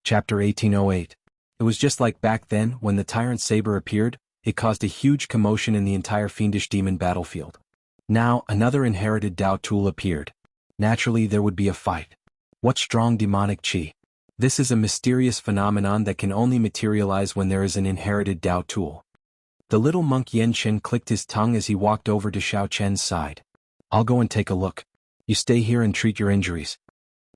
Chapter 1808. It was just like back then when the tyrant saber appeared, it caused a huge commotion in the entire fiendish demon battlefield. Now, another inherited Dao tool appeared. Naturally, there would be a fight. What strong demonic qi? This is a mysterious phenomenon that can only materialize when there is an inherited Dao tool. The little monk Yan Chen clicked his tongue as he walked over to Xiao Chen's side. I'll go and take a look. You stay here and treat your injuries.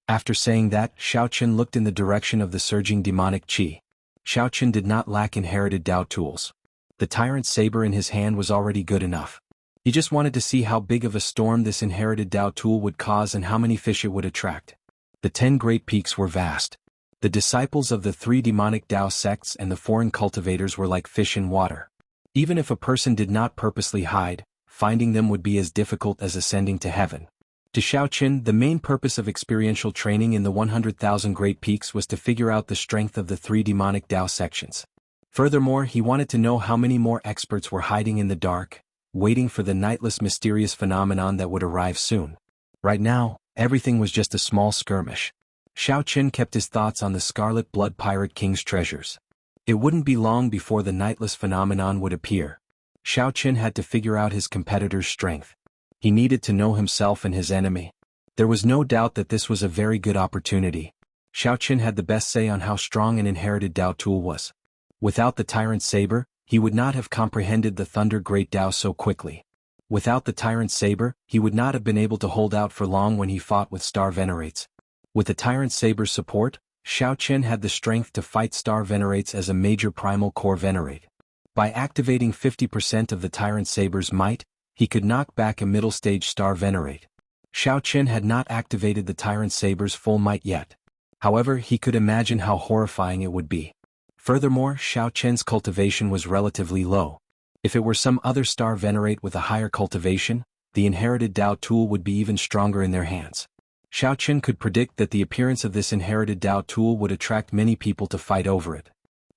After saying that, Xiao Chen looked in the direction of the surging demonic qi. Xiao Chen did not lack inherited Dao tools. The tyrant saber in his hand was already good enough. He just wanted to see how big of a storm this inherited Dao tool would cause and how many fish it would attract. The 10 great peaks were vast. The disciples of the 3 demonic Dao sects and the foreign cultivators were like fish in water. Even if a person did not purposely hide, finding them would be as difficult as ascending to heaven. To Xiao Chen, the main purpose of experiential training in the 100,000 Great Peaks was to figure out the strength of the 3 demonic Dao sections. Furthermore, he wanted to know how many more experts were hiding in the dark, waiting for the nightless mysterious phenomenon that would arrive soon. Right now, everything was just a small skirmish. Xiao Chen kept his thoughts on the Scarlet Blood Pirate King's treasures. It wouldn't be long before the nightless phenomenon would appear. Xiao Chen had to figure out his competitor's strength. He needed to know himself and his enemy. There was no doubt that this was a very good opportunity. Xiao Chen had the best say on how strong an inherited Dao tool was. Without the tyrant saber, he would not have comprehended the Thunder Great Dao so quickly. Without the tyrant saber, he would not have been able to hold out for long when he fought with Star Venerates. With the tyrant saber's support, Xiao Chen had the strength to fight Star Venerates as a major primal core Venerate. By activating 50% of the tyrant saber's might, he could knock back a middle-stage Star Venerate. Xiao Chen had not activated the tyrant saber's full might yet. However, he could imagine how horrifying it would be. Furthermore, Xiao Chen's cultivation was relatively low. If it were some other Star Venerate with a higher cultivation, the inherited Dao tool would be even stronger in their hands. Xiao Chen could predict that the appearance of this inherited Dao tool would attract many people to fight over it.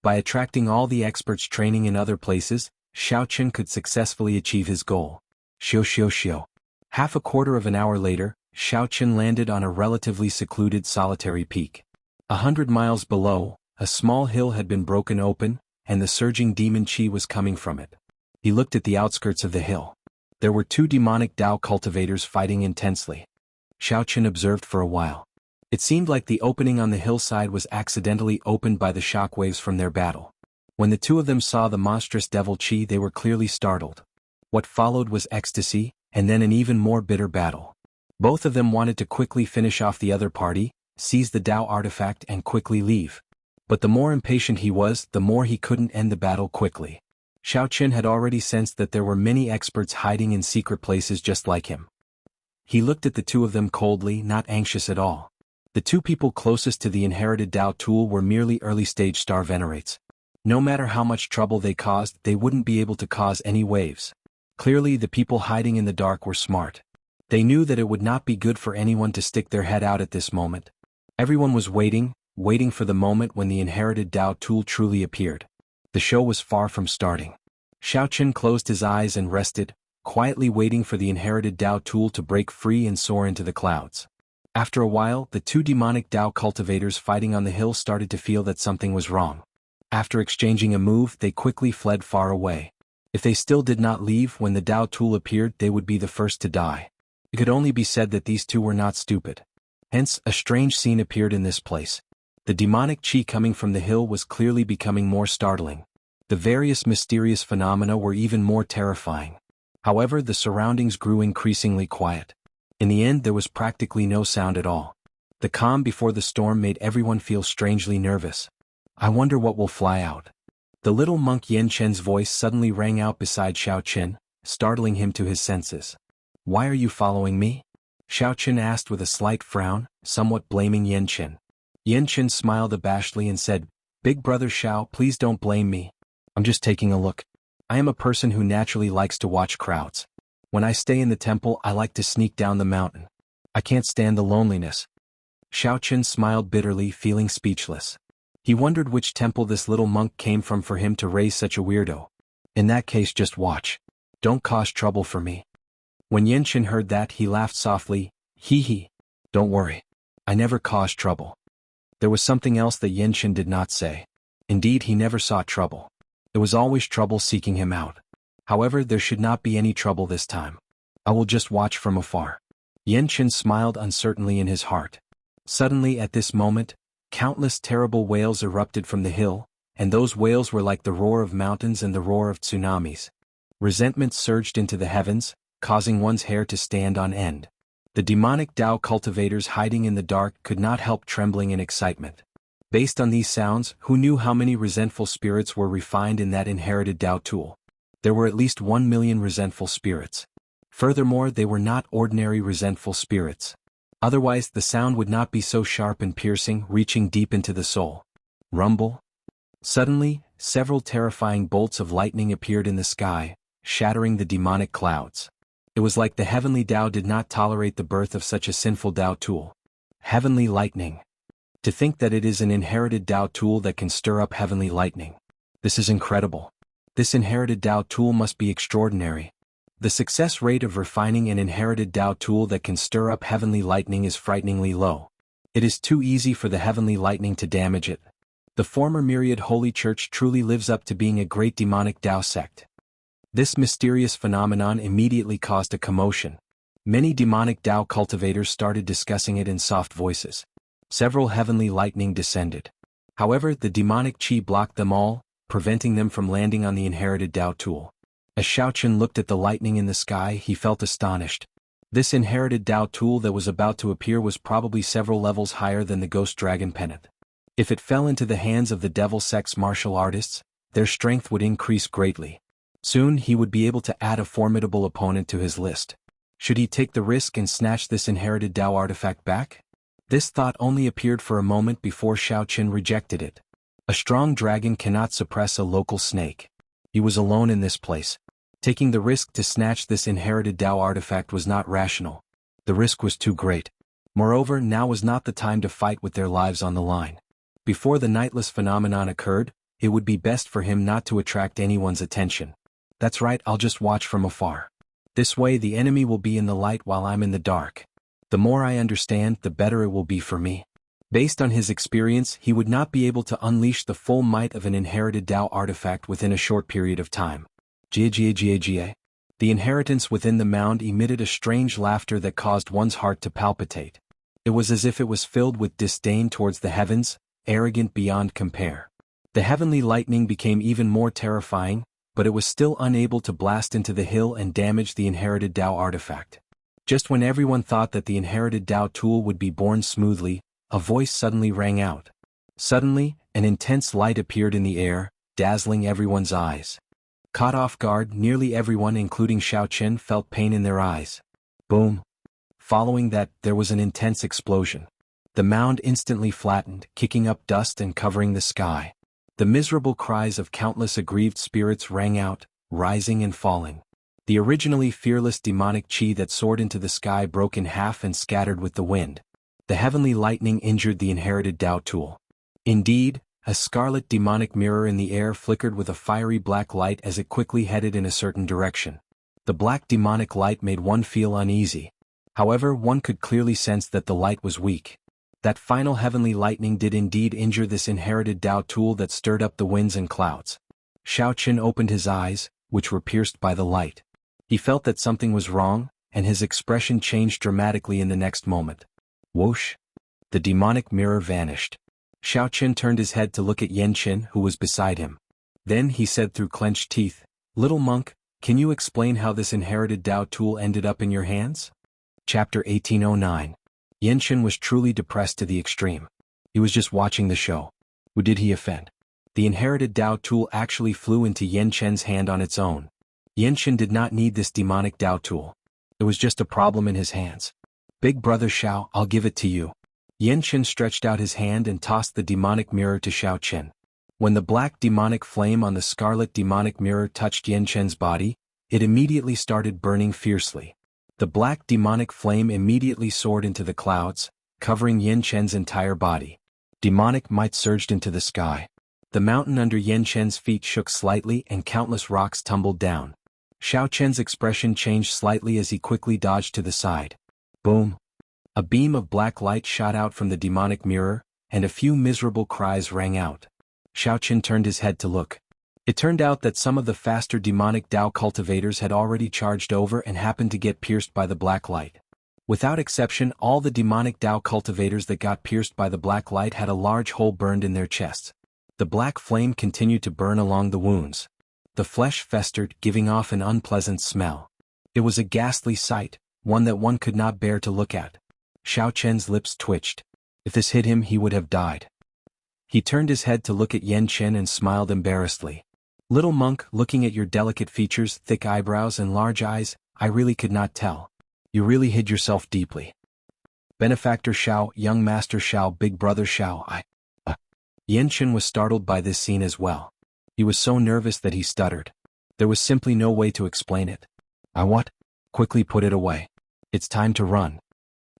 By attracting all the experts training in other places, Xiao Chen could successfully achieve his goal. Xiao. Half a quarter of an hour later, Xiao Chen landed on a relatively secluded solitary peak. 100 miles below, a small hill had been broken open, and the surging demon qi was coming from it. He looked at the outskirts of the hill. There were 2 demonic Dao cultivators fighting intensely. Xiao Chen observed for a while. It seemed like the opening on the hillside was accidentally opened by the shockwaves from their battle. When the 2 of them saw the monstrous devil qi, they were clearly startled. What followed was ecstasy, and then an even more bitter battle. Both of them wanted to quickly finish off the other party, seize the Dao artifact and quickly leave. But the more impatient he was, the more he couldn't end the battle quickly. Xiao Chen had already sensed that there were many experts hiding in secret places just like him. He looked at the 2 of them coldly, not anxious at all. The 2 people closest to the inherited Dao tool were merely early-stage Star Venerates. No matter how much trouble they caused, they wouldn't be able to cause any waves. Clearly, the people hiding in the dark were smart. They knew that it would not be good for anyone to stick their head out at this moment. Everyone was waiting for the moment when the inherited Dao tool truly appeared. The show was far from starting. Xiao Chen closed his eyes and rested, quietly waiting for the inherited Dao tool to break free and soar into the clouds. After a while, the 2 demonic Dao cultivators fighting on the hill started to feel that something was wrong. After exchanging a move, they quickly fled far away. If they still did not leave when the Dao tool appeared, they would be the first to die. It could only be said that these 2 were not stupid. Hence, a strange scene appeared in this place. The demonic qi coming from the hill was clearly becoming more startling. The various mysterious phenomena were even more terrifying. However, the surroundings grew increasingly quiet. In the end, there was practically no sound at all. The calm before the storm made everyone feel strangely nervous. I wonder what will fly out. The little monk Yan Chen's voice suddenly rang out beside Xiao Chen, startling him to his senses. Why are you following me? Xiao Chen asked with a slight frown, somewhat blaming Yan Chen. Yan Chen smiled abashedly and said, Big brother Xiao, please don't blame me. I'm just taking a look. I am a person who naturally likes to watch crowds. When I stay in the temple, I like to sneak down the mountain. I can't stand the loneliness. Xiao Chen smiled bitterly, feeling speechless. He wondered which temple this little monk came from for him to raise such a weirdo. In that case, just watch. Don't cause trouble for me. When Yan Chen heard that, he laughed softly. Hee hee. Don't worry. I never cause trouble. There was something else that Yenshin did not say. Indeed, he never sought trouble. There was always trouble seeking him out. However, there should not be any trouble this time. I will just watch from afar. Yenshin smiled uncertainly in his heart. Suddenly at this moment, countless terrible wails erupted from the hill, and those wails were like the roar of mountains and the roar of tsunamis. Resentment surged into the heavens, causing one's hair to stand on end. The demonic Tao cultivators hiding in the dark could not help trembling in excitement. Based on these sounds, who knew how many resentful spirits were refined in that inherited Tao tool? There were at least 1 million resentful spirits. Furthermore, they were not ordinary resentful spirits. Otherwise, the sound would not be so sharp and piercing, reaching deep into the soul. Rumble. Suddenly, several terrifying bolts of lightning appeared in the sky, shattering the demonic clouds. It was like the heavenly Tao did not tolerate the birth of such a sinful Tao tool. Heavenly lightning. To think that it is an inherited Tao tool that can stir up heavenly lightning. This is incredible. This inherited Tao tool must be extraordinary. The success rate of refining an inherited Tao tool that can stir up heavenly lightning is frighteningly low. It is too easy for the heavenly lightning to damage it. The former Myriad Holy Church truly lives up to being a great demonic Tao sect. This mysterious phenomenon immediately caused a commotion. Many demonic Tao cultivators started discussing it in soft voices. Several heavenly lightning descended. However, the demonic chi blocked them all, preventing them from landing on the inherited Tao tool. As Xiaochen looked at the lightning in the sky, he felt astonished. This inherited Tao tool that was about to appear was probably several levels higher than the Ghost Dragon Pennant. If it fell into the hands of the Devil Sect's martial artists, their strength would increase greatly. Soon he would be able to add a formidable opponent to his list. Should he take the risk and snatch this inherited Tao artifact back? This thought only appeared for a moment before Xiaochen rejected it. A strong dragon cannot suppress a local snake. He was alone in this place. Taking the risk to snatch this inherited Tao artifact was not rational. The risk was too great. Moreover, now was not the time to fight with their lives on the line. Before the nightless phenomenon occurred, it would be best for him not to attract anyone's attention. That's right, I'll just watch from afar. This way the enemy will be in the light while I'm in the dark. The more I understand, the better it will be for me. Based on his experience, he would not be able to unleash the full might of an inherited Tao artifact within a short period of time. Jia. The inheritance within the mound emitted a strange laughter that caused one's heart to palpitate. It was as if it was filled with disdain towards the heavens, arrogant beyond compare. The heavenly lightning became even more terrifying, but it was still unable to blast into the hill and damage the inherited Tao artifact. Just when everyone thought that the inherited Tao tool would be born smoothly, a voice suddenly rang out. Suddenly, an intense light appeared in the air, dazzling everyone's eyes. Caught off guard, nearly everyone including Xiaochen felt pain in their eyes. Boom. Following that, there was an intense explosion. The mound instantly flattened, kicking up dust and covering the sky. The miserable cries of countless aggrieved spirits rang out, rising and falling. The originally fearless demonic chi that soared into the sky broke in half and scattered with the wind. The heavenly lightning injured the inherited Tao tool. Indeed, a scarlet demonic mirror in the air flickered with a fiery black light as it quickly headed in a certain direction. The black demonic light made one feel uneasy. However, one could clearly sense that the light was weak. That final heavenly lightning did indeed injure this inherited Tao tool that stirred up the winds and clouds. Xiaochen opened his eyes, which were pierced by the light. He felt that something was wrong, and his expression changed dramatically in the next moment. Whoosh! The demonic mirror vanished. Xiaochen turned his head to look at Yenshin, who was beside him. Then he said through clenched teeth, "Little monk, can you explain how this inherited Tao tool ended up in your hands?" Chapter 1809. Yenshin was truly depressed to the extreme. He was just watching the show. Who did he offend? The inherited Tao tool actually flew into Yenshin's hand on its own. Yenshin did not need this demonic Tao tool. It was just a problem in his hands. "Big brother Xiao, I'll give it to you." Yenshin stretched out his hand and tossed the demonic mirror to Xiaochen. When the black demonic flame on the scarlet demonic mirror touched Yenshin's body, it immediately started burning fiercely. The black demonic flame immediately soared into the clouds, covering Yenshin's entire body. Demonic might surged into the sky. The mountain under Yenshin's feet shook slightly and countless rocks tumbled down. Xiaochen's expression changed slightly as he quickly dodged to the side. Boom! A beam of black light shot out from the demonic mirror, and a few miserable cries rang out. Xiaoqin turned his head to look. It turned out that some of the faster demonic Dao cultivators had already charged over and happened to get pierced by the black light. Without exception, all the demonic Dao cultivators that got pierced by the black light had a large hole burned in their chests. The black flame continued to burn along the wounds. The flesh festered, giving off an unpleasant smell. It was a ghastly sight, one that one could not bear to look at. Xiaoqian's lips twitched. If this hit him, he would have died. He turned his head to look at Yan Chen and smiled embarrassedly. "Little monk, looking at your delicate features, thick eyebrows and large eyes, I really could not tell. You really hid yourself deeply." "Benefactor Xiao, young master Xiao, big brother Xiao, Yan Chen was startled by this scene as well. He was so nervous that he stuttered. There was simply no way to explain it. "I what?" "Quickly put it away. It's time to run."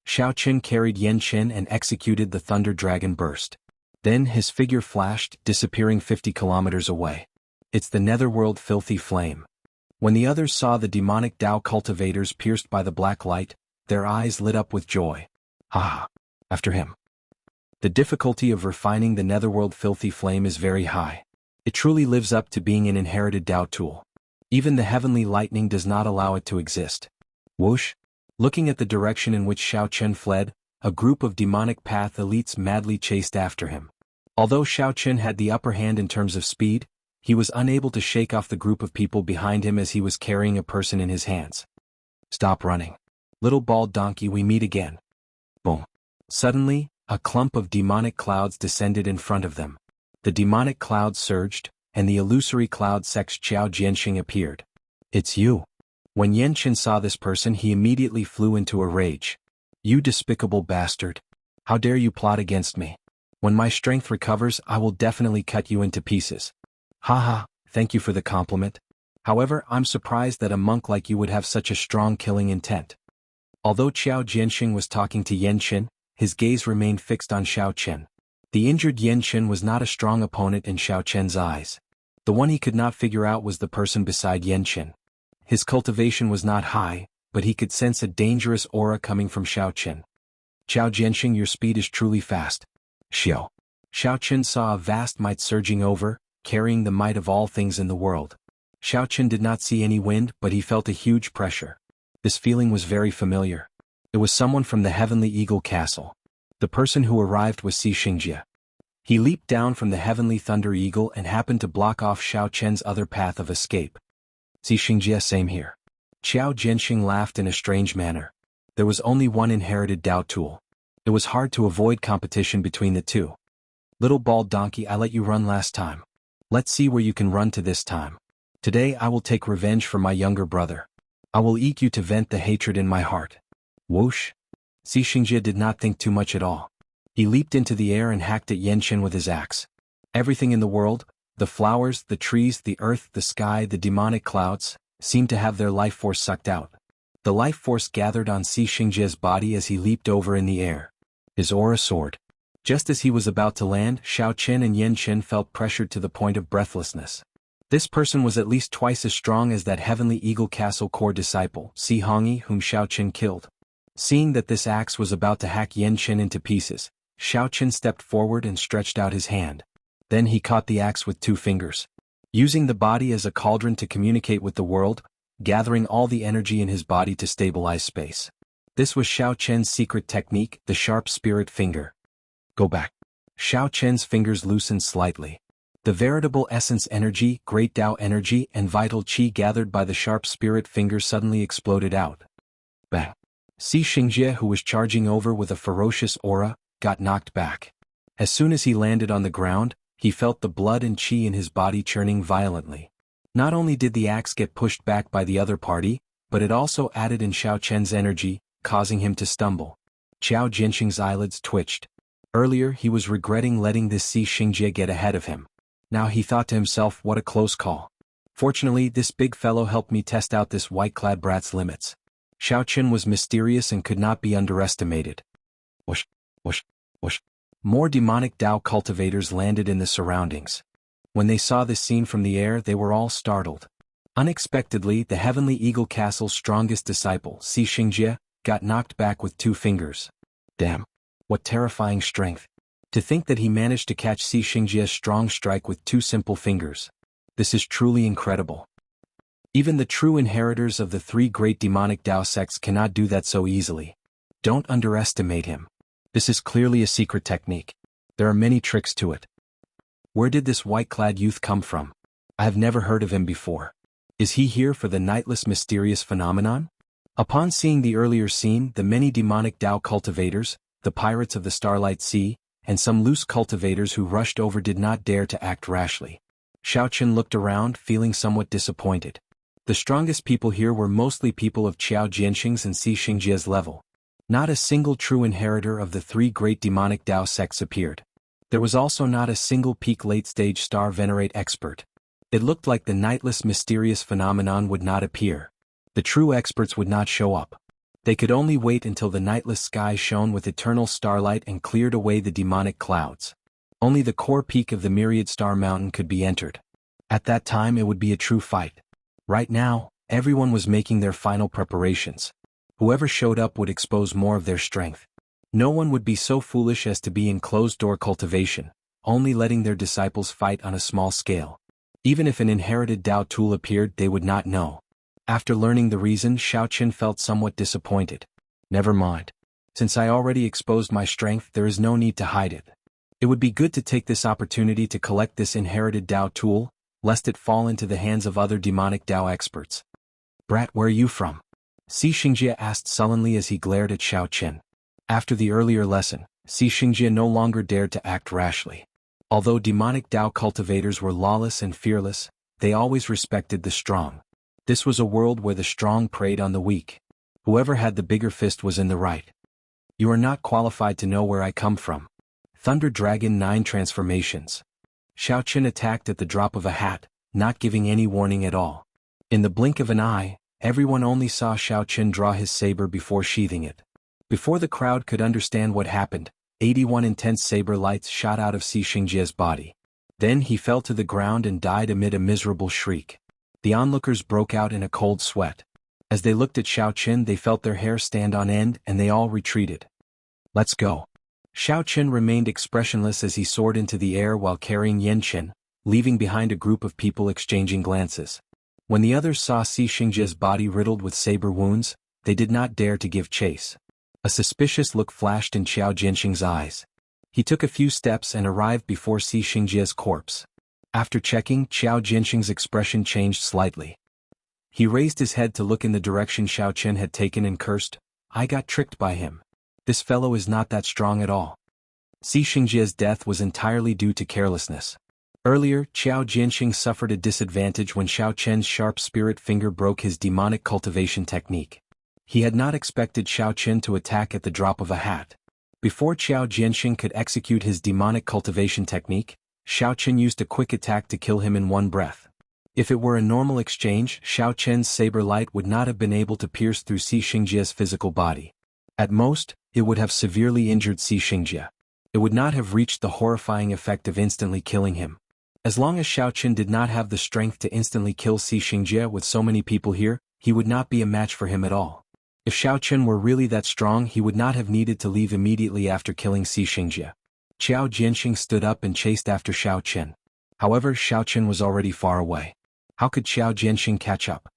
Xiaoqin carried Yan Chen and executed the Thunder Dragon Burst. Then his figure flashed, disappearing 50 kilometers away. "It's the netherworld filthy flame." When the others saw the demonic Dao cultivators pierced by the black light, their eyes lit up with joy. "Ha! After him." The difficulty of refining the netherworld filthy flame is very high. It truly lives up to being an inherited Dao tool. Even the heavenly lightning does not allow it to exist. Whoosh! Looking at the direction in which Xiaoqin fled, a group of demonic path elites madly chased after him. Although Xiaoqin had the upper hand in terms of speed, he was unable to shake off the group of people behind him as he was carrying a person in his hands. "Stop running. Little bald donkey, we meet again." Boom. Suddenly, a clump of demonic clouds descended in front of them. The demonic clouds surged, and the illusory cloud sex Qiao Jianxing appeared. "It's you." When Yan Chen saw this person, he immediately flew into a rage. "You despicable bastard. How dare you plot against me? When my strength recovers, I will definitely cut you into pieces." "Haha, thank you for the compliment. However, I'm surprised that a monk like you would have such a strong killing intent." Although Qiao Jianxing was talking to Yan Chen, his gaze remained fixed on Xiaoqin. The injured Yan Chen was not a strong opponent in Xiaoqian's eyes. The one he could not figure out was the person beside Yan Chen. His cultivation was not high, but he could sense a dangerous aura coming from Xiaoqin. "Qiao Jianxing, your speed is truly fast." "Xiao." Xiaoqin saw a vast might surging over, carrying the might of all things in the world. Xiaoqin did not see any wind, but he felt a huge pressure. This feeling was very familiar. It was someone from the Heavenly Eagle Castle. The person who arrived was Xingjie. He leaped down from the Heavenly Thunder Eagle and happened to block off Xiaoqian's other path of escape. "Xingjie, same here." Qiao Jianxing laughed in a strange manner. There was only one inherited Dao tool. It was hard to avoid competition between the two. "Little bald donkey, I let you run last time. Let's see where you can run to this time. Today I will take revenge for my younger brother. I will eat you to vent the hatred in my heart." Whoosh! Xingjie did not think too much at all. He leaped into the air and hacked at Yan Chen with his axe. Everything in the world, the flowers, the trees, the earth, the sky, the demonic clouds, seemed to have their life force sucked out. The life force gathered on Xingjie's body as he leaped over in the air. His aura soared. Just as he was about to land, Xiaoqin and Yan Chen felt pressured to the point of breathlessness. This person was at least twice as strong as that Heavenly Eagle Castle core disciple, Si Hongyi, whom Xiaoqin killed. Seeing that this axe was about to hack Yan Chen into pieces, Xiaoqin stepped forward and stretched out his hand. Then he caught the axe with 2 fingers. Using the body as a cauldron to communicate with the world, gathering all the energy in his body to stabilize space. This was Xiaoqian's secret technique, the sharp spirit finger. "Go back." Xiaoqian's fingers loosened slightly. The veritable essence energy, great Dao energy, and vital qi gathered by the sharp spirit finger suddenly exploded out. Bang! Xingjie, who was charging over with a ferocious aura, got knocked back. As soon as he landed on the ground, he felt the blood and qi in his body churning violently. Not only did the axe get pushed back by the other party, but it also added in Xiaoqian's energy, causing him to stumble. Qiao Jianxing's eyelids twitched. Earlier he was regretting letting this Xingjie get ahead of him. Now he thought to himself, what a close call. Fortunately, this big fellow helped me test out this white-clad brat's limits. Xiaoqin was mysterious and could not be underestimated. Whoosh, whoosh, whoosh. More demonic Dao cultivators landed in the surroundings. When they saw this scene from the air, they were all startled. Unexpectedly, the Heavenly Eagle Castle's strongest disciple, Xingjie, got knocked back with 2 fingers. Damn! What terrifying strength! To think that he managed to catch Si Xingjia's strong strike with 2 simple fingers. This is truly incredible. Even the true inheritors of the 3 great demonic Dao sects cannot do that so easily. Don't underestimate him. This is clearly a secret technique. There are many tricks to it. Where did this white-clad youth come from? I have never heard of him before. Is he here for the nightless mysterious phenomenon? Upon seeing the earlier scene, the many demonic Dao cultivators, the pirates of the Starlight Sea, and some loose cultivators who rushed over did not dare to act rashly. Xiaoqin looked around, feeling somewhat disappointed. The strongest people here were mostly people of Qiao Jianxing's and Si Xingjia's level. Not a single true inheritor of the 3 great demonic Dao sects appeared. There was also not a single peak late-stage star venerate expert. It looked like the nightless mysterious phenomenon would not appear. The true experts would not show up. They could only wait until the nightless sky shone with eternal starlight and cleared away the demonic clouds. Only the core peak of the myriad star mountain could be entered. At that time it would be a true fight. Right now, everyone was making their final preparations. Whoever showed up would expose more of their strength. No one would be so foolish as to be in closed-door cultivation, only letting their disciples fight on a small scale. Even if an inherited Dao tool appeared, they would not know. After learning the reason, Xiaoqin felt somewhat disappointed. Never mind. Since I already exposed my strength, there is no need to hide it. It would be good to take this opportunity to collect this inherited Dao tool, lest it fall into the hands of other demonic Dao experts. Brat, where are you from? Si Xingjie asked sullenly as he glared at Xiaoqin. After the earlier lesson, Si Xingjie no longer dared to act rashly. Although demonic Dao cultivators were lawless and fearless, they always respected the strong. This was a world where the strong preyed on the weak. Whoever had the bigger fist was in the right. You are not qualified to know where I come from. Thunder Dragon 9 transformations. Xiaoqin attacked at the drop of a hat, not giving any warning at all. In the blink of an eye, everyone only saw Xiaoqin draw his saber before sheathing it. Before the crowd could understand what happened, 81 intense saber lights shot out of Si Xingjia's body. Then he fell to the ground and died amid a miserable shriek. The onlookers broke out in a cold sweat. As they looked at Xiaoqin, they felt their hair stand on end and they all retreated. Let's go. Xiaoqin remained expressionless as he soared into the air while carrying Yanqin, leaving behind a group of people exchanging glances. When the others saw Si Xingjia's body riddled with saber wounds, they did not dare to give chase. A suspicious look flashed in Qiao Jianxing's eyes. He took a few steps and arrived before Si Xingjia's corpse. After checking, Qiao Jianxing's expression changed slightly. He raised his head to look in the direction Xiaoqin had taken and cursed, I got tricked by him. This fellow is not that strong at all. Si Xingjia's death was entirely due to carelessness. Earlier, Qiao Jianxing suffered a disadvantage when Xiaoqin's sharp spirit finger broke his demonic cultivation technique. He had not expected Xiaoqin to attack at the drop of a hat. Before Qiao Jianxing could execute his demonic cultivation technique, Xiaoqin used a quick attack to kill him in one breath. If it were a normal exchange, Xiaoqin's saber light would not have been able to pierce through Si Xingjia's physical body. At most, it would have severely injured Si Xingjia. It would not have reached the horrifying effect of instantly killing him. As long as Xiaoqin did not have the strength to instantly kill Si Xingjia with so many people here, he would not be a match for him at all. If Xiaoqin were really that strong, he would not have needed to leave immediately after killing Si Xingjia. Qiao Jianxing stood up and chased after Xiaoqin. However, Xiaoqin was already far away. How could Qiao Jianxing catch up?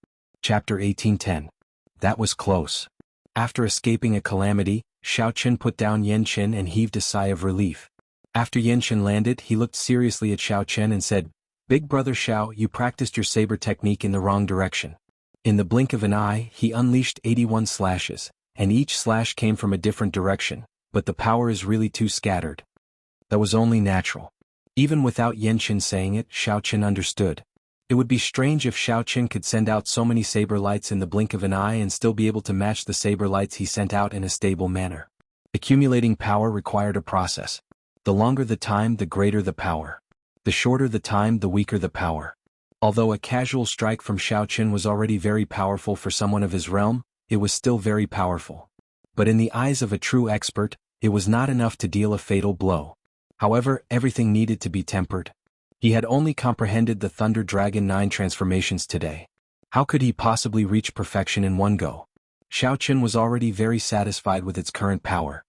Chapter 1810. That was close. After escaping a calamity, Xiaoqin put down Yanqin and heaved a sigh of relief. After Yanqin landed, he looked seriously at Xiaoqin and said, Big brother Xiao, you practiced your saber technique in the wrong direction. In the blink of an eye, he unleashed 81 slashes, and each slash came from a different direction, but the power is really too scattered. That was only natural. Even without Yanqin saying it, Xiaoqin understood. It would be strange if Xiaoqin could send out so many saber lights in the blink of an eye and still be able to match the saber lights he sent out in a stable manner. Accumulating power required a process. The longer the time, the greater the power. The shorter the time, the weaker the power. Although a casual strike from Xiaoqin was already very powerful for someone of his realm, it was still very powerful. But in the eyes of a true expert, it was not enough to deal a fatal blow. However, everything needed to be tempered. He had only comprehended the Thunder Dragon 9 transformations today. How could he possibly reach perfection in one go? Xiaoqin was already very satisfied with its current power.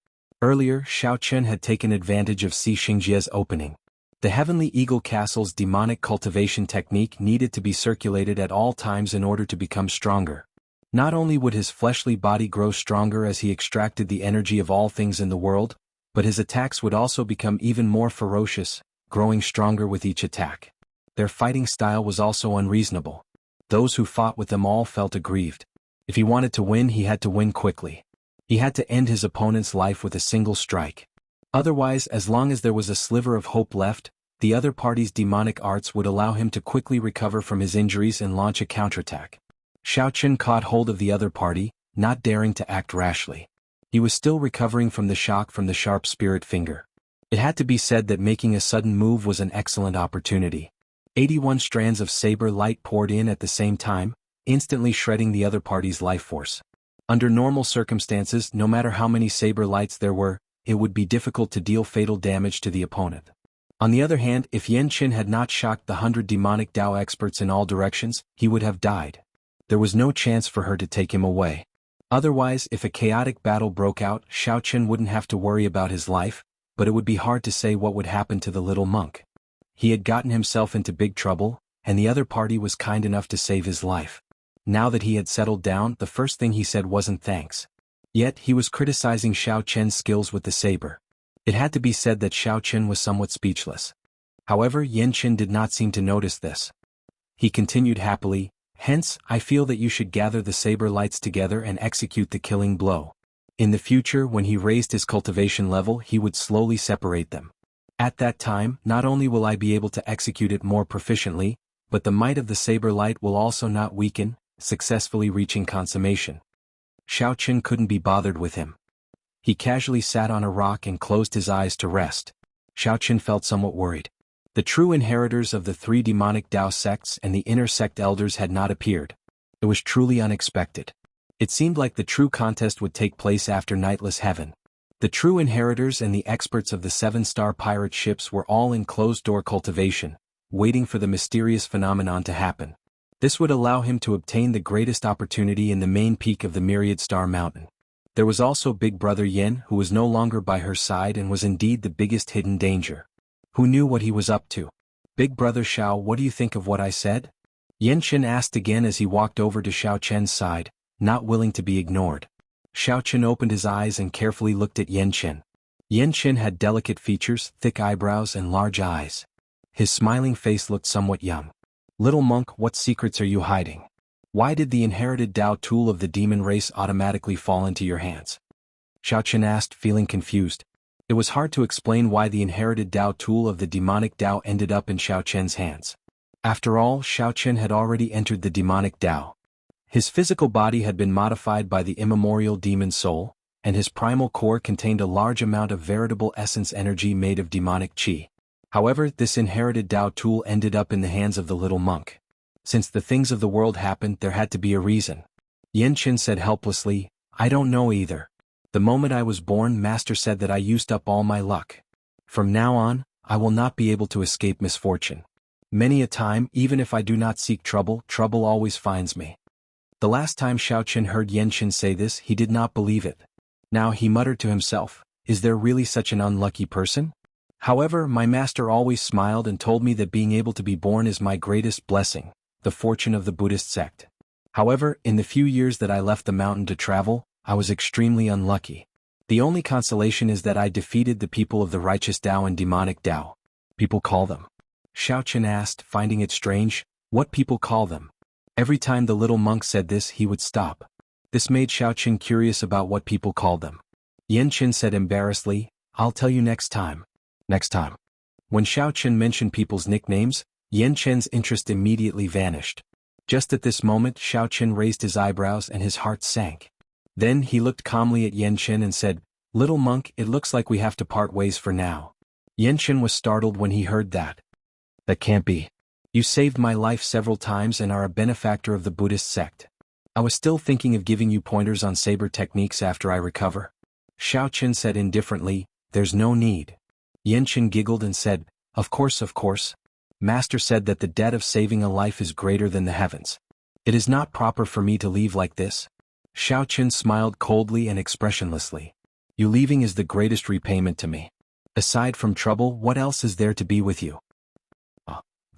Earlier, Xiao Chen had taken advantage of Si Xingjia's opening. The Heavenly Eagle Castle's demonic cultivation technique needed to be circulated at all times in order to become stronger. Not only would his fleshly body grow stronger as he extracted the energy of all things in the world, but his attacks would also become even more ferocious, growing stronger with each attack. Their fighting style was also unreasonable. Those who fought with them all felt aggrieved. If he wanted to win, he had to win quickly. He had to end his opponent's life with a single strike. Otherwise, as long as there was a sliver of hope left, the other party's demonic arts would allow him to quickly recover from his injuries and launch a counterattack. Xiao Chen caught hold of the other party, not daring to act rashly. He was still recovering from the shock from the sharp spirit finger. It had to be said that making a sudden move was an excellent opportunity. 81 strands of saber light poured in at the same time, instantly shredding the other party's life force. Under normal circumstances, no matter how many saber lights there were, it would be difficult to deal fatal damage to the opponent. On the other hand, if Yan Qin had not shocked the 100 demonic Dao experts in all directions, he would have died. There was no chance for her to take him away. Otherwise, if a chaotic battle broke out, Xiao Chen wouldn't have to worry about his life, but it would be hard to say what would happen to the little monk. He had gotten himself into big trouble, and the other party was kind enough to save his life. Now that he had settled down, the first thing he said wasn't thanks. Yet, he was criticizing Xiao Chen's skills with the saber. It had to be said that Xiao Chen was somewhat speechless. However, Yan Qin did not seem to notice this. He continued happily, "Hence, I feel that you should gather the saber lights together and execute the killing blow. In the future, when he raised his cultivation level, he would slowly separate them. At that time, not only will I be able to execute it more proficiently, but the might of the saber light will also not weaken, successfully reaching consummation." Xiao Chen couldn't be bothered with him. He casually sat on a rock and closed his eyes to rest. Xiao Chen felt somewhat worried. The true inheritors of the 3 demonic Dao sects and the inner sect elders had not appeared. It was truly unexpected. It seemed like the true contest would take place after Nightless Heaven. The true inheritors and the experts of the 7-star pirate ships were all in closed-door cultivation, waiting for the mysterious phenomenon to happen. This would allow him to obtain the greatest opportunity in the main peak of the Myriad Star Mountain. There was also Big Brother Yin, who was no longer by her side and was indeed the biggest hidden danger. Who knew what he was up to? "Big Brother Xiao, what do you think of what I said?" Yan Qin asked again as he walked over to Xiao Chen's side, not willing to be ignored. Xiao Chen opened his eyes and carefully looked at Yan Qin. Yan Qin had delicate features, thick eyebrows and large eyes. His smiling face looked somewhat young. "Little monk, what secrets are you hiding? Why did the inherited Dao tool of the demon race automatically fall into your hands?" Xiao Chen asked, feeling confused. It was hard to explain why the inherited Dao tool of the demonic Dao ended up in Xiao Chen's hands. After all, Xiao Chen had already entered the demonic Dao. His physical body had been modified by the immemorial demon soul, and his primal core contained a large amount of veritable essence energy made of demonic qi. However, this inherited Dao tool ended up in the hands of the little monk. Since the things of the world happened, there had to be a reason. Yan Qin said helplessly, "I don't know either. The moment I was born, Master said that I used up all my luck. From now on, I will not be able to escape misfortune. Many a time, even if I do not seek trouble, trouble always finds me." The last time Xiao Chen heard Yan Qin say this, he did not believe it. Now he muttered to himself, "Is there really such an unlucky person? However, my master always smiled and told me that being able to be born is my greatest blessing, the fortune of the Buddhist sect. However, in the few years that I left the mountain to travel, I was extremely unlucky. The only consolation is that I defeated the people of the righteous Dao and demonic Dao." "People call them?" Xiao Chen asked, finding it strange. What people call them? Every time the little monk said this, he would stop. This made Xiao Chen curious about what people called them. Yan Qin said embarrassedly, "I'll tell you next time." Next time. When Xiao Chen mentioned people's nicknames, Yan Chen's interest immediately vanished. Just at this moment, Xiao Chen raised his eyebrows and his heart sank. Then he looked calmly at Yan Qin and said, "Little monk, it looks like we have to part ways for now." Yan Qin was startled when he heard that. "That can't be. You saved my life several times and are a benefactor of the Buddhist sect. I was still thinking of giving you pointers on saber techniques after I recover." Xiao Chen said indifferently, "There's no need." Yan Qin giggled and said, Of course. Master said that the debt of saving a life is greater than the heavens. It is not proper for me to leave like this." Xiao Chen smiled coldly and expressionlessly. You leaving is the greatest repayment to me. Aside from trouble, what else is there to be with you?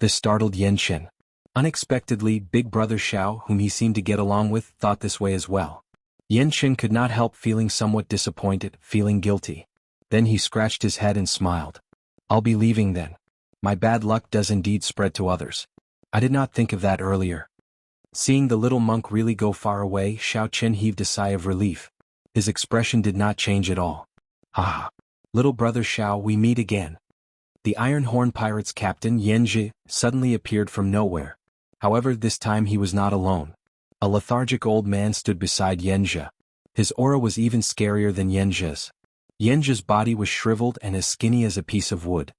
This startled Yenshin. Unexpectedly, Big Brother Xiao, whom he seemed to get along with, thought this way as well. Yenshin could not help feeling somewhat disappointed, feeling guilty. Then he scratched his head and smiled. I'll be leaving then. My bad luck does indeed spread to others. I did not think of that earlier. Seeing the little monk really go far away, Xiao Chen heaved a sigh of relief. His expression did not change at all. Ah, little brother Xiao, we meet again. The Iron Horn Pirates captain Yanji suddenly appeared from nowhere. However, this time he was not alone. A lethargic old man stood beside Yanji. His aura was even scarier than Yanji's. Yanji's body was shriveled and as skinny as a piece of wood.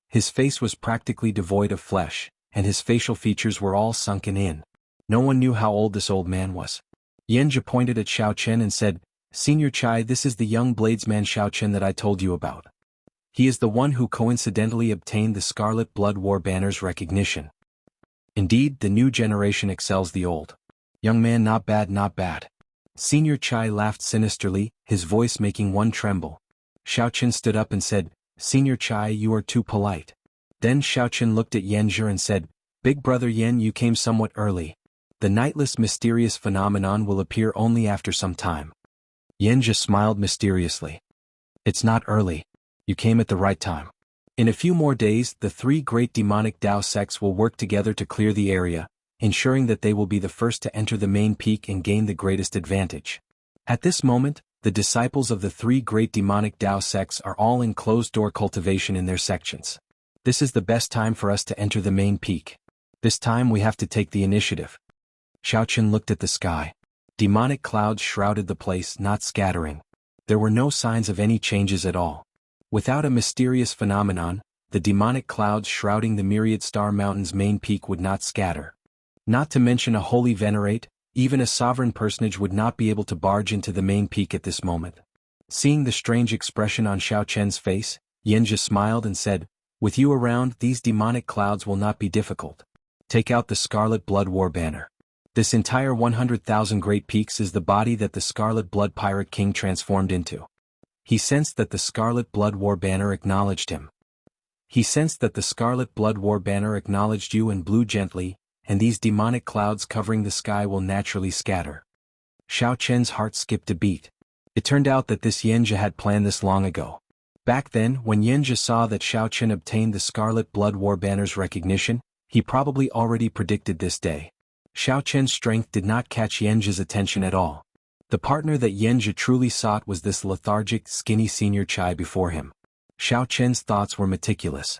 His face was practically devoid of flesh, and his facial features were all sunken in. No one knew how old this old man was. Yanji pointed at Xiao Chen and said, Senior Chai, this is the young bladesman Xiao Chen that I told you about. He is the one who coincidentally obtained the Scarlet Blood War banner's recognition. Indeed, the new generation excels the old. Young man, not bad, not bad. Senior Chai laughed sinisterly, his voice making one tremble. Xiao Chen stood up and said, Senior Chai, you are too polite. Then Xiao Chen looked at Yanji and said, Big brother Yan, you came somewhat early. The nightless mysterious phenomenon will appear only after some time. Yanji smiled mysteriously. It's not early. You came at the right time. In a few more days, the three great demonic Dao sects will work together to clear the area, ensuring that they will be the first to enter the main peak and gain the greatest advantage. At this moment, the disciples of the three great demonic Dao sects are all in closed-door cultivation in their sections. This is the best time for us to enter the main peak. This time we have to take the initiative. Xiao Chen looked at the sky. Demonic clouds shrouded the place, not scattering. There were no signs of any changes at all. Without a mysterious phenomenon, the demonic clouds shrouding the myriad star mountain's main peak would not scatter. Not to mention a holy venerate, even a sovereign personage would not be able to barge into the main peak at this moment. Seeing the strange expression on Xiao Chen's face, Yanji smiled and said, With you around, these demonic clouds will not be difficult. Take out the Scarlet Blood War banner. This entire 100,000 Great Peaks is the body that the Scarlet Blood Pirate King transformed into. He sensed that the Scarlet Blood War banner acknowledged him. He sensed that the Scarlet Blood War banner acknowledged you and blew gently, and these demonic clouds covering the sky will naturally scatter. Xiao Chen's heart skipped a beat. It turned out that this Yanji had planned this long ago. Back then, when Yanji saw that Xiao Chen obtained the Scarlet Blood War banner's recognition, he probably already predicted this day. Xiao Chen's strength did not catch Yanji's attention at all. The partner that Yanji truly sought was this lethargic, skinny Senior Chai before him. Xiao Chen's thoughts were meticulous.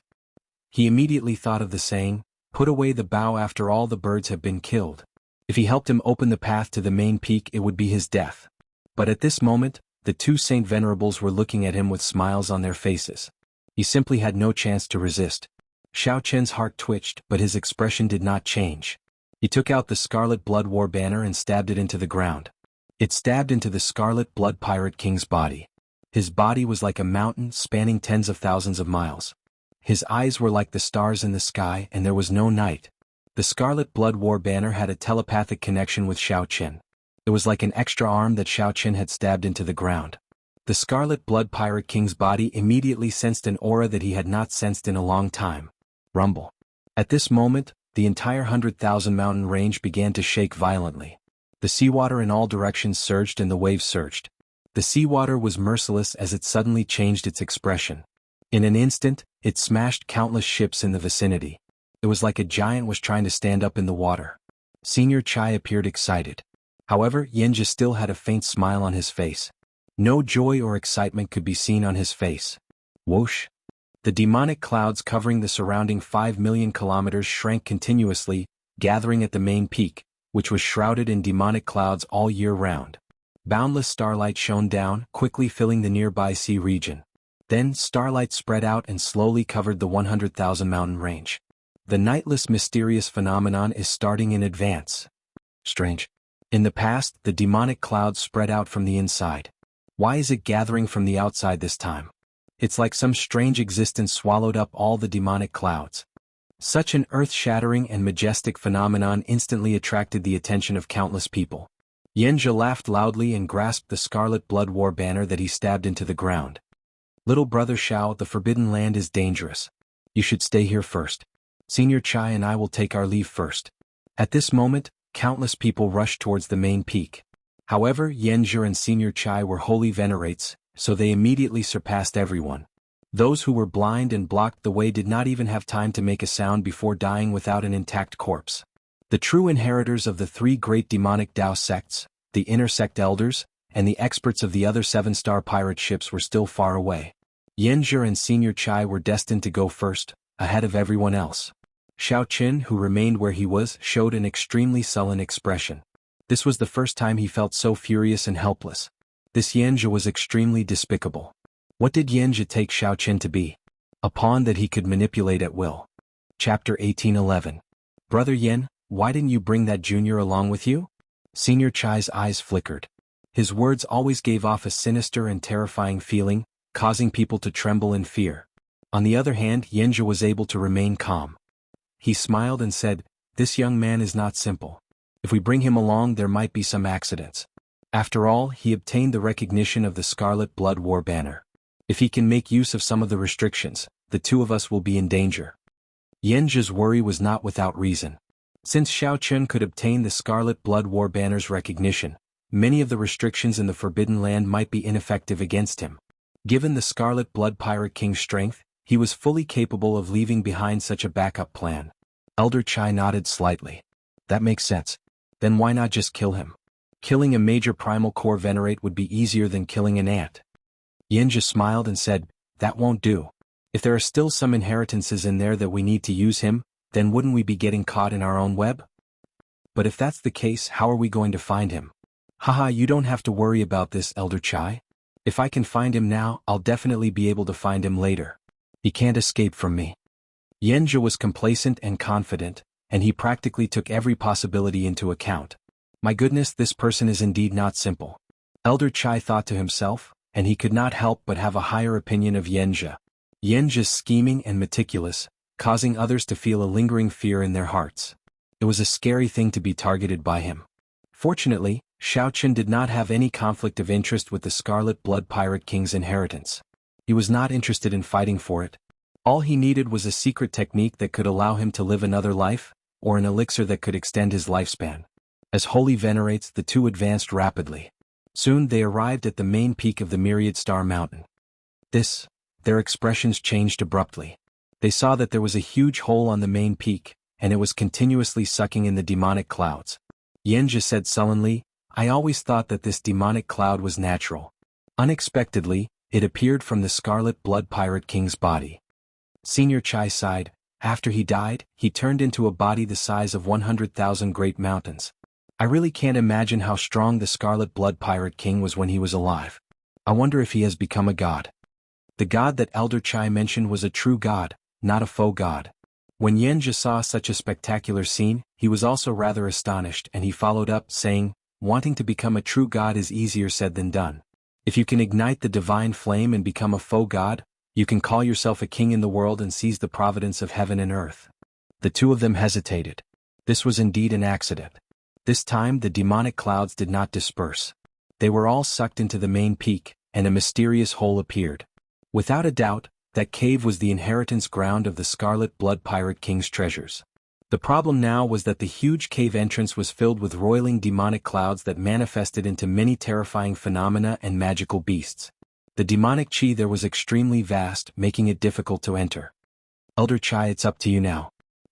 He immediately thought of the saying, Put away the bow after all the birds have been killed. If he helped him open the path to the main peak, it would be his death. But at this moment, the two Saint Venerables were looking at him with smiles on their faces. He simply had no chance to resist. Xiao Chen's heart twitched, but his expression did not change. He took out the Scarlet Blood War banner and stabbed it into the ground. It stabbed into the Scarlet Blood Pirate King's body. His body was like a mountain spanning tens of thousands of miles. His eyes were like the stars in the sky, and there was no night. The Scarlet Blood War banner had a telepathic connection with Xiao Chen. It was like an extra arm that Xiao Chen had stabbed into the ground. The Scarlet Blood Pirate King's body immediately sensed an aura that he had not sensed in a long time. Rumble. At this moment, the entire 100,000 mountain range began to shake violently. The seawater in all directions surged and the waves surged. The seawater was merciless as it suddenly changed its expression. In an instant, it smashed countless ships in the vicinity. It was like a giant was trying to stand up in the water. Senior Chai appeared excited. However, Yanji still had a faint smile on his face. No joy or excitement could be seen on his face. Whoosh! The demonic clouds covering the surrounding 5 million kilometers shrank continuously, gathering at the main peak, which was shrouded in demonic clouds all year round. Boundless starlight shone down, quickly filling the nearby sea region. Then starlight spread out and slowly covered the 100,000 mountain range. The nightless mysterious phenomenon is starting in advance. Strange. In the past, the demonic clouds spread out from the inside. Why is it gathering from the outside this time? It's like some strange existence swallowed up all the demonic clouds. Such an earth-shattering and majestic phenomenon instantly attracted the attention of countless people. Yenja laughed loudly and grasped the scarlet blood war banner that he stabbed into the ground. Little brother Xiao, the Forbidden Land is dangerous. You should stay here first. Senior Chai and I will take our leave first. At this moment, countless people rushed towards the main peak. However, Yenja and Senior Chai were holy venerates, so they immediately surpassed everyone. Those who were blind and blocked the way did not even have time to make a sound before dying without an intact corpse. The true inheritors of the three great demonic Dao sects, the inner sect elders, and the experts of the other 7-star pirate ships were still far away. Yenja and Senior Chai were destined to go first, ahead of everyone else. Xiao Qin, who remained where he was, showed an extremely sullen expression. This was the first time he felt so furious and helpless. This Yenja was extremely despicable. What did Yenja take Xiao Qin to be? A pawn that he could manipulate at will. Chapter 1811. Brother Yen, why didn't you bring that junior along with you? Senior Chai's eyes flickered. His words always gave off a sinister and terrifying feeling, causing people to tremble in fear. On the other hand, Yenja was able to remain calm. He smiled and said, "This young man is not simple. If we bring him along, there might be some accidents. After all, he obtained the recognition of the Scarlet Blood War banner. If he can make use of some of the restrictions, the two of us will be in danger." Yenja's worry was not without reason. Since Xiao Qin could obtain the Scarlet Blood War banner's recognition, many of the restrictions in the Forbidden Land might be ineffective against him. Given the Scarlet Blood Pirate King's strength, he was fully capable of leaving behind such a backup plan. Elder Chai nodded slightly. That makes sense. Then why not just kill him? Killing a major primal core venerate would be easier than killing an ant. Yenja smiled and said, "That won't do. If there are still some inheritances in there that we need to use him, then wouldn't we be getting caught in our own web? But if that's the case, how are we going to find him?" "Haha, you don't have to worry about this, Elder Chai. If I can find him now, I'll definitely be able to find him later. He can't escape from me." Yenja was complacent and confident, and he practically took every possibility into account. My goodness, this person is indeed not simple. Elder Chai thought to himself, and he could not help but have a higher opinion of Yenja. Yenja's scheming and meticulous, causing others to feel a lingering fear in their hearts. It was a scary thing to be targeted by him. Fortunately, Xiao Qin did not have any conflict of interest with the Scarlet Blood Pirate King's inheritance. He was not interested in fighting for it. All he needed was a secret technique that could allow him to live another life, or an elixir that could extend his lifespan. As holy venerates, the two advanced rapidly. Soon they arrived at the main peak of the Myriad Star Mountain. Their expressions changed abruptly. They saw that there was a huge hole on the main peak, and it was continuously sucking in the demonic clouds. Yenja said sullenly, "I always thought that this demonic cloud was natural." Unexpectedly, it appeared from the Scarlet Blood Pirate King's body. Senior Chai sighed. After he died, he turned into a body the size of 100,000 great mountains. I really can't imagine how strong the Scarlet Blood Pirate King was when he was alive. I wonder if he has become a god. The god that Elder Chai mentioned was a true god, not a faux god. When Yenja saw such a spectacular scene, he was also rather astonished, and he followed up, saying, "Wanting to become a true god is easier said than done. If you can ignite the divine flame and become a faux god, you can call yourself a king in the world and seize the providence of heaven and earth." The two of them hesitated. This was indeed an accident. This time the demonic clouds did not disperse. They were all sucked into the main peak, and a mysterious hole appeared. Without a doubt, that cave was the inheritance ground of the Scarlet Blood Pirate King's treasures. The problem now was that the huge cave entrance was filled with roiling demonic clouds that manifested into many terrifying phenomena and magical beasts. The demonic chi there was extremely vast, making it difficult to enter. "Elder Chai, it's up to you now."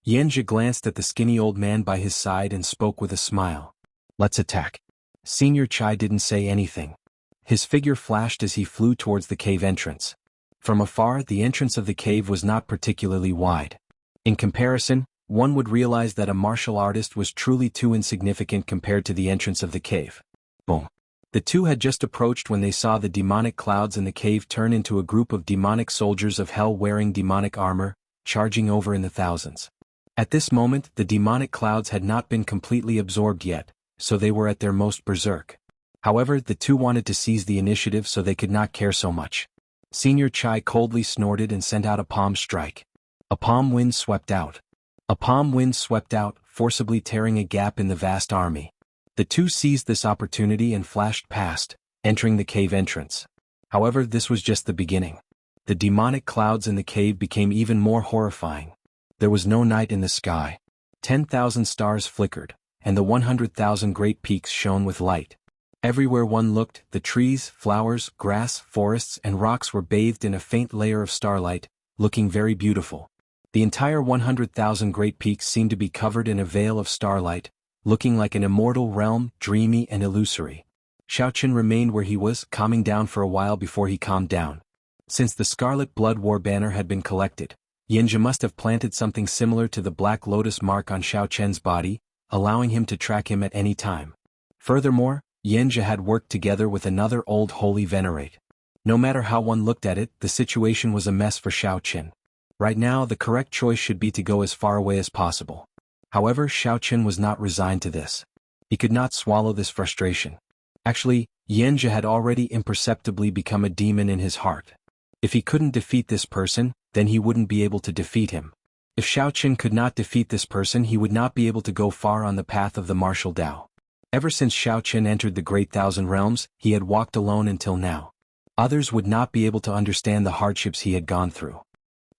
Yenja glanced at the skinny old man by his side and spoke with a smile. "Let's attack." Senior Chai didn't say anything. His figure flashed as he flew towards the cave entrance. From afar, the entrance of the cave was not particularly wide. In comparison, one would realize that a martial artist was truly too insignificant compared to the entrance of the cave. Boom. The two had just approached when they saw the demonic clouds in the cave turn into a group of demonic soldiers of hell wearing demonic armor, charging over in the thousands. At this moment, the demonic clouds had not been completely absorbed yet, so they were at their most berserk. However, the two wanted to seize the initiative, so they could not care so much. Senior Chai coldly snorted and sent out a palm strike. A palm wind swept out. A palm wind swept out, forcibly tearing a gap in the vast army. The two seized this opportunity and flashed past, entering the cave entrance. However, this was just the beginning. The demonic clouds in the cave became even more horrifying. There was no night in the sky. 10,000 stars flickered, and the 100,000 great peaks shone with light. Everywhere one looked, the trees, flowers, grass, forests, and rocks were bathed in a faint layer of starlight, looking very beautiful. The entire 100,000 great peaks seemed to be covered in a veil of starlight, looking like an immortal realm, dreamy and illusory. Xiaoqun remained where he was, calming down for a while before he calmed down. Since the Scarlet Blood War banner had been collected, Yanjia must have planted something similar to the Black Lotus mark on Xiaoqun's body, allowing him to track him at any time. Furthermore, Yanjia had worked together with another old holy venerate. No matter how one looked at it, the situation was a mess for Xiaoqun. Right now, the correct choice should be to go as far away as possible. However, Xiaoqun was not resigned to this. He could not swallow this frustration. Actually, Yanjia had already imperceptibly become a demon in his heart. If he couldn't defeat this person, then he wouldn't be able to defeat him. If Xiaoqun could not defeat this person, he would not be able to go far on the path of the martial Tao. Ever since Xiaoqun entered the Great Thousand Realms, he had walked alone until now. Others would not be able to understand the hardships he had gone through.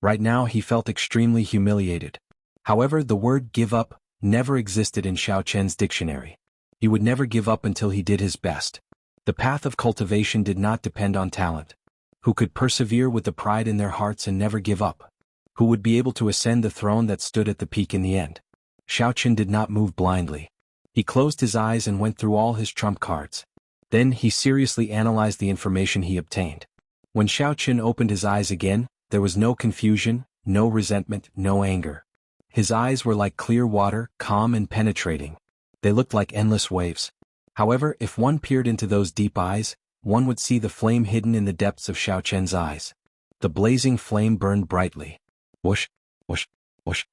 Right now he felt extremely humiliated. However, the word give up never existed in Xiaoqun's dictionary. He would never give up until he did his best. The path of cultivation did not depend on talent. Who could persevere with the pride in their hearts and never give up? Who would be able to ascend the throne that stood at the peak in the end? Xiaoqun did not move blindly. He closed his eyes and went through all his trump cards. Then he seriously analyzed the information he obtained. When Xiaoqun opened his eyes again, there was no confusion, no resentment, no anger. His eyes were like clear water, calm and penetrating. They looked like endless waves. However, if one peered into those deep eyes, one would see the flame hidden in the depths of Xiaoqun's eyes. The blazing flame burned brightly. Whoosh, whoosh, whoosh.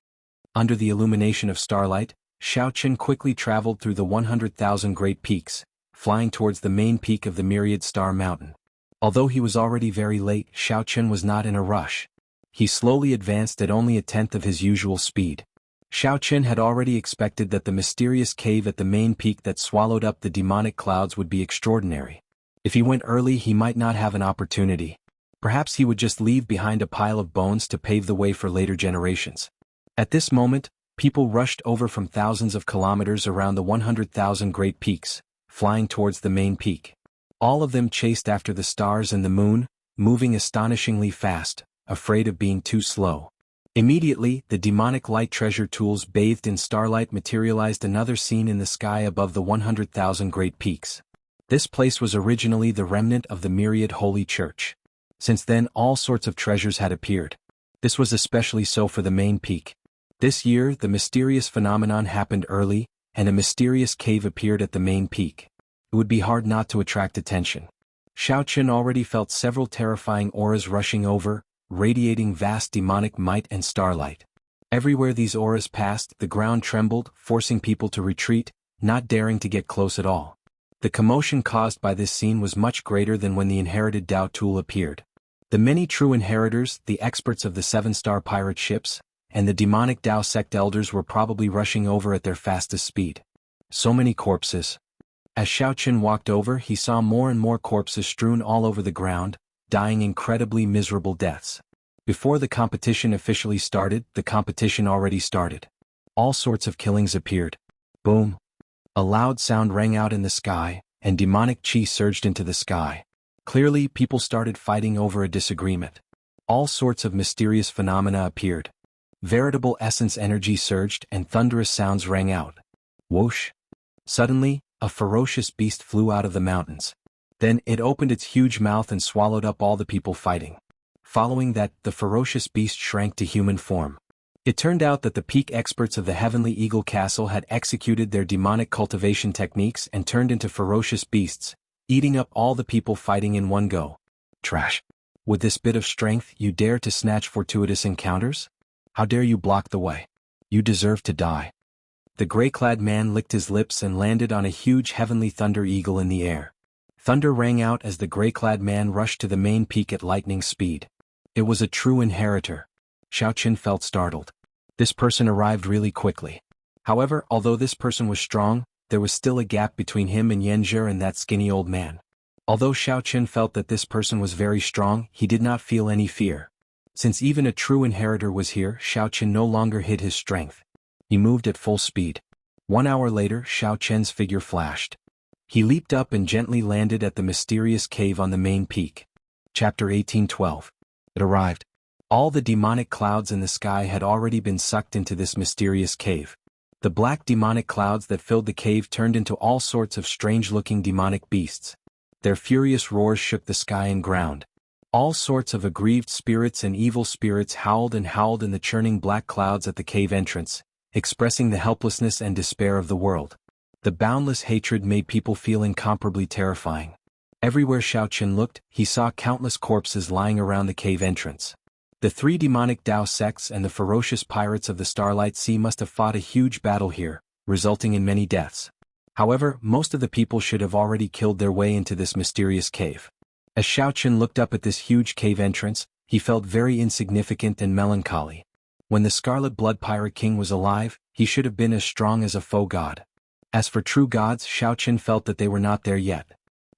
Under the illumination of starlight, Xiaoqun quickly traveled through the 100,000 great peaks, flying towards the main peak of the Myriad Star Mountain. Although he was already very late, Xiaoqun was not in a rush. He slowly advanced at only a tenth of his usual speed. Xiaoqun had already expected that the mysterious cave at the main peak that swallowed up the demonic clouds would be extraordinary. If he went early, he might not have an opportunity. Perhaps he would just leave behind a pile of bones to pave the way for later generations. At this moment, people rushed over from thousands of kilometers around the 100,000 great peaks, flying towards the main peak. All of them chased after the stars and the moon, moving astonishingly fast, afraid of being too slow. Immediately, the demonic light treasure tools bathed in starlight materialized another scene in the sky above the 100,000 great peaks. This place was originally the remnant of the Myriad Holy Church. Since then, all sorts of treasures had appeared. This was especially so for the main peak. This year, the mysterious phenomenon happened early, and a mysterious cave appeared at the main peak. It would be hard not to attract attention. Xiaoqun already felt several terrifying auras rushing over, radiating vast demonic might and starlight. Everywhere these auras passed, the ground trembled, forcing people to retreat, not daring to get close at all. The commotion caused by this scene was much greater than when the inherited Dao tool appeared. The many true inheritors, the experts of the 7-star pirate ships, and the demonic Dao sect elders were probably rushing over at their fastest speed. So many corpses. As Xiaoqun walked over, he saw more and more corpses strewn all over the ground, dying incredibly miserable deaths. Before the competition officially started, the competition already started. All sorts of killings appeared. Boom. A loud sound rang out in the sky, and demonic chi surged into the sky. Clearly, people started fighting over a disagreement. All sorts of mysterious phenomena appeared. Veritable essence energy surged and thunderous sounds rang out. Whoosh. Suddenly, a ferocious beast flew out of the mountains. Then it opened its huge mouth and swallowed up all the people fighting. Following that, the ferocious beast shrank to human form. It turned out that the peak experts of the Heavenly Eagle Castle had executed their demonic cultivation techniques and turned into ferocious beasts, eating up all the people fighting in one go. Trash. With this bit of strength, you dare to snatch fortuitous encounters? How dare you block the way? You deserve to die. The gray-clad man licked his lips and landed on a huge heavenly thunder eagle in the air. Thunder rang out as the gray-clad man rushed to the main peak at lightning speed. It was a true inheritor. Xiaoqun felt startled. This person arrived really quickly. However, although this person was strong, there was still a gap between him and Yanzhe and that skinny old man. Although Xiaoqun felt that this person was very strong, he did not feel any fear. Since even a true inheritor was here, Xiaoqun no longer hid his strength. He moved at full speed. 1 hour later, Xiaoqun's figure flashed. He leaped up and gently landed at the mysterious cave on the main peak. Chapter 1812. It arrived. All the demonic clouds in the sky had already been sucked into this mysterious cave. The black demonic clouds that filled the cave turned into all sorts of strange-looking demonic beasts. Their furious roars shook the sky and ground. All sorts of aggrieved spirits and evil spirits howled and howled in the churning black clouds at the cave entrance, expressing the helplessness and despair of the world. The boundless hatred made people feel incomparably terrifying. Everywhere Xiaoqun looked, he saw countless corpses lying around the cave entrance. The 3 demonic Dao sects and the ferocious pirates of the Starlight Sea must have fought a huge battle here, resulting in many deaths. However, most of the people should have already killed their way into this mysterious cave. As Xiaoqun looked up at this huge cave entrance, he felt very insignificant and melancholy. When the Scarlet Blood Pirate King was alive, he should have been as strong as a faux god. As for true gods, Xiaoqun felt that they were not there yet.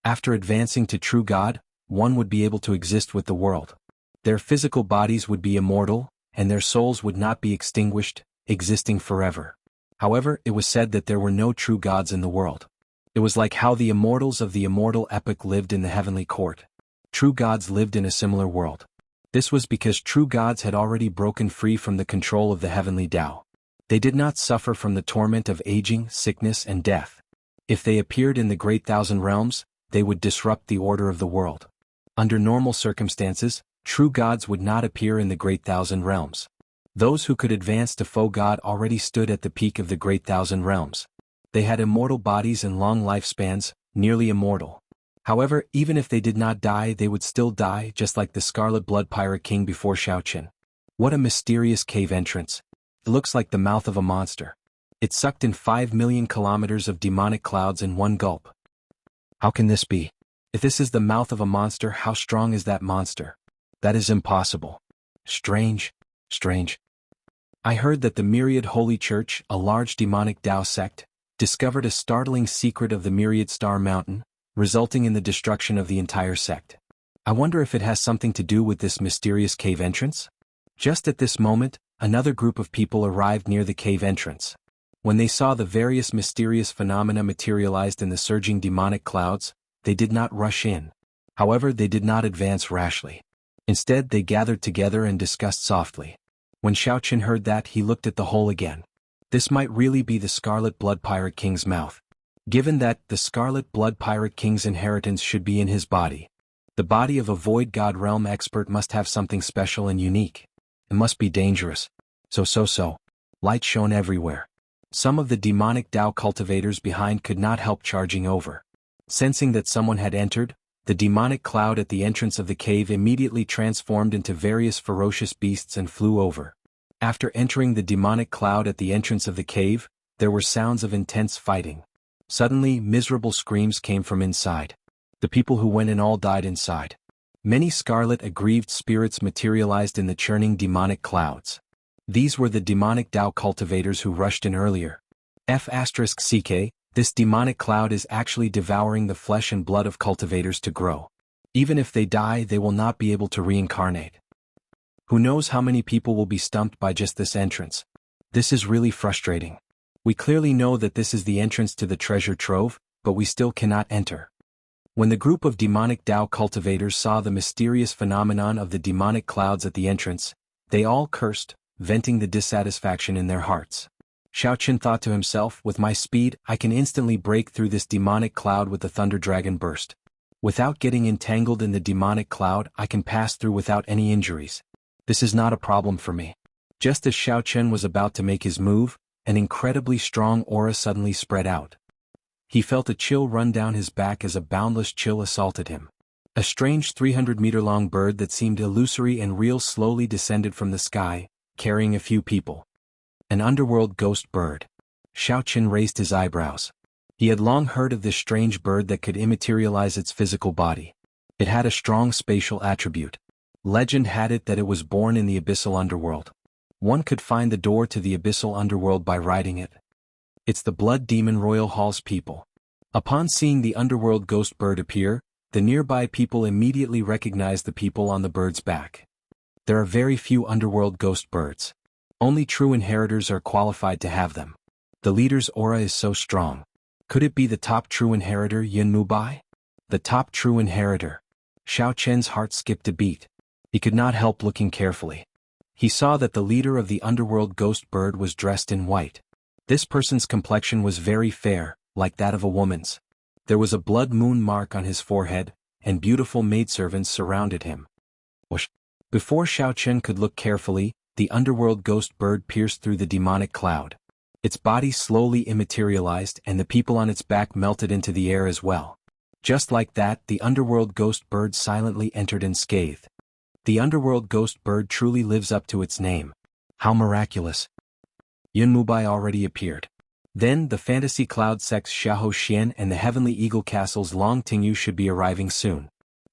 After advancing to true god, one would be able to exist with the world. Their physical bodies would be immortal, and their souls would not be extinguished, existing forever. However, it was said that there were no true gods in the world. It was like how the immortals of the immortal epic lived in the heavenly court. True gods lived in a similar world. This was because true gods had already broken free from the control of the heavenly Tao. They did not suffer from the torment of aging, sickness, and death. If they appeared in the Great Thousand Realms, they would disrupt the order of the world. Under normal circumstances, true gods would not appear in the Great Thousand Realms. Those who could advance to faux god already stood at the peak of the Great Thousand Realms. They had immortal bodies and long lifespans, nearly immortal. However, even if they did not die, they would still die, just like the Scarlet Blood Pirate King before Xiaoqun. What a mysterious cave entrance. It looks like the mouth of a monster. It sucked in 5 million kilometers of demonic clouds in one gulp. How can this be? If this is the mouth of a monster, how strong is that monster? That is impossible. Strange. I heard that the Myriad Holy Church, a large demonic Tao sect, discovered a startling secret of the Myriad Star Mountain, resulting in the destruction of the entire sect. I wonder if it has something to do with this mysterious cave entrance? Just at this moment, another group of people arrived near the cave entrance. When they saw the various mysterious phenomena materialized in the surging demonic clouds, they did not rush in. However, they did not advance rashly. Instead, they gathered together and discussed softly. When Xiaoqun heard that, he looked at the hole again. This might really be the Scarlet Blood Pirate King's mouth. Given that the Scarlet Blood Pirate King's inheritance should be in his body, the body of a Void God Realm expert must have something special and unique. It must be dangerous. So. Light shone everywhere. Some of the demonic Tao cultivators behind could not help charging over. Sensing that someone had entered, the demonic cloud at the entrance of the cave immediately transformed into various ferocious beasts and flew over. After entering the demonic cloud at the entrance of the cave, there were sounds of intense fighting. Suddenly, miserable screams came from inside. The people who went in all died inside. Many scarlet aggrieved spirits materialized in the churning demonic clouds. These were the demonic Tao cultivators who rushed in earlier. F***CK, this demonic cloud is actually devouring the flesh and blood of cultivators to grow. Even if they die, they will not be able to reincarnate. Who knows how many people will be stumped by just this entrance? This is really frustrating. We clearly know that this is the entrance to the treasure trove, but we still cannot enter. When the group of demonic Tao cultivators saw the mysterious phenomenon of the demonic clouds at the entrance, they all cursed, venting the dissatisfaction in their hearts. Xiaoqun thought to himself, with my speed, I can instantly break through this demonic cloud with the Thunder Dragon burst. Without getting entangled in the demonic cloud, I can pass through without any injuries. This is not a problem for me. Just as Xiaoqun was about to make his move, an incredibly strong aura suddenly spread out. He felt a chill run down his back as a boundless chill assaulted him. A strange 300-meter-long bird that seemed illusory and real slowly descended from the sky, carrying a few people. An underworld ghost bird. Xiaoqun raised his eyebrows. He had long heard of this strange bird that could immaterialize its physical body. It had a strong spatial attribute. Legend had it that it was born in the abyssal underworld. One could find the door to the abyssal underworld by riding it. It's the Blood Demon Royal Hall's people. Upon seeing the underworld ghost bird appear, the nearby people immediately recognize the people on the bird's back. There are very few underworld ghost birds. Only true inheritors are qualified to have them. The leader's aura is so strong. Could it be the top true inheritor Yun Mubai? The top true inheritor. Xiao Chen's heart skipped a beat. He could not help looking carefully. He saw that the leader of the underworld ghost bird was dressed in white. This person's complexion was very fair, like that of a woman's. There was a blood moon mark on his forehead, and beautiful maidservants surrounded him. Whoosh! Before Xiao Chen could look carefully, the underworld ghost bird pierced through the demonic cloud. Its body slowly immaterialized and the people on its back melted into the air as well. Just like that, the underworld ghost bird silently entered unscathed. The underworld ghost bird truly lives up to its name. How miraculous! Yun Mubai already appeared. Then the fantasy cloud sects Xiahou Xian and the heavenly eagle castle's Long Tingyu should be arriving soon.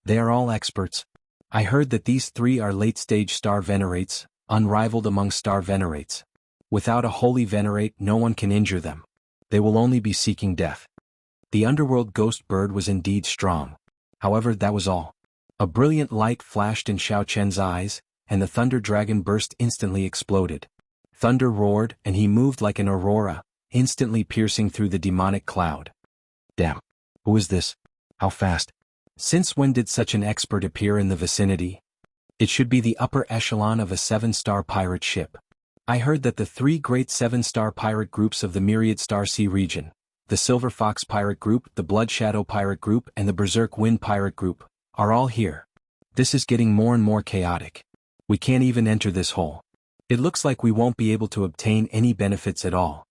They are all experts. I heard that these three are late-stage star venerates, unrivaled among star venerates. Without a holy venerate, no one can injure them. They will only be seeking death. The underworld ghost bird was indeed strong. However, that was all. A brilliant light flashed in Xiao Chen's eyes, and the thunder dragon burst instantly exploded. Thunder roared, and he moved like an aurora, instantly piercing through the demonic cloud. Damn! Who is this? How fast? Since when did such an expert appear in the vicinity? It should be the upper echelon of a 7-star pirate ship. I heard that the 3 great 7-star pirate groups of the Myriad Star Sea region, the Silver Fox Pirate Group, the Blood Shadow Pirate Group, and the Berserk Wind Pirate Group, are all here. This is getting more and more chaotic. We can't even enter this hole. It looks like we won't be able to obtain any benefits at all.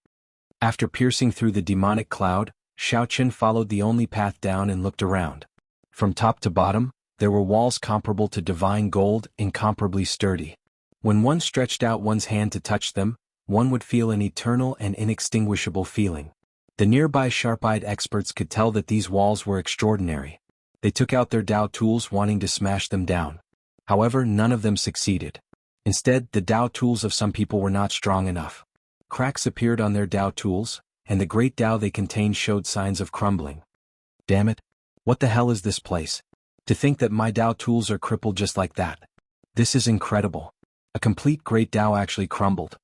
After piercing through the demonic cloud, Xiao Chen followed the only path down and looked around. From top to bottom, there were walls comparable to divine gold, incomparably sturdy. When one stretched out one's hand to touch them, one would feel an eternal and inextinguishable feeling. The nearby sharp-eyed experts could tell that these walls were extraordinary. They took out their Dao tools wanting to smash them down. However, none of them succeeded. Instead, the Dao tools of some people were not strong enough. Cracks appeared on their Dao tools, and the great Dao they contained showed signs of crumbling. Damn it! What the hell is this place? To think that my Dao tools are crippled just like that. This is incredible. A complete great Dao actually crumbled.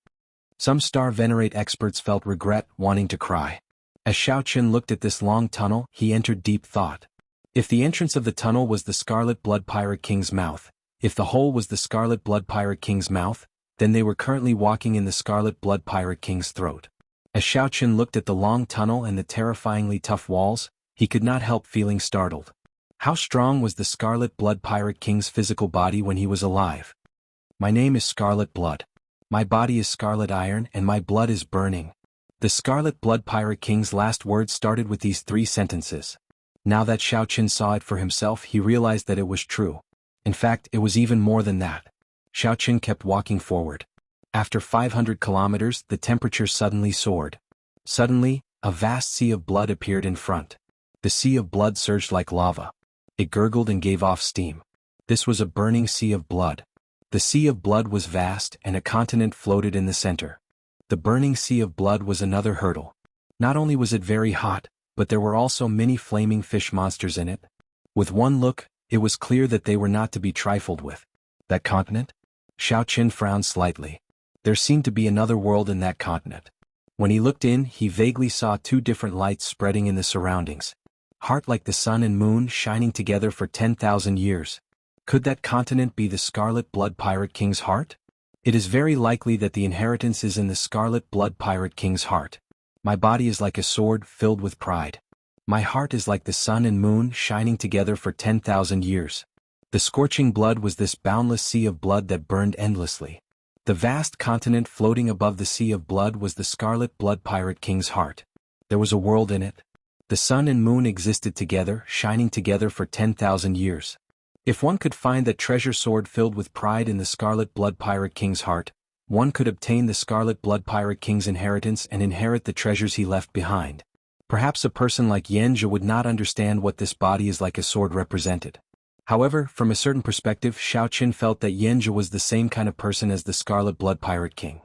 Some star venerate experts felt regret, wanting to cry. As Xiao Chen looked at this long tunnel, he entered deep thought. If the entrance of the tunnel was the Scarlet Blood Pirate King's mouth, if the hole was the Scarlet Blood Pirate King's mouth, then they were currently walking in the Scarlet Blood Pirate King's throat. As Xiao Chen looked at the long tunnel and the terrifyingly tough walls, he could not help feeling startled. How strong was the Scarlet Blood Pirate King's physical body when he was alive? My name is Scarlet Blood. My body is scarlet iron and my blood is burning. The Scarlet Blood Pirate King's last words started with these 3 sentences. Now that Xiao Chen saw it for himself, he realized that it was true. In fact, it was even more than that. Xiao Chen kept walking forward. After 500 kilometers, the temperature suddenly soared. Suddenly, a vast sea of blood appeared in front. The sea of blood surged like lava. It gurgled and gave off steam. This was a burning sea of blood. The sea of blood was vast, and a continent floated in the center. The burning sea of blood was another hurdle. Not only was it very hot, but there were also many flaming fish monsters in it. With one look, it was clear that they were not to be trifled with. That continent? Xiao Chen frowned slightly. There seemed to be another world in that continent. When he looked in, he vaguely saw 2 different lights spreading in the surroundings. Heart like the sun and moon shining together for 10,000 years. Could that continent be the Scarlet Blood Pirate King's heart? It is very likely that the inheritance is in the Scarlet Blood Pirate King's heart. My body is like a sword filled with pride. My heart is like the sun and moon shining together for 10,000 years. The scorching blood was this boundless sea of blood that burned endlessly. The vast continent floating above the sea of blood was the Scarlet Blood Pirate King's heart. There was a world in it. The sun and moon existed together, shining together for 10,000 years. If one could find that treasure sword filled with pride in the Scarlet Blood Pirate King's heart, one could obtain the Scarlet Blood Pirate King's inheritance and inherit the treasures he left behind. Perhaps a person like Yanzhi would not understand what this body is like a sword represented. However, from a certain perspective, Xiao Chen felt that Yanzhi was the same kind of person as the Scarlet Blood Pirate King.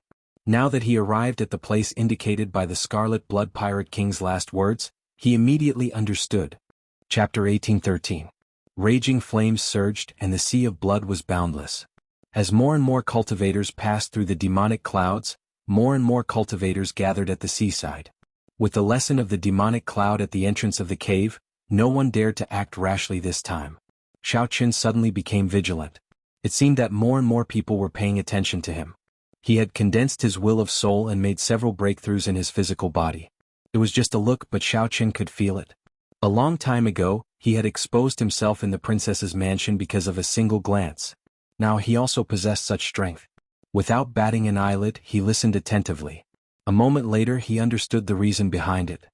Now that he arrived at the place indicated by the Scarlet Blood Pirate King's last words, he immediately understood. Chapter 1813. Raging flames surged and the sea of blood was boundless. As more and more cultivators passed through the demonic clouds, more and more cultivators gathered at the seaside. With the lesson of the demonic cloud at the entrance of the cave, no one dared to act rashly this time. Xiaoqin suddenly became vigilant. It seemed that more and more people were paying attention to him. He had condensed his will of soul and made several breakthroughs in his physical body. It was just a look, but Xiaoqin could feel it. A long time ago, he had exposed himself in the princess's mansion because of a single glance. Now he also possessed such strength. Without batting an eyelid, he listened attentively. A moment later he understood the reason behind it.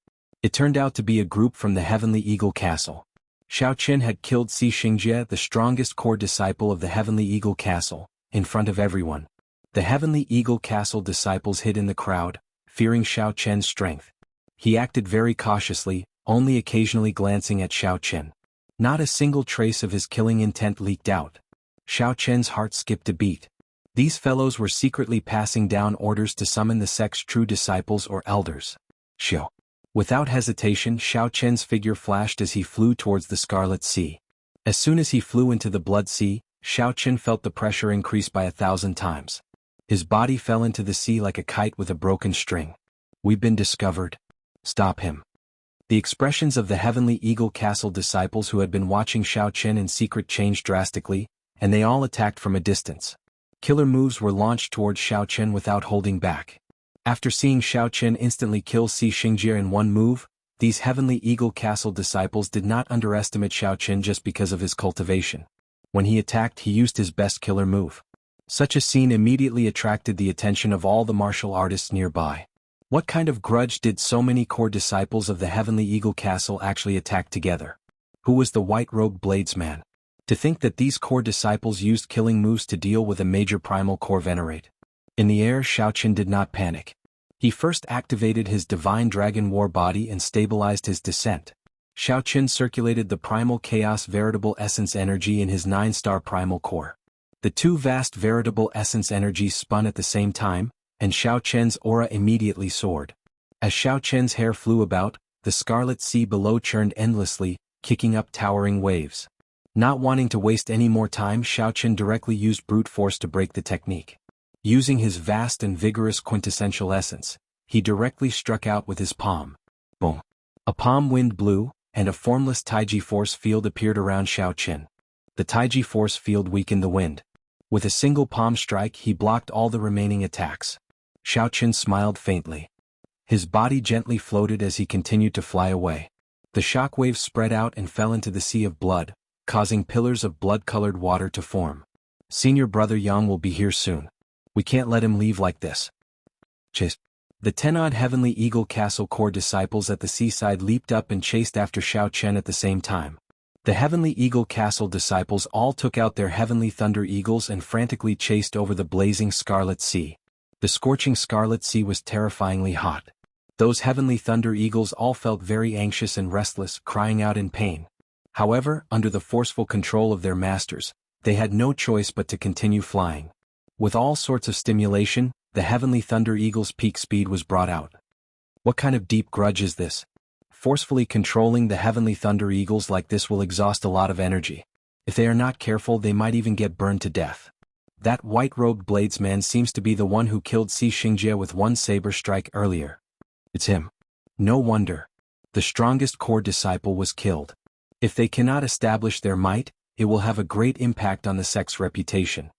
It turned out to be a group from the Heavenly Eagle Castle. Xiaoqin had killed Si Xingjie, the strongest core disciple of the Heavenly Eagle Castle, in front of everyone. The Heavenly Eagle Castle disciples hid in the crowd, fearing Xiaoqin's strength. He acted very cautiously, only occasionally glancing at Xiaoqin. Not a single trace of his killing intent leaked out. Xiaoqin's heart skipped a beat. These fellows were secretly passing down orders to summon the sect's true disciples or elders. Xiao. Without hesitation, Xiaoqin's figure flashed as he flew towards the Scarlet Sea. As soon as he flew into the Blood Sea, Xiaoqin felt the pressure increase by 1,000 times. His body fell into the sea like a kite with a broken string. We've been discovered. Stop him. The expressions of the Heavenly Eagle Castle disciples who had been watching Xiaoqin in secret changed drastically, and they all attacked from a distance. Killer moves were launched towards Xiaoqin without holding back. After seeing Xiaoqin instantly kill Si Xingjie in one move, these Heavenly Eagle Castle disciples did not underestimate Xiaoqin just because of his cultivation. When he attacked, he used his best killer move. Such a scene immediately attracted the attention of all the martial artists nearby. What kind of grudge did so many core disciples of the Heavenly Eagle Castle actually attack together? Who was the white-robed bladesman? To think that these core disciples used killing moves to deal with a major primal core venerate. In the air, Xiaoqin did not panic. He first activated his Divine Dragon War body and stabilized his descent. Xiaoqin circulated the primal chaos veritable essence energy in his 9-star primal core. The two vast veritable essence energies spun at the same time, and Xiaoqin's aura immediately soared. As Xiaoqin's hair flew about, the Scarlet Sea below churned endlessly, kicking up towering waves. Not wanting to waste any more time, Xiaoqin directly used brute force to break the technique. Using his vast and vigorous quintessential essence, he directly struck out with his palm. Boom. A palm wind blew, and a formless Taiji force field appeared around Xiaoqin. The Taiji force field weakened the wind. With a single palm strike, he blocked all the remaining attacks. Xiaoqin smiled faintly. His body gently floated as he continued to fly away. The shockwaves spread out and fell into the sea of blood, causing pillars of blood-colored water to form. Senior brother Yang will be here soon. We can't let him leave like this. Chase. The 10-odd Heavenly Eagle Castle core disciples at the seaside leaped up and chased after Xiaoqin at the same time. The Heavenly Eagle Castle disciples all took out their Heavenly Thunder Eagles and frantically chased over the blazing Scarlet Sea. The scorching Scarlet Sea was terrifyingly hot. Those Heavenly Thunder Eagles all felt very anxious and restless, crying out in pain. However, under the forceful control of their masters, they had no choice but to continue flying. With all sorts of stimulation, the Heavenly Thunder Eagle's peak speed was brought out. What kind of deep grudge is this? Forcefully controlling the Heavenly Thunder Eagles like this will exhaust a lot of energy. If they are not careful, they might even get burned to death. That white-robed bladesman seems to be the one who killed Si Xingjie with one saber strike earlier. It's him. No wonder. The strongest core disciple was killed. If they cannot establish their might, it will have a great impact on the sect's reputation.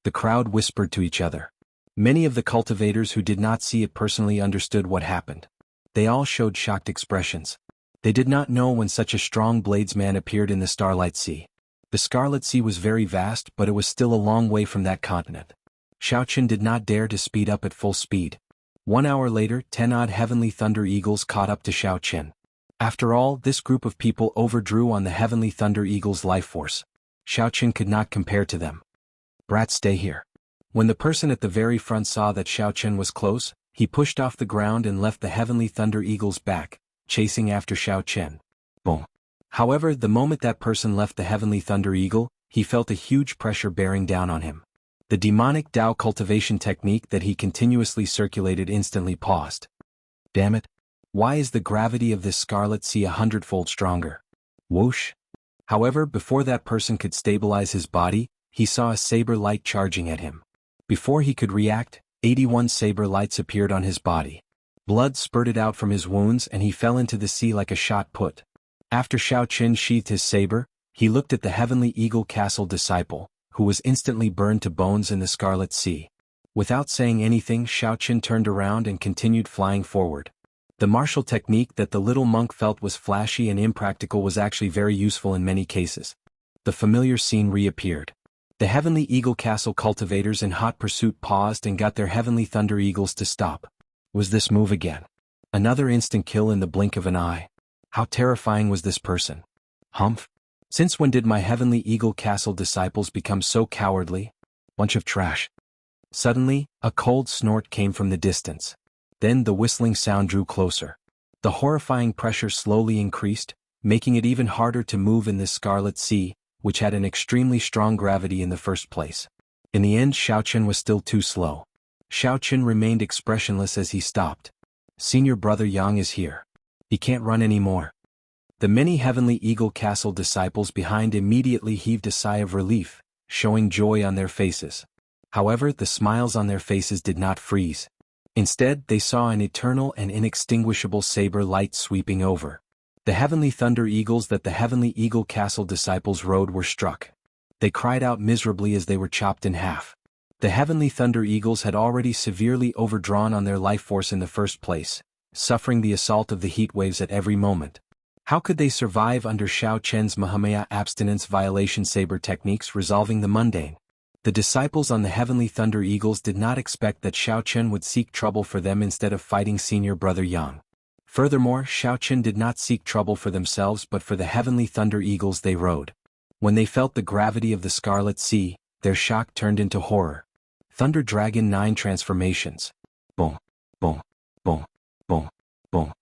The crowd whispered to each other. Many of the cultivators who did not see it personally understood what happened. They all showed shocked expressions. They did not know when such a strong bladesman appeared in the Starlight Sea. The Scarlet Sea was very vast, but it was still a long way from that continent. Xiaoqin did not dare to speed up at full speed. 1 hour later, 10-odd Heavenly Thunder Eagles caught up to Xiaoqin. After all, this group of people overdrew on the Heavenly Thunder Eagle's life force. Xiaoqin could not compare to them. Brat, stay here. When the person at the very front saw that Xiaoqin was close, he pushed off the ground and left the Heavenly Thunder Eagles back, chasing after Xiaoqin. Boom. However, the moment that person left the Heavenly Thunder Eagle, he felt a huge pressure bearing down on him. The demonic Tao cultivation technique that he continuously circulated instantly paused. Damn it! Why is the gravity of this scarlet sea 100-fold stronger? Whoosh! However, before that person could stabilize his body, he saw a saber light charging at him. Before he could react, 81 saber lights appeared on his body. Blood spurted out from his wounds and he fell into the sea like a shot put. After Xiao Qin sheathed his saber, he looked at the Heavenly Eagle Castle disciple, who was instantly burned to bones in the Scarlet Sea. Without saying anything, Xiao Qin turned around and continued flying forward. The martial technique that the little monk felt was flashy and impractical was actually very useful in many cases. The familiar scene reappeared. The Heavenly Eagle Castle cultivators in hot pursuit paused and got their Heavenly Thunder Eagles to stop. Was this move again? Another instant kill in the blink of an eye. How terrifying was this person? Humph! Since when did my Heavenly Eagle Castle disciples become so cowardly? Bunch of trash. Suddenly, a cold snort came from the distance. Then the whistling sound drew closer. The horrifying pressure slowly increased, making it even harder to move in this Scarlet Sea, which had an extremely strong gravity in the first place. In the end, Xiao Qin was still too slow. Xiao Qin remained expressionless as he stopped. Senior brother Yang is here. He can't run anymore. The many Heavenly Eagle Castle disciples behind immediately heaved a sigh of relief, showing joy on their faces. However, the smiles on their faces did not freeze. Instead, they saw an eternal and inextinguishable saber light sweeping over. The Heavenly Thunder Eagles that the Heavenly Eagle Castle disciples rode were struck. They cried out miserably as they were chopped in half. The Heavenly Thunder Eagles had already severely overdrawn on their life force in the first place, suffering the assault of the heat waves at every moment. How could they survive under Xiao Chen's Mahamaya abstinence violation saber techniques resolving the mundane? The disciples on the Heavenly Thunder Eagles did not expect that Xiao Chen would seek trouble for them instead of fighting senior brother Yang. Furthermore, Xiao Chen did not seek trouble for themselves but for the Heavenly Thunder Eagles they rode. When they felt the gravity of the Scarlet Sea, their shock turned into horror. Thunder Dragon 9 transformations. Boom, boom, boom, boom, boom.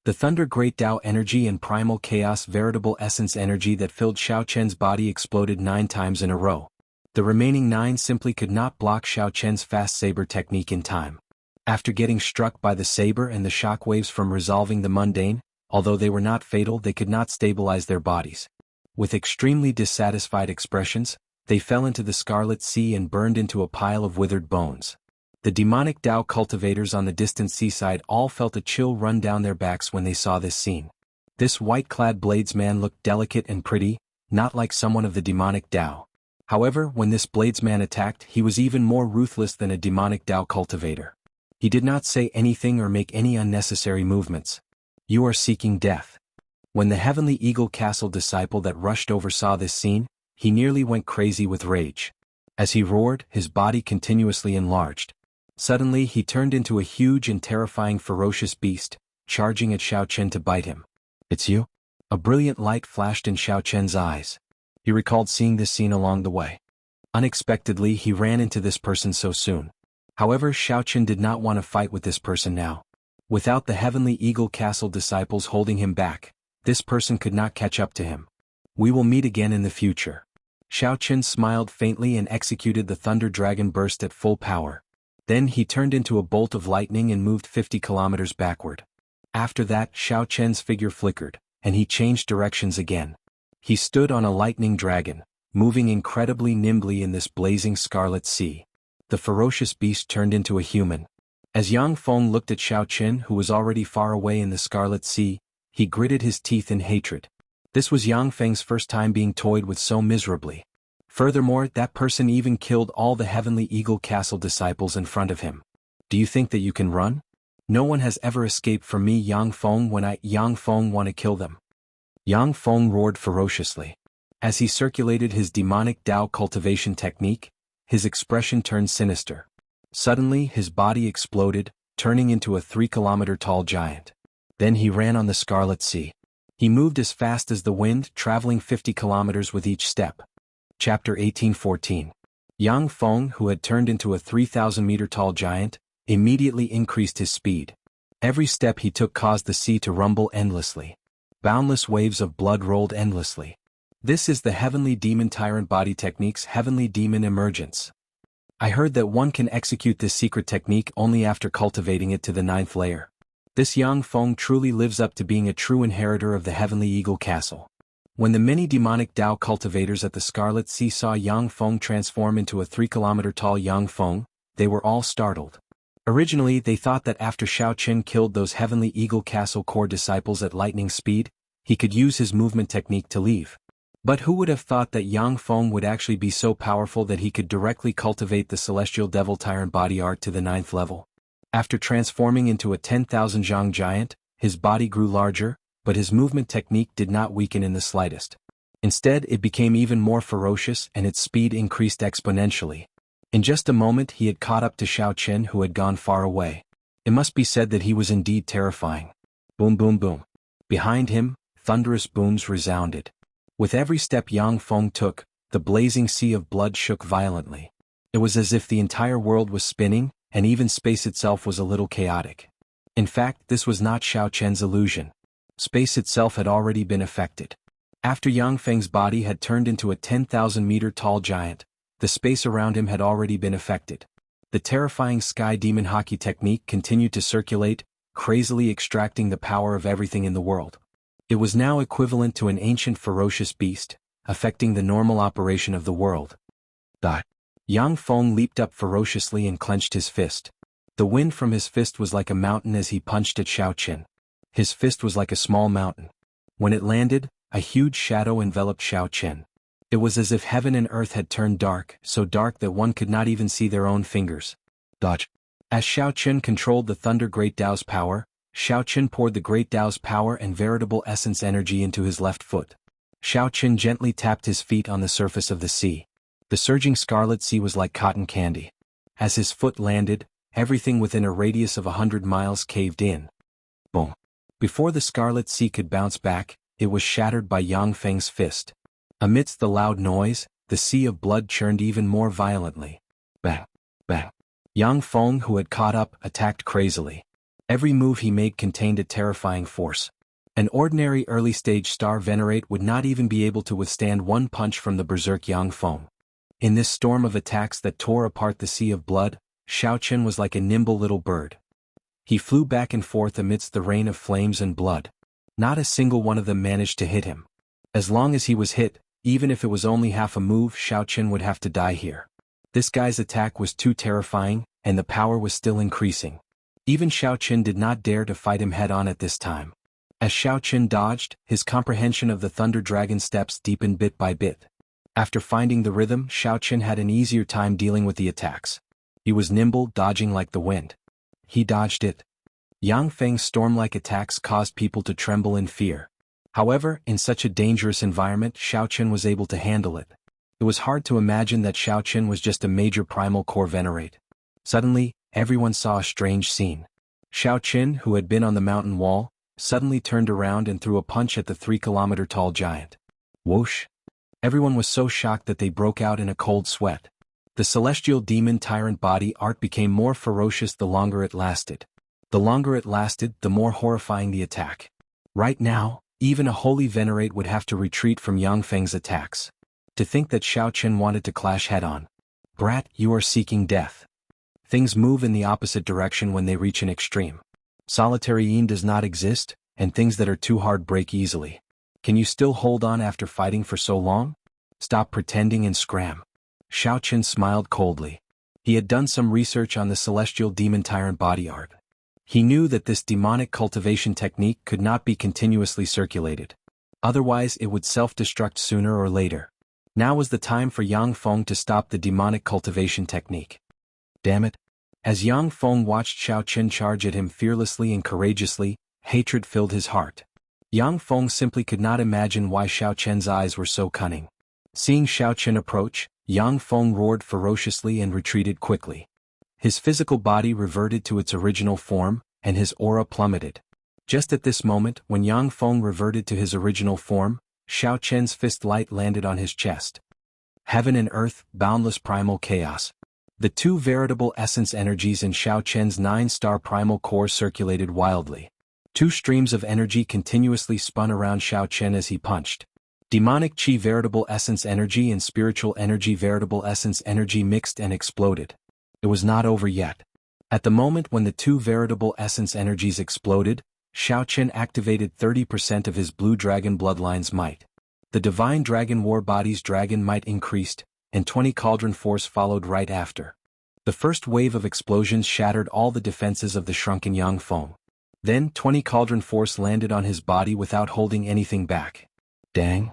The Thunder Great Tao energy and Primal Chaos veritable essence energy that filled Xiao Chen's body exploded 9 times in a row. The remaining 9 simply could not block Xiao Chen's fast saber technique in time. After getting struck by the saber and the shock waves from resolving the mundane, although they were not fatal, they could not stabilize their bodies. With extremely dissatisfied expressions, they fell into the Scarlet Sea and burned into a pile of withered bones. The demonic Tao cultivators on the distant seaside all felt a chill run down their backs when they saw this scene. This white-clad bladesman looked delicate and pretty, not like someone of the demonic Tao. However, when this bladesman attacked, he was even more ruthless than a demonic Tao cultivator. He did not say anything or make any unnecessary movements. You are seeking death. When the Heavenly Eagle Castle disciple that rushed over saw this scene, he nearly went crazy with rage. As he roared, his body continuously enlarged. Suddenly he turned into a huge and terrifying ferocious beast, charging at Xiao Chen to bite him. It's you? A brilliant light flashed in Xiao Chen's eyes. He recalled seeing this scene along the way. Unexpectedly he ran into this person so soon. However, Xiao Chen did not want to fight with this person now. Without the Heavenly Eagle Castle disciples holding him back, this person could not catch up to him. We will meet again in the future. Xiao Chen smiled faintly and executed the Thunder Dragon burst at full power. Then he turned into a bolt of lightning and moved 50 kilometers backward. After that, Xiao Chen's figure flickered, and he changed directions again. He stood on a lightning dragon, moving incredibly nimbly in this blazing Scarlet Sea. The ferocious beast turned into a human. As Yang Feng looked at Xiao Chen, who was already far away in the Scarlet Sea, he gritted his teeth in hatred. This was Yang Feng's first time being toyed with so miserably. Furthermore, that person even killed all the Heavenly Eagle Castle disciples in front of him. Do you think that you can run? No one has ever escaped from me, Yang Feng, when Yang Feng want to kill them. Yang Feng roared ferociously. As he circulated his demonic Tao cultivation technique, his expression turned sinister. Suddenly his body exploded, turning into a 3-kilometer-tall giant. Then he ran on the Scarlet Sea. He moved as fast as the wind, traveling 50 kilometers with each step. Chapter 1814. Yang Feng, who had turned into a 3,000-meter-tall giant, immediately increased his speed. Every step he took caused the sea to rumble endlessly. Boundless waves of blood rolled endlessly. This is the Heavenly Demon Tyrant Body Technique's Heavenly Demon Emergence. I heard that one can execute this secret technique only after cultivating it to the 9th layer. This Yang Feng truly lives up to being a true inheritor of the Heavenly Eagle Castle. When the many demonic Tao cultivators at the Scarlet Sea saw Yang Feng transform into a 3-kilometer-tall Yang Feng, they were all startled. Originally they thought that after Xiao Qin killed those Heavenly Eagle Castle core disciples at lightning speed, he could use his movement technique to leave. But who would have thought that Yang Feng would actually be so powerful that he could directly cultivate the Celestial Devil Tyrant body art to the 9th level? After transforming into a 10,000 zhang giant, his body grew larger, but his movement technique did not weaken in the slightest. Instead, it became even more ferocious and its speed increased exponentially. In just a moment he had caught up to Xiao Qin, who had gone far away. It must be said that he was indeed terrifying. Boom boom boom. Behind him, thunderous booms resounded. With every step Yang Feng took, the blazing sea of blood shook violently. It was as if the entire world was spinning, and even space itself was a little chaotic. In fact, this was not Xiao Qian's illusion. Space itself had already been affected. After Yang Feng's body had turned into a 10,000-meter-tall giant, the space around him had already been affected. The terrifying Sky Demon Hockey technique continued to circulate, crazily extracting the power of everything in the world. It was now equivalent to an ancient ferocious beast, affecting the normal operation of the world. Yang Feng leaped up ferociously and clenched his fist. The wind from his fist was like a mountain as he punched at Xiao Qin. His fist was like a small mountain. When it landed, a huge shadow enveloped Xiao Qin. It was as if heaven and earth had turned dark, so dark that one could not even see their own fingers. As Xiao Qin controlled the Thunder Great Tao's power, Xiao Qin poured the Great Tao's power and veritable essence energy into his left foot. Xiao Qin gently tapped his feet on the surface of the sea. The surging Scarlet Sea was like cotton candy. As his foot landed, everything within a radius of 100 miles caved in. Boom. Before the Scarlet Sea could bounce back, it was shattered by Yang Feng's fist. Amidst the loud noise, the sea of blood churned even more violently. Bang! Bang! Yang Feng, who had caught up, attacked crazily. Every move he made contained a terrifying force. An ordinary early-stage star venerate would not even be able to withstand one punch from the berserk Yang Feng. In this storm of attacks that tore apart the sea of blood, Xiao Qin was like a nimble little bird. He flew back and forth amidst the rain of flames and blood. Not a single one of them managed to hit him. As long as he was hit, even if it was only half a move, Xiao Qin would have to die here. This guy's attack was too terrifying, and the power was still increasing. Even Xiao Qin did not dare to fight him head-on at this time. As Xiao Qin dodged, his comprehension of the Thunder Dragon steps deepened bit by bit. After finding the rhythm, Xiao Qin had an easier time dealing with the attacks. He was nimble, dodging like the wind. He dodged it. Yang Feng's storm-like attacks caused people to tremble in fear. However, in such a dangerous environment, Xiao Qin was able to handle it. It was hard to imagine that Xiao Qin was just a major primal core venerate. Suddenly, everyone saw a strange scene. Xiao Qin, who had been on the mountain wall, suddenly turned around and threw a punch at the 3-kilometer-tall giant. Whoosh! Everyone was so shocked that they broke out in a cold sweat. The celestial demon tyrant body art became more ferocious the longer it lasted. The longer it lasted, the more horrifying the attack. Right now, even a holy venerate would have to retreat from Yang Feng's attacks. To think that Xiao Qin wanted to clash head-on. Brat, you are seeking death. Things move in the opposite direction when they reach an extreme. Solitary yin does not exist, and things that are too hard break easily. Can you still hold on after fighting for so long? Stop pretending and scram. Xiao Qin smiled coldly. He had done some research on the celestial demon tyrant body art. He knew that this demonic cultivation technique could not be continuously circulated. Otherwise it would self-destruct sooner or later. Now was the time for Yang Feng to stop the demonic cultivation technique. Damn it. As Yang Feng watched Xiao Qin charge at him fearlessly and courageously, hatred filled his heart. Yang Feng simply could not imagine why Xiao Qin's eyes were so cunning. Seeing Xiao Qin approach, Yang Feng roared ferociously and retreated quickly. His physical body reverted to its original form, and his aura plummeted. Just at this moment, when Yang Feng reverted to his original form, Xiao Qin's fist light landed on his chest. Heaven and earth, boundless primal chaos. The two veritable essence energies in Xiao Qin's 9-star primal core circulated wildly. Two streams of energy continuously spun around Xiao Qin as he punched. Demonic chi veritable essence energy and spiritual energy veritable essence energy mixed and exploded. It was not over yet. At the moment when the two veritable essence energies exploded, Xiaoqian activated 30% of his blue dragon bloodline's might. The divine dragon war body's dragon might increased, and 20 cauldron force followed right after. The first wave of explosions shattered all the defenses of the shrunken Yang Feng. Then 20 cauldron force landed on his body without holding anything back. Dang!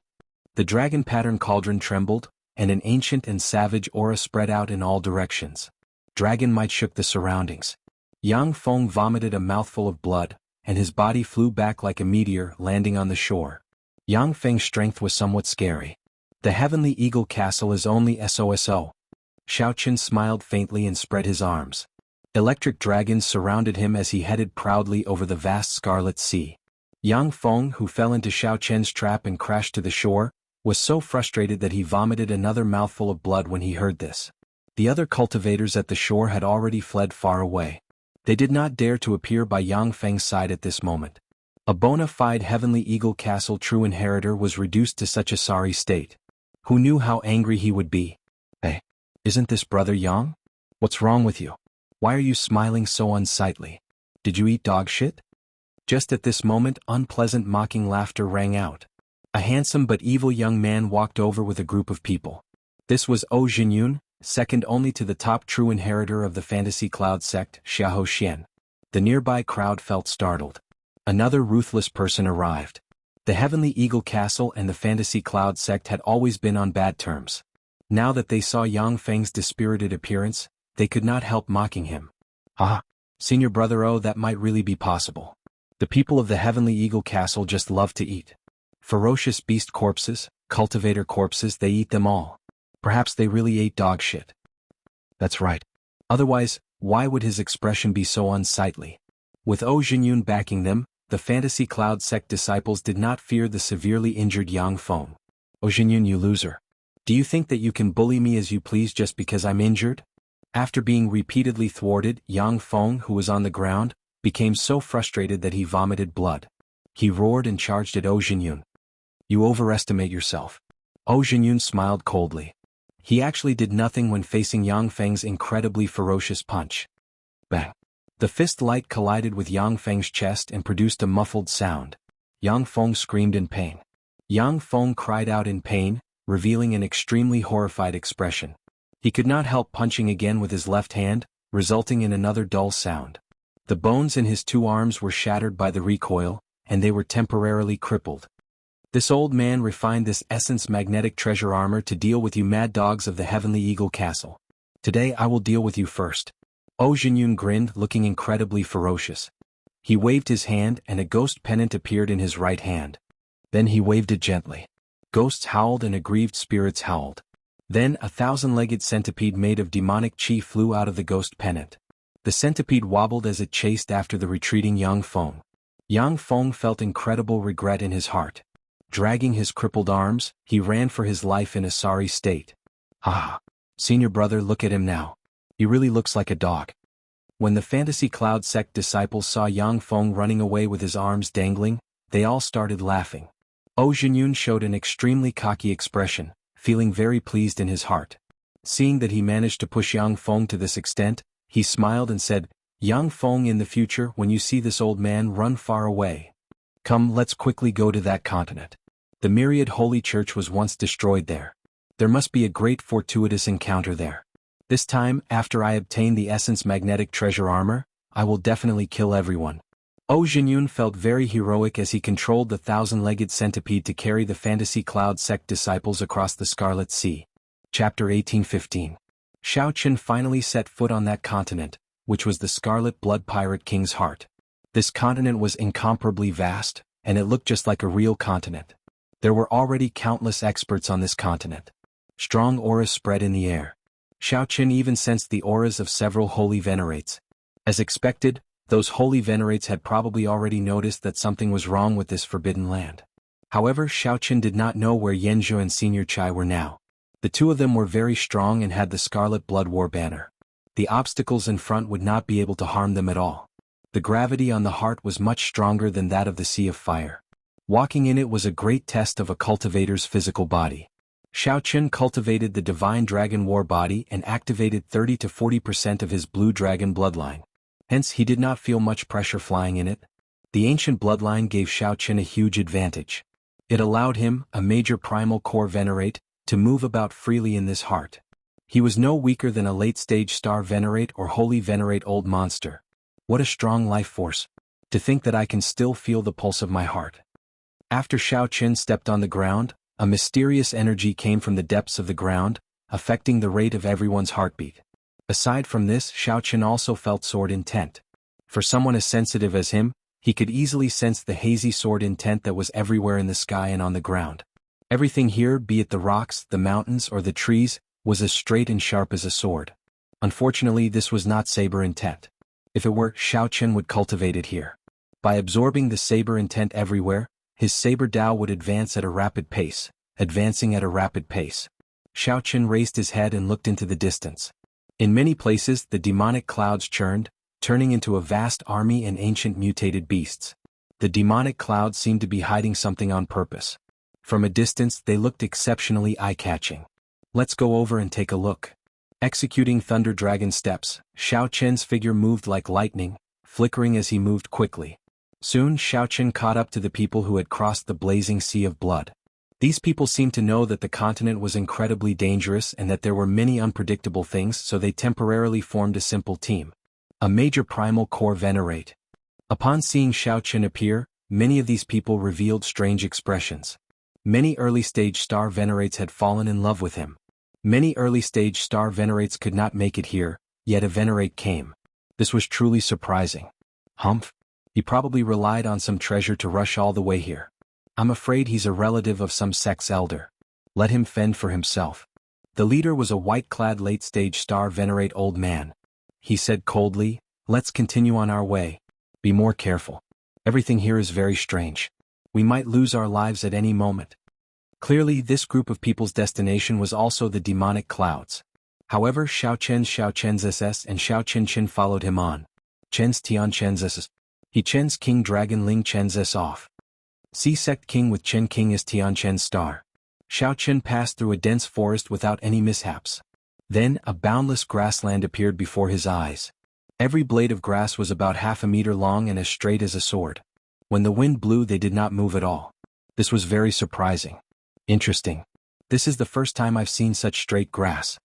The dragon pattern cauldron trembled, and an ancient and savage aura spread out in all directions. Dragon might shook the surroundings. Yang Feng vomited a mouthful of blood, and his body flew back like a meteor landing on the shore. Yang Feng's strength was somewhat scary. The Heavenly Eagle Castle is only SOSO. Xiaoqian smiled faintly and spread his arms. Electric dragons surrounded him as he headed proudly over the vast Scarlet Sea. Yang Feng, who fell into Xiaoqian's trap and crashed to the shore, was so frustrated that he vomited another mouthful of blood when he heard this. The other cultivators at the shore had already fled far away. They did not dare to appear by Yang Feng's side at this moment. A bona fide Heavenly Eagle Castle true inheritor was reduced to such a sorry state. Who knew how angry he would be? Hey, isn't this brother Yang? What's wrong with you? Why are you smiling so unsightly? Did you eat dog shit? Just at this moment, unpleasant mocking laughter rang out. A handsome but evil young man walked over with a group of people. This was O Jinyun, second only to the top true inheritor of the Fantasy Cloud sect, Xiahou Xian. The nearby crowd felt startled. Another ruthless person arrived. The Heavenly Eagle Castle and the Fantasy Cloud sect had always been on bad terms. Now that they saw Yang Feng's dispirited appearance, they could not help mocking him. Ah, senior brother O, that might really be possible. The people of the Heavenly Eagle Castle just love to eat. Ferocious beast corpses, cultivator corpses, they eat them all. Perhaps they really ate dog shit. That's right. Otherwise, why would his expression be so unsightly? With O Jinyun backing them, the Fantasy Cloud sect disciples did not fear the severely injured Yang Feng. O Jinyun, you loser. Do you think that you can bully me as you please just because I'm injured? After being repeatedly thwarted, Yang Feng, who was on the ground, became so frustrated that he vomited blood. He roared and charged at O Jinyun. You overestimate yourself. O Jinyun smiled coldly. He actually did nothing when facing Yang Feng's incredibly ferocious punch. Bang! The fist light collided with Yang Feng's chest and produced a muffled sound. Yang Feng screamed in pain. Yang Feng cried out in pain, revealing an extremely horrified expression. He could not help punching again with his left hand, resulting in another dull sound. The bones in his two arms were shattered by the recoil, and they were temporarily crippled. This old man refined this essence magnetic treasure armor to deal with you mad dogs of the Heavenly Eagle Castle. Today I will deal with you first. O Jinyun grinned, looking incredibly ferocious. He waved his hand and a ghost pennant appeared in his right hand. Then he waved it gently. Ghosts howled and aggrieved spirits howled. Then a 1,000-legged centipede made of demonic chi flew out of the ghost pennant. The centipede wobbled as it chased after the retreating Yang Feng. Yang Feng felt incredible regret in his heart. Dragging his crippled arms, he ran for his life in a sorry state. Ah, senior brother, look at him now. He really looks like a dog. When the Fantasy Cloud sect disciples saw Yang Feng running away with his arms dangling, they all started laughing. O Jinyun showed an extremely cocky expression, feeling very pleased in his heart. Seeing that he managed to push Yang Feng to this extent, he smiled and said, Yang Feng, in the future when you see this old man, run far away. Come, let's quickly go to that continent. The myriad holy church was once destroyed there. There must be a great fortuitous encounter there. This time, after I obtain the essence magnetic treasure armor, I will definitely kill everyone. O Jinyun felt very heroic as he controlled the 1,000-legged centipede to carry the Fantasy Cloud sect disciples across the Scarlet Sea. Chapter 1815. Xiaoqian finally set foot on that continent, which was the Scarlet Blood Pirate King's heart. This continent was incomparably vast, and it looked just like a real continent. There were already countless experts on this continent. Strong auras spread in the air. Xiaoqian even sensed the auras of several holy venerates. As expected, those holy venerates had probably already noticed that something was wrong with this forbidden land. However, Xiaoqian did not know where Yanzhou and Senior Chai were now. The two of them were very strong and had the Scarlet Blood War banner. The obstacles in front would not be able to harm them at all. The gravity on the heart was much stronger than that of the Sea of Fire. Walking in it was a great test of a cultivator's physical body. Xiao Qun cultivated the divine dragon war body and activated 30 to 40% of his blue dragon bloodline. Hence he did not feel much pressure flying in it. The ancient bloodline gave Xiao Qun a huge advantage. It allowed him, a major primal core venerate, to move about freely in this heart. He was no weaker than a late-stage star venerate or holy venerate old monster. What a strong life force. To think that I can still feel the pulse of my heart. After Xiao Qun stepped on the ground, a mysterious energy came from the depths of the ground, affecting the rate of everyone's heartbeat. Aside from this, Xiao Qun also felt sword intent. For someone as sensitive as him, he could easily sense the hazy sword intent that was everywhere in the sky and on the ground. Everything here, be it the rocks, the mountains, or the trees, was as straight and sharp as a sword. Unfortunately, this was not saber intent. If it were, Xiao Qun would cultivate it here. By absorbing the saber intent everywhere, his saber Dao would advance at a rapid pace, advancing at a rapid pace. Xiao Qun raised his head and looked into the distance. In many places, the demonic clouds churned, turning into a vast army and ancient mutated beasts. The demonic clouds seemed to be hiding something on purpose. From a distance, they looked exceptionally eye-catching. Let's go over and take a look. Executing Thunder Dragon steps, Xiao Qun's figure moved like lightning, flickering as he moved quickly. Soon Xiao Qun caught up to the people who had crossed the blazing sea of blood. These people seemed to know that the continent was incredibly dangerous and that there were many unpredictable things, so they temporarily formed a simple team. A major primal core venerate. Upon seeing Xiao Qun appear, many of these people revealed strange expressions. Many early-stage star venerates had fallen in love with him. Many early-stage star venerates could not make it here, yet a venerate came. This was truly surprising. Humph. He probably relied on some treasure to rush all the way here. I'm afraid he's a relative of some sex elder. Let him fend for himself. The leader was a white-clad late-stage star venerate old man. He said coldly, "Let's continue on our way. Be more careful. Everything here is very strange. We might lose our lives at any moment." Clearly, this group of people's destination was also the demonic clouds. However, Xiao Chen's SS and Xiao Qin followed him on. Chen's Tian Chen's SS. He Chen's King Dragon Ling Chen's S off. C-Sect King with Chen King as Tian Chen's star. Xiao Qun passed through a dense forest without any mishaps. Then, a boundless grassland appeared before his eyes. Every blade of grass was about half a meter long and as straight as a sword. When the wind blew, they did not move at all. This was very surprising. Interesting. This is the first time I've seen such straight grass.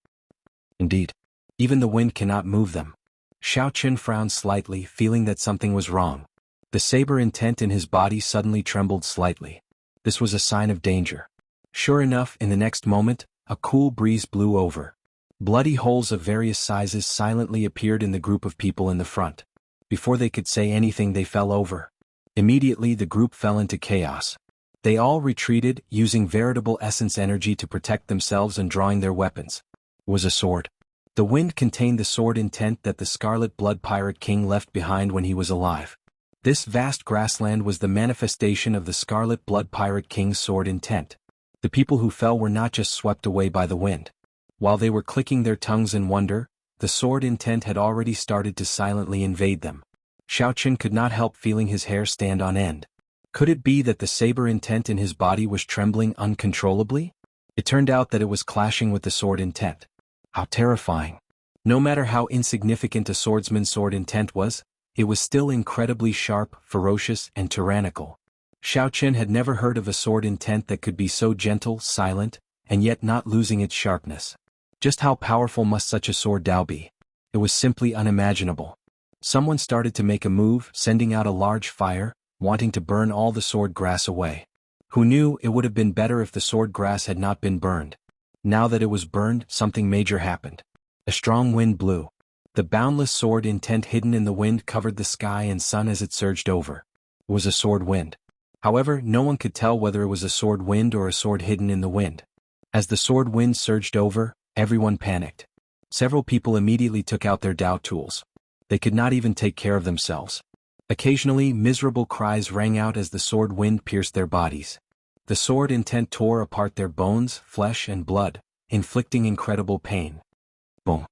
Indeed. Even the wind cannot move them. Xiao Qun frowned slightly, feeling that something was wrong. The saber intent in his body suddenly trembled slightly. This was a sign of danger. Sure enough, in the next moment, a cool breeze blew over. Bloody holes of various sizes silently appeared in the group of people in the front. Before they could say anything, they fell over. Immediately the group fell into chaos. They all retreated, using veritable essence energy to protect themselves and drawing their weapons. It was a sword. The wind contained the sword intent that the Scarlet Blood Pirate King left behind when he was alive. This vast grassland was the manifestation of the Scarlet Blood Pirate King's sword intent. The people who fell were not just swept away by the wind. While they were clicking their tongues in wonder, the sword intent had already started to silently invade them. Xiao Qun could not help feeling his hair stand on end. Could it be that the saber intent in his body was trembling uncontrollably? It turned out that it was clashing with the sword intent. How terrifying. No matter how insignificant a swordsman's sword intent was, it was still incredibly sharp, ferocious, and tyrannical. Xiao Qun had never heard of a sword intent that could be so gentle, silent, and yet not losing its sharpness. Just how powerful must such a sword Dao be? It was simply unimaginable. Someone started to make a move, sending out a large fire, wanting to burn all the sword grass away. Who knew, it would have been better if the sword grass had not been burned. Now that it was burned, something major happened. A strong wind blew. The boundless sword intent hidden in the wind covered the sky and sun as it surged over. It was a sword wind. However, no one could tell whether it was a sword wind or a sword hidden in the wind. As the sword wind surged over, everyone panicked. Several people immediately took out their Dao tools. They could not even take care of themselves. Occasionally, miserable cries rang out as the sword wind pierced their bodies. The sword intent tore apart their bones, flesh, and blood, inflicting incredible pain. Boom.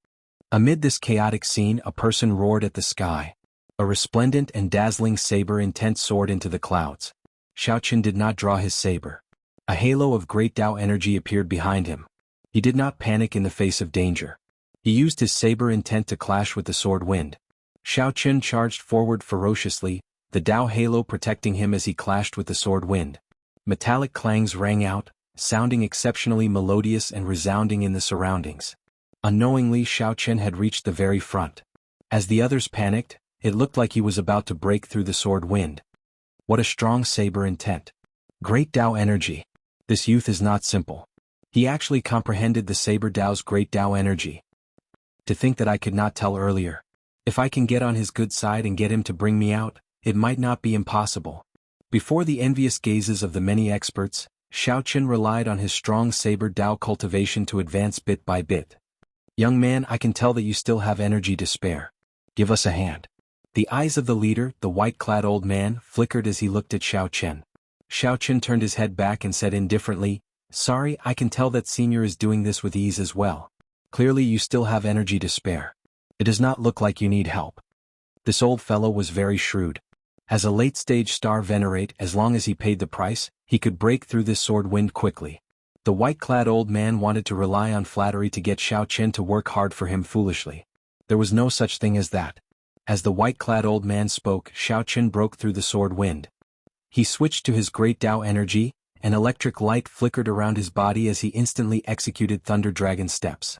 Amid this chaotic scene, a person roared at the sky. A resplendent and dazzling saber intent soared into the clouds. Xiaoqun did not draw his saber. A halo of great Tao energy appeared behind him. He did not panic in the face of danger. He used his saber intent to clash with the sword wind. Xiaoqun charged forward ferociously, the Tao halo protecting him as he clashed with the sword wind. Metallic clangs rang out, sounding exceptionally melodious and resounding in the surroundings. Unknowingly, Xiaoqun had reached the very front. As the others panicked, it looked like he was about to break through the sword wind. What a strong saber intent. Great Tao energy. This youth is not simple. He actually comprehended the saber Tao's great Tao energy. To think that I could not tell earlier. If I can get on his good side and get him to bring me out, it might not be impossible. Before the envious gazes of the many experts, Xiaoqun relied on his strong saber Tao cultivation to advance bit by bit. Young man, I can tell that you still have energy to spare. Give us a hand. The eyes of the leader, the white-clad old man, flickered as he looked at Xiaoqun. Xiaoqun turned his head back and said indifferently, "Sorry, I can tell that senior is doing this with ease as well. Clearly you still have energy to spare. It does not look like you need help." This old fellow was very shrewd. As a late-stage star venerate, as long as he paid the price, he could break through this sword wind quickly. The white-clad old man wanted to rely on flattery to get Xiaoqun to work hard for him foolishly. There was no such thing as that. As the white-clad old man spoke, Xiaoqun broke through the sword wind. He switched to his great Tao energy, an electric light flickered around his body as he instantly executed Thunder Dragon steps.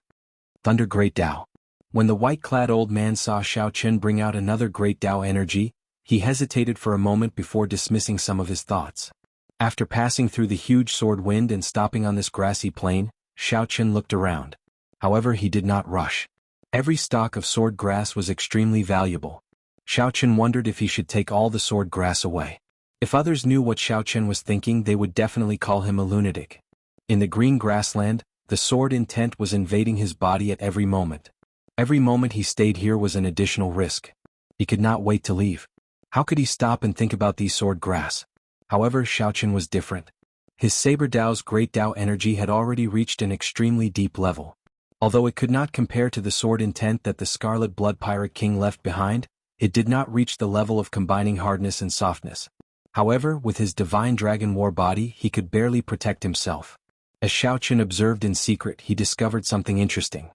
Thunder Great Tao. When the white-clad old man saw Xiaoqun bring out another great Tao energy, he hesitated for a moment before dismissing some of his thoughts. After passing through the huge sword wind and stopping on this grassy plain, Xiaoqun looked around. However, he did not rush. Every stalk of sword grass was extremely valuable. Xiaoqun wondered if he should take all the sword grass away. If others knew what Xiaoqun was thinking, they would definitely call him a lunatic. In the green grassland, the sword intent was invading his body at every moment. Every moment he stayed here was an additional risk. He could not wait to leave. How could he stop and think about these sword grass? However, Xiaoqun was different. His saber Tao's great Tao energy had already reached an extremely deep level. Although it could not compare to the sword intent that the Scarlet Blood Pirate King left behind, it did not reach the level of combining hardness and softness. However, with his divine dragon war body, he could barely protect himself. As Xiaoqun observed in secret, he discovered something interesting.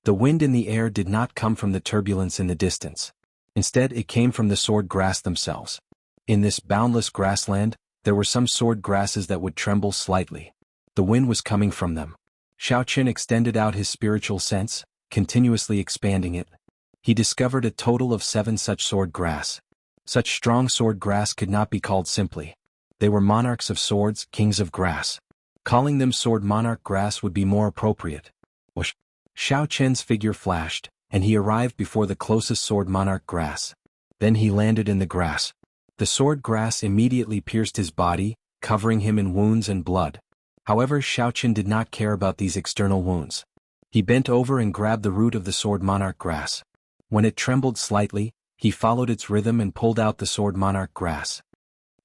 The wind in the air did not come from the turbulence in the distance. Instead, it came from the sword grass themselves. In this boundless grassland, there were some sword grasses that would tremble slightly. The wind was coming from them. Xiaoqun extended out his spiritual sense, continuously expanding it. He discovered a total of 7 such sword grass. Such strong sword grass could not be called simply. They were monarchs of swords, kings of grass. Calling them sword monarch grass would be more appropriate. Whoosh! Xiaoqun's figure flashed, and he arrived before the closest sword monarch grass. Then he landed in the grass. The sword grass immediately pierced his body, covering him in wounds and blood. However, Xiaoqun did not care about these external wounds. He bent over and grabbed the root of the sword monarch grass. When it trembled slightly, he followed its rhythm and pulled out the sword monarch grass.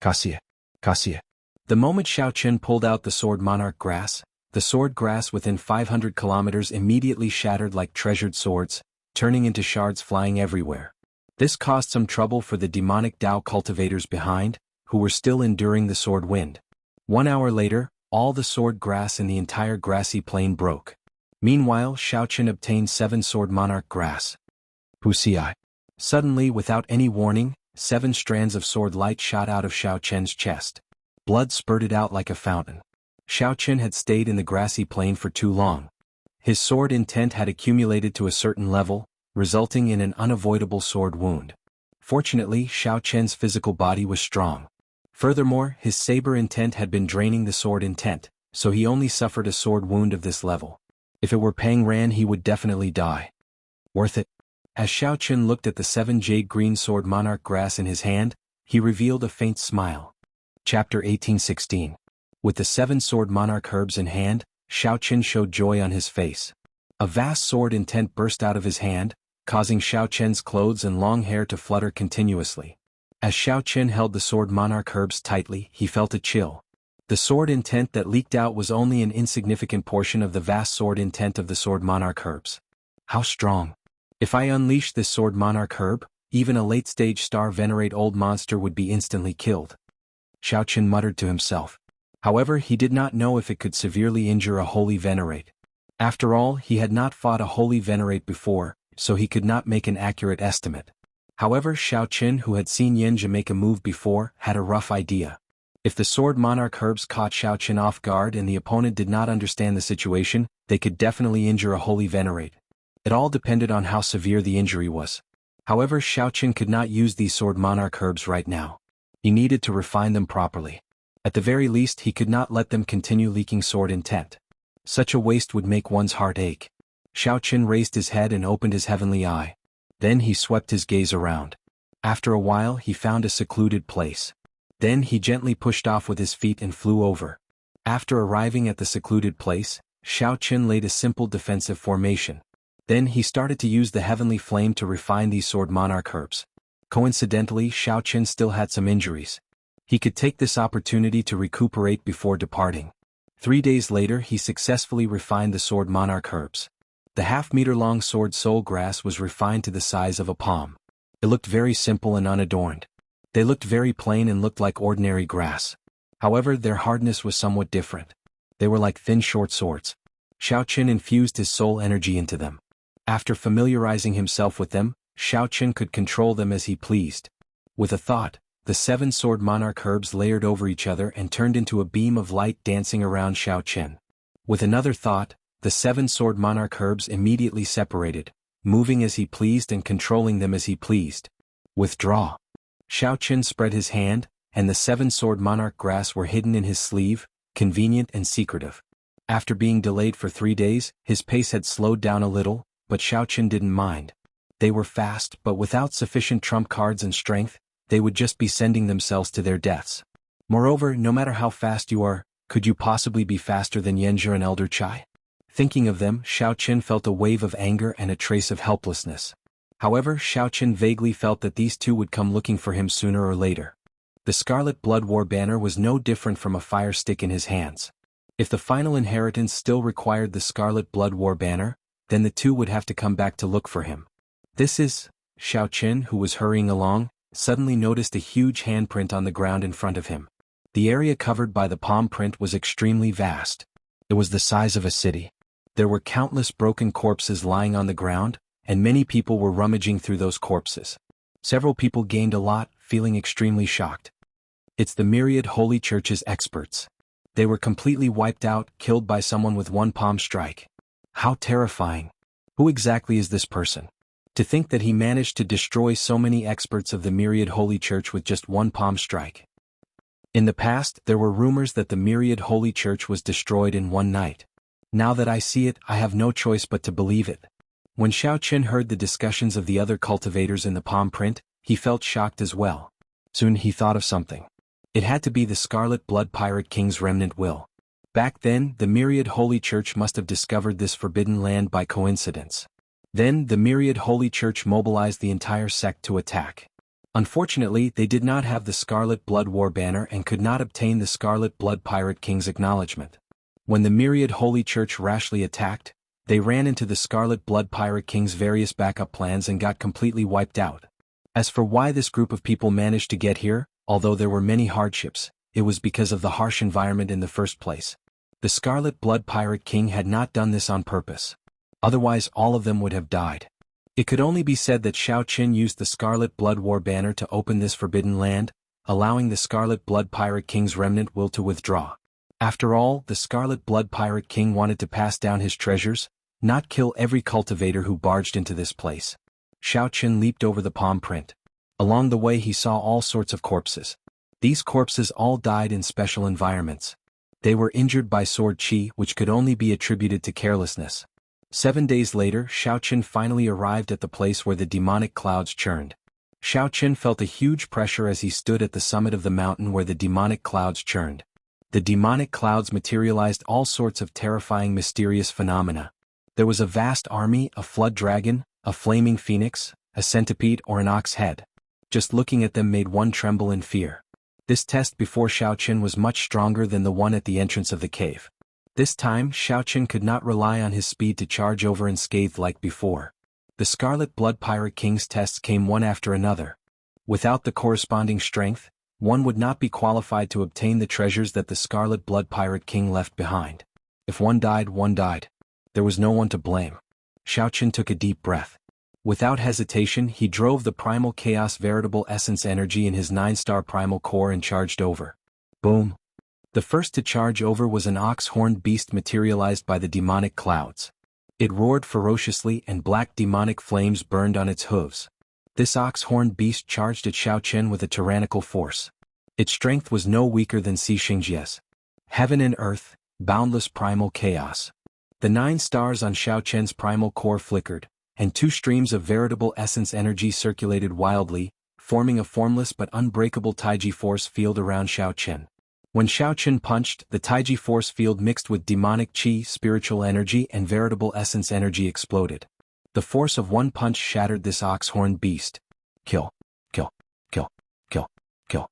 Cassia. Cassia. The moment Xiaoqun pulled out the sword monarch grass, the sword grass within 500 kilometers immediately shattered like treasured swords, turning into shards flying everywhere. This caused some trouble for the demonic Tao cultivators behind, who were still enduring the sword wind. 1 hour later, all the sword grass in the entire grassy plain broke. Meanwhile, Xiaoqun obtained 7 sword monarch grass. Wuxia. Suddenly, without any warning, 7 strands of sword light shot out of Xiaoqun's chest. Blood spurted out like a fountain. Xiaoqun had stayed in the grassy plain for too long. His sword intent had accumulated to a certain level, resulting in an unavoidable sword wound. Fortunately, Xiaoqun's physical body was strong. Furthermore, his saber intent had been draining the sword intent, so he only suffered a sword wound of this level. If it were Pang Ran, he would definitely die. Worth it. As Xiaoqun looked at the 7 jade green sword monarch grass in his hand, he revealed a faint smile. Chapter 1816. With the 7 sword monarch herbs in hand, Xiaoqun showed joy on his face. A vast sword intent burst out of his hand, causing Xiaoqun's clothes and long hair to flutter continuously. As Xiaoqun held the sword monarch herbs tightly, he felt a chill. The sword intent that leaked out was only an insignificant portion of the vast sword intent of the sword monarch herbs. How strong! If I unleash this sword monarch herb, even a late-stage star venerate old monster would be instantly killed. Xiao Qin muttered to himself. However, he did not know if it could severely injure a holy venerate. After all, he had not fought a holy venerate before, so he could not make an accurate estimate. However, Xiao Qin, who had seen Yanjia make a move before, had a rough idea. If the Sword Monarch herbs caught Xiao Qin off guard and the opponent did not understand the situation, they could definitely injure a holy venerate. It all depended on how severe the injury was. However, Xiao Qin could not use these Sword Monarch herbs right now. He needed to refine them properly. At the very least, he could not let them continue leaking sword intent. Such a waste would make one's heart ache. Xiao Qin raised his head and opened his heavenly eye. Then he swept his gaze around. After a while, he found a secluded place. Then he gently pushed off with his feet and flew over. After arriving at the secluded place, Xiao Qin laid a simple defensive formation. Then he started to use the heavenly flame to refine these Sword Monarch herbs. Coincidentally, Xiao Qin still had some injuries. He could take this opportunity to recuperate before departing. 3 days later, he successfully refined the Sword Monarch herbs. The half-meter-long sword soul grass was refined to the size of a palm. It looked very simple and unadorned. They looked very plain and looked like ordinary grass. However, their hardness was somewhat different. They were like thin short swords. Xiao Qin infused his soul energy into them. After familiarizing himself with them, Xiao Qin could control them as he pleased. With a thought, the 7 Sword Monarch herbs layered over each other and turned into a beam of light dancing around Xiao Qin. With another thought, the 7 Sword Monarch herbs immediately separated, moving as he pleased and controlling them as he pleased. Withdraw. Xiao Qin spread his hand, and the 7 Sword Monarch grass were hidden in his sleeve, convenient and secretive. After being delayed for 3 days, his pace had slowed down a little, but Xiao Qin didn't mind. They were fast, but without sufficient trump cards and strength, they would just be sending themselves to their deaths. Moreover, no matter how fast you are, could you possibly be faster than Yanjia and Elder Chai? Thinking of them, Xiao Qin felt a wave of anger and a trace of helplessness. However, Xiao Qin vaguely felt that these two would come looking for him sooner or later. The Scarlet Blood War banner was no different from a fire stick in his hands. If the final inheritance still required the Scarlet Blood War banner, then the two would have to come back to look for him. Xiao Qin, who was hurrying along, suddenly noticed a huge handprint on the ground in front of him. The area covered by the palm print was extremely vast. It was the size of a city. There were countless broken corpses lying on the ground, and many people were rummaging through those corpses. Several people gained a lot, feeling extremely shocked. It's the myriad holy church's experts. They were completely wiped out, killed by someone with one palm strike. How terrifying. Who exactly is this person? To think that he managed to destroy so many experts of the myriad holy church with just one palm strike. In the past, there were rumors that the myriad holy church was destroyed in one night. Now that I see it, I have no choice but to believe it. When Xiao Qin heard the discussions of the other cultivators in the palm print, he felt shocked as well. Soon he thought of something. It had to be the Scarlet Blood Pirate King's remnant will. Back then, the myriad holy church must have discovered this forbidden land by coincidence. Then, the myriad holy church mobilized the entire sect to attack. Unfortunately, they did not have the Scarlet Blood War banner and could not obtain the Scarlet Blood Pirate King's acknowledgement. When the myriad holy church rashly attacked, they ran into the Scarlet Blood Pirate King's various backup plans and got completely wiped out. As for why this group of people managed to get here, although there were many hardships, it was because of the harsh environment in the first place. The Scarlet Blood Pirate King had not done this on purpose. Otherwise all of them would have died. It could only be said that Xiao Qin used the Scarlet Blood War banner to open this forbidden land, allowing the Scarlet Blood Pirate King's remnant will to withdraw. After all, the Scarlet Blood Pirate King wanted to pass down his treasures, not kill every cultivator who barged into this place. Xiao Qin leaped over the palm print. Along the way he saw all sorts of corpses. These corpses all died in special environments. They were injured by sword chi, which could only be attributed to carelessness. 7 days later, Xiao Qin finally arrived at the place where the demonic clouds churned. Xiao Qin felt a huge pressure as he stood at the summit of the mountain where the demonic clouds churned. The demonic clouds materialized all sorts of terrifying mysterious phenomena. There was a vast army, a flood dragon, a flaming phoenix, a centipede or an ox head. Just looking at them made one tremble in fear. This test before Xiao Qin was much stronger than the one at the entrance of the cave. This time, Xiao Qin could not rely on his speed to charge over unscathed like before. The Scarlet Blood Pirate King's tests came one after another. Without the corresponding strength, one would not be qualified to obtain the treasures that the Scarlet Blood Pirate King left behind. If one died, one died. There was no one to blame. Xiaoqin took a deep breath. Without hesitation, he drove the Primal Chaos Veritable Essence energy in his 9-star Primal Core and charged over. Boom! The first to charge over was an ox-horned beast materialized by the demonic clouds. It roared ferociously and black demonic flames burned on its hooves. This ox-horned beast charged at Xiaoqin with a tyrannical force. Its strength was no weaker than Xi Xingjia's. Heaven and earth, boundless primal chaos. The 9 stars on Xiaoqin's primal core flickered, and 2 streams of veritable essence energy circulated wildly, forming a formless but unbreakable Taiji force field around Xiaoqin. When Xiaoqin punched, the Taiji force field mixed with demonic qi, spiritual energy and veritable essence energy exploded. The force of one punch shattered this ox-horned beast. Kill, kill, kill, kill, kill.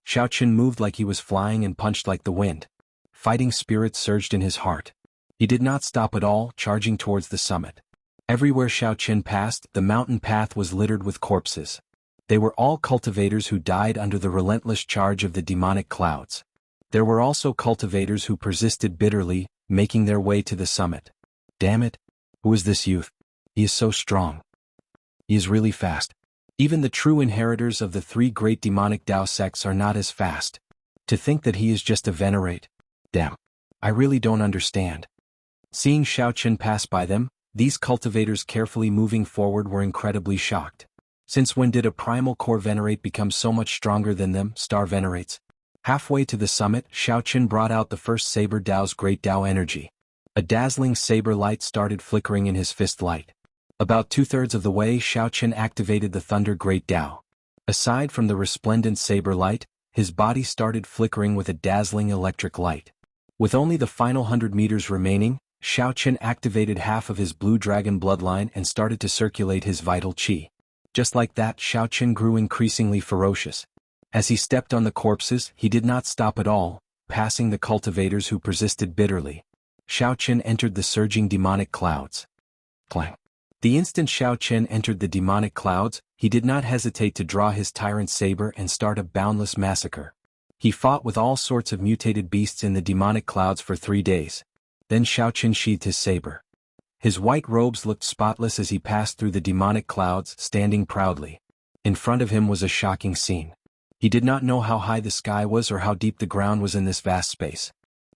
Xiaoqin moved like he was flying and punched like the wind. Fighting spirit surged in his heart. He did not stop at all, charging towards the summit. Everywhere Xiaoqin passed, the mountain path was littered with corpses. They were all cultivators who died under the relentless charge of the demonic clouds. There were also cultivators who persisted bitterly, making their way to the summit. Damn it! Who is this youth? He is so strong. He is really fast. Even the true inheritors of the 3 great demonic Dao sects are not as fast. To think that he is just a venerate. Damn. I really don't understand. Seeing Xiaoqin pass by them, these cultivators carefully moving forward were incredibly shocked. Since when did a primal core venerate become so much stronger than them, star venerates? Halfway to the summit, Xiaoqin brought out the first Saber Dao's great Dao energy. A dazzling saber light started flickering in his fist light. About 2/3 of the way, Xiaoqin activated the Thunder Great Dao. Aside from the resplendent saber light, his body started flickering with a dazzling electric light. With only the final 100 meters remaining, Xiaoqin activated half of his Blue Dragon bloodline and started to circulate his vital qi. Just like that, Xiaoqin grew increasingly ferocious. As he stepped on the corpses, he did not stop at all, passing the cultivators who persisted bitterly. Xiaoqin entered the surging demonic clouds. Clang. The instant Xiaoqin entered the demonic clouds, he did not hesitate to draw his tyrant saber and start a boundless massacre. He fought with all sorts of mutated beasts in the demonic clouds for 3 days. Then Xiaoqin sheathed his saber. His white robes looked spotless as he passed through the demonic clouds, standing proudly. In front of him was a shocking scene. He did not know how high the sky was or how deep the ground was in this vast space.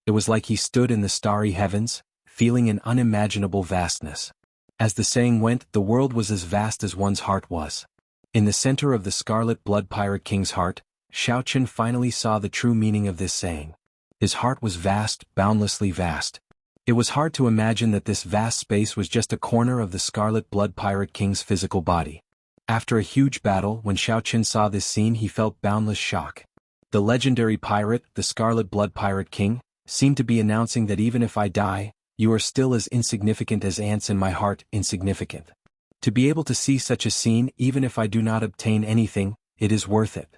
It was like he stood in the starry heavens, feeling an unimaginable vastness. As the saying went, the world was as vast as one's heart was. In the center of the Scarlet Blood Pirate King's heart, Xiaoqin finally saw the true meaning of this saying. His heart was vast, boundlessly vast. It was hard to imagine that this vast space was just a corner of the Scarlet Blood Pirate King's physical body. After a huge battle, when Xiaoqin saw this scene, he felt boundless shock. The legendary pirate, the Scarlet Blood Pirate King, seemed to be announcing that even if I die, you are still as insignificant as ants in my heart, insignificant. To be able to see such a scene, even if I do not obtain anything, it is worth it.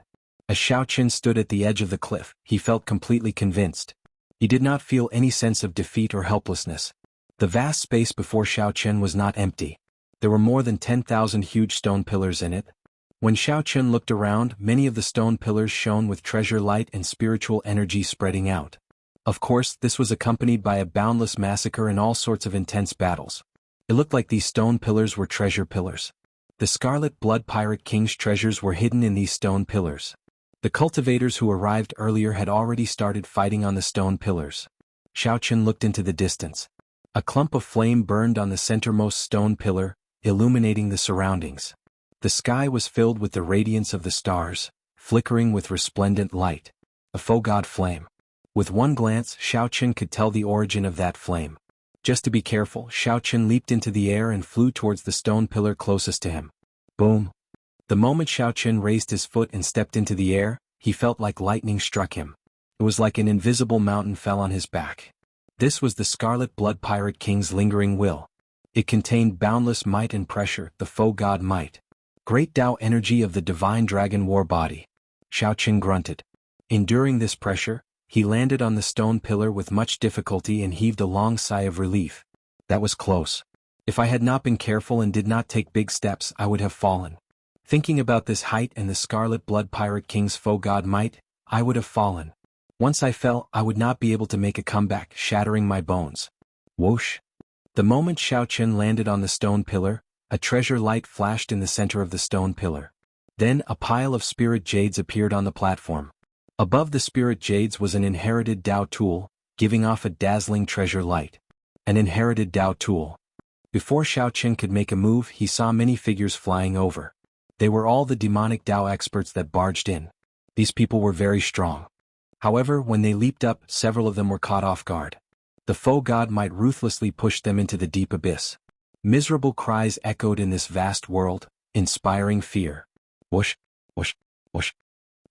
As Xiaoqin stood at the edge of the cliff, he felt completely convinced. He did not feel any sense of defeat or helplessness. The vast space before Xiaoqin was not empty. There were more than 10,000 huge stone pillars in it. When Xiaoqin looked around, many of the stone pillars shone with treasure light and spiritual energy spreading out. Of course, this was accompanied by a boundless massacre and all sorts of intense battles. It looked like these stone pillars were treasure pillars. The Scarlet Blood Pirate King's treasures were hidden in these stone pillars. The cultivators who arrived earlier had already started fighting on the stone pillars. Xiaoqin looked into the distance. A clump of flame burned on the centermost stone pillar, illuminating the surroundings. The sky was filled with the radiance of the stars, flickering with resplendent light. A faux god flame. With one glance, Xiaoqin could tell the origin of that flame. Just to be careful, Xiaoqin leaped into the air and flew towards the stone pillar closest to him. Boom! The moment Xiaoqin raised his foot and stepped into the air, he felt like lightning struck him. It was like an invisible mountain fell on his back. This was the Scarlet Blood Pirate King's lingering will. It contained boundless might and pressure, the faux god might. Great Dao energy of the divine dragon war body. Xiaoqin grunted. Enduring this pressure, he landed on the stone pillar with much difficulty and heaved a long sigh of relief. That was close. If I had not been careful and did not take big steps, I would have fallen. Thinking about this height and the Scarlet Blood Pirate King's foe god might, I would have fallen. Once I fell, I would not be able to make a comeback, shattering my bones. Whoosh! The moment Xiao Chen landed on the stone pillar, a treasure light flashed in the center of the stone pillar. Then a pile of spirit jades appeared on the platform. Above the spirit jades was an inherited Dao tool, giving off a dazzling treasure light. An inherited Dao tool. Before Xiao Chen could make a move, he saw many figures flying over. They were all the demonic Dao experts that barged in. These people were very strong. However, when they leaped up, several of them were caught off guard. The foe god might ruthlessly push them into the deep abyss. Miserable cries echoed in this vast world, inspiring fear. Whoosh, whoosh, whoosh.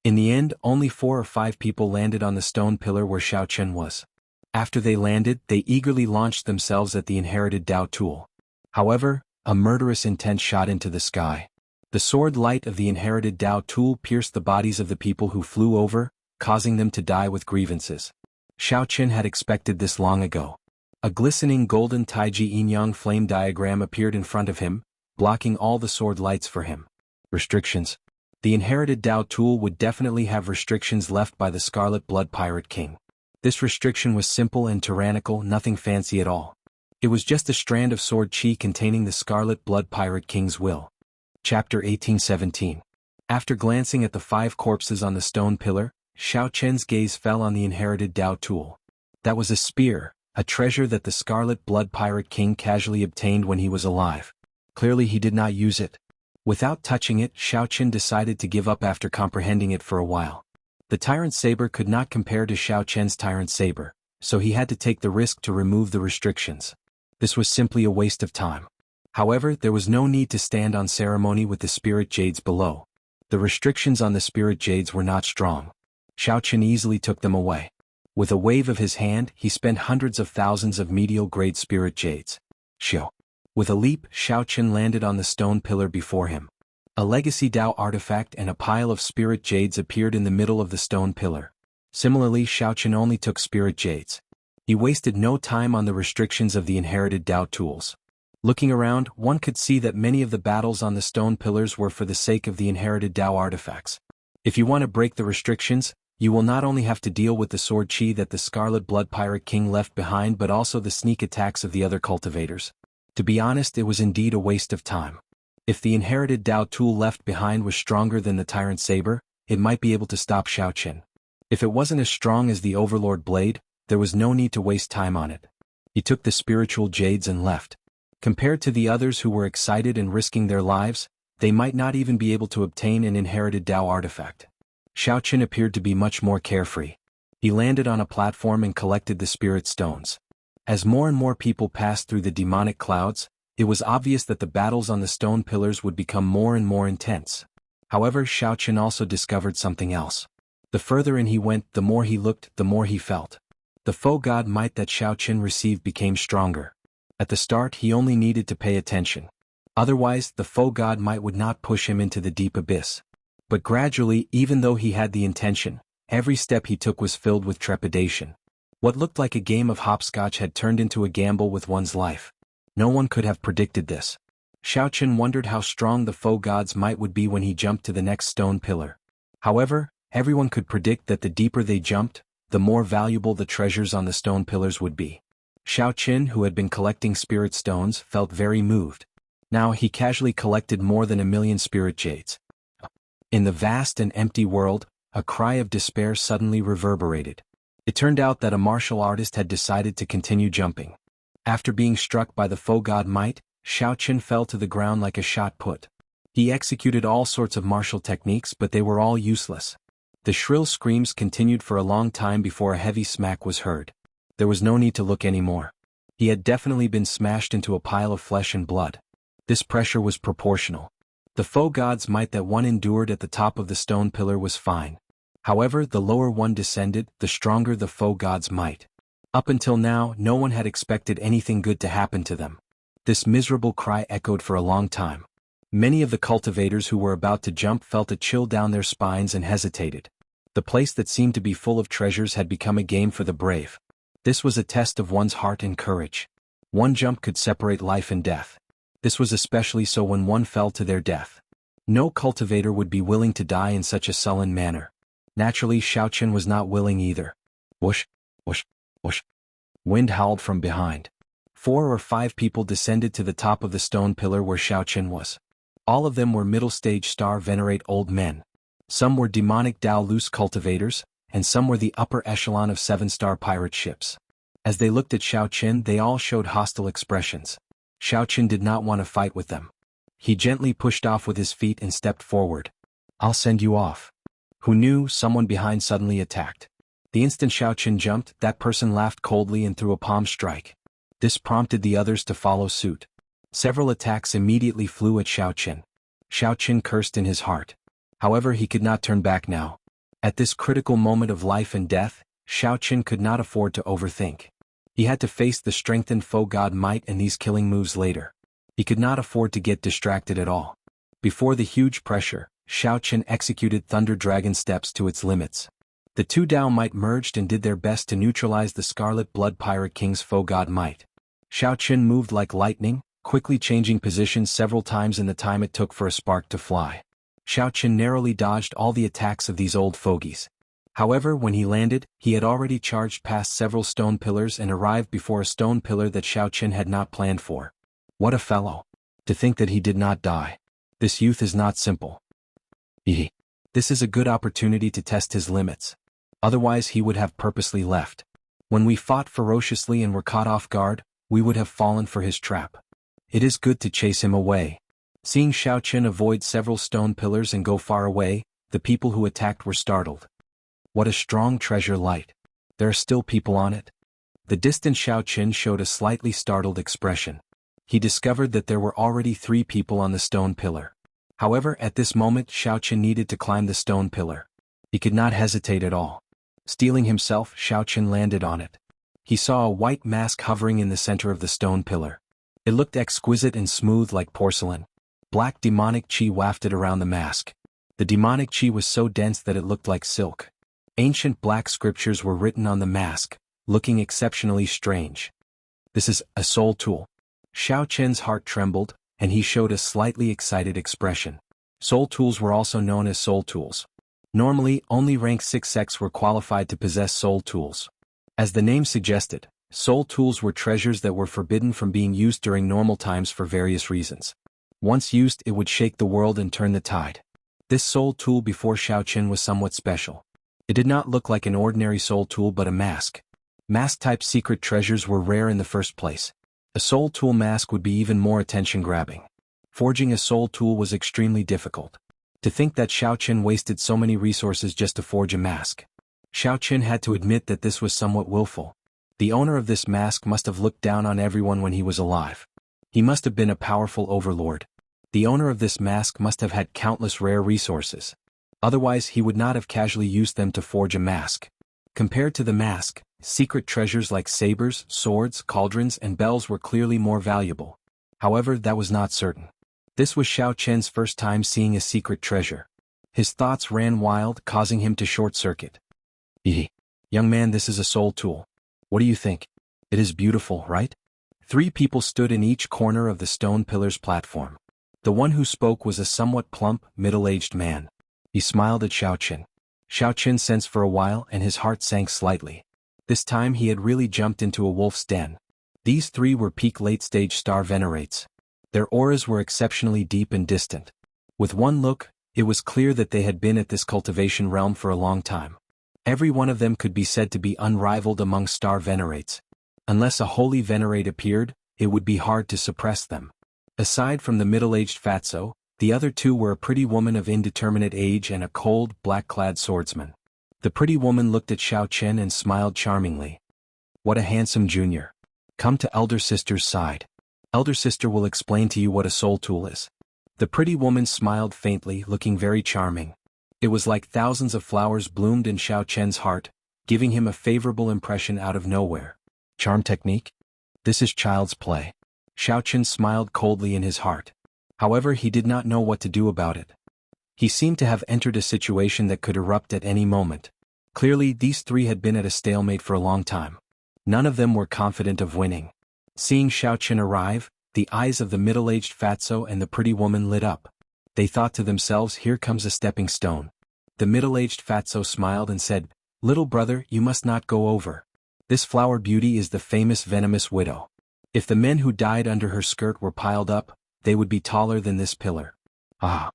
In the end, only 4 or 5 people landed on the stone pillar where Xiao Chen was. After they landed, they eagerly launched themselves at the inherited Dao tool. However, a murderous intent shot into the sky. The sword light of the inherited Dao tool pierced the bodies of the people who flew over, causing them to die with grievances. Xiao Chen had expected this long ago. A glistening golden Taiji yin-yang flame diagram appeared in front of him, blocking all the sword lights for him. Restrictions. The inherited Dao tool would definitely have restrictions left by the Scarlet Blood Pirate King. This restriction was simple and tyrannical, nothing fancy at all. It was just a strand of sword chi containing the Scarlet Blood Pirate King's will. Chapter 1817. After glancing at the 5 corpses on the stone pillar, Xiao Chen's gaze fell on the inherited Dao tool. That was a spear, a treasure that the Scarlet Blood Pirate King casually obtained when he was alive. Clearly he did not use it. Without touching it, Xiao Chen decided to give up after comprehending it for a while. The Tyrant Saber could not compare to Xiao Chen's Tyrant Saber, so he had to take the risk to remove the restrictions. This was simply a waste of time. However, there was no need to stand on ceremony with the spirit jades below. The restrictions on the spirit jades were not strong. Xiao Chen easily took them away. With a wave of his hand, he spent hundreds of thousands of medial-grade spirit jades. Xiao. With a leap, Xiao Chen landed on the stone pillar before him. A legacy Dao artifact and a pile of spirit jades appeared in the middle of the stone pillar. Similarly, Xiao Chen only took spirit jades. He wasted no time on the restrictions of the inherited Dao tools. Looking around, one could see that many of the battles on the stone pillars were for the sake of the inherited Dao artifacts. If you want to break the restrictions, you will not only have to deal with the sword chi that the Scarlet Blood Pirate King left behind but also the sneak attacks of the other cultivators. To be honest, it was indeed a waste of time. If the inherited Dao tool left behind was stronger than the Tyrant Saber, it might be able to stop Xiao Chen. If it wasn't as strong as the Overlord Blade, there was no need to waste time on it. He took the spiritual jades and left. Compared to the others who were excited and risking their lives, they might not even be able to obtain an inherited Dao artifact. Xiao Chen appeared to be much more carefree. He landed on a platform and collected the spirit stones. As more and more people passed through the demonic clouds, it was obvious that the battles on the stone pillars would become more and more intense. However, Xiao Chen also discovered something else. The further in he went, the more he looked, the more he felt. The foe god might that Xiao Chen received became stronger. At the start, he only needed to pay attention. Otherwise, the foe god might would not push him into the deep abyss. But gradually, even though he had the intention, every step he took was filled with trepidation. What looked like a game of hopscotch had turned into a gamble with one's life. No one could have predicted this. Xiao Chen wondered how strong the foe god's might would be when he jumped to the next stone pillar. However, everyone could predict that the deeper they jumped, the more valuable the treasures on the stone pillars would be. Xiao Chen, who had been collecting spirit stones, felt very moved. Now he casually collected more than 1,000,000 spirit jades. In the vast and empty world, a cry of despair suddenly reverberated. It turned out that a martial artist had decided to continue jumping. After being struck by the foe god might, Xiao Chen fell to the ground like a shot put. He executed all sorts of martial techniques, but they were all useless. The shrill screams continued for a long time before a heavy smack was heard. There was no need to look anymore. He had definitely been smashed into a pile of flesh and blood. This pressure was proportional. The foe god's might that one endured at the top of the stone pillar was fine. However, the lower one descended, the stronger the foe god's might. Up until now, no one had expected anything good to happen to them. This miserable cry echoed for a long time. Many of the cultivators who were about to jump felt a chill down their spines and hesitated. The place that seemed to be full of treasures had become a game for the brave. This was a test of one's heart and courage. One jump could separate life and death. This was especially so when one fell to their death. No cultivator would be willing to die in such a sullen manner. Naturally, Xiaochen was not willing either. Whoosh, whoosh, whoosh. Wind howled from behind. 4 or 5 people descended to the top of the stone pillar where Xiaochen was. All of them were middle-stage star venerate old men. Some were demonic Dao loose cultivators, and some were the upper echelon of 7-star pirate ships. As they looked at Xiaochen, they all showed hostile expressions. Xiaochen did not want to fight with them. He gently pushed off with his feet and stepped forward. "I'll send you off." Who knew? Someone behind suddenly attacked. The instant Xiaochen jumped, that person laughed coldly and threw a palm strike. This prompted the others to follow suit. Several attacks immediately flew at Xiaochen. Xiaochen cursed in his heart. However, he could not turn back now. At this critical moment of life and death, Xiaochen could not afford to overthink. He had to face the strengthened foe god might and these killing moves later. He could not afford to get distracted at all. Before the huge pressure, Xiaochen executed Thunder Dragon steps to its limits. The 2 Dao might merged and did their best to neutralize the Scarlet Blood Pirate King's foe god might. Xiaochen moved like lightning, quickly changing positions several times in the time it took for a spark to fly. Xiaochen narrowly dodged all the attacks of these old fogies. However, when he landed, he had already charged past several stone pillars and arrived before a stone pillar that Xiaochen had not planned for. What a fellow! To think that he did not die. This youth is not simple. This is a good opportunity to test his limits. Otherwise he would have purposely left. When we fought ferociously and were caught off guard, we would have fallen for his trap. It is good to chase him away. Seeing Xiaochen avoid several stone pillars and go far away, the people who attacked were startled. What a strong treasure light. There are still people on it. The distant Xiaochen showed a slightly startled expression. He discovered that there were already 3 people on the stone pillar. However, at this moment Xiaochen needed to climb the stone pillar. He could not hesitate at all. Steeling himself, Xiaochen landed on it. He saw a white mask hovering in the center of the stone pillar. It looked exquisite and smooth like porcelain. Black demonic chi wafted around the mask. The demonic chi was so dense that it looked like silk. Ancient black scriptures were written on the mask, looking exceptionally strange. This is a soul tool. Xiaochen's heart trembled, and he showed a slightly excited expression. Soul tools were also known as soul tools. Normally, only rank 6 sects were qualified to possess soul tools. As the name suggested, soul tools were treasures that were forbidden from being used during normal times for various reasons. Once used, it would shake the world and turn the tide. This soul tool before Xiaochen was somewhat special. It did not look like an ordinary soul tool but a mask. Mask-type secret treasures were rare in the first place. A soul tool mask would be even more attention-grabbing. Forging a soul tool was extremely difficult. To think that Xiaochen wasted so many resources just to forge a mask. Xiaochen had to admit that this was somewhat willful. The owner of this mask must have looked down on everyone when he was alive. He must have been a powerful overlord. The owner of this mask must have had countless rare resources. Otherwise he would not have casually used them to forge a mask. Compared to the mask, secret treasures like sabers, swords, cauldrons, and bells were clearly more valuable. However, that was not certain. This was Xiaochen's first time seeing a secret treasure. His thoughts ran wild, causing him to short-circuit. Young man, this is a soul tool. What do you think? It is beautiful, right? 3 people stood in each corner of the stone pillar's platform. The one who spoke was a somewhat plump, middle-aged man. He smiled at Xiaochen. Xiaochen sensed for a while and his heart sank slightly. This time he had really jumped into a wolf's den. These 3 were peak late-stage star venerates. Their auras were exceptionally deep and distant. With one look, it was clear that they had been at this cultivation realm for a long time. Every one of them could be said to be unrivaled among star venerates. Unless a holy venerate appeared, it would be hard to suppress them. Aside from the middle-aged fatso, the other 2 were a pretty woman of indeterminate age and a cold, black-clad swordsman. The pretty woman looked at Xiaochen and smiled charmingly. What a handsome junior. Come to elder sister's side. Elder sister will explain to you what a soul tool is. The pretty woman smiled faintly, looking very charming. It was like thousands of flowers bloomed in Xiaochen's heart, giving him a favorable impression out of nowhere. Charm technique? This is child's play. Xiaochen smiled coldly in his heart. However, he did not know what to do about it. He seemed to have entered a situation that could erupt at any moment. Clearly, these 3 had been at a stalemate for a long time. None of them were confident of winning. Seeing Xiaochen arrive, the eyes of the middle-aged fatso and the pretty woman lit up. They thought to themselves, here comes a stepping stone. The middle-aged fatso smiled and said, little brother, you must not go over. This flower beauty is the famous venomous widow. If the men who died under her skirt were piled up, they would be taller than this pillar. Ah!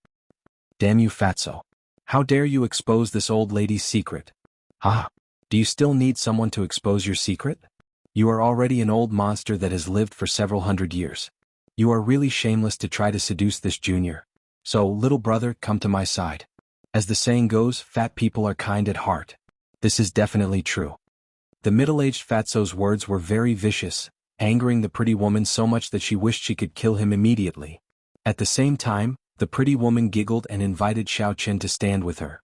Damn you, fatso. How dare you expose this old lady's secret? Ah! Do you still need someone to expose your secret? You are already an old monster that has lived for several hundred years. You are really shameless to try to seduce this junior. So, little brother, come to my side. As the saying goes, fat people are kind at heart. This is definitely true. The middle-aged fatso's words were very vicious, angering the pretty woman so much that she wished she could kill him immediately. At the same time, the pretty woman giggled and invited Xiao Chen to stand with her.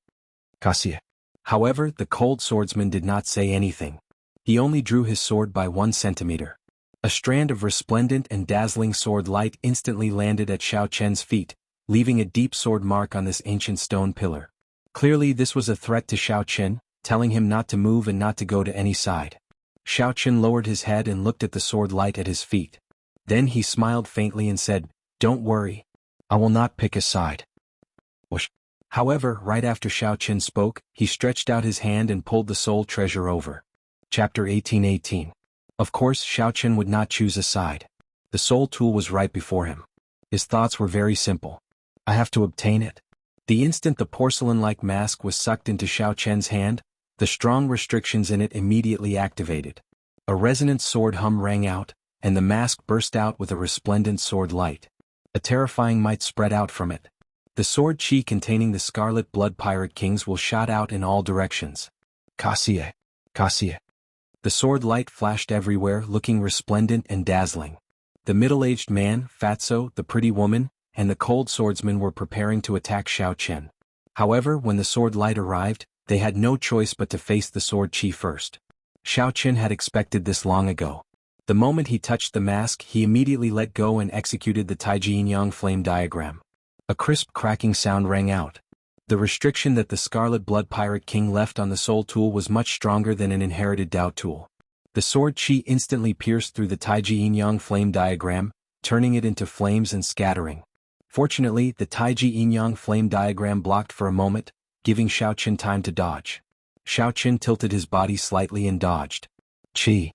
Cassia. However, the cold swordsman did not say anything. He only drew his sword by 1 centimeter. A strand of resplendent and dazzling sword light instantly landed at Xiao Chen's feet, leaving a deep sword mark on this ancient stone pillar. Clearly this was a threat to Xiao Chen, telling him not to move and not to go to any side. Xiao Chen lowered his head and looked at the sword light at his feet. Then he smiled faintly and said, don't worry. I will not pick a side. Whoosh. However, right after Xiao Chen spoke, he stretched out his hand and pulled the soul treasure over. Chapter 18:18. Of course, Xiao Chen would not choose a side. The soul tool was right before him. His thoughts were very simple. I have to obtain it. The instant the porcelain-like mask was sucked into Xiao Chen's hand, the strong restrictions in it immediately activated. A resonant sword hum rang out, and the mask burst out with a resplendent sword light. A terrifying might spread out from it. The sword chi containing the Scarlet Blood Pirate Kings will shot out in all directions. Cassia. Cassia. The sword light flashed everywhere, looking resplendent and dazzling. The middle-aged man, Fatso, the pretty woman, and the cold swordsman were preparing to attack Xiao Chen. However, when the sword light arrived, they had no choice but to face the sword chi first. Xiao Chen had expected this long ago. The moment he touched the mask, he immediately let go and executed the Taiji Yin-Yang flame diagram. A crisp cracking sound rang out. The restriction that the Scarlet Blood Pirate King left on the soul tool was much stronger than an inherited Dao tool. The sword chi instantly pierced through the Taiji Yin-Yang flame diagram, turning it into flames and scattering. Fortunately, the Taiji Yin-Yang flame diagram blocked for a moment, giving Xiao Chen time to dodge. Xiao Chen tilted his body slightly and dodged. Chi.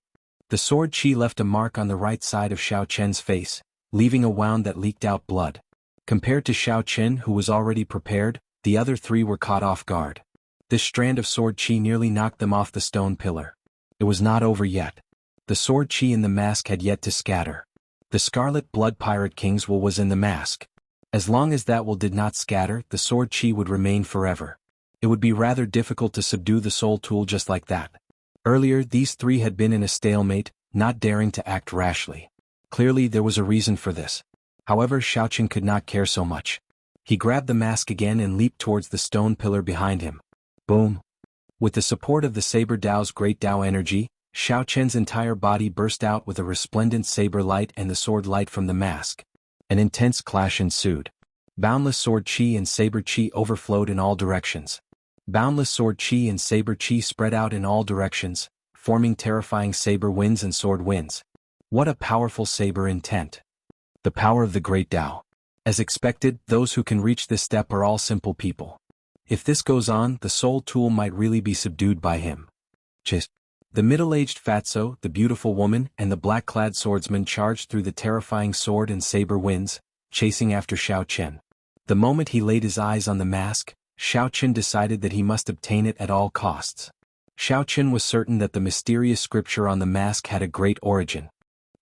The sword chi left a mark on the right side of Xiao Chen's face, leaving a wound that leaked out blood. Compared to Xiao Chen, who was already prepared, the other three were caught off guard. This strand of sword chi nearly knocked them off the stone pillar. It was not over yet. The sword chi in the mask had yet to scatter. The Scarlet Blood Pirate King's will was in the mask. As long as that will did not scatter, the sword chi would remain forever. It would be rather difficult to subdue the soul tool just like that. Earlier, these three had been in a stalemate, not daring to act rashly. Clearly there was a reason for this. However, Xiao Chen could not care so much. He grabbed the mask again and leaped towards the stone pillar behind him. Boom! With the support of the Saber Dao's great Dao energy, Xiao Chen's entire body burst out with a resplendent saber light and the sword light from the mask. An intense clash ensued. Boundless sword chi and saber chi overflowed in all directions. Boundless sword chi and saber chi spread out in all directions, forming terrifying saber winds and sword winds. What a powerful saber intent! The power of the great Dao. As expected, those who can reach this step are all simple people. If this goes on, the soul tool might really be subdued by him. Just. The middle-aged fatso, the beautiful woman, and the black-clad swordsman charged through the terrifying sword and saber winds, chasing after Xiao Chen. The moment he laid his eyes on the mask, Xiao Chen decided that he must obtain it at all costs. Xiao Chen was certain that the mysterious scripture on the mask had a great origin.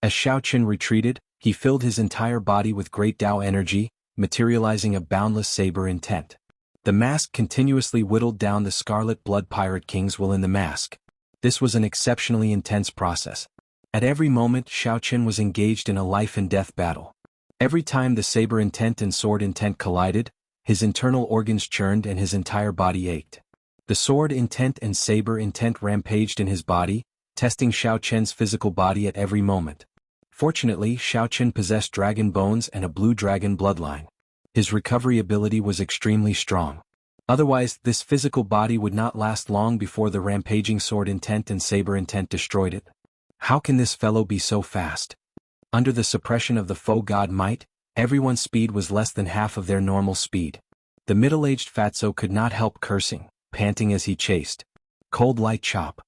As Xiao Chen retreated, he filled his entire body with great Dao energy, materializing a boundless saber intent. The mask continuously whittled down the Scarlet Blood Pirate King's will in the mask. This was an exceptionally intense process. At every moment, Xiao Chen was engaged in a life-and-death battle. Every time the saber intent and sword intent collided, his internal organs churned and his entire body ached. The sword intent and saber intent rampaged in his body, testing Xiao Chen's physical body at every moment. Fortunately, Xiao Chen possessed dragon bones and a blue dragon bloodline. His recovery ability was extremely strong. Otherwise, this physical body would not last long before the rampaging sword intent and saber intent destroyed it. How can this fellow be so fast? Under the suppression of the foe god might, Everyone's speed was less than half of their normal speed. The middle-aged fatso could not help cursing, panting as he chased. Cold light chop.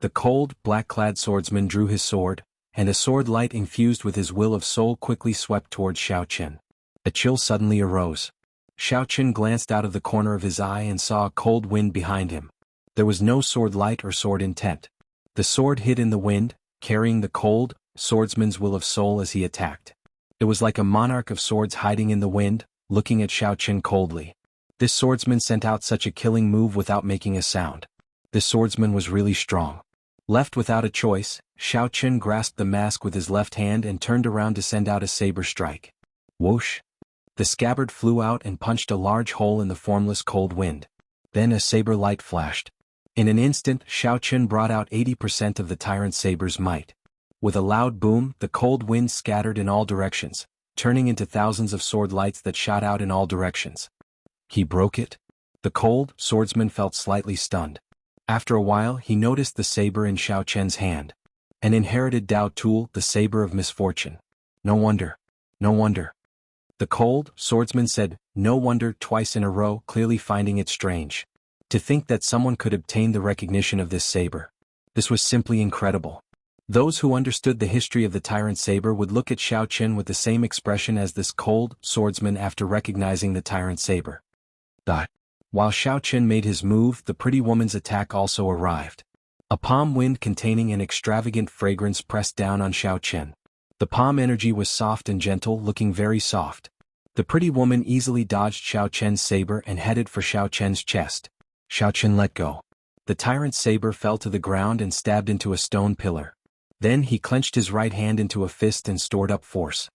The cold, black-clad swordsman drew his sword, and a sword light infused with his will of soul quickly swept towards Xiao Chen. A chill suddenly arose. Xiao Chen glanced out of the corner of his eye and saw a cold wind behind him. There was no sword light or sword intent. The sword hid in the wind, carrying the cold, swordsman's will of soul as he attacked. It was like a monarch of swords hiding in the wind, looking at Xiao Chen coldly. This swordsman sent out such a killing move without making a sound. This swordsman was really strong. Left without a choice, Xiao Chen grasped the mask with his left hand and turned around to send out a saber strike. Whoosh! The scabbard flew out and punched a large hole in the formless cold wind. Then a saber light flashed. In an instant, Xiao Chen brought out 80% of the tyrant saber's might. With a loud boom, the cold wind scattered in all directions, turning into thousands of sword lights that shot out in all directions. He broke it? The cold swordsman felt slightly stunned. After a while, he noticed the saber in Xiao Chen's hand. An inherited Dao tool, the saber of misfortune. No wonder. No wonder. The cold swordsman said, "No wonder," twice in a row, clearly finding it strange. To think that someone could obtain the recognition of this saber. This was simply incredible. Those who understood the history of the tyrant saber would look at Xiao Chen with the same expression as this cold swordsman after recognizing the tyrant saber. While Xiao Chen made his move, the pretty woman's attack also arrived. A palm wind containing an extravagant fragrance pressed down on Xiao Chen. The palm energy was soft and gentle, looking very soft. The pretty woman easily dodged Xiao Chen's saber and headed for Xiao Chen's chest. Xiao Chen let go. The tyrant's saber fell to the ground and stabbed into a stone pillar. Then he clenched his right hand into a fist and stored up force.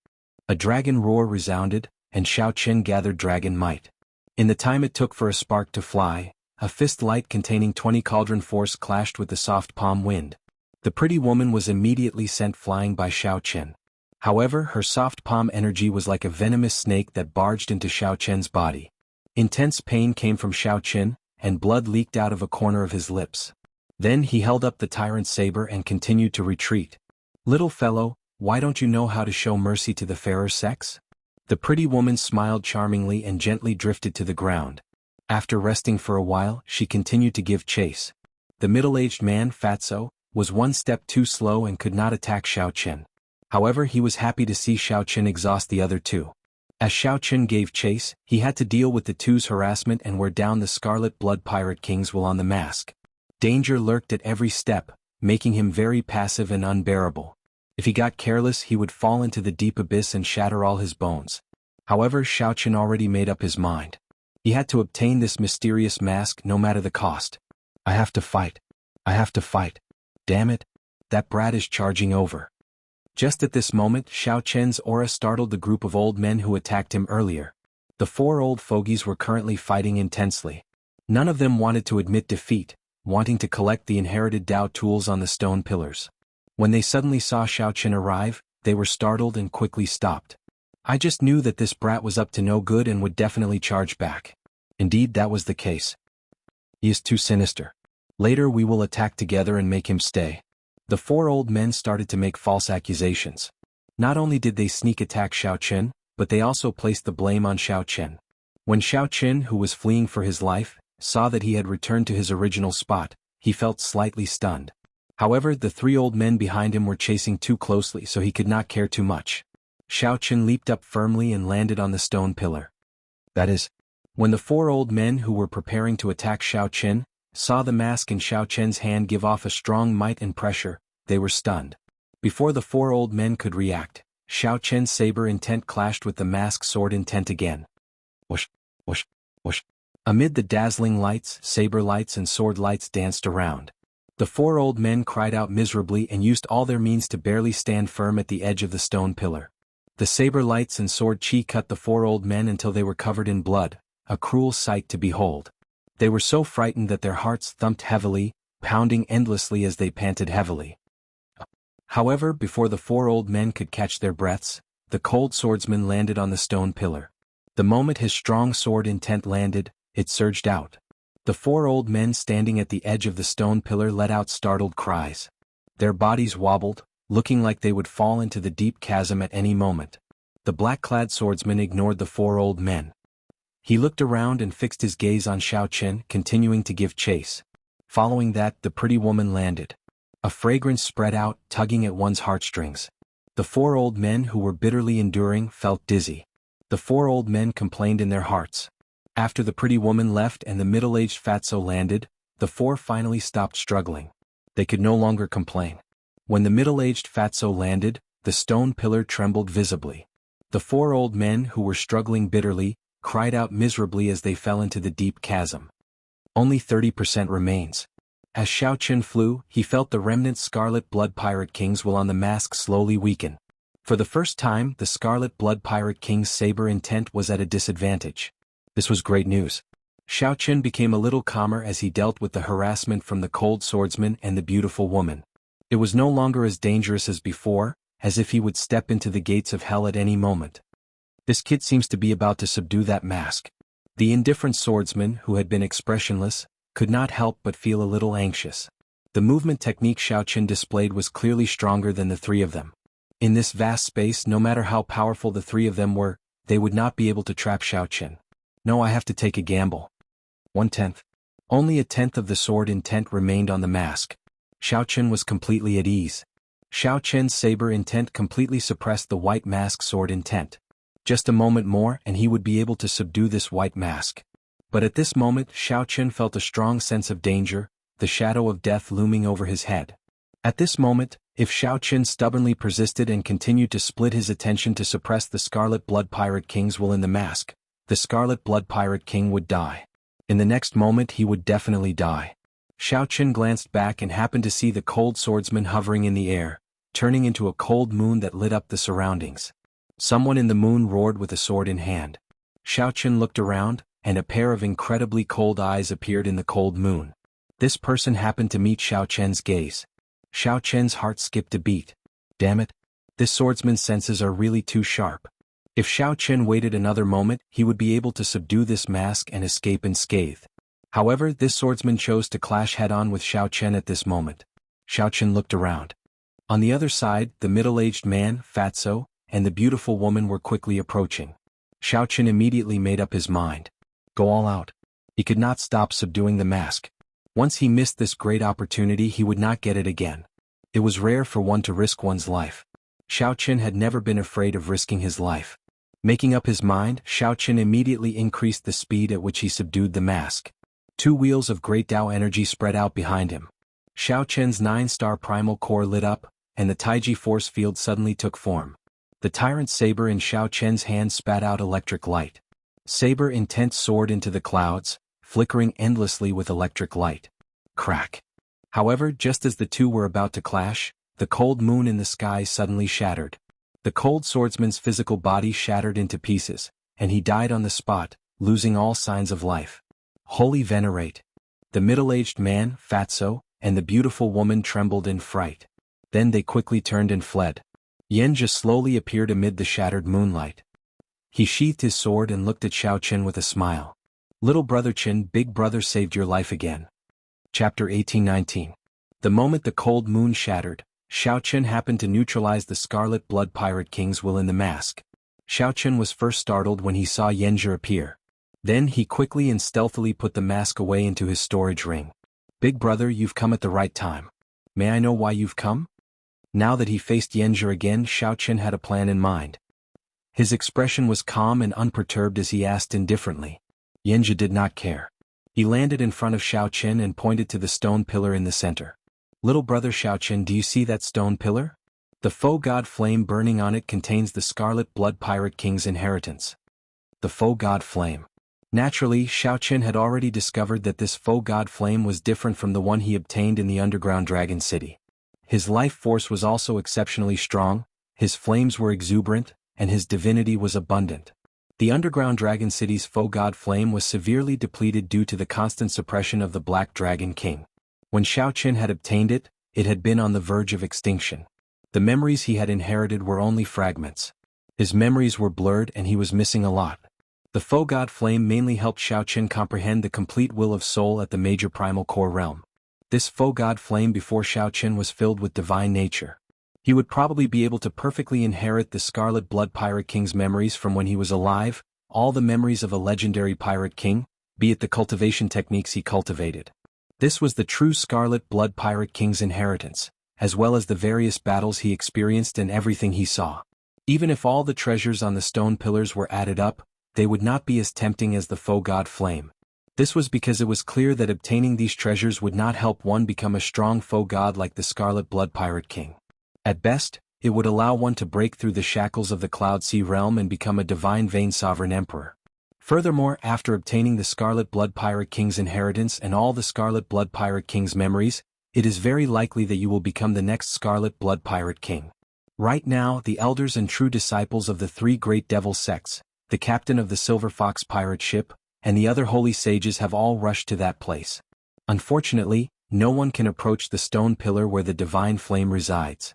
A dragon roar resounded, and Xiao Chen gathered dragon might. In the time it took for a spark to fly, a fist light containing 20 cauldron force clashed with the soft palm wind. The pretty woman was immediately sent flying by Xiao Chen. However, her soft palm energy was like a venomous snake that barged into Xiao Chen's body. Intense pain came from Xiao Chen, and blood leaked out of a corner of his lips. Then he held up the tyrant's saber and continued to retreat. "Little fellow, why don't you know how to show mercy to the fairer sex?" The pretty woman smiled charmingly and gently drifted to the ground. After resting for a while, she continued to give chase. The middle-aged man, Fatso, was one step too slow and could not attack Xiao Chen. However, he was happy to see Xiao Chen exhaust the other two. As Xiao Chen gave chase, he had to deal with the two's harassment and wear down the Scarlet Blood Pirate Kings while on the mask. Danger lurked at every step, making him very passive and unbearable. If he got careless, he would fall into the deep abyss and shatter all his bones. However, Xiao Chen already made up his mind. He had to obtain this mysterious mask no matter the cost. "I have to fight. I have to fight. Damn it, that brat is charging over." Just at this moment, Xiao Chen's aura startled the group of old men who attacked him earlier. The four old fogies were currently fighting intensely. None of them wanted to admit defeat, wanting to collect the inherited Dao tools on the stone pillars. When they suddenly saw Xiao Chen arrive, they were startled and quickly stopped. "I just knew that this brat was up to no good and would definitely charge back." Indeed, that was the case. "He is too sinister. Later we will attack together and make him stay." The four old men started to make false accusations. Not only did they sneak attack Xiao Chen, but they also placed the blame on Xiao Chen. When Xiao Chen, who was fleeing for his life, saw that he had returned to his original spot, he felt slightly stunned. However, the three old men behind him were chasing too closely, so he could not care too much. Xiao Chen leaped up firmly and landed on the stone pillar. That is, when the four old men who were preparing to attack Xiao Chen saw the mask in Xiao Chen's hand give off a strong might and pressure, they were stunned. Before the four old men could react, Xiao Chen's saber intent clashed with the mask's sword intent again. Whoosh, whoosh, whoosh. Amid the dazzling lights, saber lights and sword lights danced around. The four old men cried out miserably and used all their means to barely stand firm at the edge of the stone pillar. The saber lights and sword chi cut the four old men until they were covered in blood, a cruel sight to behold. They were so frightened that their hearts thumped heavily, pounding endlessly as they panted heavily. However, before the four old men could catch their breaths, the cold swordsman landed on the stone pillar. The moment his strong sword intent landed, it surged out. The four old men standing at the edge of the stone pillar let out startled cries. Their bodies wobbled, looking like they would fall into the deep chasm at any moment. The black-clad swordsman ignored the four old men. He looked around and fixed his gaze on Xiao Chen, continuing to give chase. Following that, the pretty woman landed. A fragrance spread out, tugging at one's heartstrings. The four old men who were bitterly enduring felt dizzy. The four old men complained in their hearts. After the pretty woman left and the middle-aged fatso landed, the four finally stopped struggling. They could no longer complain. When the middle-aged fatso landed, the stone pillar trembled visibly. The four old men who were struggling bitterly cried out miserably as they fell into the deep chasm. Only 30% remains. As Xiao Chen flew, he felt the remnant Scarlet Blood Pirate King's will on the mask slowly weaken. For the first time, the Scarlet Blood Pirate King's saber intent was at a disadvantage. This was great news. Xiao Chen became a little calmer as he dealt with the harassment from the cold swordsman and the beautiful woman. It was no longer as dangerous as before, as if he would step into the gates of hell at any moment. This kid seems to be about to subdue that mask. The indifferent swordsman, who had been expressionless, could not help but feel a little anxious. The movement technique Xiao Chen displayed was clearly stronger than the three of them. In this vast space, no matter how powerful the three of them were, they would not be able to trap Xiao Chen. No, I have to take a gamble. 1/10. Only a tenth of the sword intent remained on the mask. Xiao Chen was completely at ease. Xiao Chen's saber intent completely suppressed the white mask sword intent. Just a moment more and he would be able to subdue this white mask. But at this moment Xiao Chen felt a strong sense of danger, the shadow of death looming over his head. At this moment, if Xiao Chen stubbornly persisted and continued to split his attention to suppress the Scarlet Blood Pirate King's will in the mask, the Scarlet Blood Pirate King would die. In the next moment he would definitely die. Xiao Chen glanced back and happened to see the cold swordsman hovering in the air, turning into a cold moon that lit up the surroundings. Someone in the moon roared with a sword in hand. Xiao Chen looked around, and a pair of incredibly cold eyes appeared in the cold moon. This person happened to meet Xiao Chen's gaze. Xiao Chen's heart skipped a beat. Damn it! This swordsman's senses are really too sharp. If Xiao Chen waited another moment, he would be able to subdue this mask and escape unscathed. However, this swordsman chose to clash head-on with Xiao Chen at this moment. Xiao Chen looked around. On the other side, the middle-aged man, Fatso, and the beautiful woman were quickly approaching. Xiao Chen immediately made up his mind. Go all out. He could not stop subduing the mask. Once he missed this great opportunity, he would not get it again. It was rare for one to risk one's life. Xiao Chen had never been afraid of risking his life. Making up his mind, Xiao Chen immediately increased the speed at which he subdued the mask. 2 wheels of great Tao energy spread out behind him. Xiao Chen's 9-star primal core lit up, and the Taiji force field suddenly took form. The tyrant saber in Xiao Chen's hand spat out electric light. Saber intent soared into the clouds, flickering endlessly with electric light. Crack. However, just as the two were about to clash, the cold moon in the sky suddenly shattered. The cold swordsman's physical body shattered into pieces, and he died on the spot, losing all signs of life. Holy venerate! The middle-aged man, Fatso, and the beautiful woman trembled in fright. Then they quickly turned and fled. Yanjia slowly appeared amid the shattered moonlight. He sheathed his sword and looked at Xiao Chen with a smile. Little brother Chen, big brother saved your life again. Chapter 18-19. The moment the cold moon shattered, Xiao Chen happened to neutralize the Scarlet Blood Pirate King's will in the mask. Xiao Chen was first startled when he saw Yanjia appear. Then he quickly and stealthily put the mask away into his storage ring. Big brother, you've come at the right time. May I know why you've come? Now that he faced Yanjia again, Xiao Chen had a plan in mind. His expression was calm and unperturbed as he asked indifferently. Yanjia did not care. He landed in front of Xiao Chen and pointed to the stone pillar in the center. Little brother Xiao Chen, do you see that stone pillar? The faux god flame burning on it contains the Scarlet Blood Pirate King's inheritance. The faux god flame. Naturally, Xiao Chen had already discovered that this faux god flame was different from the one he obtained in the underground dragon city. His life force was also exceptionally strong, his flames were exuberant, and his divinity was abundant. The underground dragon city's faux god flame was severely depleted due to the constant suppression of the Black Dragon King. When Xiao Chen had obtained it, it had been on the verge of extinction. The memories he had inherited were only fragments. His memories were blurred and he was missing a lot. The faux god flame mainly helped Xiao Chen comprehend the complete will of soul at the major primal core realm. This faux god flame before Xiao Chen was filled with divine nature. He would probably be able to perfectly inherit the Scarlet Blood Pirate King's memories from when he was alive, all the memories of a legendary pirate king, be it the cultivation techniques he cultivated. This was the true Scarlet Blood Pirate King's inheritance, as well as the various battles he experienced and everything he saw. Even if all the treasures on the stone pillars were added up, they would not be as tempting as the foe god flame. This was because it was clear that obtaining these treasures would not help one become a strong foe god like the Scarlet Blood Pirate King. At best, it would allow one to break through the shackles of the Cloud Sea realm and become a divine vein sovereign emperor. Furthermore, after obtaining the Scarlet Blood Pirate King's inheritance and all the Scarlet Blood Pirate King's memories, it is very likely that you will become the next Scarlet Blood Pirate King. Right now, the elders and true disciples of the three great devil sects, the captain of the Silver Fox pirate ship, and the other holy sages have all rushed to that place. Unfortunately, no one can approach the stone pillar where the divine flame resides.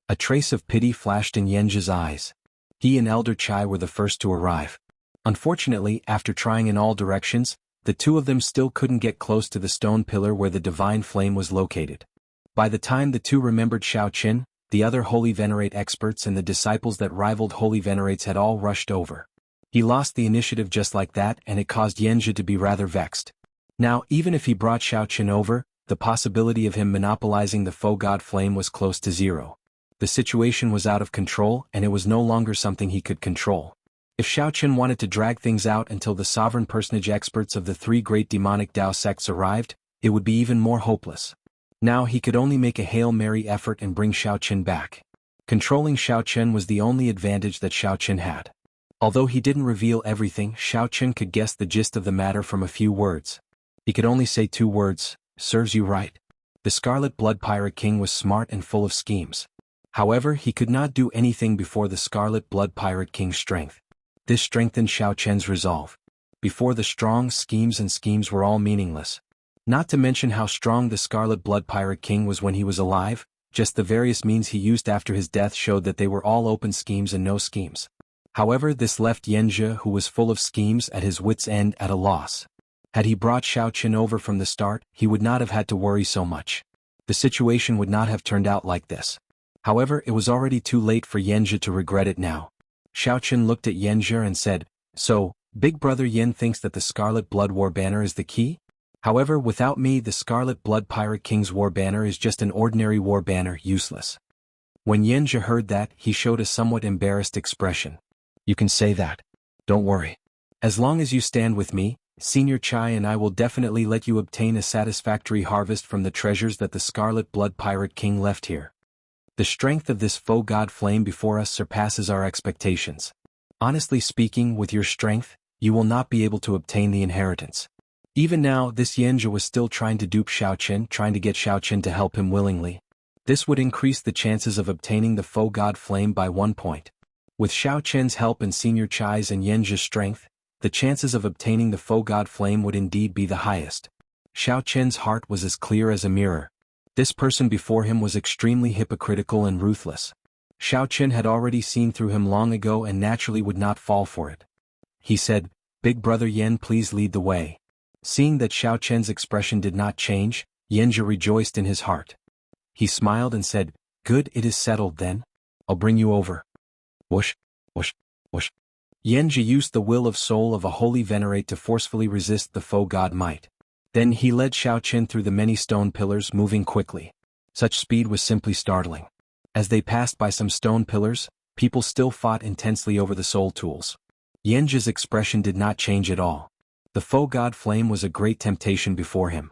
A trace of pity flashed in Yenji's eyes. He and Elder Chai were the first to arrive. Unfortunately, after trying in all directions, the two of them still couldn't get close to the stone pillar where the divine flame was located. By the time the two remembered Xiao Qin, the other Holy Venerate experts and the disciples that rivaled Holy Venerates had all rushed over. He lost the initiative just like that, and it caused Yenji to be rather vexed. Now, even if he brought Xiao Qin over, the possibility of him monopolizing the foe god flame was close to zero. The situation was out of control, and it was no longer something he could control. If Xiao Qin wanted to drag things out until the sovereign personage experts of the three great demonic Dao sects arrived, it would be even more hopeless. Now he could only make a Hail Mary effort and bring Xiao Qin back. Controlling Xiao Qin was the only advantage that Xiao Qin had. Although he didn't reveal everything, Xiao Qin could guess the gist of the matter from a few words. He could only say two words: serves you right. The Scarlet Blood Pirate King was smart and full of schemes. However, he could not do anything before the Scarlet Blood Pirate King's strength. This strengthened Xiao Qin's resolve. Before the strong schemes were all meaningless. Not to mention how strong the Scarlet Blood Pirate King was when he was alive, just the various means he used after his death showed that they were all open schemes and no schemes. However, this left Yenji, who was full of schemes, at his wits' end at a loss. Had he brought Xiao Qin over from the start, he would not have had to worry so much. The situation would not have turned out like this. However, it was already too late for Yenji to regret it now. Xiao Qin looked at Yenji and said, "So, Big Brother Yin thinks that the Scarlet Blood War Banner is the key? However, without me, the Scarlet Blood Pirate King's war banner is just an ordinary war banner, useless." When Yenji heard that, he showed a somewhat embarrassed expression. "You can say that. Don't worry. As long as you stand with me, Senior Chai and I will definitely let you obtain a satisfactory harvest from the treasures that the Scarlet Blood Pirate King left here. The strength of this foe god flame before us surpasses our expectations. Honestly speaking, with your strength, you will not be able to obtain the inheritance." Even now, this Yenji was still trying to dupe Xiao Qin, trying to get Xiao Qin to help him willingly. This would increase the chances of obtaining the foe god flame by 1 point. With Xiao Qin's help and Senior Chai's and Yenji's strength, the chances of obtaining the foe god flame would indeed be the highest. Xiao Qin's heart was as clear as a mirror. This person before him was extremely hypocritical and ruthless. Xiao Qin had already seen through him long ago and naturally would not fall for it. He said, "Big Brother Yen, please lead the way." Seeing that Xiao Qin's expression did not change, Yenji rejoiced in his heart. He smiled and said, "Good, it is settled then. I'll bring you over." Whoosh, whoosh, whoosh. Yenji used the will of soul of a holy venerate to forcefully resist the foe god might. Then he led Xiao Qin through the many stone pillars, moving quickly. Such speed was simply startling. As they passed by some stone pillars, people still fought intensely over the soul tools. Yenji's expression did not change at all. The foe god flame was a great temptation before him.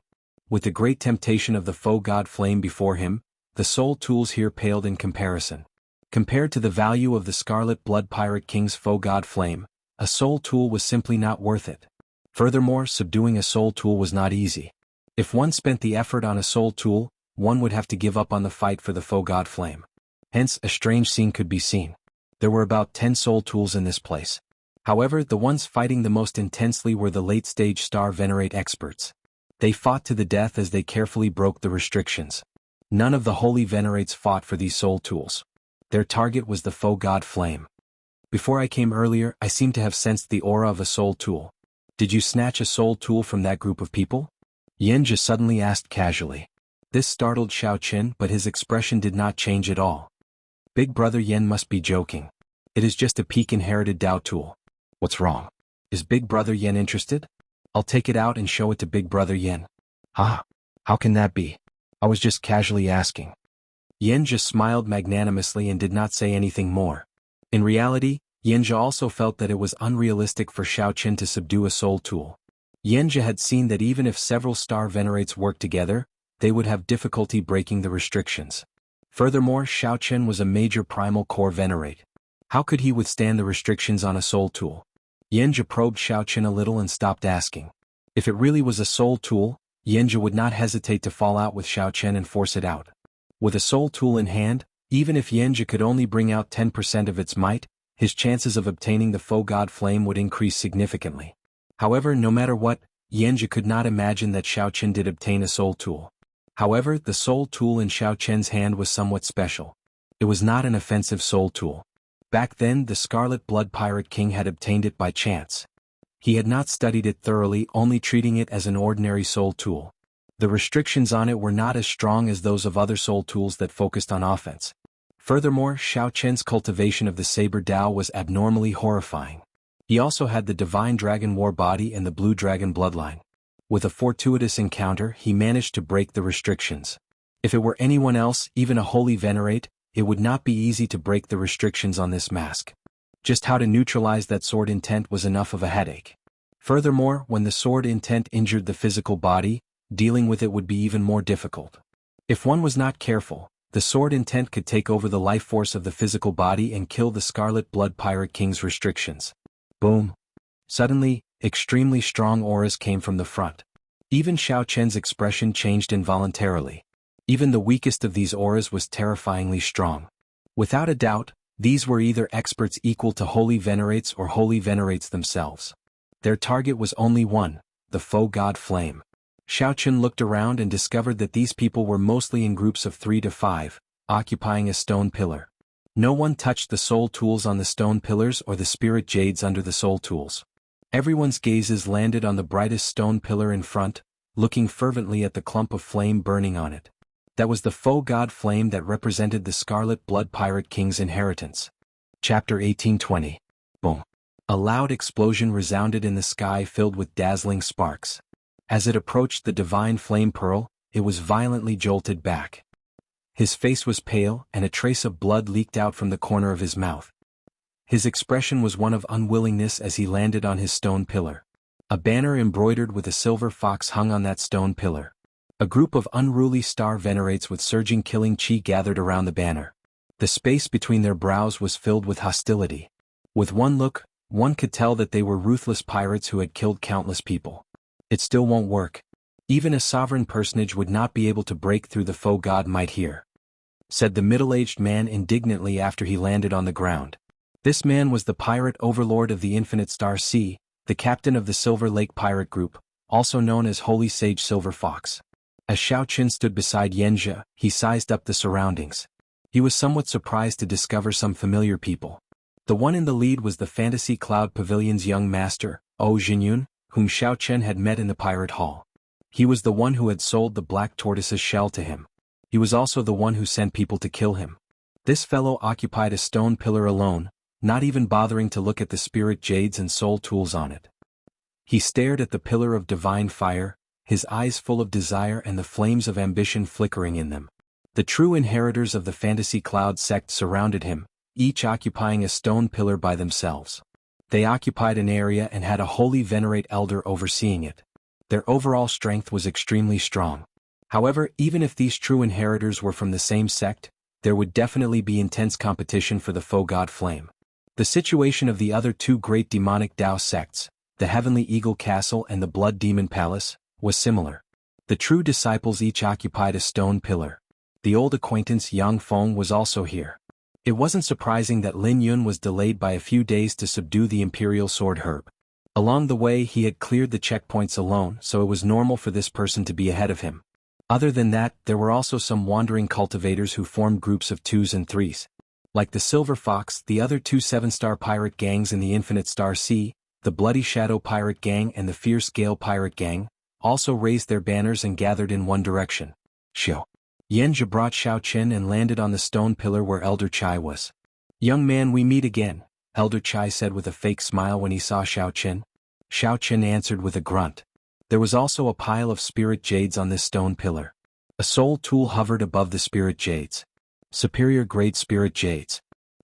With the great temptation of the foe god flame before him, the soul tools here paled in comparison. Compared to the value of the Scarlet Blood Pirate King's foe god flame, a soul tool was simply not worth it. Furthermore, subduing a soul tool was not easy. If one spent the effort on a soul tool, one would have to give up on the fight for the foe god flame. Hence, a strange scene could be seen. There were about 10 soul tools in this place. However, the ones fighting the most intensely were the late-stage Star Venerate experts. They fought to the death as they carefully broke the restrictions. None of the Holy Venerates fought for these soul tools. Their target was the foe god flame. Before I came earlier, I seemed to have sensed the aura of a soul tool. Did you snatch a soul tool from that group of people? Yenji suddenly asked casually. This startled Xiao Qin, but his expression did not change at all. Big Brother Yen must be joking. It is just a peak inherited Dao tool. What's wrong? Is Big Brother Yen interested? I'll take it out and show it to Big Brother Yen. Ah, how can that be? I was just casually asking. Yen just smiled magnanimously and did not say anything more. In reality, Yenja also felt that it was unrealistic for Xiaoqin to subdue a soul tool. Yenja had seen that even if several star venerates worked together, they would have difficulty breaking the restrictions. Furthermore, Xiaoqin was a major primal core venerate. How could he withstand the restrictions on a soul tool? Yenja probed Xiaoqin a little and stopped asking. If it really was a soul tool, Yenja would not hesitate to fall out with Xiaoqin and force it out. With a soul tool in hand, even if Yenja could only bring out 10% of its might, his chances of obtaining the faux god flame would increase significantly. However, no matter what, Yenja could not imagine that Xiaoqin did obtain a soul tool. However, the soul tool in Xiaoqin's hand was somewhat special. It was not an offensive soul tool. Back then, the Scarlet Blood Pirate King had obtained it by chance. He had not studied it thoroughly, only treating it as an ordinary soul tool. The restrictions on it were not as strong as those of other soul tools that focused on offense. Furthermore, Xiaoqin's cultivation of the Saber Dao was abnormally horrifying. He also had the Divine Dragon War body and the Blue Dragon bloodline. With a fortuitous encounter, he managed to break the restrictions. If it were anyone else, even a holy venerate, it would not be easy to break the restrictions on this mask. Just how to neutralize that sword intent was enough of a headache. Furthermore, when the sword intent injured the physical body, dealing with it would be even more difficult. If one was not careful, the sword intent could take over the life force of the physical body and kill the Scarlet Blood Pirate King's restrictions. Boom. Suddenly, extremely strong auras came from the front. Even Xiaoqin's expression changed involuntarily. Even the weakest of these auras was terrifyingly strong. Without a doubt, these were either experts equal to holy venerates or holy venerates themselves. Their target was only one, the faux god flame. Xiaoqin looked around and discovered that these people were mostly in groups of 3 to 5, occupying a stone pillar. No one touched the soul tools on the stone pillars or the spirit jades under the soul tools. Everyone's gazes landed on the brightest stone pillar in front, looking fervently at the clump of flame burning on it. That was the faux god flame that represented the Scarlet Blood Pirate King's inheritance. Chapter 1820. Boom. A loud explosion resounded in the sky filled with dazzling sparks. As it approached the divine flame pearl, it was violently jolted back. His face was pale, and a trace of blood leaked out from the corner of his mouth. His expression was one of unwillingness as he landed on his stone pillar. A banner embroidered with a silver fox hung on that stone pillar. A group of unruly star venerates with surging killing chi gathered around the banner. The space between their brows was filled with hostility. With one look, one could tell that they were ruthless pirates who had killed countless people. It still won't work. Even a sovereign personage would not be able to break through the faux god might here, said the middle-aged man indignantly after he landed on the ground. This man was the pirate overlord of the Infinite Star Sea, the captain of the Silver Lake Pirate Group, also known as Holy Sage Silver Fox. As Xiaoqin stood beside Yenja, he sized up the surroundings. He was somewhat surprised to discover some familiar people. The one in the lead was the Fantasy Cloud Pavilion's young master, O Jinyun, whom Xiaoqin had met in the pirate hall. He was the one who had sold the black tortoise's shell to him. He was also the one who sent people to kill him. This fellow occupied a stone pillar alone, not even bothering to look at the spirit jades and soul tools on it. He stared at the pillar of divine fire, his eyes full of desire and the flames of ambition flickering in them. The true inheritors of the Fantasy Cloud sect surrounded him, each occupying a stone pillar by themselves. They occupied an area and had a holy venerate elder overseeing it. Their overall strength was extremely strong. However, even if these true inheritors were from the same sect, there would definitely be intense competition for the faux god flame. The situation of the other two great demonic Dao sects, the Heavenly Eagle Castle and the Blood Demon Palace, was similar. The true disciples each occupied a stone pillar. The old acquaintance Yang Feng was also here. It wasn't surprising that Lin Yun was delayed by a few days to subdue the Imperial Sword Herb. Along the way he had cleared the checkpoints alone, so it was normal for this person to be ahead of him. Other than that, there were also some wandering cultivators who formed groups of 2s and 3s. Like the Silver Fox, the other two 7-star pirate gangs in the Infinite Star Sea, the Bloody Shadow Pirate Gang and the Fierce Gale Pirate Gang, also raised their banners and gathered in one direction. Shio. Yanjia brought Xiao Chen and landed on the stone pillar where Elder Chai was. "Young man, we meet again," Elder Chai said with a fake smile when he saw Xiao Chen. Xiao Chen answered with a grunt. There was also a pile of spirit jades on this stone pillar. A soul tool hovered above the spirit jades. Superior grade spirit jades.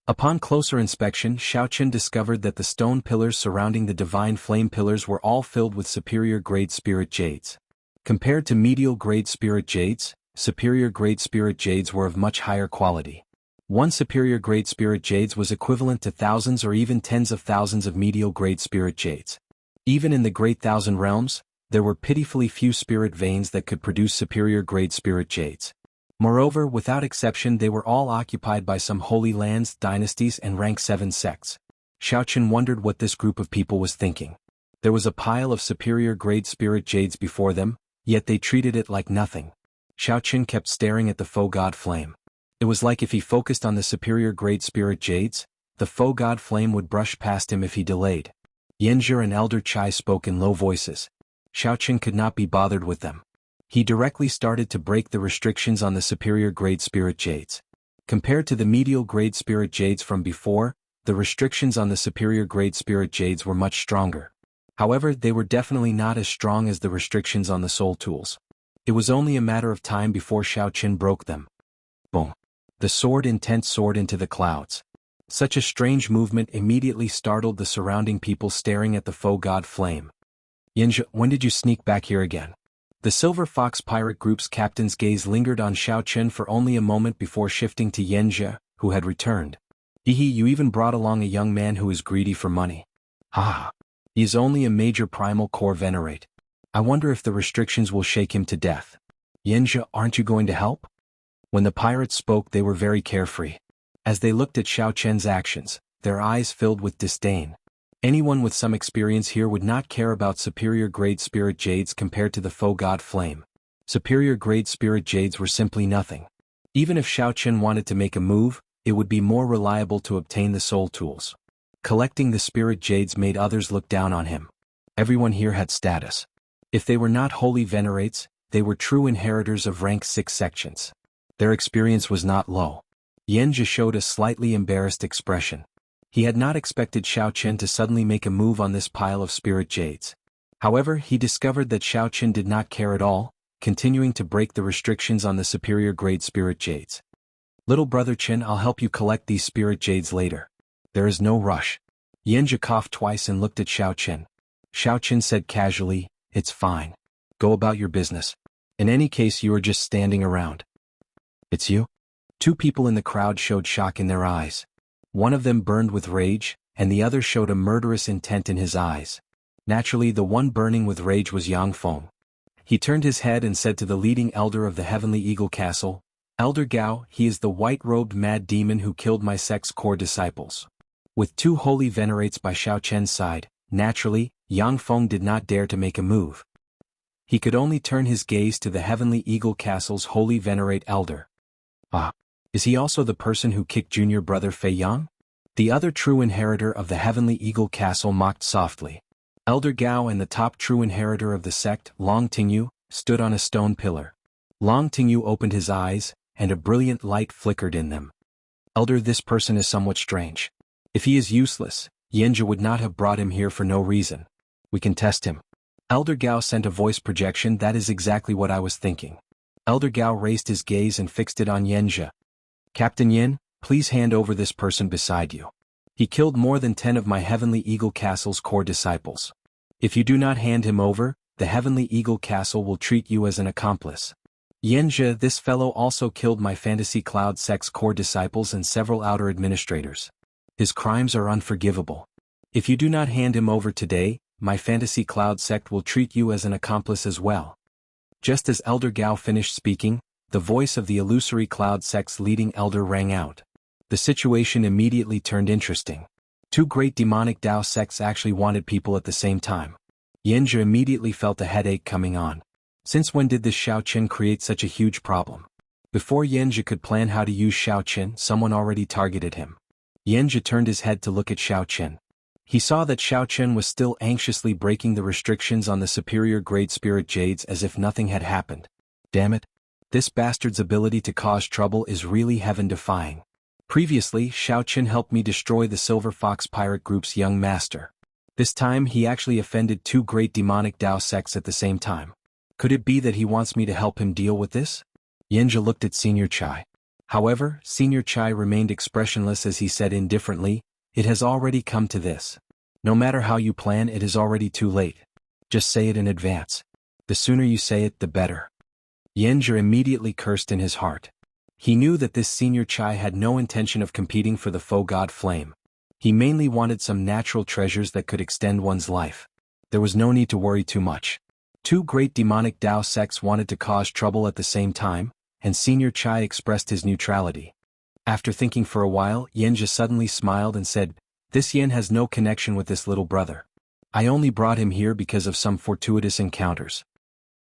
Upon closer inspection, Xiao Chen discovered that the stone pillars surrounding the divine flame pillars were all filled with superior grade spirit jades. Compared to medial grade spirit jades, superior grade spirit jades were of much higher quality. One superior grade spirit jades was equivalent to thousands or even tens of thousands of medial grade spirit jades. Even in the Great Thousand Realms, there were pitifully few spirit veins that could produce superior grade spirit jades. Moreover, without exception, they were all occupied by some holy lands, dynasties, and rank 7 sects. Xiao Chen wondered what this group of people was thinking. There was a pile of superior grade spirit jades before them, yet they treated it like nothing. Xiao Chen kept staring at the faux god flame. It was like if he focused on the superior grade spirit jades, the faux god flame would brush past him if he delayed. Yanjia and Elder Chai spoke in low voices. Xiao Chen could not be bothered with them. He directly started to break the restrictions on the superior grade spirit jades. Compared to the medial grade spirit jades from before, the restrictions on the superior grade spirit jades were much stronger. However, they were definitely not as strong as the restrictions on the soul tools. It was only a matter of time before Xiao Chen broke them. Boom! The sword intent soared into the clouds. Such a strange movement immediately startled the surrounding people staring at the faux god flame. "Yanjia, when did you sneak back here again?" The Silver Fox Pirate Group's captain's gaze lingered on Xiao Chen for only a moment before shifting to Yanjia, who had returned. "Hehe, you even brought along a young man who is greedy for money. Ha! He is only a major primal core venerate. I wonder if the restrictions will shake him to death. Yanjia, aren't you going to help?" When the pirates spoke, they were very carefree. As they looked at Xiao Chen's actions, their eyes filled with disdain. Anyone with some experience here would not care about superior grade spirit jades compared to the faux god flame. Superior grade spirit jades were simply nothing. Even if Xiao Chen wanted to make a move, it would be more reliable to obtain the soul tools. Collecting the spirit jades made others look down on him. Everyone here had status. If they were not holy venerates, they were true inheritors of rank 6 sections. Their experience was not low. Yanjia showed a slightly embarrassed expression. He had not expected Xiao Chen to suddenly make a move on this pile of spirit jades. However, he discovered that Xiao Chen did not care at all, continuing to break the restrictions on the superior grade spirit jades. "Little brother Chen, I'll help you collect these spirit jades later. There is no rush." Yanjia coughed twice and looked at Xiao Chen. Xiao Chen said casually, "It's fine. Go about your business. In any case, you are just standing around." "It's you?" Two people in the crowd showed shock in their eyes. One of them burned with rage, and the other showed a murderous intent in his eyes. Naturally, the one burning with rage was Yang Feng. He turned his head and said to the leading elder of the Heavenly Eagle Castle, "Elder Gao, he is the white-robed mad demon who killed my sect's core disciples." With two holy venerates by Xiao Chen's side, naturally, Yang Feng did not dare to make a move. He could only turn his gaze to the Heavenly Eagle Castle's holy venerate elder. "Ah. Is he also the person who kicked junior brother Fei Yang?" The other true inheritor of the Heavenly Eagle Castle mocked softly. Elder Gao and the top true inheritor of the sect, Long Tingyu, stood on a stone pillar. Long Tingyu opened his eyes, and a brilliant light flickered in them. "Elder, this person is somewhat strange. If he is useless, Yanjia would not have brought him here for no reason. We can test him." Elder Gao sent a voice projection. "That is exactly what I was thinking." Elder Gao raised his gaze and fixed it on Yanjia. "Captain Yin, please hand over this person beside you. He killed more than 10 of my Heavenly Eagle Castle's core disciples. If you do not hand him over, the Heavenly Eagle Castle will treat you as an accomplice. Yanjia, this fellow also killed my Fantasy Cloud sect's core disciples and several outer administrators. His crimes are unforgivable. If you do not hand him over today, my Fantasy Cloud sect will treat you as an accomplice as well." Just as Elder Gao finished speaking, the voice of the Illusory Cloud sect's leading elder rang out. The situation immediately turned interesting. Two great demonic Dao sects actually wanted people at the same time. Yanjia immediately felt a headache coming on. Since when did this Xiao Chen create such a huge problem? Before Yanjia could plan how to use Xiao Chen, someone already targeted him. Yanjia turned his head to look at Xiao Chen. He saw that Xiao Chen was still anxiously breaking the restrictions on the superior grade spirit jades as if nothing had happened. Damn it. This bastard's ability to cause trouble is really heaven-defying. Previously, Xiao Qin helped me destroy the Silver Fox pirate group's young master. This time he actually offended 2 great demonic Dao sects at the same time. Could it be that he wants me to help him deal with this? Yanjia looked at Senior Chai. However, Senior Chai remained expressionless as he said indifferently, "It has already come to this. No matter how you plan, it is already too late. Just say it in advance. The sooner you say it, the better." Yanjia immediately cursed in his heart. He knew that this Senior Chai had no intention of competing for the foe god flame. He mainly wanted some natural treasures that could extend one's life. There was no need to worry too much. 2 great demonic Dao sects wanted to cause trouble at the same time, and Senior Chai expressed his neutrality. After thinking for a while, Yanjia suddenly smiled and said, "This Yen has no connection with this little brother. I only brought him here because of some fortuitous encounters."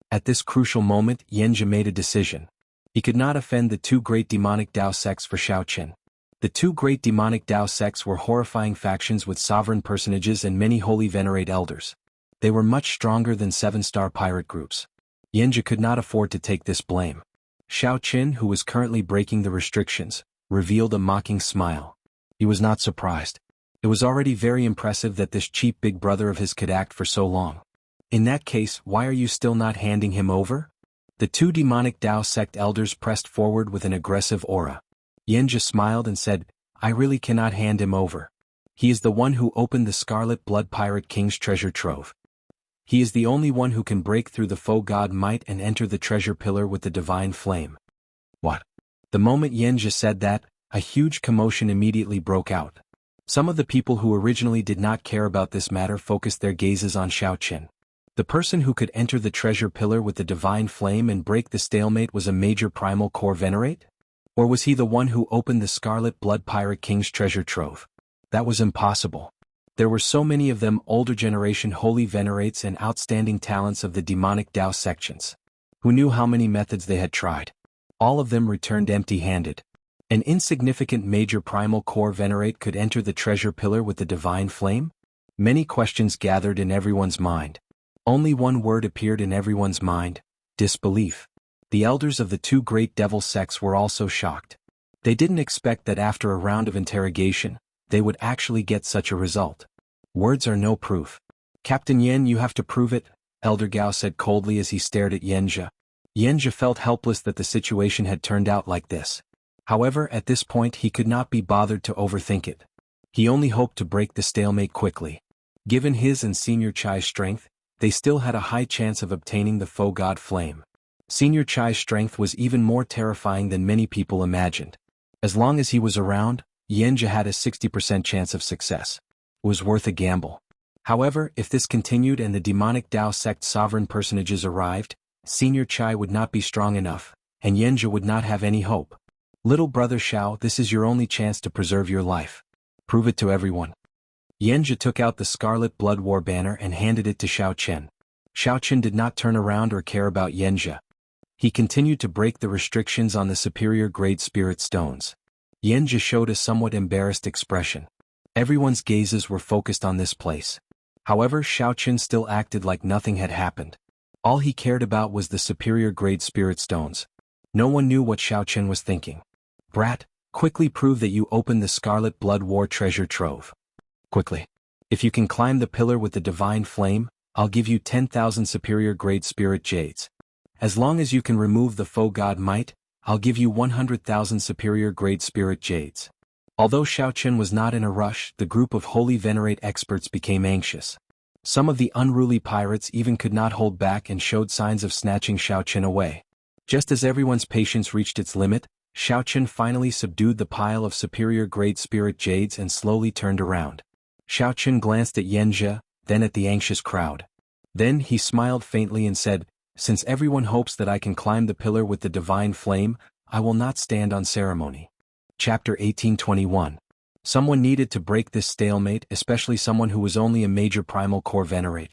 At this crucial moment, Yanjia made a decision. He could not offend the 2 great demonic Dao sects for Xiao Qin. The 2 great demonic Dao sects were horrifying factions with sovereign personages and many holy venerate elders. They were much stronger than 7-star pirate groups. Yanjia could not afford to take this blame. Xiao Qin, who was currently breaking the restrictions, revealed a mocking smile. He was not surprised. It was already very impressive that this cheap big brother of his could act for so long. In that case, why are you still not handing him over? The 2 demonic Dao sect elders pressed forward with an aggressive aura. Yanjia smiled and said, "I really cannot hand him over. He is the one who opened the Scarlet Blood Pirate King's treasure trove. He is the only one who can break through the foe god might and enter the treasure pillar with the divine flame." What? The moment Yanjia said that, a huge commotion immediately broke out. Some of the people who originally did not care about this matter focused their gazes on Xiao Qin. The person who could enter the treasure pillar with the divine flame and break the stalemate was a major primal core venerate? Or was he the one who opened the Scarlet Blood Pirate King's treasure trove? That was impossible. There were so many of them, older generation holy venerates and outstanding talents of the demonic Dao sections. Who knew how many methods they had tried? All of them returned empty-handed. An insignificant major primal core venerate could enter the treasure pillar with the divine flame? Many questions gathered in everyone's mind. Only one word appeared in everyone's mind: disbelief. The elders of the 2 great devil sects were also shocked. They didn't expect that after a round of interrogation, they would actually get such a result. Words are no proof. "Captain Yen, you have to prove it," Elder Gao said coldly as he stared at Yanjia. Yanjia felt helpless that the situation had turned out like this. However, at this point he could not be bothered to overthink it. He only hoped to break the stalemate quickly. Given his and Senior Chai's strength, they still had a high chance of obtaining the foe god flame. Senior Chai's strength was even more terrifying than many people imagined. As long as he was around, Yanjia had a 60% chance of success. It was worth a gamble. However, if this continued and the demonic Dao sect sovereign personages arrived, Senior Chai would not be strong enough, and Yanjia would not have any hope. "Little brother Xiao, this is your only chance to preserve your life. Prove it to everyone." Yanjia took out the Scarlet Blood War banner and handed it to Xiao Qin. Xiao Qin did not turn around or care about Yanjia. He continued to break the restrictions on the superior grade spirit stones. Yanjia showed a somewhat embarrassed expression. Everyone's gazes were focused on this place. However, Xiao Qin still acted like nothing had happened. All he cared about was the superior grade spirit stones. No one knew what Xiao Qin was thinking. "Brat, quickly prove that you opened the Scarlet Blood War treasure trove. Quickly. If you can climb the pillar with the divine flame, I'll give you 10,000 superior grade spirit jades. As long as you can remove the foe god might, I'll give you 100,000 superior grade spirit jades." Although Xiao Qin was not in a rush, the group of holy venerate experts became anxious. Some of the unruly pirates even could not hold back and showed signs of snatching Xiao Qin away. Just as everyone's patience reached its limit, Xiao Qin finally subdued the pile of superior grade spirit jades and slowly turned around. Xiao Qin glanced at Yanjia, then at the anxious crowd. Then he smiled faintly and said, "Since everyone hopes that I can climb the pillar with the divine flame, I will not stand on ceremony." Chapter 1821. Someone needed to break this stalemate, especially someone who was only a major primal core venerate.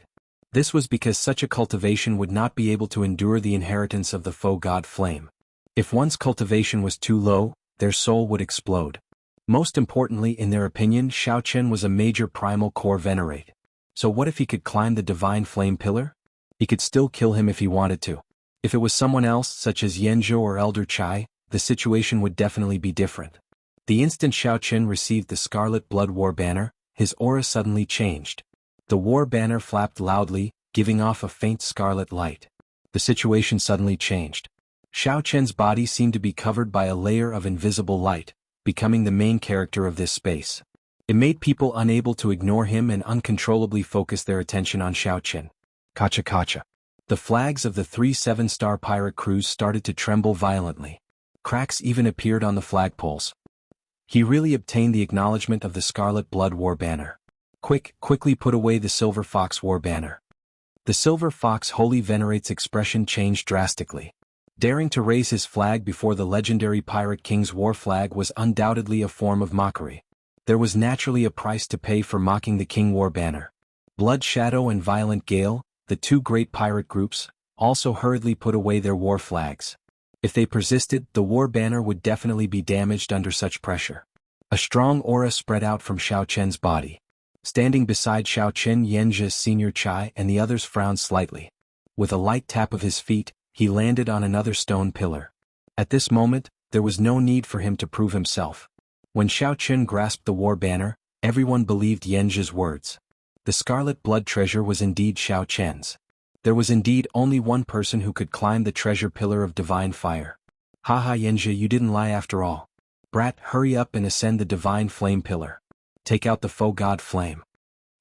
This was because such a cultivation would not be able to endure the inheritance of the foe god flame. If one's cultivation was too low, their soul would explode. Most importantly, in their opinion, Xiao Qin was a major primal core venerate. So what if he could climb the divine flame pillar? He could still kill him if he wanted to. If it was someone else, such as Yanzhou or Elder Chai, the situation would definitely be different. The instant Xiao Qin received the Scarlet Blood War Banner, his aura suddenly changed. The war banner flapped loudly, giving off a faint scarlet light. The situation suddenly changed. Xiao Qian's body seemed to be covered by a layer of invisible light, becoming the main character of this space. It made people unable to ignore him and uncontrollably focus their attention on Xiao Qin. Kacha kacha. The flags of the 3 7-star pirate crews started to tremble violently. Cracks even appeared on the flagpoles. He really obtained the acknowledgement of the Scarlet Blood War Banner. Quickly put away the Silver Fox War Banner. The Silver Fox Holy Venerate's expression changed drastically. Daring to raise his flag before the legendary Pirate King's war flag was undoubtedly a form of mockery. There was naturally a price to pay for mocking the King War Banner. Blood Shadow and Violent Gale, the two great pirate groups, also hurriedly put away their war flags. If they persisted, the war banner would definitely be damaged under such pressure. A strong aura spread out from Xiao Qian's body. Standing beside Xiao Qin, Yanzhi Senior Chai and the others frowned slightly. With a light tap of his feet, he landed on another stone pillar. At this moment, there was no need for him to prove himself. When Xiao Qin grasped the war banner, everyone believed Yanzhi's words. The Scarlet Blood Treasure was indeed Xiao Qian's. There was indeed only one person who could climb the treasure pillar of divine fire. Haha Yanzhi, you didn't lie after all. Brat, hurry up and ascend the divine flame pillar. Take out the faux god flame.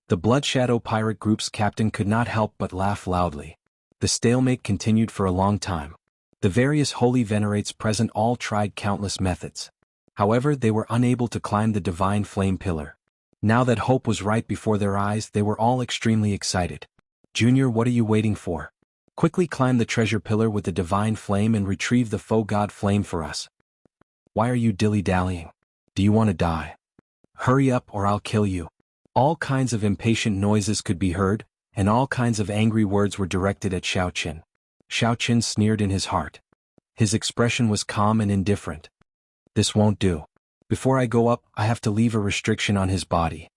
The Blood Shadow pirate group's captain could not help but laugh loudly. The stalemate continued for a long time. The various holy venerates present all tried countless methods. However, they were unable to climb the divine flame pillar. Now that hope was right before their eyes, they were all extremely excited. Junior, what are you waiting for? Quickly climb the treasure pillar with the divine flame and retrieve the faux god flame for us. Why are you dilly-dallying? Do you want to die? Hurry up or I'll kill you. All kinds of impatient noises could be heard, and all kinds of angry words were directed at Xiao Qin. Xiao Qin sneered in his heart. His expression was calm and indifferent. This won't do. Before I go up, I have to leave a restriction on his body.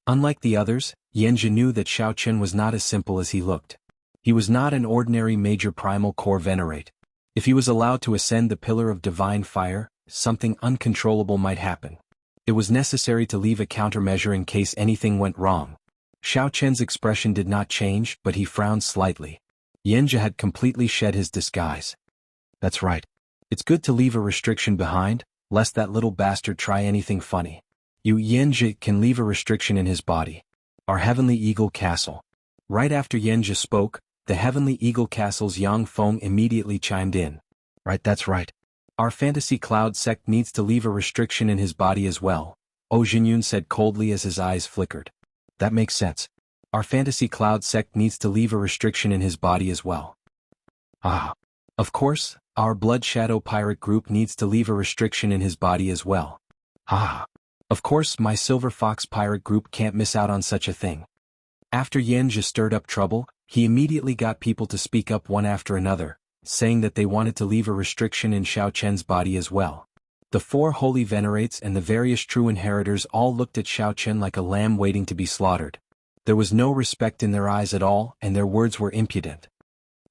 Unlike the others, Yanzhi knew that Xiao Qin was not as simple as he looked. He was not an ordinary major primal core venerate. If he was allowed to ascend the pillar of divine fire, something uncontrollable might happen. It was necessary to leave a countermeasure in case anything went wrong. Xiao Qian's expression did not change, but he frowned slightly. Yanzhi had completely shed his disguise. That's right. It's good to leave a restriction behind, lest that little bastard try anything funny. You Yanzhi can leave a restriction in his body. Our Heavenly Eagle Castle. Right after Yanzhi spoke, the Heavenly Eagle Castle's Yang Feng immediately chimed in. Right, that's right. Our Fantasy Cloud sect needs to leave a restriction in his body as well, Oh Jinyun said coldly as his eyes flickered. That makes sense. Our Fantasy Cloud sect needs to leave a restriction in his body as well. Ah. Of course, our Blood Shadow Pirate group needs to leave a restriction in his body as well. Ah. Of course, my Silver Fox Pirate group can't miss out on such a thing. After Yanzhi stirred up trouble, he immediately got people to speak up one after another, saying that they wanted to leave a restriction in Xiao Qian's body as well. The 4 holy venerates and the various true inheritors all looked at Xiao Qian like a lamb waiting to be slaughtered. There was no respect in their eyes at all, and their words were impudent.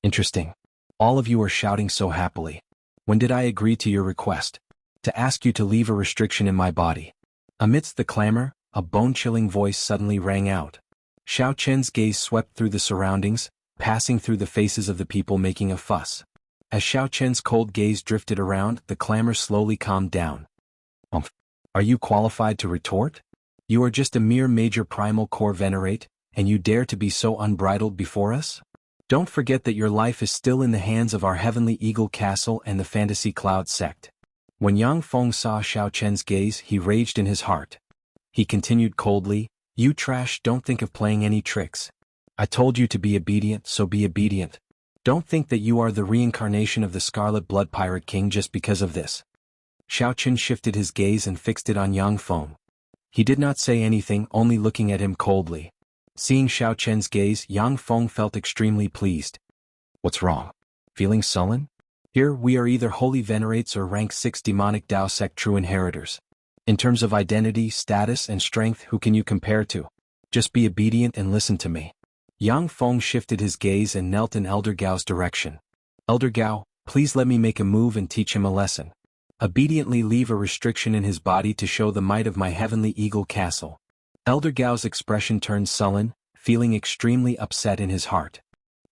Interesting. All of you are shouting so happily. When did I agree to your request? To ask you to leave a restriction in my body. Amidst the clamor, a bone-chilling voice suddenly rang out. Xiao Qian's gaze swept through the surroundings, passing through the faces of the people making a fuss. As Xiao Qian's cold gaze drifted around, the clamor slowly calmed down. Are you qualified to retort? You are just a mere major primal core venerate, and you dare to be so unbridled before us? Don't forget that your life is still in the hands of our Heavenly Eagle Castle and the Fantasy Cloud sect. When Yang Feng saw Xiao Qian's gaze, he raged in his heart. He continued coldly, You trash, don't think of playing any tricks. I told you to be obedient, so be obedient. Don't think that you are the reincarnation of the Scarlet Blood Pirate King just because of this. Xiao Qian shifted his gaze and fixed it on Yang Feng. He did not say anything, only looking at him coldly. Seeing Xiao Qian's gaze, Yang Feng felt extremely pleased. What's wrong? Feeling sullen? Here, we are either holy venerates or rank 6 demonic Dao sect true inheritors. In terms of identity, status, and strength, who can you compare to? Just be obedient and listen to me. Yang Feng shifted his gaze and knelt in Elder Gao's direction. Elder Gao, please let me make a move and teach him a lesson. Obediently leave a restriction in his body to show the might of my heavenly eagle castle. Elder Gao's expression turned sullen, feeling extremely upset in his heart.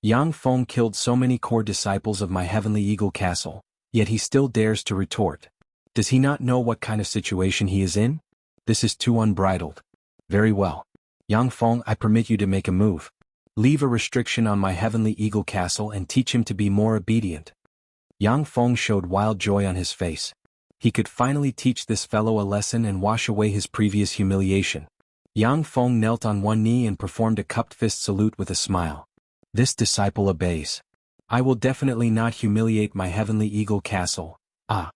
Yang Feng killed so many core disciples of my heavenly eagle castle, yet he still dares to retort. Does he not know what kind of situation he is in? This is too unbridled. Very well. Yang Feng, I permit you to make a move. Leave a restriction on my heavenly eagle castle and teach him to be more obedient. Yang Feng showed wild joy on his face. He could finally teach this fellow a lesson and wash away his previous humiliation. Yang Feng knelt on one knee and performed a cupped fist salute with a smile. This disciple obeys. I will definitely not humiliate my heavenly eagle castle. Ah.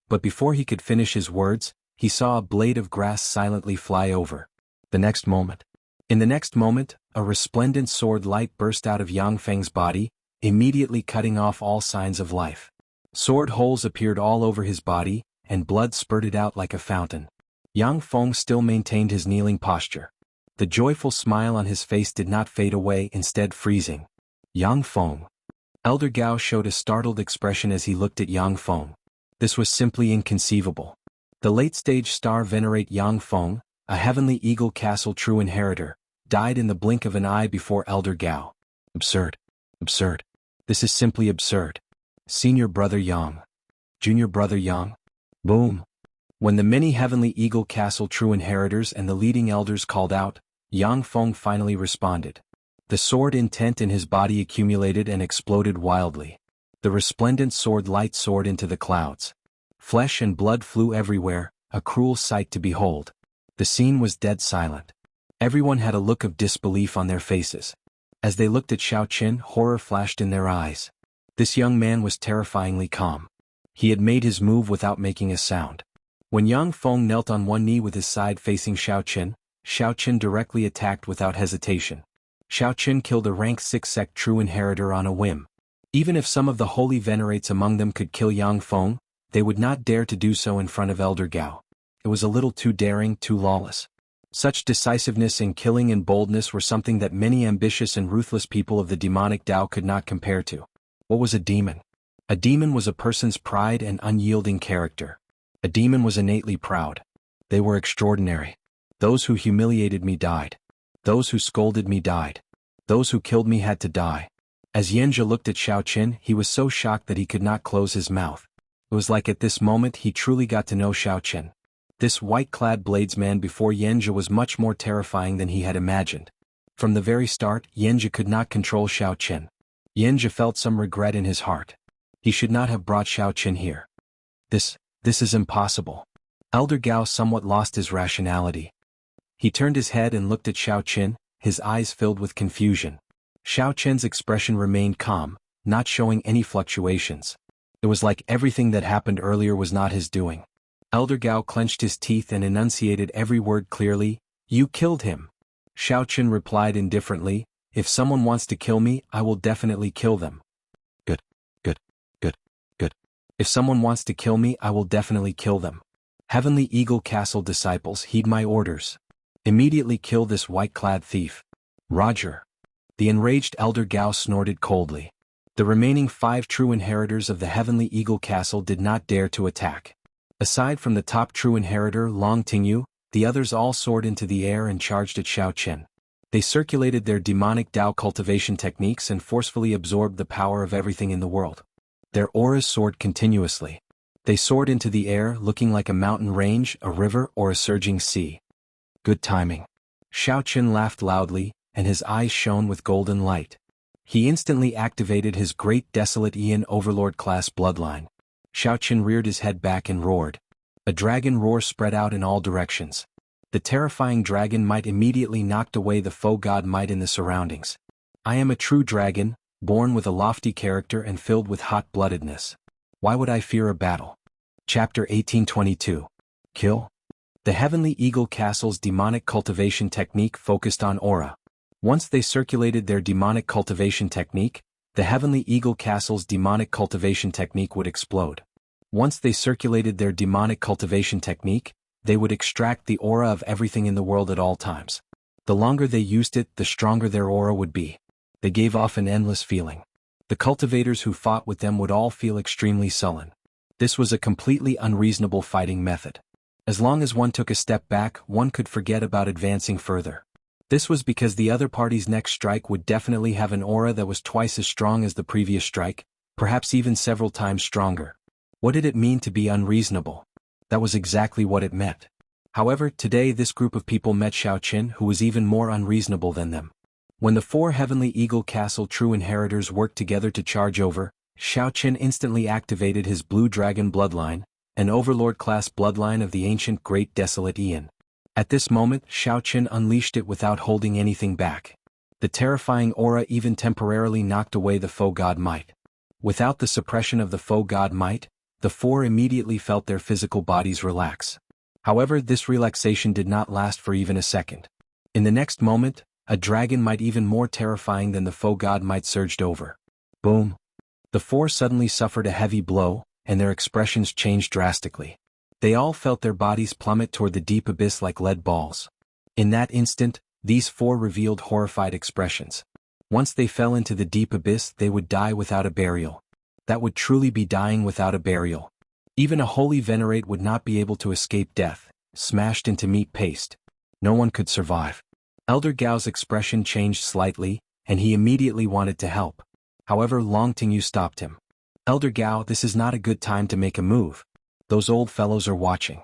But before he could finish his words, he saw a blade of grass silently fly over. In the next moment, a resplendent sword light burst out of Yang Feng's body, immediately cutting off all signs of life. Sword holes appeared all over his body, and blood spurted out like a fountain. Yang Feng still maintained his kneeling posture. The joyful smile on his face did not fade away, instead freezing. Yang Feng. Elder Gao showed a startled expression as he looked at Yang Feng. This was simply inconceivable. The late-stage star venerate Yang Feng, a heavenly eagle castle true inheritor, died in the blink of an eye before Elder Gao. Absurd. Absurd. This is simply absurd. Senior brother Yang. Junior brother Yang. Boom. When the many heavenly eagle castle true inheritors and the leading elders called out, Yang Feng finally responded. The sword intent in his body accumulated and exploded wildly. The resplendent sword light soared into the clouds. Flesh and blood flew everywhere, a cruel sight to behold. The scene was dead silent. Everyone had a look of disbelief on their faces. As they looked at Xiao Qin, horror flashed in their eyes. This young man was terrifyingly calm. He had made his move without making a sound. When Yang Feng knelt on one knee with his side facing Xiao Qin directly attacked without hesitation. Xiao Qin killed a rank 6 sect true inheritor on a whim. Even if some of the holy venerates among them could kill Yang Feng, they would not dare to do so in front of Elder Gao. It was a little too daring, too lawless. Such decisiveness in killing and boldness were something that many ambitious and ruthless people of the demonic Tao could not compare to. What was a demon? A demon was a person's pride and unyielding character. A demon was innately proud. They were extraordinary. Those who humiliated me died. Those who scolded me died. Those who killed me had to die. As Yanjia looked at Xiao Qin, he was so shocked that he could not close his mouth. It was like at this moment he truly got to know Xiao Qin. This white-clad bladesman before Yanjia was much more terrifying than he had imagined. From the very start, Yanjia could not control Xiao Qin. Yanjia felt some regret in his heart. He should not have brought Xiao Qin here. This is impossible. Elder Gao somewhat lost his rationality. He turned his head and looked at Xiao Qin, his eyes filled with confusion. Xiao Qin's expression remained calm, not showing any fluctuations. It was like everything that happened earlier was not his doing. Elder Gao clenched his teeth and enunciated every word clearly. You killed him. Xiao Qin replied indifferently, if someone wants to kill me, I will definitely kill them. Good. If someone wants to kill me, I will definitely kill them. Heavenly Eagle Castle disciples, heed my orders. Immediately kill this white-clad thief. Roger. The enraged Elder Gao snorted coldly. The remaining 5 true inheritors of the Heavenly Eagle Castle did not dare to attack. Aside from the top true inheritor Long Tingyu, the others all soared into the air and charged at Xiao Qin. They circulated their demonic Tao cultivation techniques and forcefully absorbed the power of everything in the world. Their auras soared continuously. They soared into the air looking like a mountain range, a river, or a surging sea. Good timing. Xiao Qin laughed loudly, and his eyes shone with golden light. He instantly activated his great desolate Ian Overlord class bloodline. Xiao Qin reared his head back and roared. A dragon roar spread out in all directions. The terrifying dragon might immediately knocked away the foe god might in the surroundings. I am a true dragon, born with a lofty character and filled with hot-bloodedness. Why would I fear a battle? Chapter 1822. Kill? The Heavenly Eagle Castle's demonic cultivation technique focused on aura. Once they circulated their demonic cultivation technique, the Heavenly Eagle Castle's demonic cultivation technique would explode. Once they circulated their demonic cultivation technique, they would extract the aura of everything in the world at all times. The longer they used it, the stronger their aura would be. They gave off an endless feeling. The cultivators who fought with them would all feel extremely sullen. This was a completely unreasonable fighting method. As long as one took a step back, one could forget about advancing further. This was because the other party's next strike would definitely have an aura that was twice as strong as the previous strike, perhaps even several times stronger. What did it mean to be unreasonable? That was exactly what it meant. However, today this group of people met Xiaoqin, who was even more unreasonable than them. When the 4 Heavenly Eagle Castle true inheritors worked together to charge over, Xiaoqin instantly activated his Blue Dragon bloodline, an Overlord-class bloodline of the ancient Great Desolate Aeon. At this moment, Xiaoqin unleashed it without holding anything back. The terrifying aura even temporarily knocked away the foe god might. Without the suppression of the foe god might, the 4 immediately felt their physical bodies relax. However, this relaxation did not last for even a second. In the next moment, a dragon might even more terrifying than the foe god might surged over. Boom! The 4 suddenly suffered a heavy blow, and their expressions changed drastically. They all felt their bodies plummet toward the deep abyss like lead balls. In that instant, these 4 revealed horrified expressions. Once they fell into the deep abyss, they would die without a burial. That would truly be dying without a burial. Even a holy venerate would not be able to escape death, smashed into meat paste. No one could survive. Elder Gao's expression changed slightly, and he immediately wanted to help. However, Long Tingyu stopped him. Elder Gao, this is not a good time to make a move. Those old fellows are watching.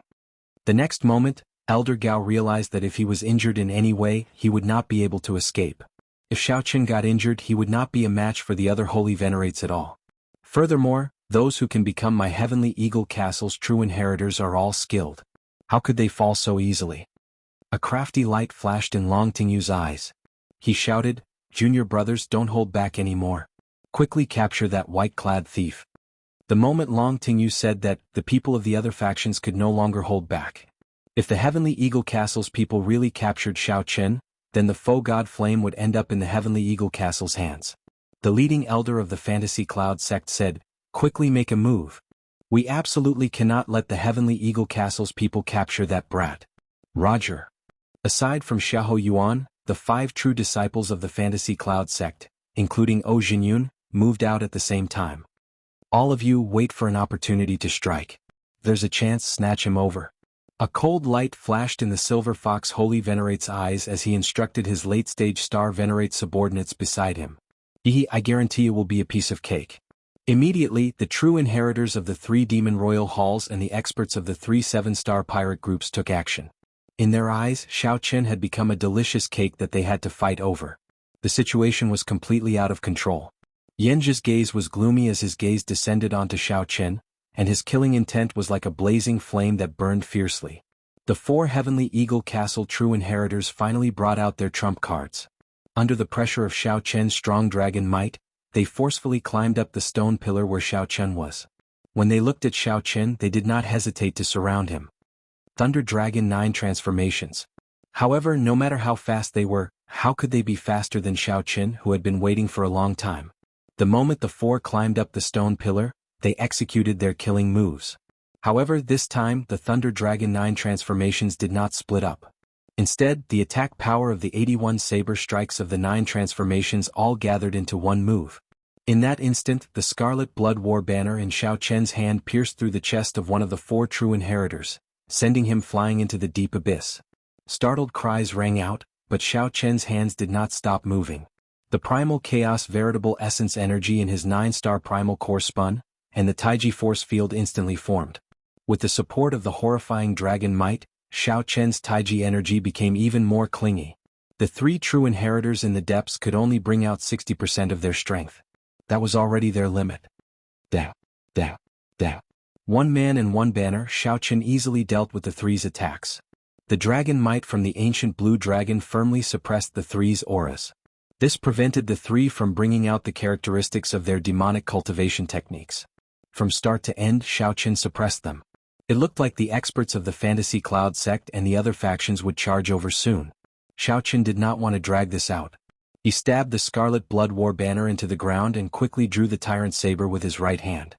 The next moment, Elder Gao realized that if he was injured in any way, he would not be able to escape. If Xiaoqin got injured, he would not be a match for the other holy venerates at all. Furthermore, those who can become my Heavenly Eagle Castle's true inheritors are all skilled. How could they fall so easily? A crafty light flashed in Long Tingyu's eyes. He shouted, "Junior brothers, don't hold back anymore. Quickly capture that white-clad thief." The moment Long Tingyu said that, the people of the other factions could no longer hold back. If the Heavenly Eagle Castle's people really captured Xiaoqin, then the foe god Flame would end up in the Heavenly Eagle Castle's hands. The leading elder of the Fantasy Cloud sect said, "Quickly make a move. We absolutely cannot let the Heavenly Eagle Castle's people capture that brat." Roger. Aside from Xiahou Yuan, the 5 true disciples of the Fantasy Cloud sect, including O Jinyun, moved out at the same time. All of you wait for an opportunity to strike. There's a chance, snatch him over. A cold light flashed in the Silver Fox Holy Venerate's eyes as he instructed his late-stage Star Venerate subordinates beside him. I guarantee it will be a piece of cake. Immediately, the true inheritors of the 3 Demon Royal Halls and the experts of the 3 7-star pirate groups took action. In their eyes, Xiaoqin had become a delicious cake that they had to fight over. The situation was completely out of control. Yanji's gaze was gloomy as his gaze descended onto Xiaoqin, and his killing intent was like a blazing flame that burned fiercely. The 4 Heavenly Eagle Castle true inheritors finally brought out their trump cards. Under the pressure of Xiaoqin's strong dragon might, they forcefully climbed up the stone pillar where Xiaoqin was. When they looked at Xiaoqin, they did not hesitate to surround him. Thunder Dragon 9 transformations. However, no matter how fast they were, how could they be faster than Xiaoqin, who had been waiting for a long time? The moment the 4 climbed up the stone pillar, they executed their killing moves. However, this time, the Thunder Dragon 9 transformations did not split up. Instead, the attack power of the 81 saber strikes of the 9 transformations all gathered into one move. In that instant, the Scarlet Blood War banner in Xiaoqin's hand pierced through the chest of one of the 4 true inheritors, sending him flying into the deep abyss. Startled cries rang out, but Xiaoqin's hands did not stop moving. The primal chaos veritable essence energy in his 9-star primal core spun, and the Taiji force field instantly formed. With the support of the horrifying dragon might, Xiaoqin's Taiji energy became even more clingy. The 3 true inheritors in the depths could only bring out 60% of their strength. That was already their limit. Da. One man and one banner, Xiaoqin easily dealt with the 3's attacks. The dragon might from the ancient blue dragon firmly suppressed the 3's auras. This prevented the 3 from bringing out the characteristics of their demonic cultivation techniques. From start to end, Xiaoqin suppressed them. It looked like the experts of the Fantasy Cloud sect and the other factions would charge over soon. Xiaoqin did not want to drag this out. He stabbed the Scarlet Blood War banner into the ground and quickly drew the Tyrant Saber with his right hand.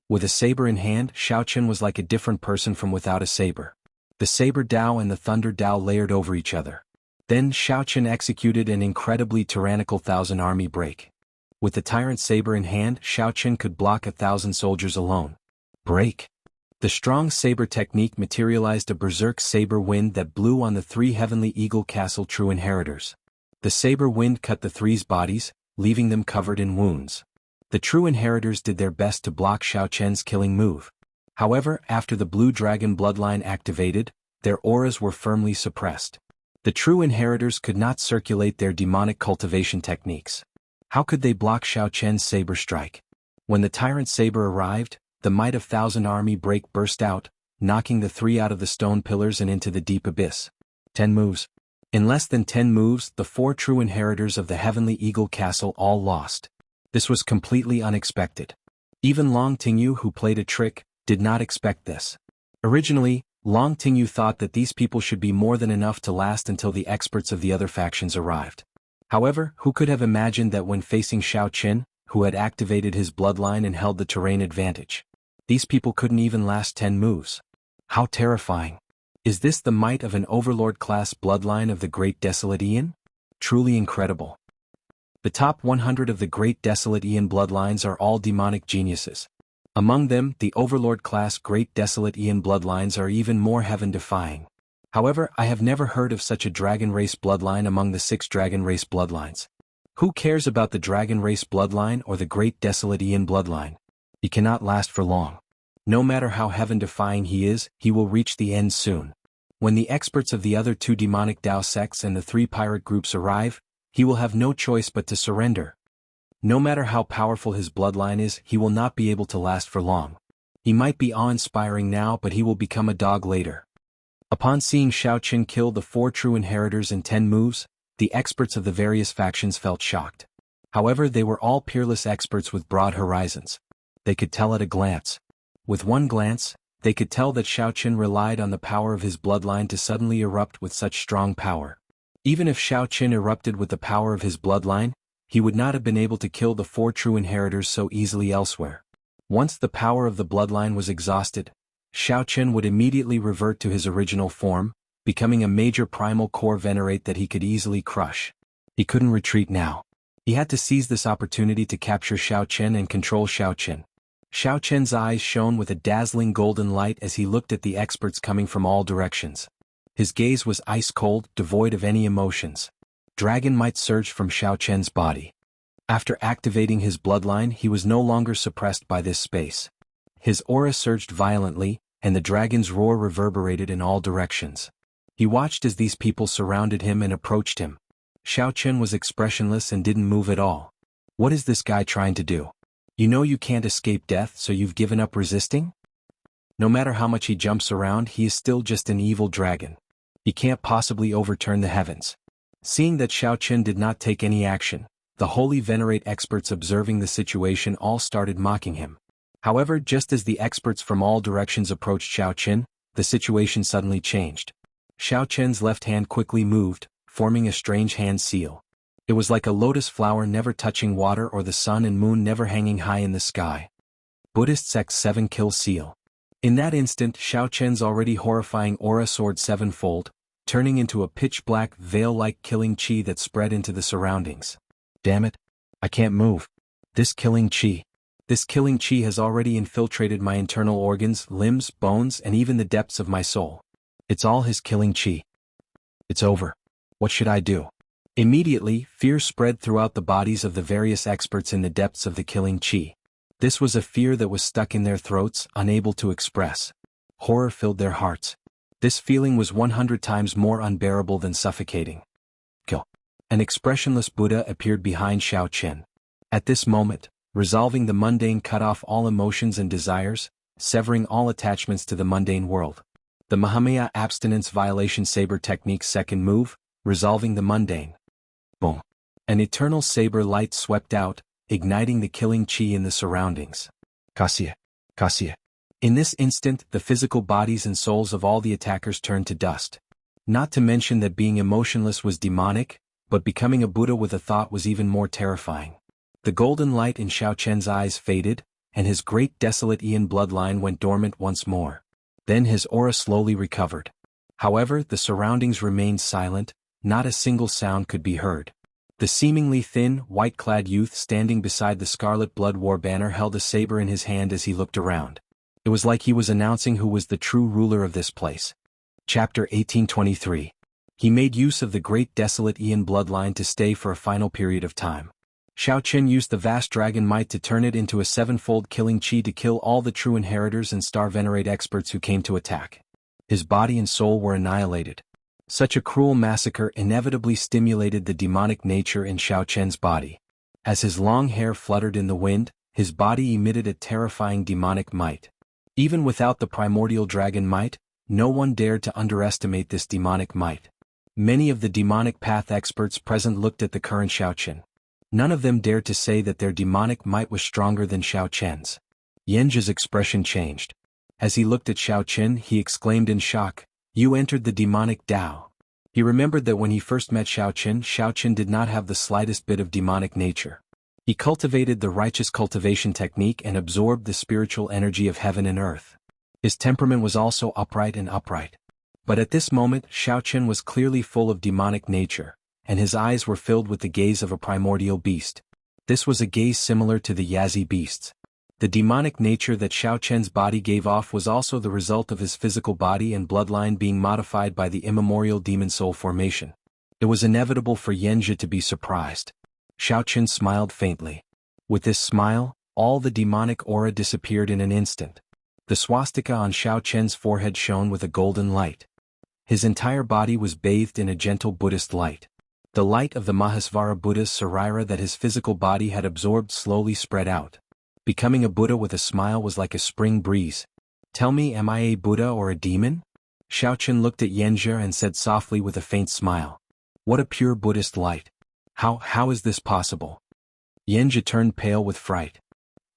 With a saber in hand, Xiaoqin was like a different person from without a saber. The Saber Dao and the Thunder Dao layered over each other. Then Xiaoqin executed an incredibly tyrannical 1000 army break. With the tyrant saber in hand, Xiaoqian could block 1,000 soldiers alone. Break. The strong saber technique materialized a berserk saber wind that blew on the 3 Heavenly Eagle Castle true inheritors. The saber wind cut the 3's bodies, leaving them covered in wounds. The true inheritors did their best to block Xiaoqian's killing move. However, after the Blue Dragon bloodline activated, their auras were firmly suppressed. The true inheritors could not circulate their demonic cultivation techniques. How could they block Xiaoqian's saber strike? When the tyrant saber arrived, the might of 1,000 army break burst out, knocking the 3 out of the stone pillars and into the deep abyss. 10 moves. In less than 10 moves, the 4 true inheritors of the Heavenly Eagle Castle all lost. This was completely unexpected. Even Long Tingyu, who played a trick, did not expect this. Originally, Long Tingyu thought that these people should be more than enough to last until the experts of the other factions arrived. However, who could have imagined that when facing Xiaoqian, who had activated his bloodline and held the terrain advantage, these people couldn't even last 10 moves? How terrifying. Is this the might of an overlord-class bloodline of the Great Desolate Aeon? Truly incredible. The top 100 of the Great Desolate Aeon bloodlines are all demonic geniuses. Among them, the Overlord-class Great Desolate Aeon bloodlines are even more heaven-defying. However, I have never heard of such a dragon race bloodline among the 6 dragon race bloodlines. Who cares about the dragon race bloodline or the Great Desolate Aeon bloodline? He cannot last for long. No matter how heaven-defying he is, he will reach the end soon. When the experts of the other 2 demonic Dao sects and the 3 pirate groups arrive, he will have no choice but to surrender. No matter how powerful his bloodline is, he will not be able to last for long. He might be awe-inspiring now, but he will become a dog later. Upon seeing Xiaoqian kill the 4 true inheritors in 10 moves, the experts of the various factions felt shocked. However, they were all peerless experts with broad horizons. They could tell at a glance. With one glance, they could tell that Xiaoqian relied on the power of his bloodline to suddenly erupt with such strong power. Even if Xiaoqian erupted with the power of his bloodline, he would not have been able to kill the 4 true inheritors so easily elsewhere. Once the power of the bloodline was exhausted, Xiaoqian would immediately revert to his original form, becoming a major primal core venerate that he could easily crush. He couldn't retreat now. He had to seize this opportunity to capture Xiaoqian and control Xiaoqian. Xiaoqian's eyes shone with a dazzling golden light as he looked at the experts coming from all directions. His gaze was ice-cold, devoid of any emotions. Dragon might surged from Xiaoqian's body. After activating his bloodline, he was no longer suppressed by this space. His aura surged violently, and the dragon's roar reverberated in all directions. He watched as these people surrounded him and approached him. Xiaoqian was expressionless and didn't move at all. What is this guy trying to do? You know you can't escape death, so you've given up resisting? No matter how much he jumps around, he is still just an evil dragon. He can't possibly overturn the heavens. Seeing that Xiaoqian did not take any action, the holy venerate experts observing the situation all started mocking him. However, just as the experts from all directions approached Xiaoqian, the situation suddenly changed. Xiaoqian's left hand quickly moved, forming a strange hand seal. It was like a lotus flower never touching water or the sun and moon never hanging high in the sky. Buddhist Sect 7 Kill Seal. In that instant, Xiaoqian's already horrifying aura soared sevenfold, turning into a pitch-black veil-like killing chi that spread into the surroundings. Damn it! I can't move. This killing chi has already infiltrated my internal organs, limbs, bones, and even the depths of my soul. It's all his killing chi. It's over. What should I do? Immediately, fear spread throughout the bodies of the various experts in the depths of the killing chi. This was a fear that was stuck in their throats, unable to express. Horror filled their hearts. This feeling was 100 times more unbearable than suffocating. Kill. An expressionless Buddha appeared behind Xiaoqian. At this moment, resolving the mundane cut off all emotions and desires, severing all attachments to the mundane world. The Mahamaya abstinence violation saber technique's second move, resolving the mundane. Boom. An eternal saber light swept out, igniting the killing chi in the surroundings. Kasia. In this instant, the physical bodies and souls of all the attackers turned to dust. Not to mention that being emotionless was demonic, but becoming a Buddha with a thought was even more terrifying. The golden light in Xiaoqian's eyes faded, and his great desolate Aeon bloodline went dormant once more. Then his aura slowly recovered. However, the surroundings remained silent, not a single sound could be heard. The seemingly thin, white-clad youth standing beside the Scarlet Blood War banner held a saber in his hand as he looked around. It was like he was announcing who was the true ruler of this place. Chapter 1823. He made use of the great desolate Ian bloodline to stay for a final period of time. Xiao Qin used the vast dragon might to turn it into a sevenfold killing chi to kill all the true inheritors and star venerate experts who came to attack. His body and soul were annihilated. Such a cruel massacre inevitably stimulated the demonic nature in Xiao Qian's body. As his long hair fluttered in the wind, his body emitted a terrifying demonic might. Even without the primordial dragon might, no one dared to underestimate this demonic might. Many of the demonic path experts present looked at the current Xiao Qian. None of them dared to say that their demonic might was stronger than Xiao Qian's. Yanji's expression changed. As he looked at Xiao Qian, he exclaimed in shock, "You entered the demonic Tao." He remembered that when he first met Xiao Qin did not have the slightest bit of demonic nature. He cultivated the righteous cultivation technique and absorbed the spiritual energy of heaven and earth. His temperament was also upright. But at this moment, Xiao Qin was clearly full of demonic nature, and his eyes were filled with the gaze of a primordial beast. This was a gaze similar to the Yazi beasts. The demonic nature that Xiao Qian's body gave off was also the result of his physical body and bloodline being modified by the immemorial demon soul formation. It was inevitable for Yanji to be surprised. Xiao Qin smiled faintly. With this smile, all the demonic aura disappeared in an instant. The swastika on Xiao Qian's forehead shone with a golden light. His entire body was bathed in a gentle Buddhist light. The light of the Mahasvara Buddha's Sarira that his physical body had absorbed slowly spread out. Becoming a Buddha with a smile was like a spring breeze. "Tell me, am I a Buddha or a demon?" Xiao Qin looked at Yanji and said softly with a faint smile. "What a pure Buddhist light. How is this possible?" Yanji turned pale with fright.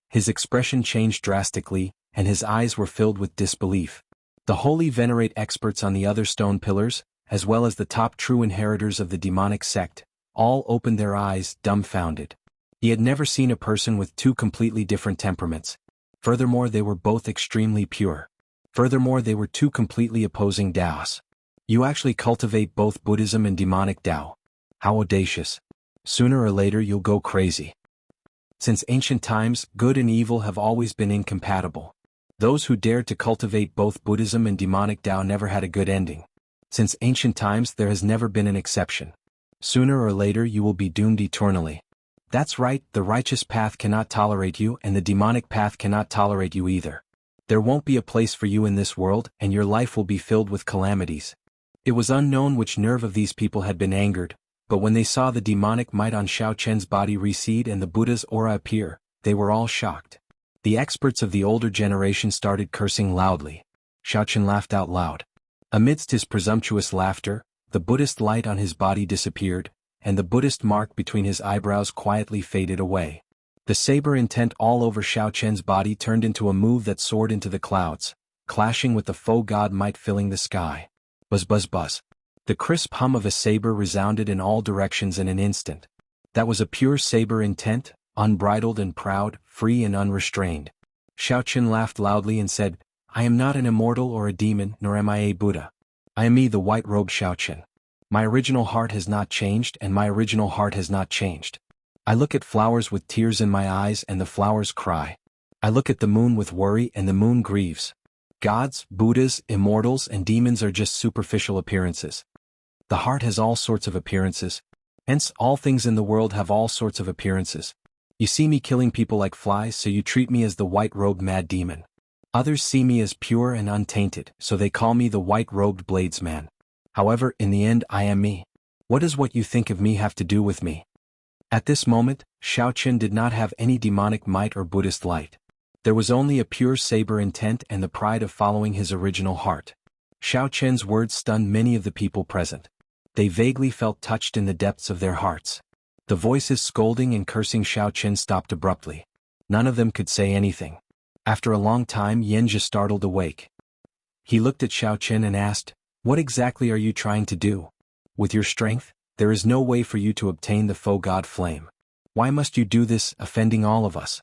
His expression changed drastically, and his eyes were filled with disbelief. The holy venerate experts on the other stone pillars, as well as the top true inheritors of the demonic sect, all opened their eyes, dumbfounded. He had never seen a person with two completely different temperaments. Furthermore, they were both extremely pure. Furthermore, they were two completely opposing Taos. You actually cultivate both Buddhism and demonic Tao. How audacious. Sooner or later you'll go crazy. Since ancient times, good and evil have always been incompatible. Those who dared to cultivate both Buddhism and demonic Tao never had a good ending. Since ancient times there has never been an exception. Sooner or later you will be doomed eternally. That's right, the righteous path cannot tolerate you and the demonic path cannot tolerate you either. There won't be a place for you in this world and your life will be filled with calamities. It was unknown which nerve of these people had been angered, but when they saw the demonic might on Xiao Qian's body recede and the Buddha's aura appear, they were all shocked. The experts of the older generation started cursing loudly. Xiao Qian laughed out loud. Amidst his presumptuous laughter, the Buddhist light on his body disappeared, and the Buddhist mark between his eyebrows quietly faded away. The saber intent all over Xiao Qian's body turned into a move that soared into the clouds, clashing with the faux god might filling the sky. Buzz buzz buzz. The crisp hum of a saber resounded in all directions in an instant. That was a pure saber intent, unbridled and proud, free and unrestrained. Xiao Qin laughed loudly and said, "I am not an immortal or a demon, nor am I a Buddha. I am me, the white-robed Xiao Qin. My original heart has not changed and my original heart has not changed. I look at flowers with tears in my eyes and the flowers cry. I look at the moon with worry and the moon grieves. Gods, Buddhas, immortals and demons are just superficial appearances. The heart has all sorts of appearances. Hence, all things in the world have all sorts of appearances. You see me killing people like flies, so you treat me as the white-robed mad demon. Others see me as pure and untainted, so they call me the white-robed bladesman. However, in the end I am me. What does what you think of me have to do with me?" At this moment, Xiao Qin did not have any demonic might or Buddhist light. There was only a pure saber intent and the pride of following his original heart. Xiao Qian's words stunned many of the people present. They vaguely felt touched in the depths of their hearts. The voices scolding and cursing Xiao Qin stopped abruptly. None of them could say anything. After a long time, Yanji startled awake. He looked at Xiao Qin and asked, "What exactly are you trying to do? With your strength, there is no way for you to obtain the faux god flame. Why must you do this, offending all of us?"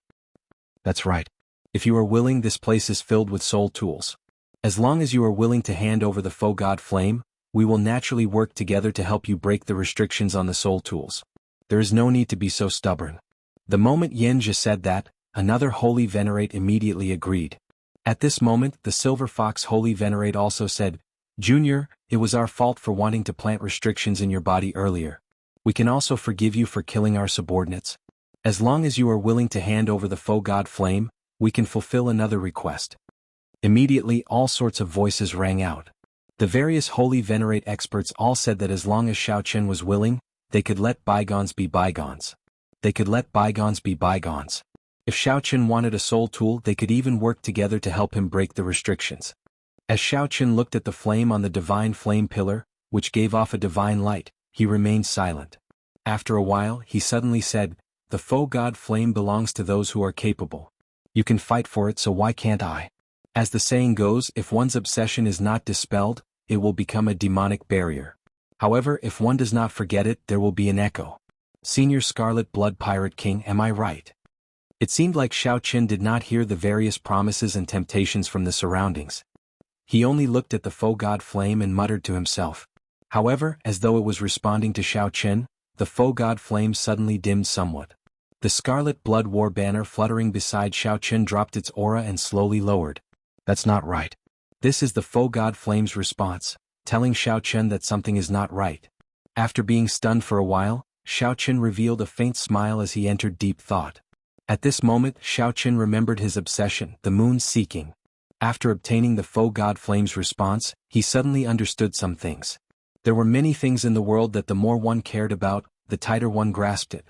"That's right. If you are willing, this place is filled with soul tools. As long as you are willing to hand over the faux god flame, we will naturally work together to help you break the restrictions on the soul tools. There is no need to be so stubborn. The moment Yanjia said that, another holy venerate immediately agreed. At this moment, the Silver Fox Holy Venerate also said, Junior, it was our fault for wanting to plant restrictions in your body earlier. We can also forgive you for killing our subordinates. As long as you are willing to hand over the faux god flame, we can fulfill another request. Immediately all sorts of voices rang out. The various Holy Venerate experts all said that as long as Xiaochen was willing, they could let bygones be bygones. They could let bygones be bygones. If Xiaochen wanted a soul tool, they could even work together to help him break the restrictions. As Xiaochen looked at the flame on the divine flame pillar, which gave off a divine light, he remained silent. After a while, he suddenly said, The faux god flame belongs to those who are capable. You can fight for it, so why can't I? As the saying goes, if one's obsession is not dispelled, it will become a demonic barrier. However, if one does not forget it, there will be an echo. Senior Scarlet Blood Pirate King, am I right? It seemed like Xiaochen did not hear the various promises and temptations from the surroundings. He only looked at the faux god flame and muttered to himself. However, as though it was responding to Xiaochen, the faux god flame suddenly dimmed somewhat. The scarlet blood war banner fluttering beside Xiaochen dropped its aura and slowly lowered. That's not right. This is the faux god flame's response, telling Xiaochen that something is not right. After being stunned for a while, Xiaochen revealed a faint smile as he entered deep thought. At this moment, Xiaochen remembered his obsession, the moon's seeking. After obtaining the faux god flame's response, he suddenly understood some things. There were many things in the world that the more one cared about, the tighter one grasped it.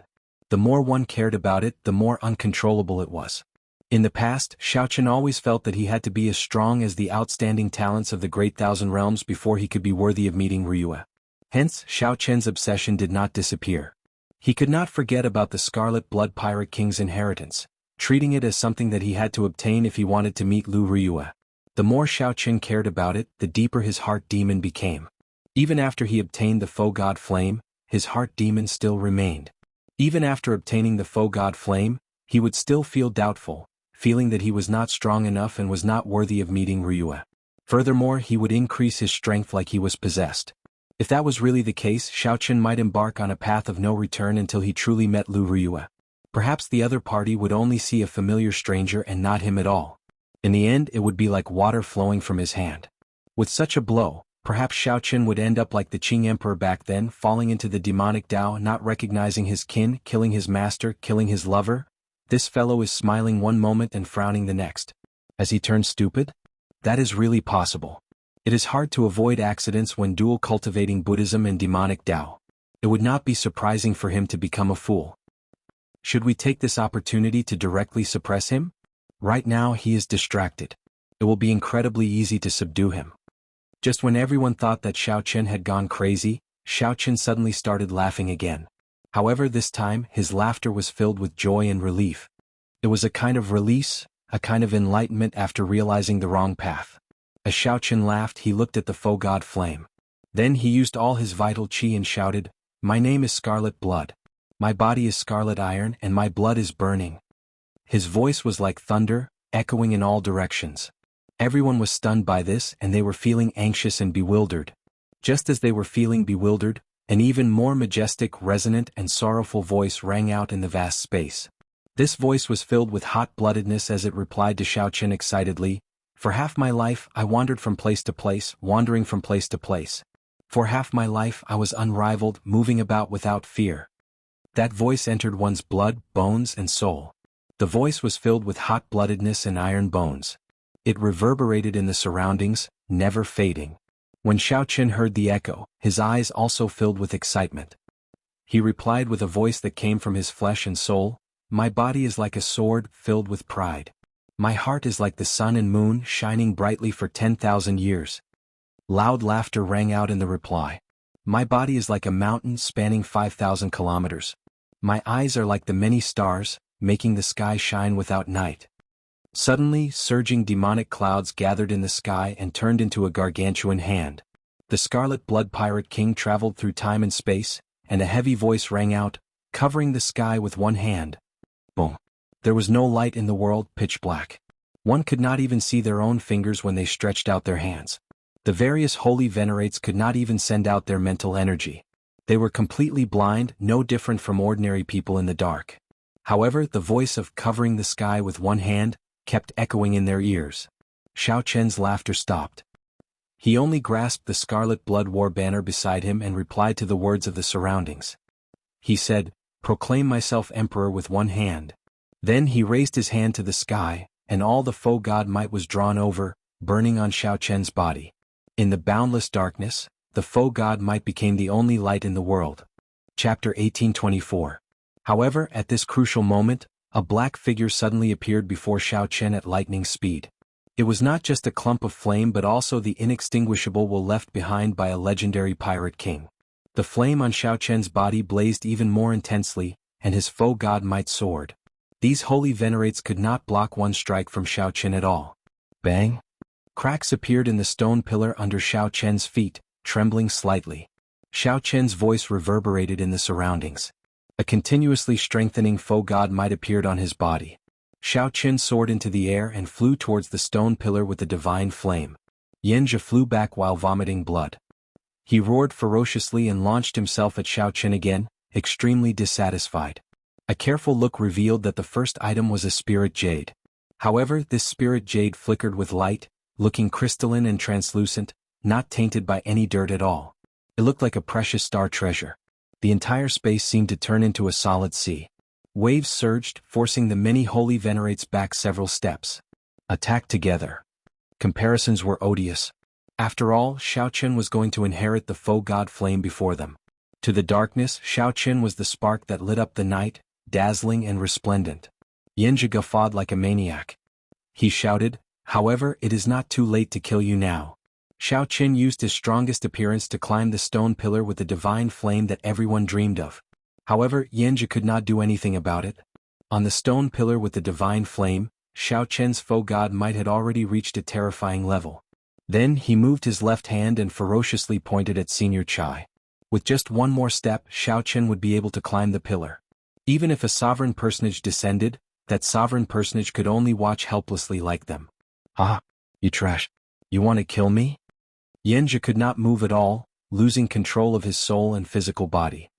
The more one cared about it, the more uncontrollable it was. In the past, Xiaochen always felt that he had to be as strong as the outstanding talents of the Great Thousand Realms before he could be worthy of meeting Ryue. Hence, Xiaochen's obsession did not disappear. He could not forget about the Scarlet Blood Pirate King's inheritance, treating it as something that he had to obtain if he wanted to meet Lu Ryue. The more Xiaochen cared about it, the deeper his heart demon became. Even after he obtained the faux god flame, his heart demon still remained. Even after obtaining the faux god flame, he would still feel doubtful, feeling that he was not strong enough and was not worthy of meeting Ryue. Furthermore, he would increase his strength like he was possessed. If that was really the case, Xiaochen might embark on a path of no return until he truly met Lu Ryue. Perhaps the other party would only see a familiar stranger and not him at all. In the end, it would be like water flowing from his hand. With such a blow, perhaps Xiaochen would end up like the Qing Emperor back then, falling into the demonic Dao, not recognizing his kin, killing his master, killing his lover. This fellow is smiling one moment and frowning the next. Has he turned stupid? That is really possible. It is hard to avoid accidents when dual cultivating Buddhism and demonic Dao. It would not be surprising for him to become a fool. Should we take this opportunity to directly suppress him? Right now he is distracted. It will be incredibly easy to subdue him. Just when everyone thought that Xiaochen had gone crazy, Xiaochen suddenly started laughing again. However, this time, his laughter was filled with joy and relief. It was a kind of release, a kind of enlightenment after realizing the wrong path. As Xiaochen laughed, he looked at the faux god flame. Then he used all his vital qi and shouted, My name is Scarlet Blood. My body is scarlet iron and my blood is burning. His voice was like thunder, echoing in all directions. Everyone was stunned by this and they were feeling anxious and bewildered. Just as they were feeling bewildered, an even more majestic, resonant and sorrowful voice rang out in the vast space. This voice was filled with hot-bloodedness as it replied to Xiaochen excitedly, For half my life I wandered from place to place, wandering from place to place. For half my life I was unrivaled, moving about without fear. That voice entered one's blood, bones and soul. The voice was filled with hot-bloodedness and iron bones. It reverberated in the surroundings, never fading. When Xiaochen heard the echo, his eyes also filled with excitement. He replied with a voice that came from his flesh and soul, My body is like a sword, filled with pride. My heart is like the sun and moon, shining brightly for 10,000 years. Loud laughter rang out in the reply. My body is like a mountain spanning 5,000 kilometers. My eyes are like the many stars, making the sky shine without night. Suddenly, surging demonic clouds gathered in the sky and turned into a gargantuan hand. The Scarlet Blood Pirate King traveled through time and space, and a heavy voice rang out, covering the sky with one hand. Boom. There was no light in the world, pitch black. One could not even see their own fingers when they stretched out their hands. The various holy venerates could not even send out their mental energy. They were completely blind, no different from ordinary people in the dark. However, the voice of covering the sky with one hand kept echoing in their ears. Xiao Chen's laughter stopped. He only grasped the scarlet blood war banner beside him and replied to the words of the surroundings. He said, "Proclaim myself emperor with one hand." Then he raised his hand to the sky, and all the foe god might was drawn over, burning on Xiao Chen's body. In the boundless darkness, the foe god might became the only light in the world. Chapter 1824. However, at this crucial moment, a black figure suddenly appeared before Xiao Chen at lightning speed. It was not just a clump of flame but also the inextinguishable will left behind by a legendary pirate king. The flame on Xiao Chen's body blazed even more intensely, and his foe god might soared. These holy venerates could not block one strike from Xiao Chen at all. Bang! Cracks appeared in the stone pillar under Xiao Chen's feet, trembling slightly. Xiao Chen's voice reverberated in the surroundings. A continuously strengthening foe god might appeared on his body. Xiao Chen soared into the air and flew towards the stone pillar with the divine flame. Yanjia flew back while vomiting blood. He roared ferociously and launched himself at Xiao Chen again, extremely dissatisfied. A careful look revealed that the first item was a spirit jade. However, this spirit jade flickered with light, looking crystalline and translucent, not tainted by any dirt at all. It looked like a precious star treasure. The entire space seemed to turn into a solid sea. Waves surged, forcing the many holy venerates back several steps. Attack together. Comparisons were odious. After all, Xiao Chen was going to inherit the foe god flame before them. To the darkness, Xiao Chen was the spark that lit up the night, dazzling and resplendent. Yanjia guffawed like a maniac. He shouted, "However, it is not too late to kill you now." Xiao Chen used his strongest appearance to climb the stone pillar with the divine flame that everyone dreamed of. However, Yanjia could not do anything about it. On the stone pillar with the divine flame, Xiao Chen's foe god might had already reached a terrifying level. Then he moved his left hand and ferociously pointed at Senior Chai. With just one more step, Xiao Chen would be able to climb the pillar. Even if a sovereign personage descended, that sovereign personage could only watch helplessly like them. "Ah, you trash. You want to kill me?" Yanjia could not move at all, losing control of his soul and physical body.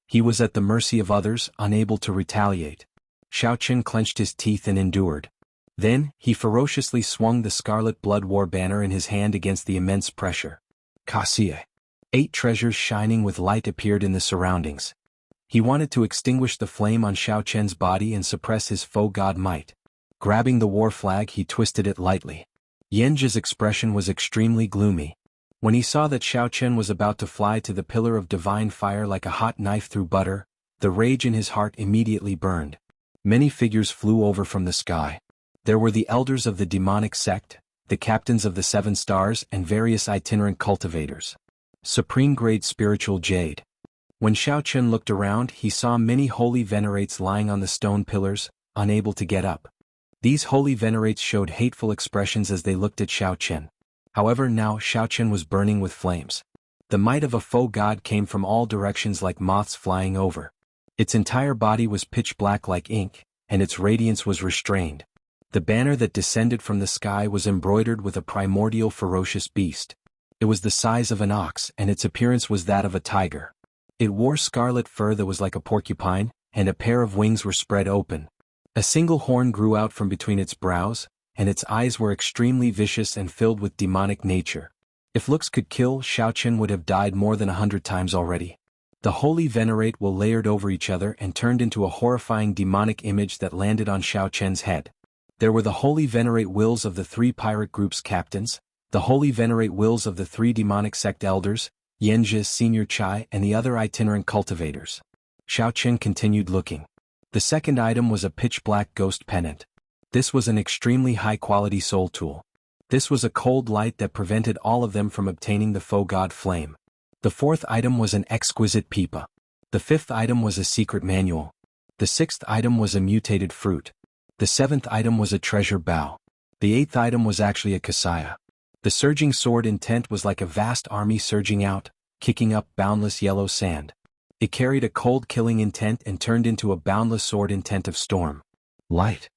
He was at the mercy of others, unable to retaliate. Xiao Chen clenched his teeth and endured. Then, he ferociously swung the scarlet blood war banner in his hand against the immense pressure. Kasie. 8 treasures shining with light appeared in the surroundings. He wanted to extinguish the flame on Xiao Chen's body and suppress his foe god might. Grabbing the war flag, he twisted it lightly. Yanjia's expression was extremely gloomy. When he saw that Xiao Chen was about to fly to the pillar of divine fire like a hot knife through butter, the rage in his heart immediately burned. Many figures flew over from the sky. There were the elders of the demonic sect, the captains of the 7 stars and various itinerant cultivators. Supreme-grade spiritual jade. When Xiao Chen looked around, he saw many holy venerates lying on the stone pillars, unable to get up. These holy venerates showed hateful expressions as they looked at Xiao Chen. However, now Xiao Chen was burning with flames. The might of a foe god came from all directions like moths flying over. Its entire body was pitch black like ink, and its radiance was restrained. The banner that descended from the sky was embroidered with a primordial ferocious beast. It was the size of an ox and its appearance was that of a tiger. It wore scarlet fur that was like a porcupine, and a pair of wings were spread open. A single horn grew out from between its brows, and its eyes were extremely vicious and filled with demonic nature. If looks could kill, Xiao Chen would have died more than 100 times already. The holy venerate were layered over each other and turned into a horrifying demonic image that landed on Xiao Chen's head. There were the holy venerate wills of the 3 pirate group's captains, the holy venerate wills of the 3 demonic sect elders, Yanjia, Senior Chai, and the other itinerant cultivators. Xiao Chen continued looking. The second item was a pitch-black ghost pennant. This was an extremely high-quality soul tool. This was a cold light that prevented all of them from obtaining the foe god flame. The 4th item was an exquisite pipa. The 5th item was a secret manual. The 6th item was a mutated fruit. The 7th item was a treasure bow. The 8th item was actually a kasaya. The surging sword intent was like a vast army surging out, kicking up boundless yellow sand. It carried a cold killing intent and turned into a boundless sword intent of storm. Light.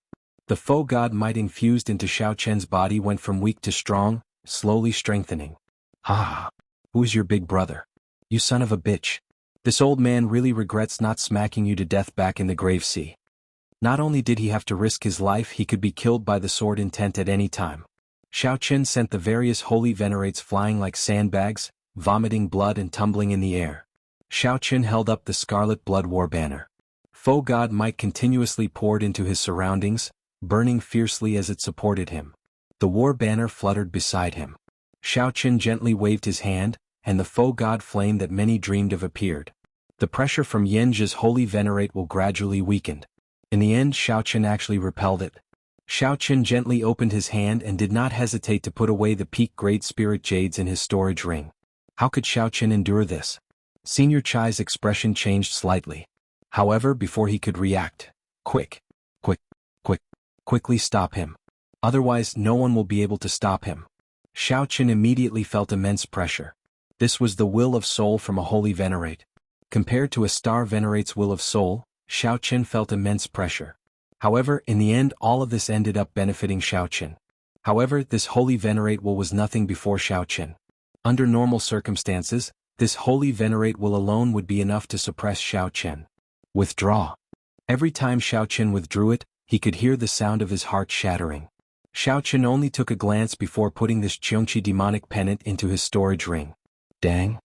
The foe god might infused into Xiao Chen's body went from weak to strong, slowly strengthening. "Ha! Who is your big brother? You son of a bitch. This old man really regrets not smacking you to death back in the grave sea. Not only did he have to risk his life, he could be killed by the sword intent at any time. Xiao Qin sent the various holy venerates flying like sandbags, vomiting blood and tumbling in the air. Xiao Qin held up the scarlet blood war banner. Foe god might continuously poured into his surroundings, burning fiercely as it supported him. The war banner fluttered beside him. Xiao Qin gently waved his hand, and the foe god flame that many dreamed of appeared. The pressure from Yanzhi's holy venerate will gradually weakened. In the end, Xiao Qin actually repelled it. Xiao Qin gently opened his hand and did not hesitate to put away the peak-grade spirit jades in his storage ring. How could Xiao Qin endure this? Senior Chai's expression changed slightly. However, before he could react, quickly stop him. Otherwise, no one will be able to stop him. Xiao Qin immediately felt immense pressure. This was the will of soul from a holy venerate. Compared to a star venerate's will of soul, Xiao Qin felt immense pressure. However, in the end, all of this ended up benefiting Xiao Qin. However, this holy venerate will was nothing before Xiao Qin. Under normal circumstances, this holy venerate will alone would be enough to suppress Xiao Qin. Withdraw. Every time Xiao Qin withdrew it, he could hear the sound of his heart shattering. Xiao Qin only took a glance before putting this Jianghu demonic pennant into his storage ring. Dang.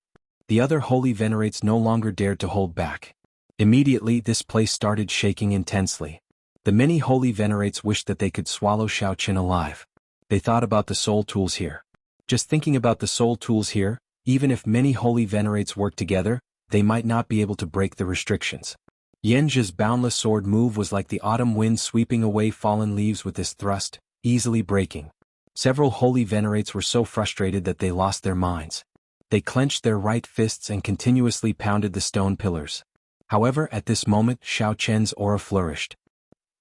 The other holy venerates no longer dared to hold back. Immediately, this place started shaking intensely. The many holy venerates wished that they could swallow Xiao Qin alive. They thought about the soul tools here. Just thinking about the soul tools here, even if many holy venerates work together, they might not be able to break the restrictions. Yanzhi's boundless sword move was like the autumn wind sweeping away fallen leaves with this thrust, easily breaking. Several holy venerates were so frustrated that they lost their minds. They clenched their right fists and continuously pounded the stone pillars. However, at this moment, Xiao Qian's aura flourished.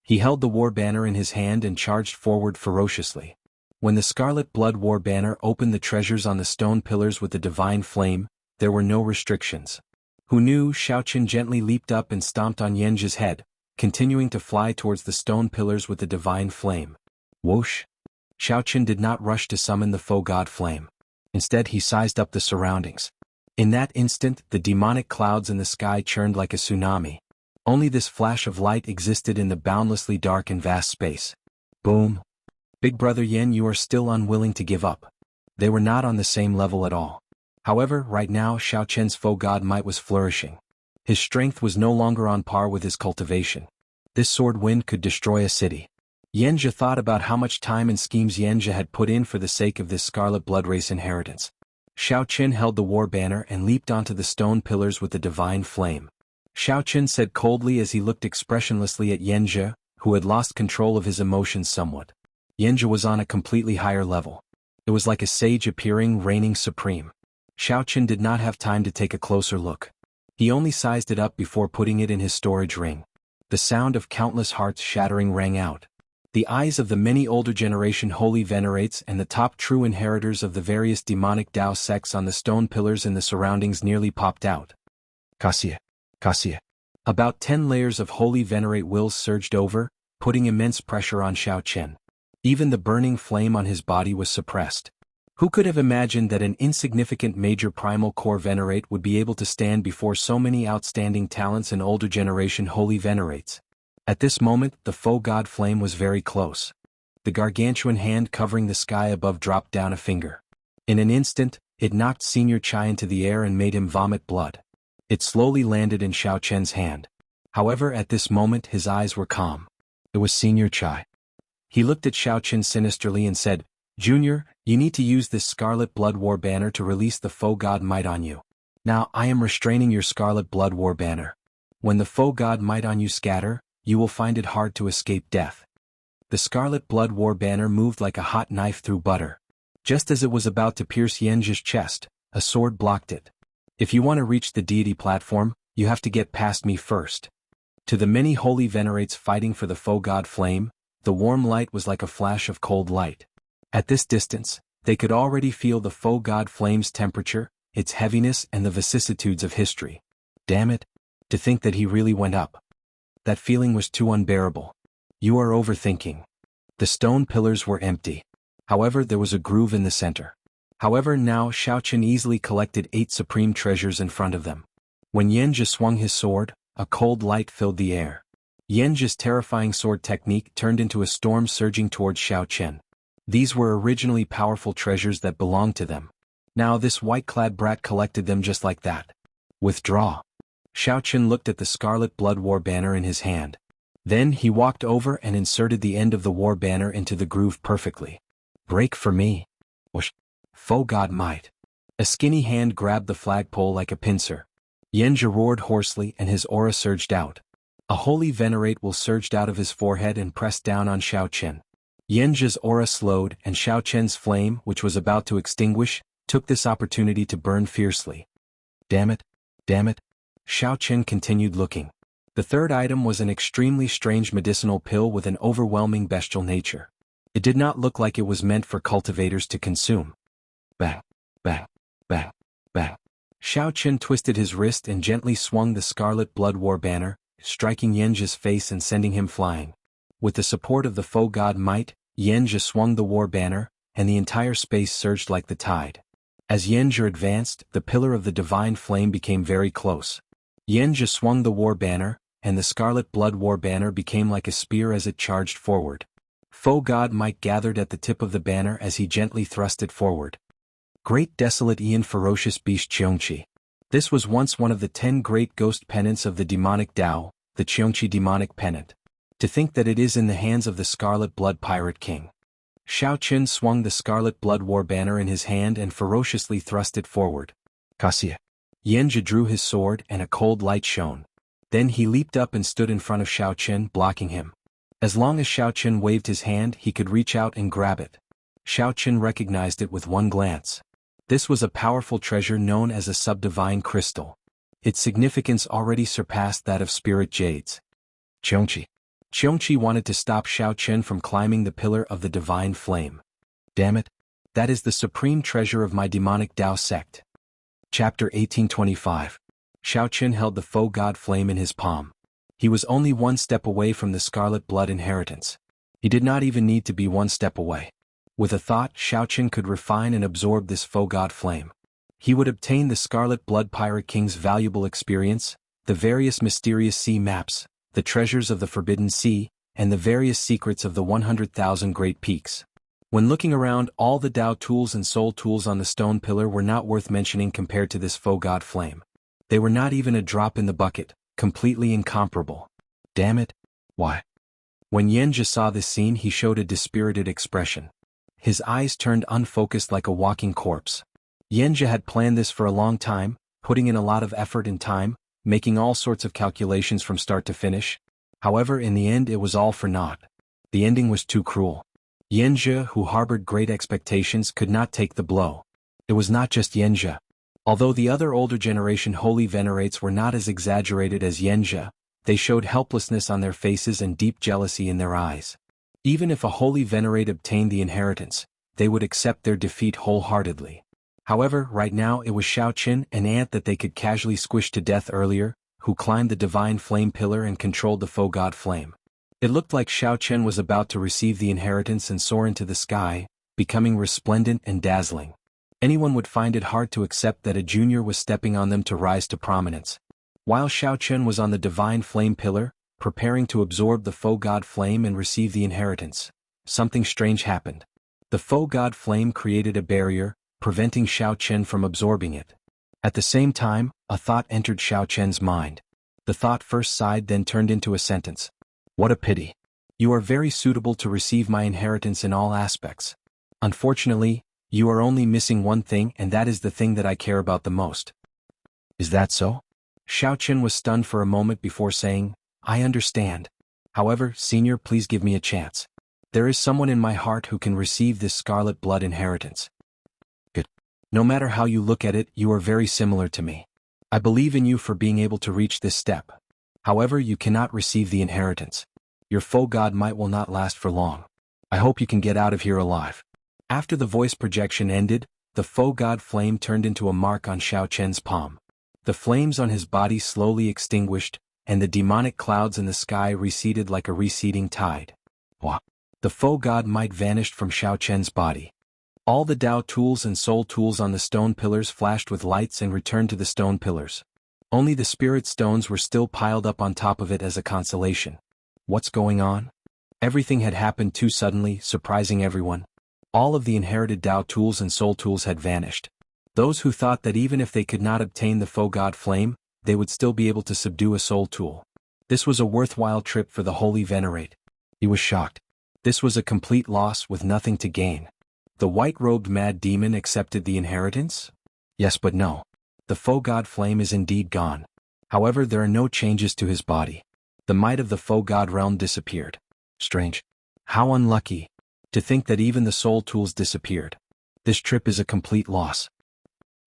He held the war banner in his hand and charged forward ferociously. When the scarlet blood war banner opened the treasures on the stone pillars with the divine flame, there were no restrictions. Who knew? Xiao Qin gently leaped up and stomped on Yanzhi's head, continuing to fly towards the stone pillars with the divine flame. Whoosh! Xiao Qin did not rush to summon the foe god flame. Instead, he sized up the surroundings. In that instant, the demonic clouds in the sky churned like a tsunami. Only this flash of light existed in the boundlessly dark and vast space. Boom! Big brother Yan, you are still unwilling to give up. They were not on the same level at all. However, right now Xiao Qian's foe god might was flourishing. His strength was no longer on par with his cultivation. This sword wind could destroy a city. Yanzhi thought about how much time and schemes Yanzhi had put in for the sake of this scarlet blood race inheritance. Xiao Qin held the war banner and leaped onto the stone pillars with the divine flame. Xiao Qin said coldly as he looked expressionlessly at Yanzhi, who had lost control of his emotions somewhat. Yanzhi was on a completely higher level. It was like a sage appearing, reigning supreme. Xiao Qin did not have time to take a closer look. He only sized it up before putting it in his storage ring. The sound of countless hearts shattering rang out. The eyes of the many older generation holy venerates and the top true inheritors of the various demonic Dao sects on the stone pillars in the surroundings nearly popped out. Cassia. About 10 layers of holy venerate wills surged over, putting immense pressure on Xiao Qin. Even the burning flame on his body was suppressed. Who could have imagined that an insignificant major primal core venerate would be able to stand before so many outstanding talents and older generation holy venerates? At this moment, the foe god flame was very close. The gargantuan hand covering the sky above dropped down a finger. In an instant, it knocked Senior Chai into the air and made him vomit blood. It slowly landed in Xiao Qian's hand. However, at this moment his eyes were calm. It was Senior Chai. He looked at Xiao Qin sinisterly and said, "Junior, you need to use this scarlet blood war banner to release the foe god might on you. Now I am restraining your scarlet blood war banner. When the foe god might on you scatter, you will find it hard to escape death." The scarlet blood war banner moved like a hot knife through butter. Just as it was about to pierce Yanzhi's chest, a sword blocked it. "If you want to reach the deity platform, you have to get past me first." To the many holy venerates fighting for the foe god flame, the warm light was like a flash of cold light. At this distance, they could already feel the foe god flame's temperature, its heaviness and the vicissitudes of history. Damn it! To think that he really went up. That feeling was too unbearable. You are overthinking. The stone pillars were empty. However, there was a groove in the center. However, now Xiao Qin easily collected 8 supreme treasures in front of them. When Yanjia swung his sword, a cold light filled the air. Yanjia's terrifying sword technique turned into a storm surging towards Xiao Chen. These were originally powerful treasures that belonged to them. Now this white-clad brat collected them just like that. Withdraw. Xiao Chen looked at the scarlet blood war banner in his hand. Then he walked over and inserted the end of the war banner into the groove perfectly. Break for me. Whoosh. Foe God might. A skinny hand grabbed the flagpole like a pincer. Yanjia roared hoarsely and his aura surged out. A holy venerate will surged out of his forehead and pressed down on Xiao Chen. Yanjia's aura slowed and Xiao Chen's flame, which was about to extinguish, took this opportunity to burn fiercely. Damn it! Damn it! Xiao Chen continued looking. The third item was an extremely strange medicinal pill with an overwhelming bestial nature. It did not look like it was meant for cultivators to consume. Bang! Bang! Bang! Bang! Xiao Chen twisted his wrist and gently swung the scarlet blood war banner, striking Yanjia's face and sending him flying. With the support of the foe god might, Yanjia swung the war banner, and the entire space surged like the tide. As Yanjia advanced, the pillar of the divine flame became very close. Yanjia swung the war banner, and the scarlet blood war banner became like a spear as it charged forward. Foe god might gathered at the tip of the banner as he gently thrust it forward. Great desolate Ian ferocious beast Qiongqi. This was once one of the 10 great ghost pennants of the demonic Tao, the Qiongqi demonic pennant. To think that it is in the hands of the Scarlet Blood Pirate King. Xiao Chen swung the Scarlet Blood War banner in his hand and ferociously thrust it forward. Cassia. Yanjia drew his sword and a cold light shone. Then he leaped up and stood in front of Xiao Chen, blocking him. As long as Xiao Chen waved his hand, he could reach out and grab it. Xiao Chen recognized it with one glance. This was a powerful treasure known as a subdivine crystal. Its significance already surpassed that of spirit jades. Qiongqi. Qiongqi wanted to stop Xiao Chen from climbing the pillar of the divine flame. Damn it! That is the supreme treasure of my demonic Tao sect. Chapter 1825. Xiao Chen held the foe god flame in his palm. He was only one step away from the scarlet blood inheritance. He did not even need to be one step away. With a thought, Xiao Chen could refine and absorb this foe god flame. He would obtain the Scarlet Blood Pirate King's valuable experience, the various mysterious sea maps, the treasures of the Forbidden Sea, and the various secrets of the 100,000 Great Peaks. When looking around, all the Tao tools and soul tools on the stone pillar were not worth mentioning compared to this foe god flame. They were not even a drop in the bucket, completely incomparable. Damn it! Why? When Yanjia saw this scene, he showed a dispirited expression. His eyes turned unfocused like a walking corpse. Yanjia had planned this for a long time, putting in a lot of effort and time, making all sorts of calculations from start to finish. However, in the end it was all for naught. The ending was too cruel. Yanjia, who harbored great expectations, could not take the blow. It was not just Yanjia. Although the other older generation holy venerates were not as exaggerated as Yanjia, they showed helplessness on their faces and deep jealousy in their eyes. Even if a holy venerate obtained the inheritance, they would accept their defeat wholeheartedly. However, right now it was Xiao Chen, an ant that they could casually squish to death earlier, who climbed the divine flame pillar and controlled the foe god flame. It looked like Xiao Chen was about to receive the inheritance and soar into the sky, becoming resplendent and dazzling. Anyone would find it hard to accept that a junior was stepping on them to rise to prominence. While Xiao Chen was on the divine flame pillar, preparing to absorb the foe god flame and receive the inheritance, something strange happened. The foe god flame created a barrier, preventing Xiao Chen from absorbing it. At the same time, a thought entered Xiao Chen's mind. The thought first sighed, then turned into a sentence. What a pity. You are very suitable to receive my inheritance in all aspects. Unfortunately, you are only missing one thing, and that is the thing that I care about the most. Is that so? Xiao Chen was stunned for a moment before saying, I understand. However, Senior, please give me a chance. There is someone in my heart who can receive this scarlet blood inheritance. Good. No matter how you look at it, you are very similar to me. I believe in you for being able to reach this step. However, you cannot receive the inheritance. Your foe god might will not last for long. I hope you can get out of here alive. After the voice projection ended, the foe god flame turned into a mark on Xiao Chen's palm. The flames on his body slowly extinguished, and the demonic clouds in the sky receded like a receding tide. Wah! The foe god might vanished from Xiao Chen's body. All the Tao tools and soul tools on the stone pillars flashed with lights and returned to the stone pillars. Only the spirit stones were still piled up on top of it as a consolation. What's going on? Everything had happened too suddenly, surprising everyone. All of the inherited Dao tools and soul tools had vanished. Those who thought that even if they could not obtain the faux god flame, they would still be able to subdue a soul tool. This was a worthwhile trip for the Holy Venerate. He was shocked. This was a complete loss with nothing to gain. The white-robed mad demon accepted the inheritance? Yes, but no. The faux god flame is indeed gone. However, there are no changes to his body. The might of the faux god realm disappeared. Strange. How unlucky. To think that even the soul tools disappeared. This trip is a complete loss.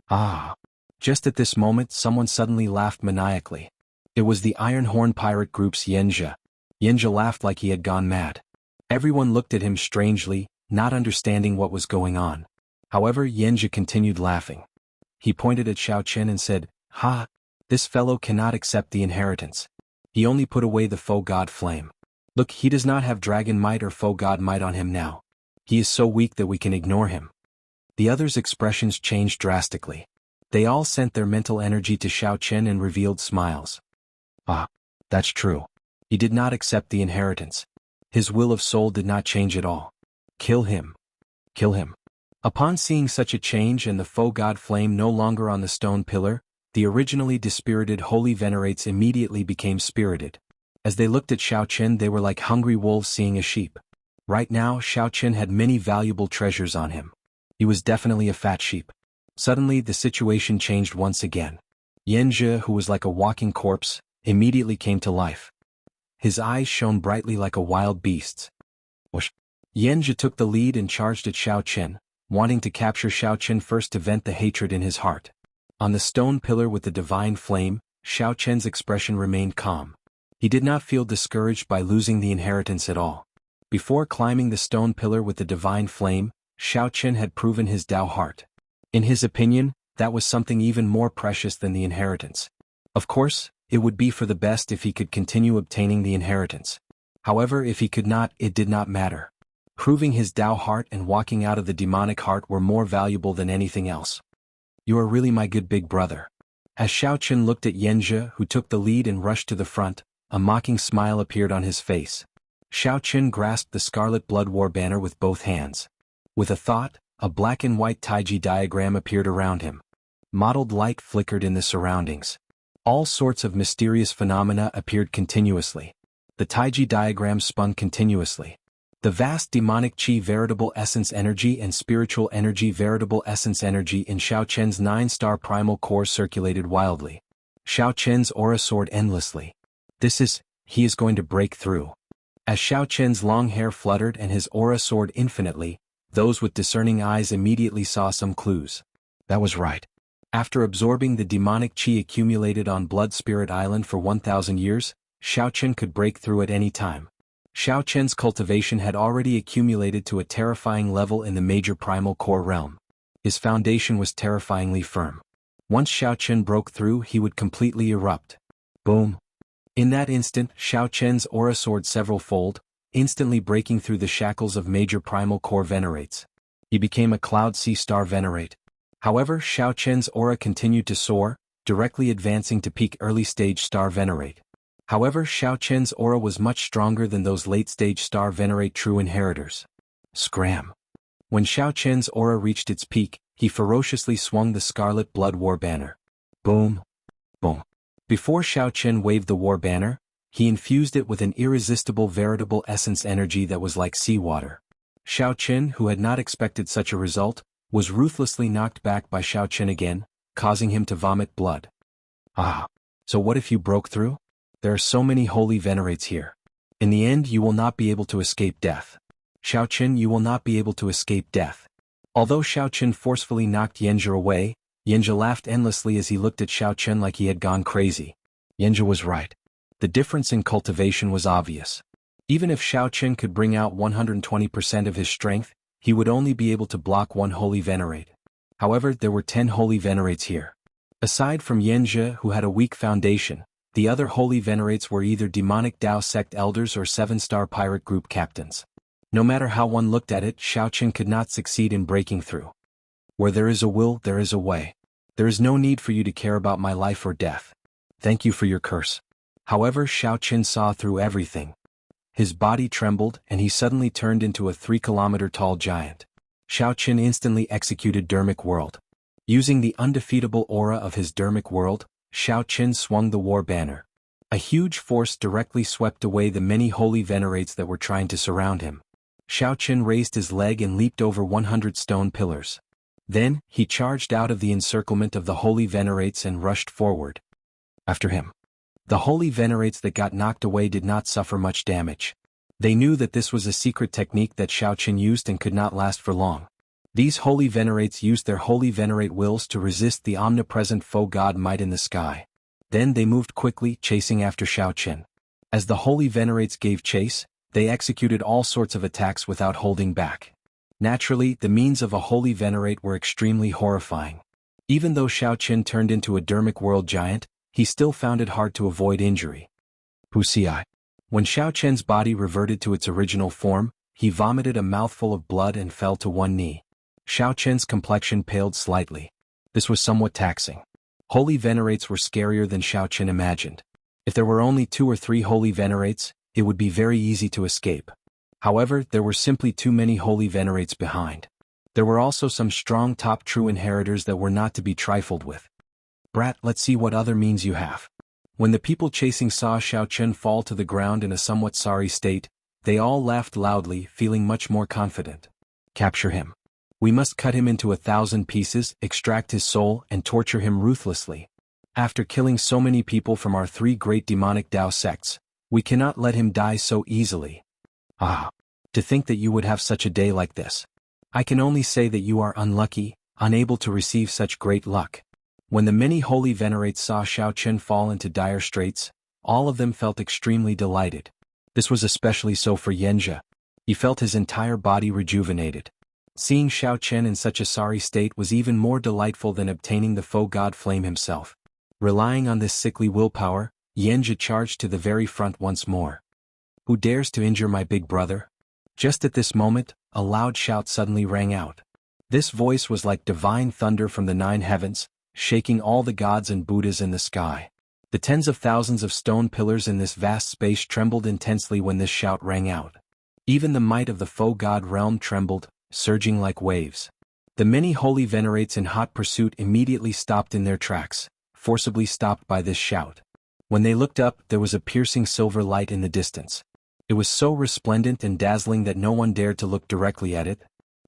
Ah. Just at this moment, someone suddenly laughed maniacally. It was the Iron Horn pirate group's Yenja. Yenja laughed like he had gone mad. Everyone looked at him strangely, not understanding what was going on. However, Yenja continued laughing. He pointed at Xiao Chen and said, "Ha! This fellow cannot accept the inheritance. He only put away the faux god flame. Look, he does not have dragon might or faux god might on him now. He is so weak that we can ignore him." The others' expressions changed drastically. They all sent their mental energy to Xiao Chen and revealed smiles. Ah, that's true. He did not accept the inheritance. His will of soul did not change at all. Kill him. Kill him. Upon seeing such a change and the faux god flame no longer on the stone pillar, the originally dispirited holy venerates immediately became spirited. As they looked at Xiao Chen, they were like hungry wolves seeing a sheep. Right now, Xiao Chen had many valuable treasures on him. He was definitely a fat sheep. Suddenly, the situation changed once again. Yenja, who was like a walking corpse, immediately came to life. His eyes shone brightly like a wild beast's. Whoosh! Yenja took the lead and charged at Xiao Chen, wanting to capture Xiao Chen first to vent the hatred in his heart. On the stone pillar with the divine flame, Xiao Chen's expression remained calm. He did not feel discouraged by losing the inheritance at all. Before climbing the stone pillar with the divine flame, Xiao Chen had proven his Dao heart. In his opinion, that was something even more precious than the inheritance. Of course, it would be for the best if he could continue obtaining the inheritance. However, if he could not, it did not matter. Proving his Dao heart and walking out of the demonic heart were more valuable than anything else. You are really my good big brother. As Xiao Chen looked at Yenja, who took the lead and rushed to the front, a mocking smile appeared on his face. Xiao Chen grasped the scarlet blood war banner with both hands. With a thought, a black and white Taiji diagram appeared around him. Mottled light flickered in the surroundings. All sorts of mysterious phenomena appeared continuously. The Taiji diagram spun continuously. The vast demonic chi veritable essence energy and spiritual energy veritable essence energy in Xiao Chen's 9-star primal core circulated wildly. Xiao Chen's aura soared endlessly. He is going to break through. As Xiao Chen's long hair fluttered and his aura soared infinitely, those with discerning eyes immediately saw some clues. That was right. After absorbing the demonic chi accumulated on Blood Spirit Island for 1,000 years, Xiao Chen could break through at any time. Xiao Chen's cultivation had already accumulated to a terrifying level in the major primal core realm. His foundation was terrifyingly firm. Once Xiao Chen broke through, he would completely erupt. Boom. In that instant, Xiao Chen's aura soared several-fold, instantly breaking through the shackles of major primal core venerates. He became a Cloud Sea Star Venerate. However, Xiao Chen's aura continued to soar, directly advancing to peak early-stage Star Venerate. However, Xiao Chen's aura was much stronger than those late-stage Star Venerate true inheritors. Scram! When Xiao Chen's aura reached its peak, he ferociously swung the Scarlet Blood War Banner. Boom! Boom! Before Xiao Chen waved the war banner, he infused it with an irresistible veritable essence energy that was like seawater. Xiao Chen, who had not expected such a result, was ruthlessly knocked back by Xiao Chen again, causing him to vomit blood. Ah! So what if you broke through? There are so many holy venerates here. In the end, you will not be able to escape death. Xiao Chen, you will not be able to escape death. Although Xiao Chen forcefully knocked Yenja away, Yenja laughed endlessly as he looked at Xiao Chen like he had gone crazy. Yenja was right. The difference in cultivation was obvious. Even if Xiao Chen could bring out 120% of his strength, he would only be able to block one holy venerate. However, there were 10 holy venerates here. Aside from Yenja, who had a weak foundation, the other holy venerates were either demonic Dao sect elders or 7-star pirate group captains. No matter how one looked at it, Xiao Chen could not succeed in breaking through. Where there is a will, there is a way. There is no need for you to care about my life or death. Thank you for your curse. However, Xiao Qin saw through everything. His body trembled and he suddenly turned into a 3-kilometer-tall giant. Xiao Qin instantly executed Dermic World. Using the undefeatable aura of his Dermic World, Xiao Qin swung the war banner. A huge force directly swept away the many holy venerates that were trying to surround him. Xiao Qin raised his leg and leaped over 100 stone pillars. Then, he charged out of the encirclement of the holy venerates and rushed forward. After him. The holy venerates that got knocked away did not suffer much damage. They knew that this was a secret technique that Xiao Qin used and could not last for long. These holy venerates used their holy venerate wills to resist the omnipresent foe god might in the sky. Then they moved quickly, chasing after Xiao Qin. As the holy venerates gave chase, they executed all sorts of attacks without holding back. Naturally, the means of a holy venerate were extremely horrifying. Even though Xiao Qin turned into a Dermic World giant, he still found it hard to avoid injury. Wuxia. When Xiao Qin's body reverted to its original form, he vomited a mouthful of blood and fell to one knee. Xiao Qin's complexion paled slightly. This was somewhat taxing. Holy venerates were scarier than Xiao Qin imagined. If there were only 2 or 3 holy venerates, it would be very easy to escape. However, there were simply too many holy venerates behind. There were also some strong top true inheritors that were not to be trifled with. Brat, let's see what other means you have. When the people chasing saw Xiao Qin fall to the ground in a somewhat sorry state, they all laughed loudly, feeling much more confident. Capture him. We must cut him into 1,000 pieces, extract his soul, and torture him ruthlessly. After killing so many people from our 3 great demonic Dao sects, we cannot let him die so easily. Ah! To think that you would have such a day like this. I can only say that you are unlucky, unable to receive such great luck. When the many holy venerates saw Xiao Qin fall into dire straits, all of them felt extremely delighted. This was especially so for Yanjia. He felt his entire body rejuvenated. Seeing Xiao Qin in such a sorry state was even more delightful than obtaining the foe god Flame himself. Relying on this sickly willpower, Yanjia charged to the very front once more. Who dares to injure my big brother? Just at this moment, a loud shout suddenly rang out. This voice was like divine thunder from the 9 heavens, shaking all the gods and Buddhas in the sky. The tens of thousands of stone pillars in this vast space trembled intensely when this shout rang out. Even the might of the foe god realm trembled, surging like waves. The many holy venerates in hot pursuit immediately stopped in their tracks, forcibly stopped by this shout. When they looked up, there was a piercing silver light in the distance. It was so resplendent and dazzling that no one dared to look directly at it.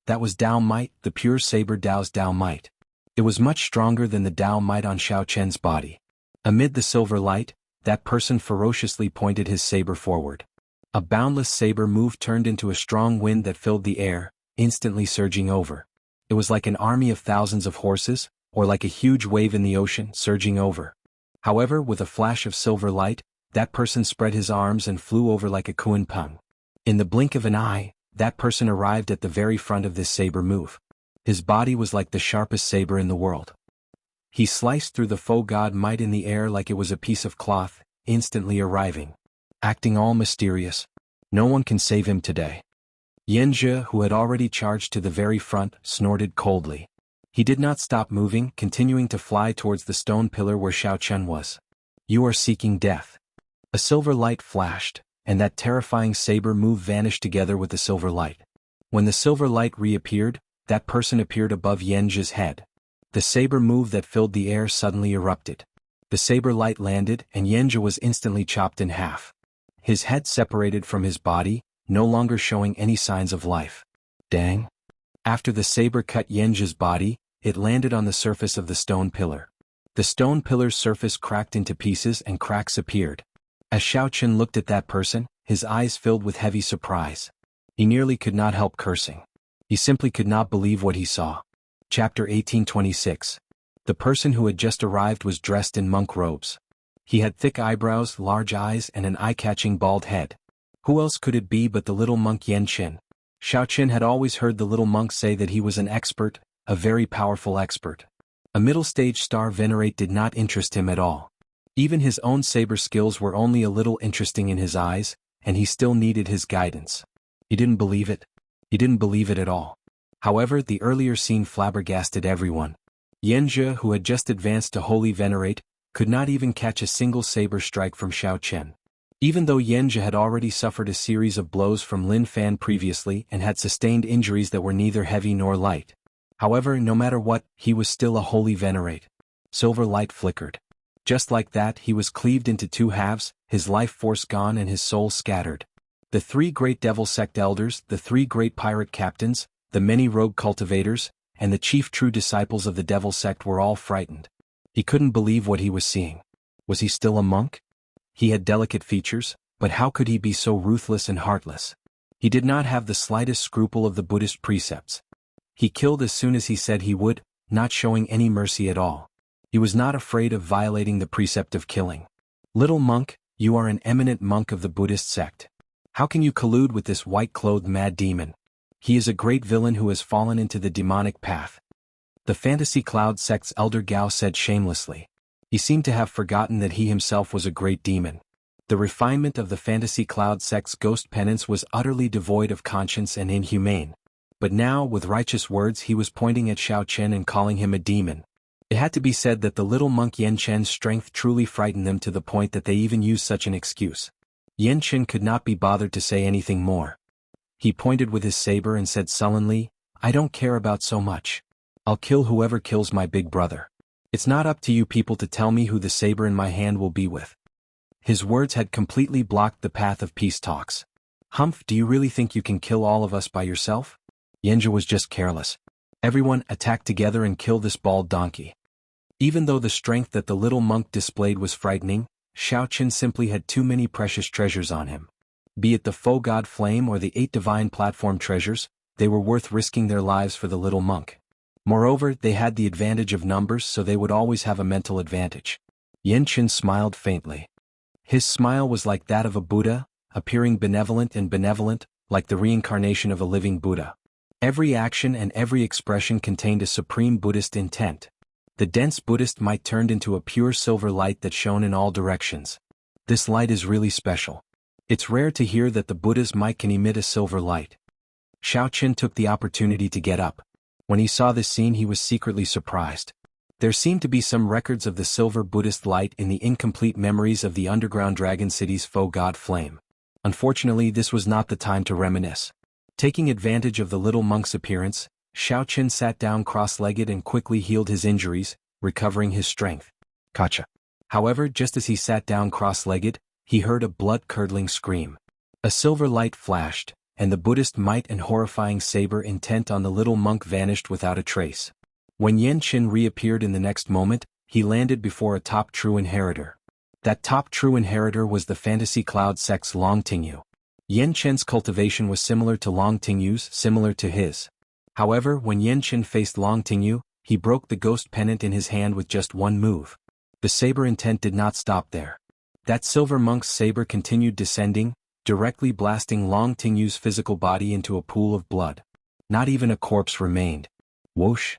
That was Dao Might, the pure saber Dao's Dao Might. It was much stronger than the Dao Might on Xiao Qin's body. Amid the silver light, that person ferociously pointed his saber forward. A boundless saber move turned into a strong wind that filled the air, instantly surging over. It was like an army of thousands of horses, or like a huge wave in the ocean, surging over. However, with a flash of silver light, that person spread his arms and flew over like a kuan-peng. In the blink of an eye, that person arrived at the very front of this saber move. His body was like the sharpest saber in the world. He sliced through the foe god might in the air like it was a piece of cloth, instantly arriving. Acting all mysterious. No one can save him today. Yanjia, who had already charged to the very front, snorted coldly. He did not stop moving, continuing to fly towards the stone pillar where Xiao Qin was. You are seeking death. A silver light flashed, and that terrifying saber move vanished together with the silver light. When the silver light reappeared, that person appeared above Yanjia's head. The saber move that filled the air suddenly erupted. The saber light landed and Yanjia was instantly chopped in half. His head separated from his body, no longer showing any signs of life. Dang! After the saber cut Yanjia's body, it landed on the surface of the stone pillar. The stone pillar's surface cracked into pieces and cracks appeared. As Xiao Qin looked at that person, his eyes filled with heavy surprise. He nearly could not help cursing. He simply could not believe what he saw. Chapter 1826. The person who had just arrived was dressed in monk robes. He had thick eyebrows, large eyes, and an eye-catching bald head. Who else could it be but the little monk Yan Qin? Xiao Qin had always heard the little monk say that he was an expert, a very powerful expert. A middle-stage star venerate did not interest him at all. Even his own saber skills were only a little interesting in his eyes, and he still needed his guidance. He didn't believe it. He didn't believe it at all. However, the earlier scene flabbergasted everyone. Yanjia, who had just advanced to Holy Venerate, could not even catch a single saber strike from Xiao Chen. Even though Yanjia had already suffered a series of blows from Lin Fan previously and had sustained injuries that were neither heavy nor light. However, no matter what, he was still a holy venerate. Silver light flickered. Just like that, he was cleaved into two halves, his life force gone and his soul scattered. The three great devil sect elders, the three great pirate captains, the many rogue cultivators, and the chief true disciples of the devil sect were all frightened. He couldn't believe what he was seeing. Was he still a monk? He had delicate features, but how could he be so ruthless and heartless? He did not have the slightest scruple of the Buddhist precepts. He killed as soon as he said he would, not showing any mercy at all. He was not afraid of violating the precept of killing. Little monk, you are an eminent monk of the Buddhist sect. How can you collude with this white-clothed mad demon? He is a great villain who has fallen into the demonic path. The Fantasy Cloud sect's elder Gao said shamelessly. He seemed to have forgotten that he himself was a great demon. The refinement of the Fantasy Cloud sect's ghost penance was utterly devoid of conscience and inhumane. But now, with righteous words, he was pointing at Xiao Chen and calling him a demon. It had to be said that the little monk Yan Chen's strength truly frightened them to the point that they even used such an excuse. Yan Chen could not be bothered to say anything more. He pointed with his saber and said sullenly, I don't care about so much. I'll kill whoever kills my big brother. It's not up to you people to tell me who the saber in my hand will be with. His words had completely blocked the path of peace talks. Humph, do you really think you can kill all of us by yourself? Yanjia was just careless. Everyone, attack together and kill this bald donkey. Even though the strength that the little monk displayed was frightening, Xiao Chen simply had too many precious treasures on him. Be it the faux god flame or the 8 divine platform treasures, they were worth risking their lives for the little monk. Moreover, they had the advantage of numbers, so they would always have a mental advantage. Yan Chen smiled faintly. His smile was like that of a Buddha, appearing benevolent and benevolent, like the reincarnation of a living Buddha. Every action and every expression contained a supreme Buddhist intent. The dense Buddhist might turned into a pure silver light that shone in all directions. This light is really special. It's rare to hear that the Buddha's might can emit a silver light. Xiao Chen took the opportunity to get up. When he saw this scene, he was secretly surprised. There seemed to be some records of the silver Buddhist light in the incomplete memories of the underground dragon city's faux god flame. Unfortunately, this was not the time to reminisce. Taking advantage of the little monk's appearance, Xiao Chen sat down cross-legged and quickly healed his injuries, recovering his strength. Gotcha. However, just as he sat down cross-legged, he heard a blood-curdling scream. A silver light flashed, and the Buddhist might and horrifying saber intent on the little monk vanished without a trace. When Yan Chen reappeared in the next moment, he landed before a top true inheritor. That top true inheritor was the Fantasy Cloud sect's Long Tingyu. Yan Chen's cultivation was similar to Long Tingyu's, similar to his. However, when Yan Chen faced Long Tingyu, he broke the ghost pennant in his hand with just one move. The saber intent did not stop there. That silver monk's saber continued descending, directly blasting Long Tingyu's physical body into a pool of blood. Not even a corpse remained. Whoosh!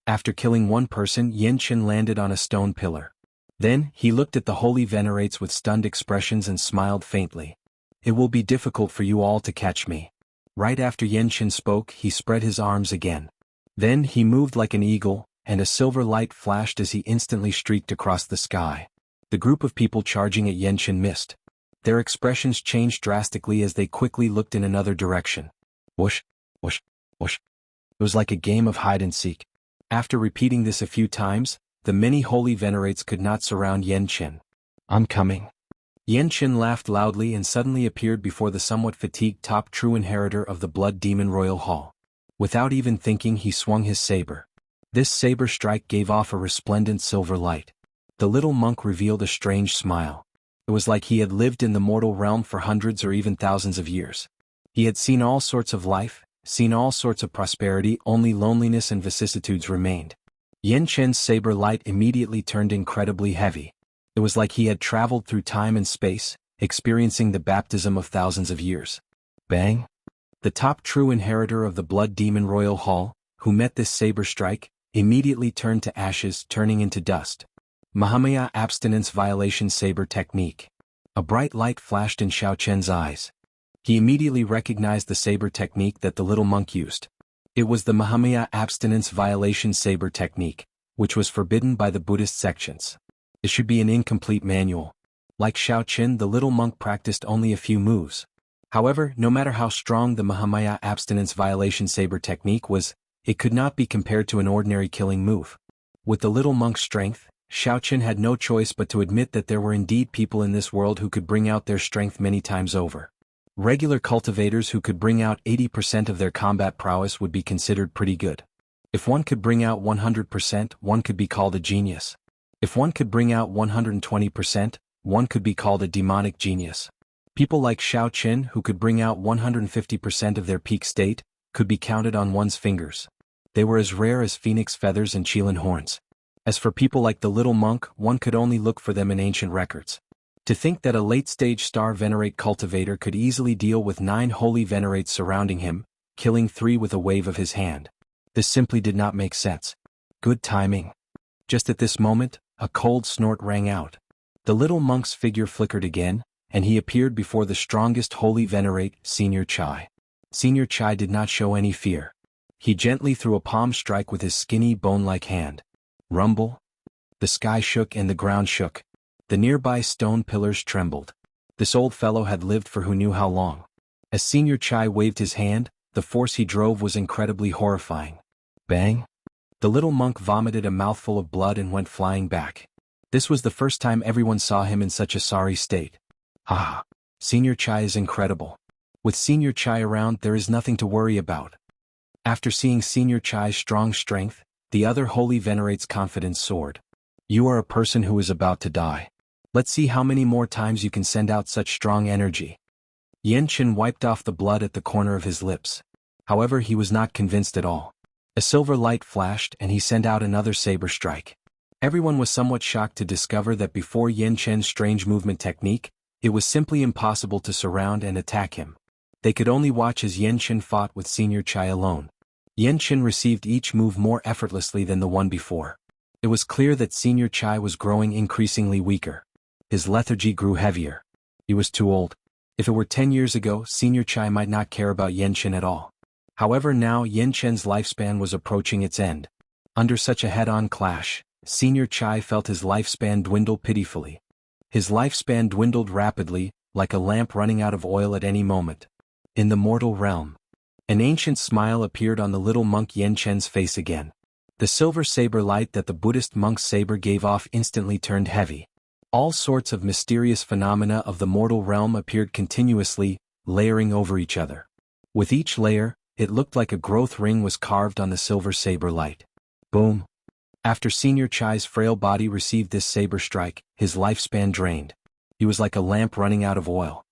After killing one person, Yan Chen landed on a stone pillar. Then, he looked at the holy venerates with stunned expressions and smiled faintly. It will be difficult for you all to catch me. Right after Yan Chen spoke, he spread his arms again. Then he moved like an eagle, and a silver light flashed as he instantly streaked across the sky. The group of people charging at Yan Chen missed. Their expressions changed drastically as they quickly looked in another direction. Whoosh, whoosh, whoosh. It was like a game of hide and seek. After repeating this a few times, the many holy venerates could not surround Yan Chen. I'm coming. Yan Chen laughed loudly and suddenly appeared before the somewhat fatigued top true inheritor of the Blood Demon Royal Hall. Without even thinking, he swung his saber. This saber strike gave off a resplendent silver light. The little monk revealed a strange smile. It was like he had lived in the mortal realm for hundreds or even thousands of years. He had seen all sorts of life, seen all sorts of prosperity, only loneliness and vicissitudes remained. Yan Chen's saber light immediately turned incredibly heavy. It was like he had traveled through time and space, experiencing the baptism of thousands of years. Bang! The top true inheritor of the Blood Demon Royal Hall, who met this saber strike, immediately turned to ashes, turning into dust. Mahamaya Abstinence Violation Saber Technique. A bright light flashed in Xiao Chen's eyes. He immediately recognized the saber technique that the little monk used. It was the Mahamaya Abstinence Violation Saber Technique, which was forbidden by the Buddhist sections. It should be an incomplete manual. Like Xiao Qin, the little monk practiced only a few moves. However, no matter how strong the Mahamaya abstinence violation saber technique was, it could not be compared to an ordinary killing move. With the little monk's strength, Xiao Qin had no choice but to admit that there were indeed people in this world who could bring out their strength many times over. Regular cultivators who could bring out 80% of their combat prowess would be considered pretty good. If one could bring out 100%, one could be called a genius. If one could bring out 120%, one could be called a demonic genius. People like Xiao Qin, who could bring out 150% of their peak state, could be counted on one's fingers. They were as rare as phoenix feathers and Qilin horns. As for people like the little monk, one could only look for them in ancient records. To think that a late-stage star venerate cultivator could easily deal with 9 holy venerates surrounding him, killing 3 with a wave of his hand. This simply did not make sense. Good timing. Just at this moment, a cold snort rang out. The little monk's figure flickered again, and he appeared before the strongest holy venerate, Senior Chai. Senior Chai did not show any fear. He gently threw a palm strike with his skinny bone-like hand. Rumble. The sky shook and the ground shook. The nearby stone pillars trembled. This old fellow had lived for who knew how long. As Senior Chai waved his hand, the force he drove was incredibly horrifying. Bang! The little monk vomited a mouthful of blood and went flying back. This was the first time everyone saw him in such a sorry state. Ah! Senior Chai is incredible. With Senior Chai around, there is nothing to worry about. After seeing Senior Chai's strong strength, the other holy venerate's confidence soared. You are a person who is about to die. Let's see how many more times you can send out such strong energy. Yan Qin wiped off the blood at the corner of his lips. However, he was not convinced at all. A silver light flashed and he sent out another saber strike. Everyone was somewhat shocked to discover that before Yan Qin's strange movement technique, it was simply impossible to surround and attack him. They could only watch as Yan Qin fought with Senior Chai alone. Yan Qin received each move more effortlessly than the one before. It was clear that Senior Chai was growing increasingly weaker. His lethargy grew heavier. He was too old. If it were 10 years ago, Senior Chai might not care about Yan Qin at all. However, now Yan Qin's lifespan was approaching its end. Under such a head-on clash, Senior Chai felt his lifespan dwindle pitifully. His lifespan dwindled rapidly, like a lamp running out of oil at any moment. In the mortal realm. An ancient smile appeared on the little monk Yan Qin's face again. The silver saber light that the Buddhist monk's saber gave off instantly turned heavy. All sorts of mysterious phenomena of the mortal realm appeared continuously, layering over each other. With each layer, it looked like a growth ring was carved on the silver saber light. Boom! After Senior Chai's frail body received this saber strike, his lifespan drained. He was like a lamp running out of oil.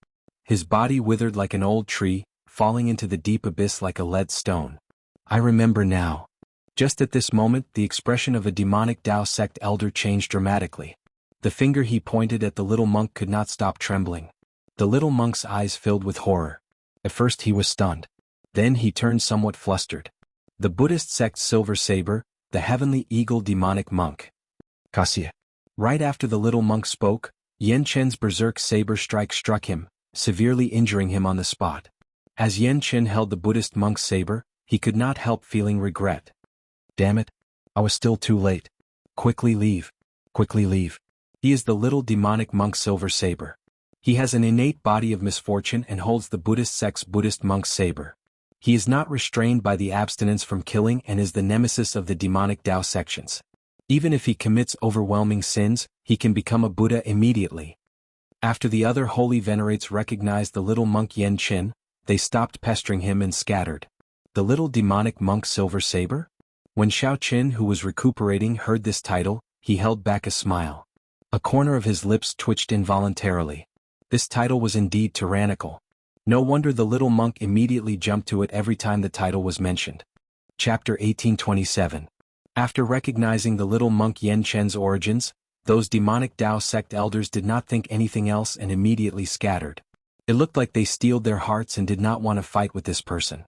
His body withered like an old tree, falling into the deep abyss like a lead stone. I remember now. Just at this moment, the expression of a demonic Tao sect elder changed dramatically. The finger he pointed at the little monk could not stop trembling. The little monk's eyes filled with horror. At first he was stunned. Then he turned somewhat flustered. The Buddhist sect's silver saber, the heavenly eagle demonic monk. Cassia. Right after the little monk spoke, Yan Qin's berserk saber strike struck him, severely injuring him on the spot. As Yan Qin held the Buddhist monk's saber, he could not help feeling regret. Damn it! I was still too late. Quickly leave. Quickly leave. He is the little demonic monk's silver saber. He has an innate body of misfortune and holds the Buddhist sect's Buddhist monk's saber. He is not restrained by the abstinence from killing and is the nemesis of the demonic Tao sections. Even if he commits overwhelming sins, he can become a Buddha immediately. After the other holy venerates recognized the little monk Yan Qin, they stopped pestering him and scattered. The little demonic monk's silver saber? When Xiao Qin, who was recuperating, heard this title, he held back a smile. A corner of his lips twitched involuntarily. This title was indeed tyrannical. No wonder the little monk immediately jumped to it every time the title was mentioned. Chapter 1827. After recognizing the little monk Yan Qin's origins, those demonic Tao sect elders did not think anything else and immediately scattered. It looked like they steeled their hearts and did not want to fight with this person.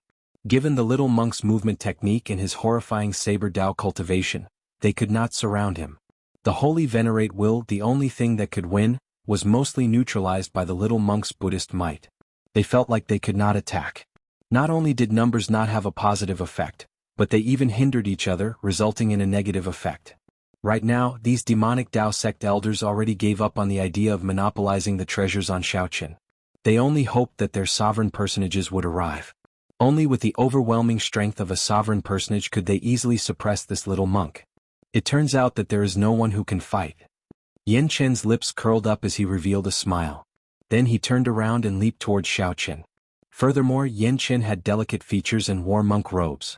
Given the little monk's movement technique and his horrifying saber Tao cultivation, they could not surround him. The holy venerate will, the only thing that could win, was mostly neutralized by the little monk's Buddhist might. They felt like they could not attack. Not only did numbers not have a positive effect, but they even hindered each other, resulting in a negative effect. Right now, these demonic Tao sect elders already gave up on the idea of monopolizing the treasures on Shaoqin. They only hoped that their sovereign personages would arrive. Only with the overwhelming strength of a sovereign personage could they easily suppress this little monk. It turns out that there is no one who can fight. Yan Chen's lips curled up as he revealed a smile. Then he turned around and leaped towards Shaoqin. Furthermore, Yan Chen had delicate features and wore monk robes.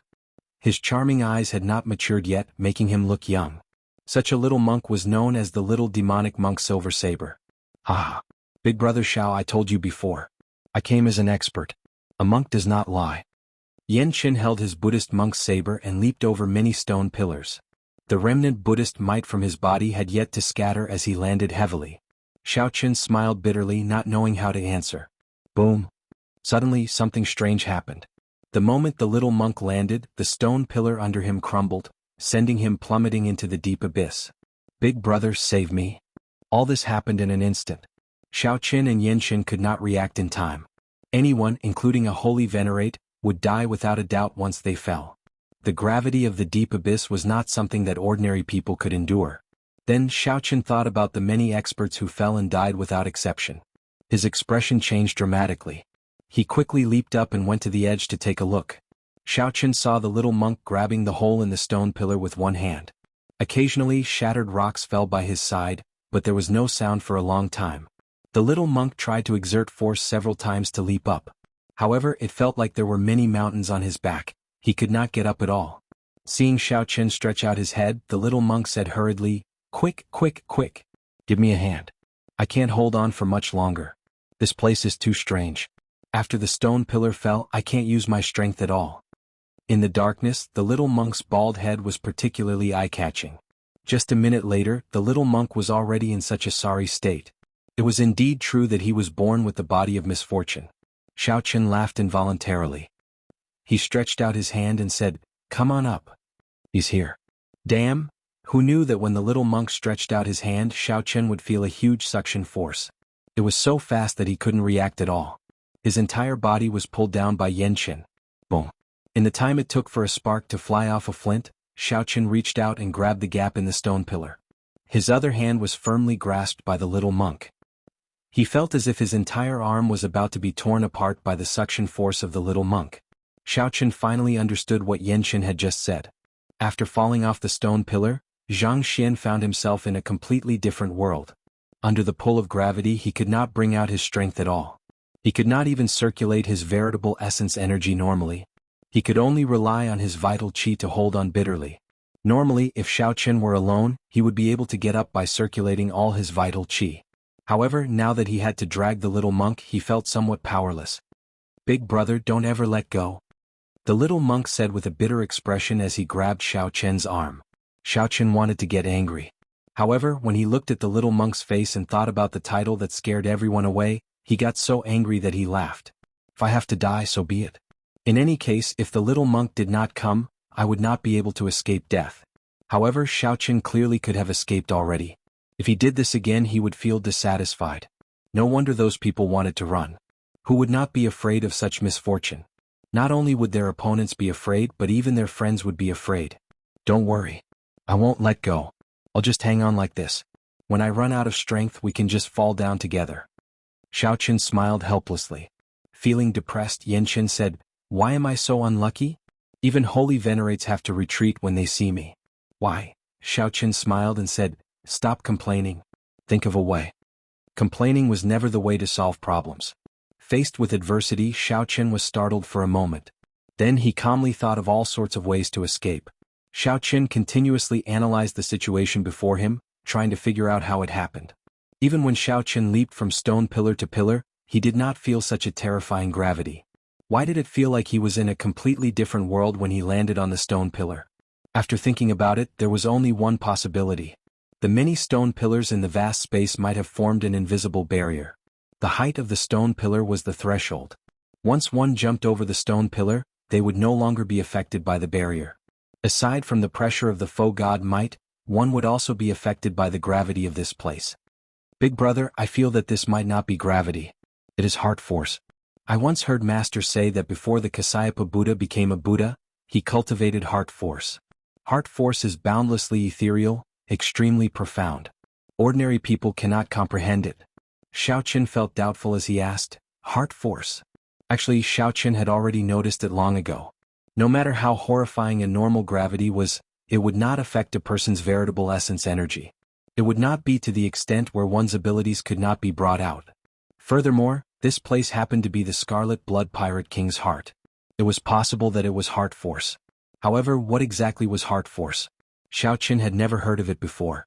His charming eyes had not matured yet, making him look young. Such a little monk was known as the little demonic monk Silver Saber. Ah! Big brother Shao, I told you before. I came as an expert. A monk does not lie. Yan Chen held his Buddhist monk's saber and leaped over many stone pillars. The remnant Buddhist might from his body had yet to scatter as he landed heavily. Shaoqin smiled bitterly, not knowing how to answer. Boom! Suddenly, something strange happened. The moment the little monk landed, the stone pillar under him crumbled, sending him plummeting into the deep abyss. Big brother, save me. All this happened in an instant. Shaoqin and Yanqin could not react in time. Anyone, including a holy venerate, would die without a doubt once they fell. The gravity of the deep abyss was not something that ordinary people could endure. Then Shaoqin thought about the many experts who fell and died without exception. His expression changed dramatically. He quickly leaped up and went to the edge to take a look. Shaoqin saw the little monk grabbing the hole in the stone pillar with one hand. Occasionally, shattered rocks fell by his side, but there was no sound for a long time. The little monk tried to exert force several times to leap up. However, it felt like there were many mountains on his back. He could not get up at all. Seeing Shaoqin stretch out his head, the little monk said hurriedly, "Quick, quick, quick! Give me a hand. I can't hold on for much longer. This place is too strange. After the stone pillar fell, I can't use my strength at all." In the darkness, the little monk's bald head was particularly eye-catching. Just a minute later, the little monk was already in such a sorry state. It was indeed true that he was born with the body of misfortune. Shaoqin laughed involuntarily. He stretched out his hand and said, "Come on up." "He's here." Damn! Who knew that when the little monk stretched out his hand, Shaoqin would feel a huge suction force. It was so fast that he couldn't react at all. His entire body was pulled down by Yanqin. Boom! In the time it took for a spark to fly off a flint, Shaoqin reached out and grabbed the gap in the stone pillar. His other hand was firmly grasped by the little monk. He felt as if his entire arm was about to be torn apart by the suction force of the little monk. Shaoqin finally understood what Yanqin had just said. After falling off the stone pillar, Zhang Xian found himself in a completely different world. Under the pull of gravity, he could not bring out his strength at all. He could not even circulate his veritable essence energy normally. He could only rely on his vital qi to hold on bitterly. Normally, if Shaoqin were alone, he would be able to get up by circulating all his vital qi. However, now that he had to drag the little monk, he felt somewhat powerless. "Big brother, don't ever let go," the little monk said with a bitter expression as he grabbed Shaoqin's arm. Shaoqin wanted to get angry. However, when he looked at the little monk's face and thought about the title that scared everyone away, he got so angry that he laughed. "If I have to die, so be it. In any case, if the little monk did not come, I would not be able to escape death." However, Shaoqin clearly could have escaped already. If he did this again, he would feel dissatisfied. No wonder those people wanted to run. Who would not be afraid of such misfortune? Not only would their opponents be afraid, but even their friends would be afraid. "Don't worry. I won't let go. I'll just hang on like this. When I run out of strength, we can just fall down together." Shaoqin smiled helplessly. Feeling depressed, Yanqin said, "Why am I so unlucky? Even holy venerates have to retreat when they see me." "Why?" Shaoqin smiled and said, "Stop complaining. Think of a way." Complaining was never the way to solve problems. Faced with adversity, Shaoqin was startled for a moment. Then he calmly thought of all sorts of ways to escape. Shaoqin continuously analyzed the situation before him, trying to figure out how it happened. Even when Shaoqin leaped from stone pillar to pillar, he did not feel such a terrifying gravity. Why did it feel like he was in a completely different world when he landed on the stone pillar? After thinking about it, there was only one possibility. The many stone pillars in the vast space might have formed an invisible barrier. The height of the stone pillar was the threshold. Once one jumped over the stone pillar, they would no longer be affected by the barrier. Aside from the pressure of the faux god might, one would also be affected by the gravity of this place. "Big brother, I feel that this might not be gravity. It is heart force. I once heard Master say that before the Kasyapa Buddha became a Buddha, he cultivated heart force. Heart force is boundlessly ethereal, extremely profound. Ordinary people cannot comprehend it. Xiaoqin felt doubtful as he asked, "Heart force?" Actually, Xiaoqin had already noticed it long ago. No matter how horrifying a normal gravity was, it would not affect a person's veritable essence energy. It would not be to the extent where one's abilities could not be brought out. Furthermore, this place happened to be the Scarlet Blood Pirate King's heart. It was possible that it was heart force. However, what exactly was heart force? Xiaoqin had never heard of it before.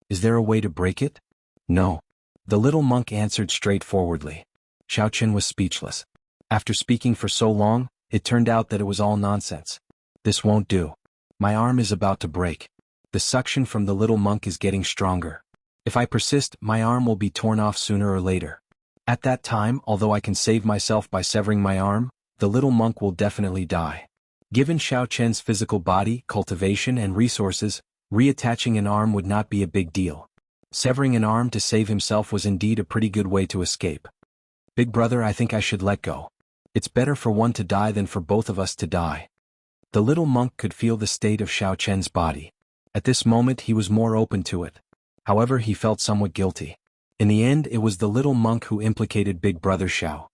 Is there a way to break it? No. The little monk answered straightforwardly. Xiaoqin was speechless. After speaking for so long, it turned out that it was all nonsense. This won't do. My arm is about to break. The suction from the little monk is getting stronger. If I persist, my arm will be torn off sooner or later. At that time, although I can save myself by severing my arm, the little monk will definitely die. Given Xiaoqin's physical body, cultivation and resources, reattaching an arm would not be a big deal. Severing an arm to save himself was indeed a pretty good way to escape. Big brother, I think I should let go. It's better for one to die than for both of us to die. The little monk could feel the state of Xiaoqin's body. At this moment he was more open to it. However, he felt somewhat guilty. In the end, it was the little monk who implicated Big Brother Xiao.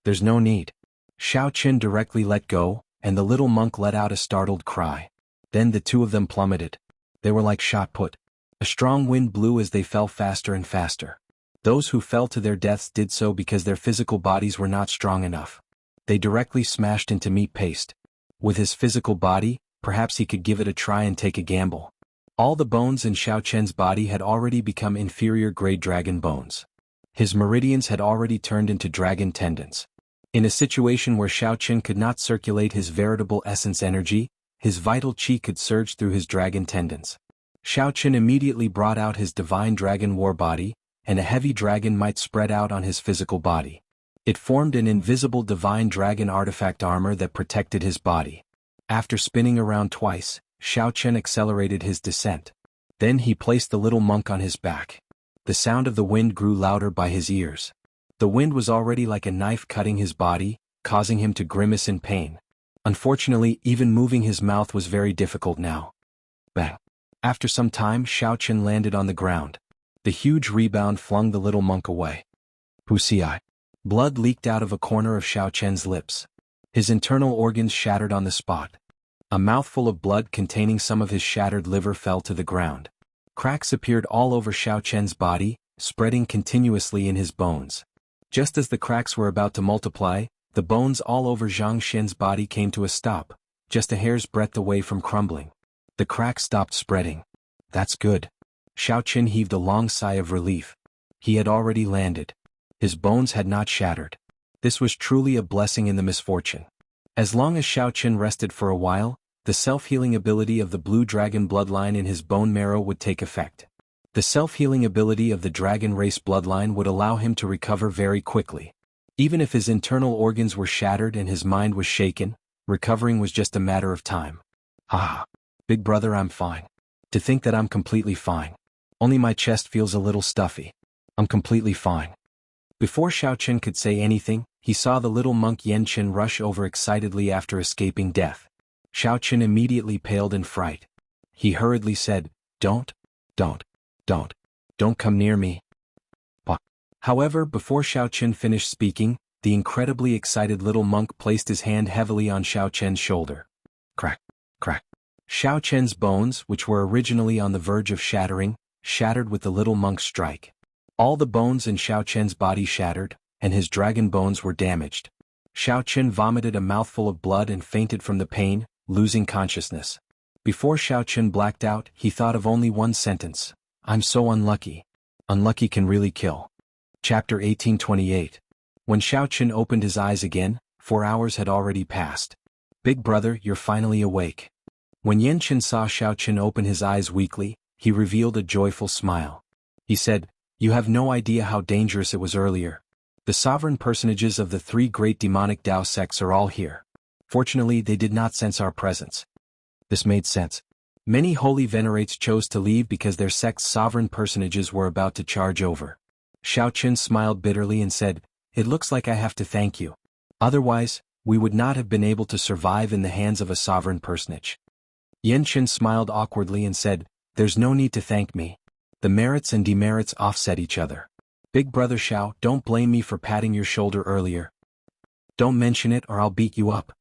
There's no need. Xiaoqin directly let go, and the little monk let out a startled cry. Then the two of them plummeted. They were like shot put. A strong wind blew as they fell faster and faster. Those who fell to their deaths did so because their physical bodies were not strong enough. They directly smashed into meat paste. With his physical body, perhaps he could give it a try and take a gamble. All the bones in Xiaoqin's body had already become inferior-grade dragon bones. His meridians had already turned into dragon tendons. In a situation where Xiaoqin could not circulate his veritable essence energy, his vital qi could surge through his dragon tendons. Xiaoqin immediately brought out his divine dragon war body, and a heavy dragon might spread out on his physical body. It formed an invisible divine dragon artifact armor that protected his body. After spinning around twice, Xiaoqin accelerated his descent. Then he placed the little monk on his back. The sound of the wind grew louder by his ears. The wind was already like a knife cutting his body, causing him to grimace in pain. Unfortunately, even moving his mouth was very difficult now. Bang! After some time, Xiaoqin landed on the ground. The huge rebound flung the little monk away. Wuxia. Blood leaked out of a corner of Xiaoqin's lips. His internal organs shattered on the spot. A mouthful of blood containing some of his shattered liver fell to the ground. Cracks appeared all over Xiaoqin's body, spreading continuously in his bones. Just as the cracks were about to multiply, the bones all over Zhang Xin's body came to a stop, just a hair's breadth away from crumbling. The cracks stopped spreading. That's good. Xiaoqin heaved a long sigh of relief. He had already landed. His bones had not shattered. This was truly a blessing in the misfortune. As long as Xiaoqin rested for a while, the self-healing ability of the blue dragon bloodline in his bone marrow would take effect. The self-healing ability of the dragon race bloodline would allow him to recover very quickly. Even if his internal organs were shattered and his mind was shaken, recovering was just a matter of time. Ah, big brother, I'm fine. To think that I'm completely fine. Only my chest feels a little stuffy. I'm completely fine. Before Xiaoqin could say anything, he saw the little monk Yanqin rush over excitedly after escaping death. Xiaoqin immediately paled in fright. He hurriedly said, Don't come near me. However, before Xiaoqin finished speaking, the incredibly excited little monk placed his hand heavily on Xiaoqin's shoulder. Crack, crack. Xiaoqin's bones, which were originally on the verge of shattering, shattered with the little monk's strike. All the bones in Xiaoqin's body shattered, and his dragon bones were damaged. Xiaoqin vomited a mouthful of blood and fainted from the pain, losing consciousness. Before Xiaoqin blacked out, he thought of only one sentence. I'm so unlucky. Unlucky can really kill. Chapter 1828. When Xiaoqin opened his eyes again, 4 hours had already passed. Big brother, you're finally awake. When Yanqin saw Xiaoqin open his eyes weakly, he revealed a joyful smile. He said, You have no idea how dangerous it was earlier. The sovereign personages of the 3 great demonic Tao sects are all here. Fortunately, they did not sense our presence. This made sense. Many holy venerates chose to leave because their sect's sovereign personages were about to charge over. Xiaoqin smiled bitterly and said, It looks like I have to thank you. Otherwise, we would not have been able to survive in the hands of a sovereign personage. Yanqin smiled awkwardly and said, There's no need to thank me. The merits and demerits offset each other. Big brother Xiao, don't blame me for patting your shoulder earlier. Don't mention it or I'll beat you up.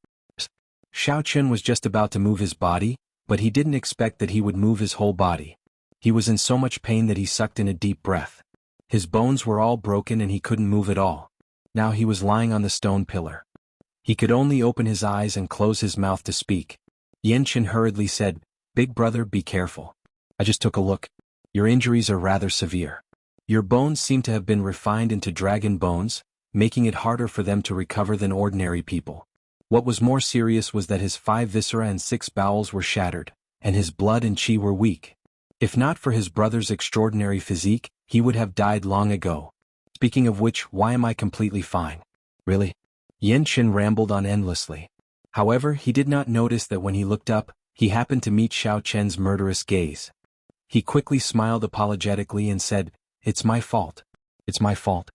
Xiao Chen was just about to move his body, but he didn't expect that he would move his whole body. He was in so much pain that he sucked in a deep breath. His bones were all broken and he couldn't move at all. Now he was lying on the stone pillar. He could only open his eyes and close his mouth to speak. Yan Chen hurriedly said, "Big brother, be careful. I just took a look. Your injuries are rather severe. Your bones seem to have been refined into dragon bones, making it harder for them to recover than ordinary people. What was more serious was that his 5 viscera and 6 bowels were shattered, and his blood and qi were weak. If not for his brother's extraordinary physique, he would have died long ago. Speaking of which, why am I completely fine? Really?" Yan Chen rambled on endlessly. However, he did not notice that when he looked up, he happened to meet Xiao Chen's murderous gaze. He quickly smiled apologetically and said, "It's my fault. It's my fault.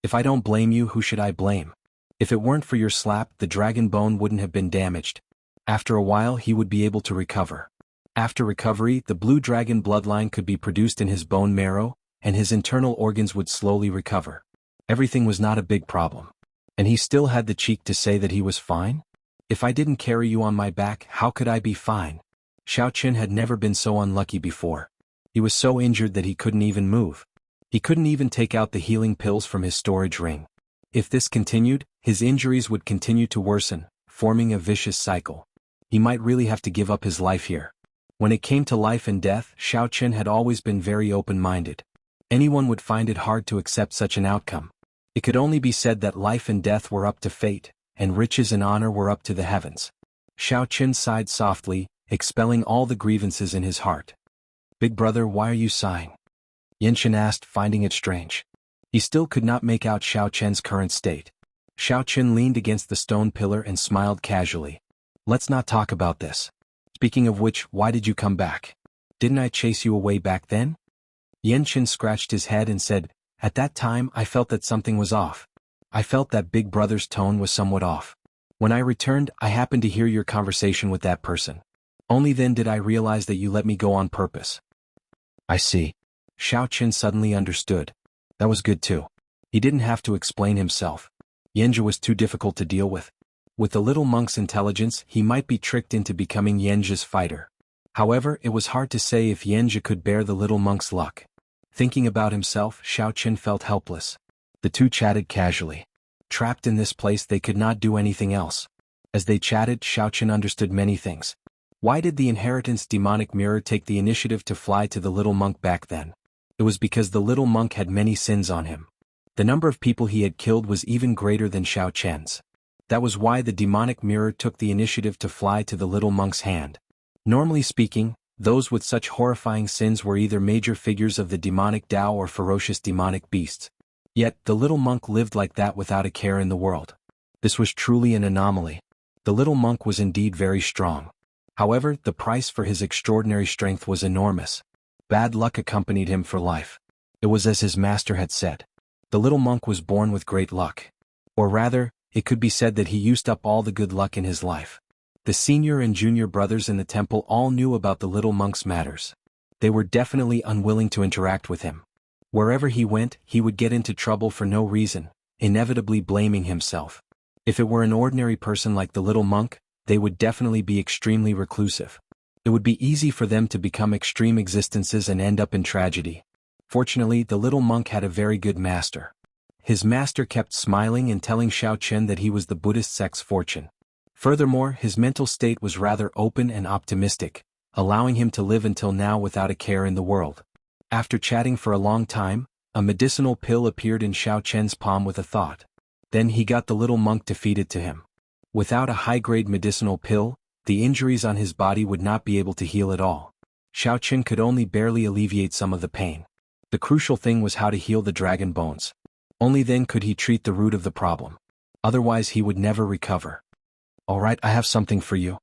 If I don't blame you, who should I blame? If it weren't for your slap, the dragon bone wouldn't have been damaged. After a while he would be able to recover. After recovery, the blue dragon bloodline could be produced in his bone marrow, and his internal organs would slowly recover. Everything was not a big problem. And he still had the cheek to say that he was fine? If I didn't carry you on my back, how could I be fine?" Xiao Chen had never been so unlucky before. He was so injured that he couldn't even move. He couldn't even take out the healing pills from his storage ring. If this continued, his injuries would continue to worsen, forming a vicious cycle. He might really have to give up his life here. When it came to life and death, Xiao Chen had always been very open-minded. Anyone would find it hard to accept such an outcome. It could only be said that life and death were up to fate, and riches and honor were up to the heavens. Xiao Chen sighed softly, expelling all the grievances in his heart. "Big brother, why are you sighing?" Yan Chen asked, finding it strange. He still could not make out Xiao Chen's current state. Xiao Chen leaned against the stone pillar and smiled casually. "Let's not talk about this. Speaking of which, why did you come back? Didn't I chase you away back then?" Yan Chen scratched his head and said, "At that time I felt that something was off. I felt that Big Brother's tone was somewhat off. When I returned, I happened to hear your conversation with that person. Only then did I realize that you let me go on purpose." "I see." Xiao Chen suddenly understood. That was good too. He didn't have to explain himself. Yanzhi was too difficult to deal with. With the little monk's intelligence, he might be tricked into becoming Yanzhi's fighter. However, it was hard to say if Yanzhi could bear the little monk's luck. Thinking about himself, Xiao Chen felt helpless. The two chatted casually. Trapped in this place, they could not do anything else. As they chatted, Xiao Chen understood many things. Why did the inheritance demonic mirror take the initiative to fly to the little monk back then? It was because the little monk had many sins on him. The number of people he had killed was even greater than Xiao Chen's. That was why the demonic mirror took the initiative to fly to the little monk's hand. Normally speaking, those with such horrifying sins were either major figures of the demonic Tao or ferocious demonic beasts. Yet, the little monk lived like that without a care in the world. This was truly an anomaly. The little monk was indeed very strong. However, the price for his extraordinary strength was enormous. Bad luck accompanied him for life. It was as his master had said. The little monk was born with great luck. Or rather, it could be said that he used up all the good luck in his life. The senior and junior brothers in the temple all knew about the little monk's matters. They were definitely unwilling to interact with him. Wherever he went, he would get into trouble for no reason, inevitably blaming himself. If it were an ordinary person like the little monk, they would definitely be extremely reclusive. It would be easy for them to become extreme existences and end up in tragedy. Fortunately, the little monk had a very good master. His master kept smiling and telling Xiao Chen that he was the Buddhist sect's fortune. Furthermore, his mental state was rather open and optimistic, allowing him to live until now without a care in the world. After chatting for a long time, a medicinal pill appeared in Xiao Chen's palm with a thought. Then he got the little monk to feed it to him. Without a high-grade medicinal pill, the injuries on his body would not be able to heal at all. Xiao Chen could only barely alleviate some of the pain. The crucial thing was how to heal the dragon bones. Only then could he treat the root of the problem. Otherwise he would never recover. "Alright, I have something for you."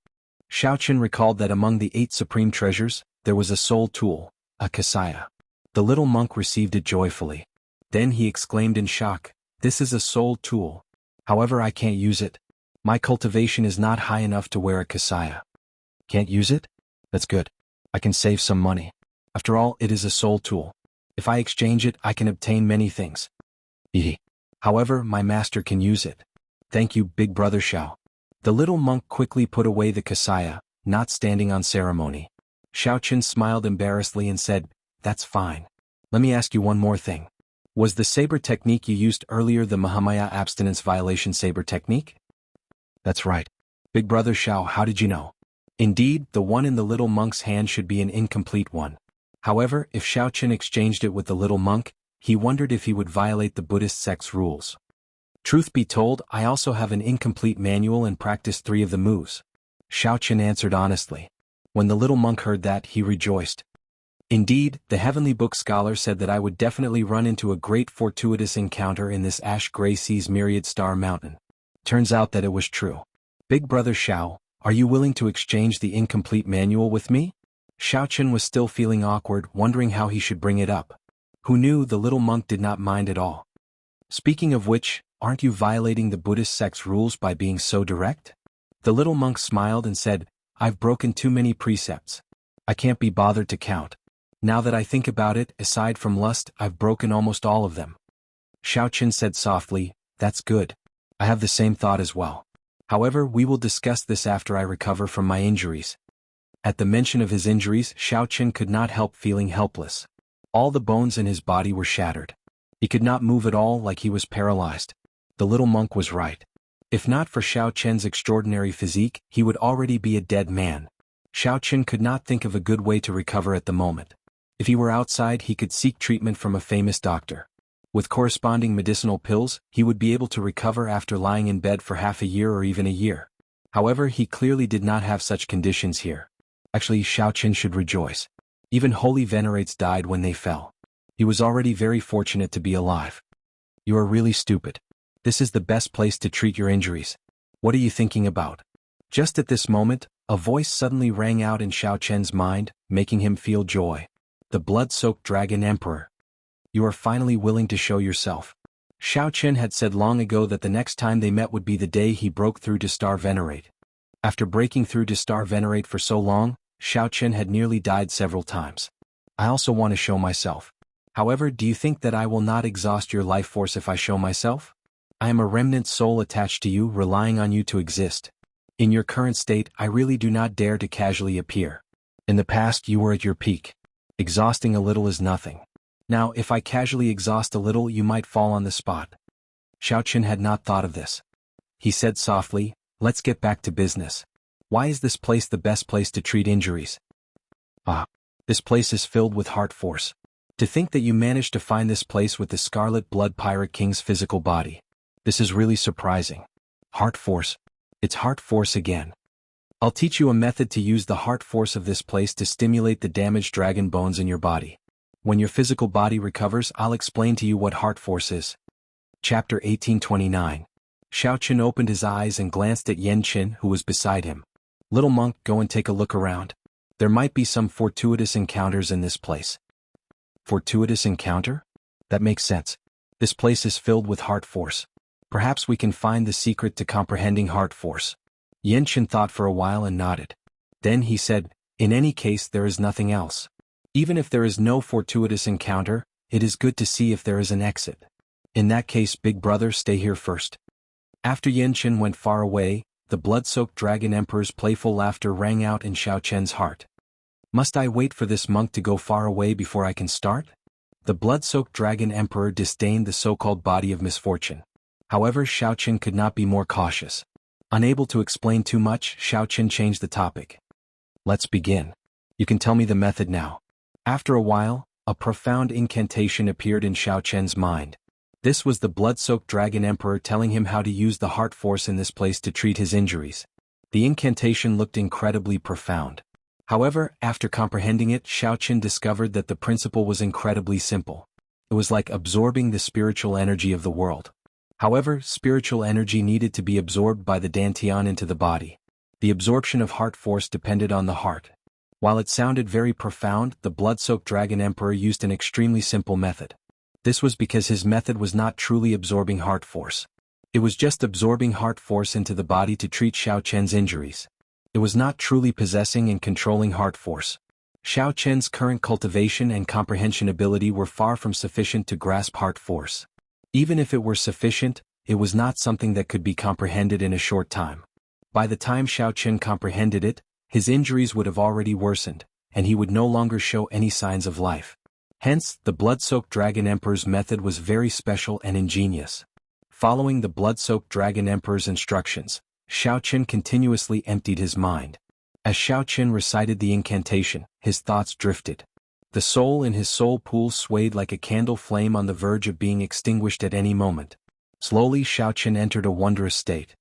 Xiao Chen recalled that among the 8 supreme treasures, there was a soul tool, a kasaya. The little monk received it joyfully. Then he exclaimed in shock, "This is a soul tool. However, I can't use it. My cultivation is not high enough to wear a kasaya." "Can't use it? That's good. I can save some money. After all, it is a soul tool. If I exchange it, I can obtain many things. Ehe. However, my master can use it. Thank you, big brother Xiao. The little monk quickly put away the kasaya, not standing on ceremony. Xiaoqin smiled embarrassedly and said, "That's fine. Let me ask you one more thing. Was the saber technique you used earlier the Mahamaya abstinence violation saber technique?" "That's right. Big brother Xiao, how did you know?" Indeed, the one in the little monk's hand should be an incomplete one. However, if Xiaoqin exchanged it with the little monk, he wondered if he would violate the Buddhist sect's rules. "Truth be told, I also have an incomplete manual and practiced 3 of the moves," Xiaoqin answered honestly. When the little monk heard that, he rejoiced. Indeed, the Heavenly Book scholar said that I would definitely run into a great fortuitous encounter in this ash-gray sea's myriad star mountain. Turns out that it was true. "Big brother Xiao, are you willing to exchange the incomplete manual with me?" Xiaoqin was still feeling awkward, wondering how he should bring it up. Who knew, the little monk did not mind at all. "Speaking of which, aren't you violating the Buddhist sect's rules by being so direct?" The little monk smiled and said, "I've broken too many precepts. I can't be bothered to count. Now that I think about it, aside from lust, I've broken almost all of them." Xiaoqin said softly, "That's good. I have the same thought as well. However, we will discuss this after I recover from my injuries." At the mention of his injuries, Xiaoqin could not help feeling helpless. All the bones in his body were shattered. He could not move at all, like he was paralyzed. The little monk was right. If not for Xiaoqin's extraordinary physique, he would already be a dead man. Xiaoqin could not think of a good way to recover at the moment. If he were outside, he could seek treatment from a famous doctor. With corresponding medicinal pills, he would be able to recover after lying in bed for half a year or even a year. However, he clearly did not have such conditions here. Actually, Xiaoqin should rejoice. Even holy venerates died when they fell. He was already very fortunate to be alive. "You are really stupid. This is the best place to treat your injuries. What are you thinking about?" Just at this moment, a voice suddenly rang out in Xiaoqin's mind, making him feel joy. The blood-soaked Dragon Emperor. "You are finally willing to show yourself." Xiaoqin had said long ago that the next time they met would be the day he broke through to Star Venerate. After breaking through to Star Venerate for so long, Xiaoqin had nearly died several times. "I also want to show myself. However, do you think that I will not exhaust your life force if I show myself? I am a remnant soul attached to you, relying on you to exist. In your current state, I really do not dare to casually appear. In the past, you were at your peak. Exhausting a little is nothing. Now, if I casually exhaust a little, you might fall on the spot." Xiaoqin had not thought of this. He said softly, "Let's get back to business. Why is this place the best place to treat injuries?" "Ah, this place is filled with heart force. To think that you managed to find this place with the Scarlet Blood Pirate King's physical body. This is really surprising. Heart force. It's heart force again. I'll teach you a method to use the heart force of this place to stimulate the damaged dragon bones in your body. When your physical body recovers, I'll explain to you what heart force is." Chapter 1829. Xiaoqin opened his eyes and glanced at Yanqin, who was beside him. "Little monk, go and take a look around. There might be some fortuitous encounters in this place." Fortuitous encounter? That makes sense. This place is filled with heart force. Perhaps we can find the secret to comprehending heart force. Yanqin thought for a while and nodded. Then he said, "In any case, there is nothing else. Even if there is no fortuitous encounter, it is good to see if there is an exit. In that case, big brother, stay here first." After Yanqin went far away, the blood-soaked Dragon Emperor's playful laughter rang out in Xiaoqian's heart. "Must I wait for this monk to go far away before I can start?" The blood-soaked Dragon Emperor disdained the so-called body of misfortune. However, Xiaoqin could not be more cautious. Unable to explain too much, Xiaoqin changed the topic. "Let's begin. You can tell me the method now." After a while, a profound incantation appeared in Xiaoqian's mind. This was the blood-soaked Dragon Emperor telling him how to use the heart force in this place to treat his injuries. The incantation looked incredibly profound. However, after comprehending it, Xiaoqin discovered that the principle was incredibly simple. It was like absorbing the spiritual energy of the world. However, spiritual energy needed to be absorbed by the dantian into the body. The absorption of heart force depended on the heart. While it sounded very profound, the blood-soaked Dragon Emperor used an extremely simple method. This was because his method was not truly absorbing heart force. It was just absorbing heart force into the body to treat Xiaoqian's injuries. It was not truly possessing and controlling heart force. Xiao Chen's current cultivation and comprehension ability were far from sufficient to grasp heart force. Even if it were sufficient, it was not something that could be comprehended in a short time. By the time Xiao Chen comprehended it, his injuries would have already worsened, and he would no longer show any signs of life. Hence, the blood-soaked Dragon Emperor's method was very special and ingenious. Following the blood-soaked Dragon Emperor's instructions, Xiao Chen continuously emptied his mind. As Xiao Chen recited the incantation, his thoughts drifted. The soul in his soul pool swayed like a candle flame on the verge of being extinguished at any moment. Slowly Xiao Chen entered a wondrous state.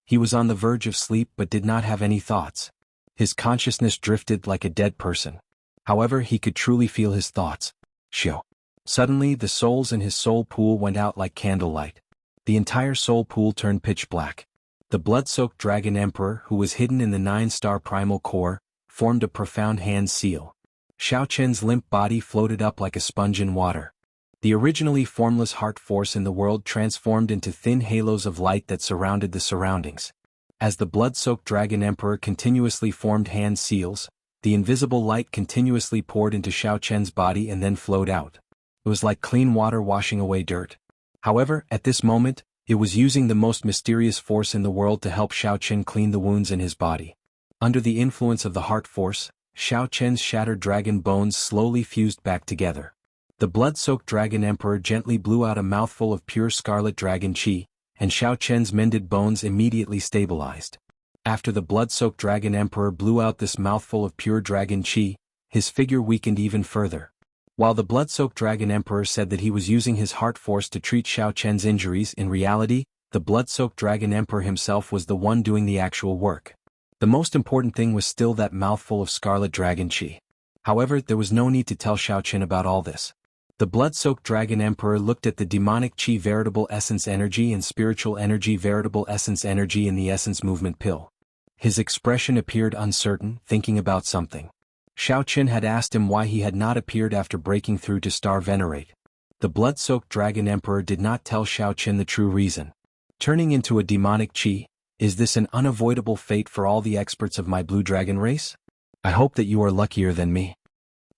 He was on the verge of sleep but did not have any thoughts. His consciousness drifted like a dead person. However, he could truly feel his thoughts. Shio. Suddenly the souls in his soul pool went out like candlelight. The entire soul pool turned pitch black. The blood-soaked Dragon Emperor, who was hidden in the 9-star primal core, formed a profound hand seal. Xiao Chen's limp body floated up like a sponge in water. The originally formless heart force in the world transformed into thin halos of light that surrounded the surroundings. As the blood-soaked Dragon Emperor continuously formed hand seals, the invisible light continuously poured into Xiao Chen's body and then flowed out. It was like clean water washing away dirt. However, at this moment, it was using the most mysterious force in the world to help Xiao Chen clean the wounds in his body. Under the influence of the heart force, Xiao Chen's shattered dragon bones slowly fused back together. The blood-soaked Dragon Emperor gently blew out a mouthful of pure scarlet dragon qi, and Xiao Chen's mended bones immediately stabilized. After the blood-soaked Dragon Emperor blew out this mouthful of pure dragon qi, his figure weakened even further. While the blood-soaked Dragon Emperor said that he was using his heart force to treat Xiao Chen's injuries, in reality, the blood-soaked Dragon Emperor himself was the one doing the actual work. The most important thing was still that mouthful of scarlet dragon qi. However, there was no need to tell Xiao Chen about all this. The blood-soaked Dragon Emperor looked at the demonic qi veritable essence energy and spiritual energy veritable essence energy in the essence movement pill. His expression appeared uncertain, thinking about something. Xiao Chen had asked him why he had not appeared after breaking through to Star Venerate. The blood-soaked Dragon Emperor did not tell Xiao Chen the true reason. Turning into a demonic qi, is this an unavoidable fate for all the experts of my blue dragon race? I hope that you are luckier than me.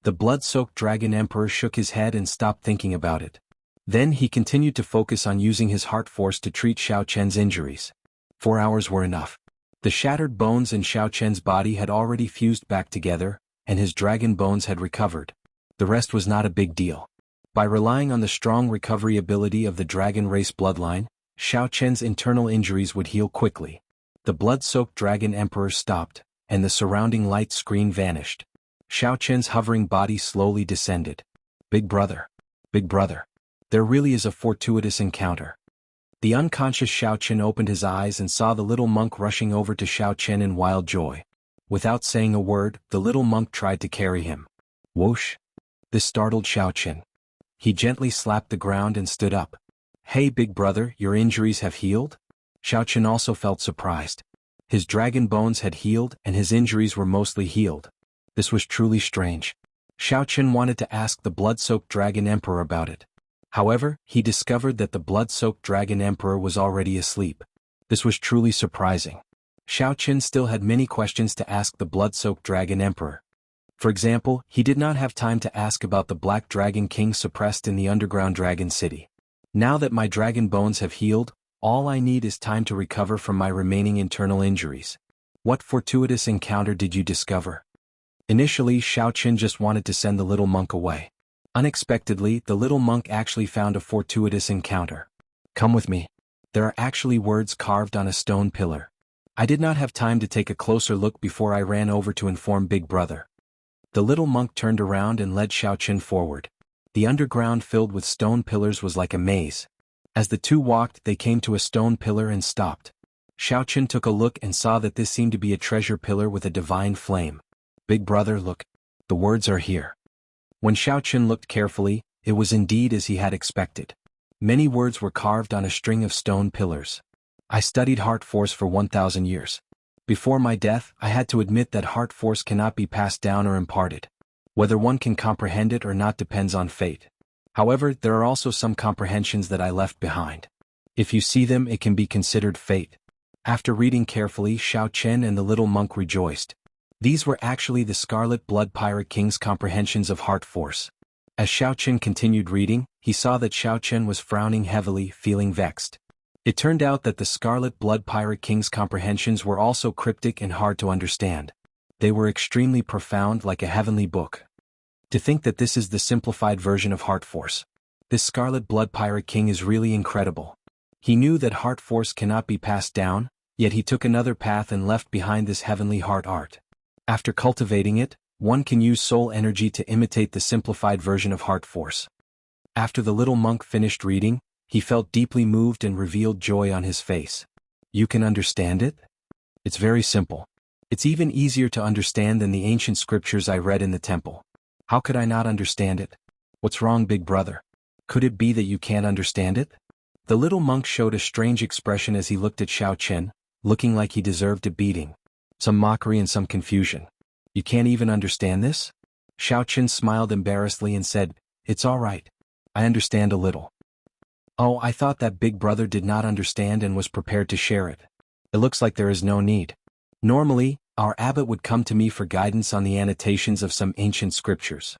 The blood-soaked Dragon Emperor shook his head and stopped thinking about it. Then he continued to focus on using his heart force to treat Xiao Chen's injuries. 4 hours were enough. The shattered bones in Xiao Chen's body had already fused back together, and his dragon bones had recovered. The rest was not a big deal. By relying on the strong recovery ability of the dragon race bloodline, Xiao Chen's internal injuries would heal quickly. The blood-soaked Dragon Emperor stopped, and the surrounding light screen vanished. Xiao Chen's hovering body slowly descended. Big brother. Big brother. There really is a fortuitous encounter. The unconscious Xiao Chen opened his eyes and saw the little monk rushing over to Xiao Chen in wild joy. Without saying a word, the little monk tried to carry him. Whoosh! This startled Xiao Chen. He gently slapped the ground and stood up. Hey big brother, your injuries have healed? Xiao Chen also felt surprised. His dragon bones had healed and his injuries were mostly healed. This was truly strange. Xiao Chen wanted to ask the blood-soaked Dragon Emperor about it. However, he discovered that the blood-soaked Dragon Emperor was already asleep. This was truly surprising. Xiao Chen still had many questions to ask the blood-soaked Dragon Emperor. For example, he did not have time to ask about the Black Dragon King suppressed in the underground dragon city. Now that my dragon bones have healed, all I need is time to recover from my remaining internal injuries. What fortuitous encounter did you discover? Initially, Xiao Chen just wanted to send the little monk away. Unexpectedly, the little monk actually found a fortuitous encounter. Come with me. There are actually words carved on a stone pillar. I did not have time to take a closer look before I ran over to inform Big Brother. The little monk turned around and led Xiao Chen forward. The underground filled with stone pillars was like a maze. As the two walked, they came to a stone pillar and stopped. Xiao Chen took a look and saw that this seemed to be a treasure pillar with a divine flame. Big brother, look. The words are here. When Xiao Chen looked carefully, it was indeed as he had expected. Many words were carved on a string of stone pillars. I studied heart force for 1,000 years. Before my death, I had to admit that heart force cannot be passed down or imparted. Whether one can comprehend it or not depends on fate. However, there are also some comprehensions that I left behind. If you see them, it can be considered fate. After reading carefully, Xiao Chen and the little monk rejoiced. These were actually the Scarlet Blood Pirate King's comprehensions of heart force. As Xiaochen continued reading, he saw that Xiaochen was frowning heavily, feeling vexed. It turned out that the Scarlet Blood Pirate King's comprehensions were also cryptic and hard to understand. They were extremely profound, like a heavenly book. To think that this is the simplified version of heart force. This Scarlet Blood Pirate King is really incredible. He knew that heart force cannot be passed down, yet he took another path and left behind this heavenly heart art. After cultivating it, one can use soul energy to imitate the simplified version of heart force. After the little monk finished reading, he felt deeply moved and revealed joy on his face. You can understand it? It's very simple. It's even easier to understand than the ancient scriptures I read in the temple. How could I not understand it? What's wrong, big brother? Could it be that you can't understand it? The little monk showed a strange expression as he looked at Xiaochen, looking like he deserved a beating. Some mockery and some confusion. You can't even understand this? Xiaochen smiled embarrassedly and said, It's all right. I understand a little. Oh, I thought that big brother did not understand and was prepared to share it. It looks like there is no need. Normally, our abbot would come to me for guidance on the annotations of some ancient scriptures.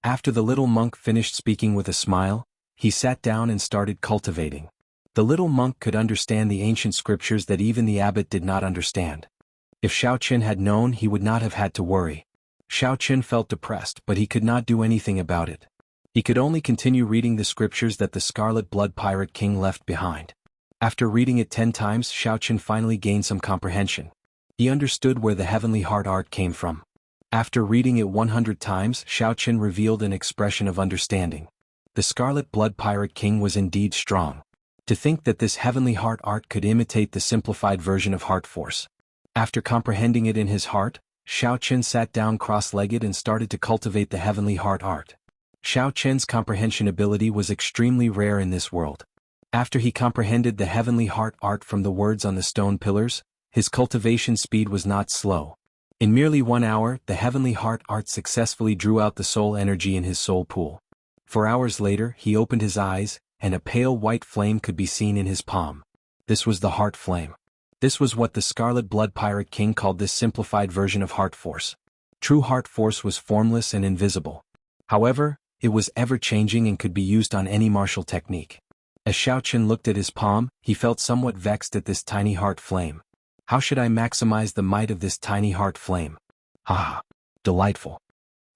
After the little monk finished speaking with a smile, he sat down and started cultivating. The little monk could understand the ancient scriptures that even the abbot did not understand. If Xiaochen had known, he would not have had to worry. Xiaochen felt depressed, but he could not do anything about it. He could only continue reading the scriptures that the Scarlet Blood Pirate King left behind. After reading it 10 times, Xiaochen finally gained some comprehension. He understood where the heavenly heart art came from. After reading it 100 times, Xiaochen revealed an expression of understanding. The Scarlet Blood Pirate King was indeed strong. To think that this heavenly heart art could imitate the simplified version of heart force. After comprehending it in his heart, Xiaochen sat down cross-legged and started to cultivate the heavenly heart art. Xiaochen's comprehension ability was extremely rare in this world. After he comprehended the heavenly heart art from the words on the stone pillars, his cultivation speed was not slow. In merely 1 hour, the heavenly heart art successfully drew out the soul energy in his soul pool. 4 hours later, he opened his eyes, and a pale white flame could be seen in his palm. This was the heart flame. This was what the Scarlet Blood Pirate King called this simplified version of heart force. True heart force was formless and invisible. However, it was ever-changing and could be used on any martial technique. As Xiaochen looked at his palm, he felt somewhat vexed at this tiny heart flame. How should I maximize the might of this tiny heart flame? Ah, delightful.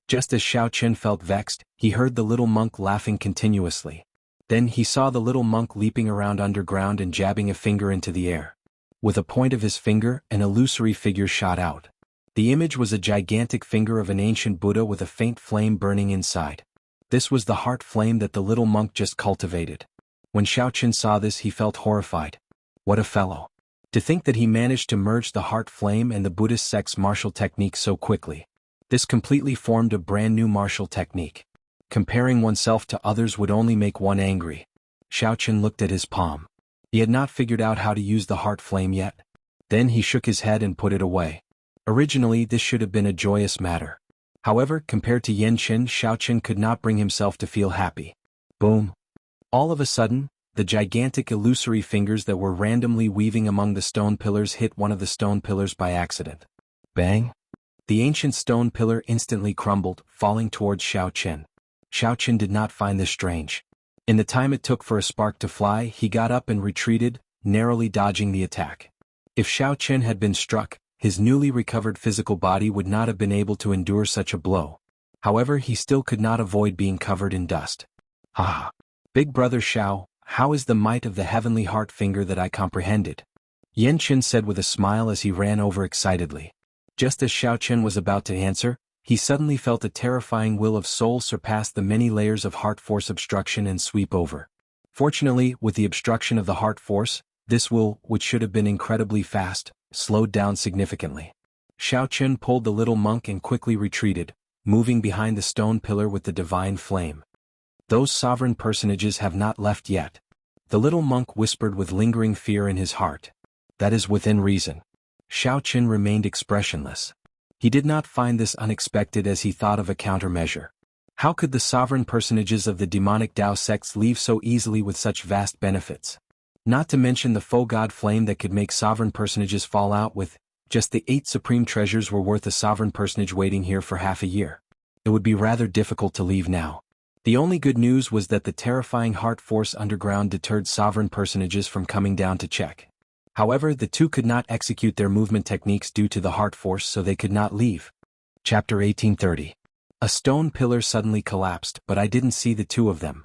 Just as Xiaochen felt vexed, he heard the little monk laughing continuously. Then he saw the little monk leaping around underground and jabbing a finger into the air. With a point of his finger, an illusory figure shot out. The image was a gigantic finger of an ancient Buddha with a faint flame burning inside. This was the heart flame that the little monk just cultivated. When Xiaochen saw this, he felt horrified. What a fellow. To think that he managed to merge the heart flame and the Buddhist sect's martial technique so quickly. This completely formed a brand new martial technique. Comparing oneself to others would only make one angry. Xiaochen looked at his palm. He had not figured out how to use the heart flame yet. Then he shook his head and put it away. Originally, this should have been a joyous matter. However, compared to Yanqin, Xiaochen could not bring himself to feel happy. Boom. All of a sudden, the gigantic illusory fingers that were randomly weaving among the stone pillars hit one of the stone pillars by accident. Bang! The ancient stone pillar instantly crumbled, falling towards Xiaochen. Xiaochen did not find this strange. In the time it took for a spark to fly, he got up and retreated, narrowly dodging the attack. If Xiaochen had been struck, his newly recovered physical body would not have been able to endure such a blow. However, he still could not avoid being covered in dust. Ah! Big brother Xiao, how is the might of the heavenly heart finger that I comprehended? Yanqin said with a smile as he ran over excitedly. Just as Xiaochen was about to answer, he suddenly felt a terrifying will of soul surpass the many layers of heart force obstruction and sweep over. Fortunately, with the obstruction of the heart force, this will, which should have been incredibly fast, slowed down significantly. Xiaochen pulled the little monk and quickly retreated, moving behind the stone pillar with the divine flame. Those sovereign personages have not left yet. The little monk whispered with lingering fear in his heart. That is within reason. Xiaochen remained expressionless. He did not find this unexpected as he thought of a countermeasure. How could the sovereign personages of the demonic Tao sects leave so easily with such vast benefits? Not to mention the faux god flame that could make sovereign personages fall out with Just the 8 supreme treasures were worth a sovereign personage waiting here for half a year. It would be rather difficult to leave now. The only good news was that the terrifying heart force underground deterred sovereign personages from coming down to check. However, the two could not execute their movement techniques due to the heart force, so they could not leave. Chapter 1830. A stone pillar suddenly collapsed, but I didn't see the two of them.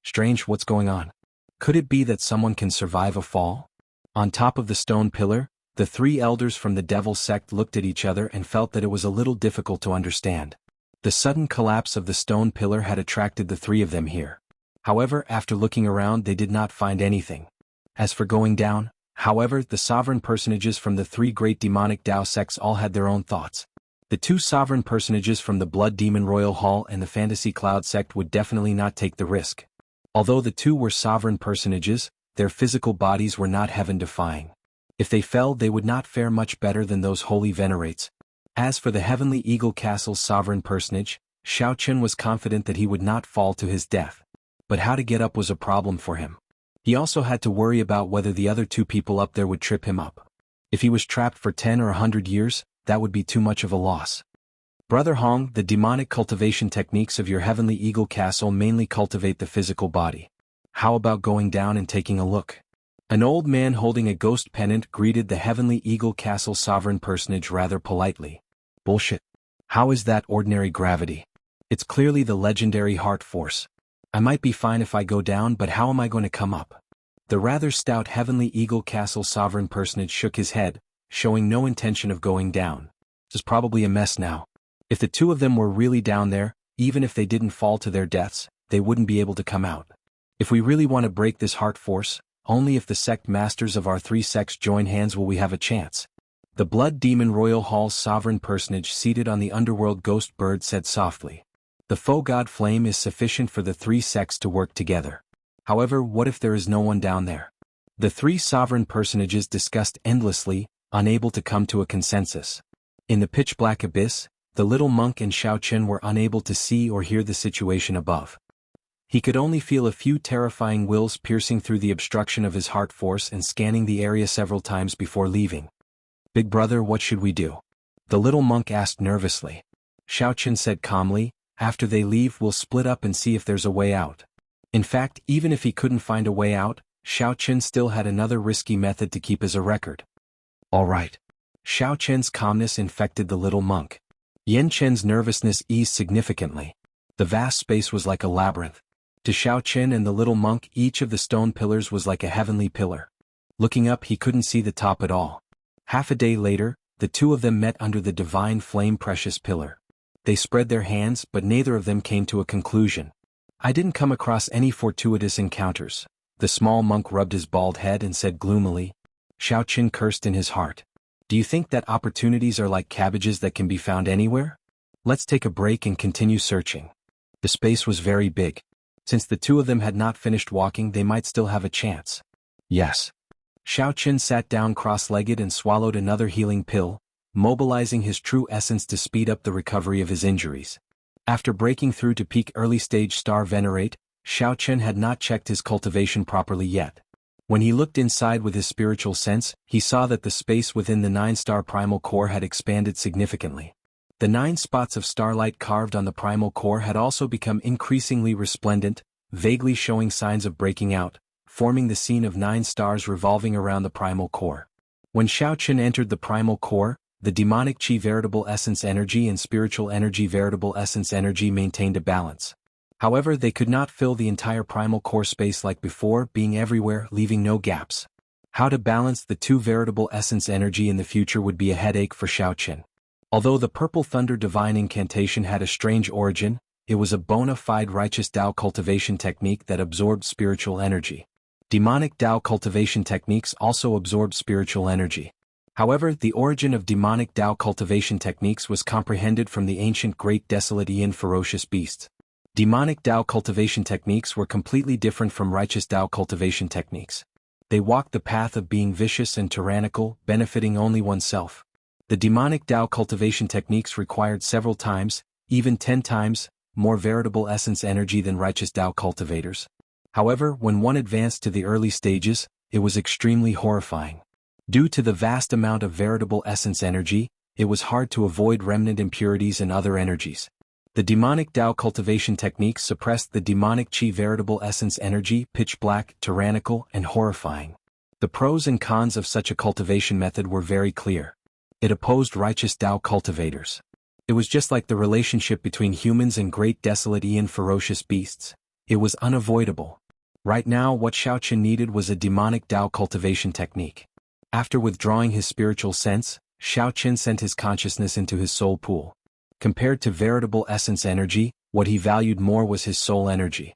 Strange, what's going on? Could it be that someone can survive a fall? On top of the stone pillar, the 3 elders from the devil sect looked at each other and felt that it was a little difficult to understand. The sudden collapse of the stone pillar had attracted the 3 of them here. However, after looking around, they did not find anything. As for going down, however, the sovereign personages from the 3 great demonic Tao sects all had their own thoughts. The 2 sovereign personages from the Blood Demon Royal Hall and the Fantasy Cloud sect would definitely not take the risk. Although the 2 were sovereign personages, their physical bodies were not heaven-defying. If they fell, they would not fare much better than those holy venerates. As for the Heavenly Eagle Castle's sovereign personage, Xiao Chen was confident that he would not fall to his death. But how to get up was a problem for him. He also had to worry about whether the other 2 people up there would trip him up. If he was trapped for 10 or 100 years, that would be too much of a loss. Brother Hong, the demonic cultivation techniques of your Heavenly Eagle Castle mainly cultivate the physical body. How about going down and taking a look? An old man holding a ghost pennant greeted the Heavenly Eagle Castle sovereign personage rather politely. Bullshit. How is that ordinary gravity? It's clearly the legendary heart force. I might be fine if I go down, but how am I going to come up? The rather stout Heavenly Eagle Castle sovereign personage shook his head, showing no intention of going down. This is probably a mess now. If the 2 of them were really down there, even if they didn't fall to their deaths, they wouldn't be able to come out. If we really want to break this heart force, only if the sect masters of our 3 sects join hands will we have a chance. The Blood Demon Royal Hall's sovereign personage seated on the underworld ghost bird said softly. The foe god flame is sufficient for the 3 sects to work together. However, what if there is no one down there? The 3 sovereign personages discussed endlessly, unable to come to a consensus. In the pitch-black abyss, the little monk and Xiao Chen were unable to see or hear the situation above. He could only feel a few terrifying wills piercing through the obstruction of his heart force and scanning the area several times before leaving. Big brother, what should we do? The little monk asked nervously. Xiao Chen said calmly, after they leave we'll split up and see if there's a way out. In fact, even if he couldn't find a way out, Xiao Chen still had another risky method to keep as a record. All right. Xiao Chen's calmness infected the little monk. Yan Chen's nervousness eased significantly. The vast space was like a labyrinth. To Xiao Chen and the little monk, each of the stone pillars was like a heavenly pillar. Looking up, he couldn't see the top at all. Half a day later, the 2 of them met under the divine flame precious pillar. They spread their hands, but neither of them came to a conclusion. I didn't come across any fortuitous encounters. The small monk rubbed his bald head and said gloomily. Xiao Chen cursed in his heart. Do you think that opportunities are like cabbages that can be found anywhere? Let's take a break and continue searching. The space was very big. Since the 2 of them had not finished walking, they might still have a chance. Yes. Xiao Chen sat down cross-legged and swallowed another healing pill, mobilizing his true essence to speed up the recovery of his injuries. After breaking through to peak early-stage star venerate, Xiao Chen had not checked his cultivation properly yet. When he looked inside with his spiritual sense, he saw that the space within the 9-star primal core had expanded significantly. The 9 spots of starlight carved on the primal core had also become increasingly resplendent, vaguely showing signs of breaking out, forming the scene of 9 stars revolving around the primal core. When Xiao Chen entered the primal core, the demonic chi veritable essence energy and spiritual energy veritable essence energy maintained a balance. However, they could not fill the entire primal core space like before, being everywhere, leaving no gaps. How to balance the 2 veritable essence energy in the future would be a headache for Xiao Chen. Although the Purple Thunder Divine Incantation had a strange origin, it was a bona fide righteous Tao cultivation technique that absorbed spiritual energy. Demonic Tao cultivation techniques also absorb spiritual energy. However, the origin of demonic Tao cultivation techniques was comprehended from the ancient great desolate Ian ferocious beasts. Demonic Tao cultivation techniques were completely different from righteous Tao cultivation techniques. They walked the path of being vicious and tyrannical, benefiting only oneself. The demonic Tao cultivation techniques required several times, even 10 times, more veritable essence energy than righteous Tao cultivators. However, when one advanced to the early stages, it was extremely horrifying. Due to the vast amount of veritable essence energy, it was hard to avoid remnant impurities and other energies. The demonic Tao cultivation techniques suppressed the demonic Qi veritable essence energy, pitch black, tyrannical, and horrifying. The pros and cons of such a cultivation method were very clear. It opposed righteous Tao cultivators. It was just like the relationship between humans and great desolate Ian ferocious beasts. It was unavoidable. Right now what Xiaoqin needed was a demonic Tao cultivation technique. After withdrawing his spiritual sense, Xiaoqin sent his consciousness into his soul pool. Compared to veritable essence energy, what he valued more was his soul energy.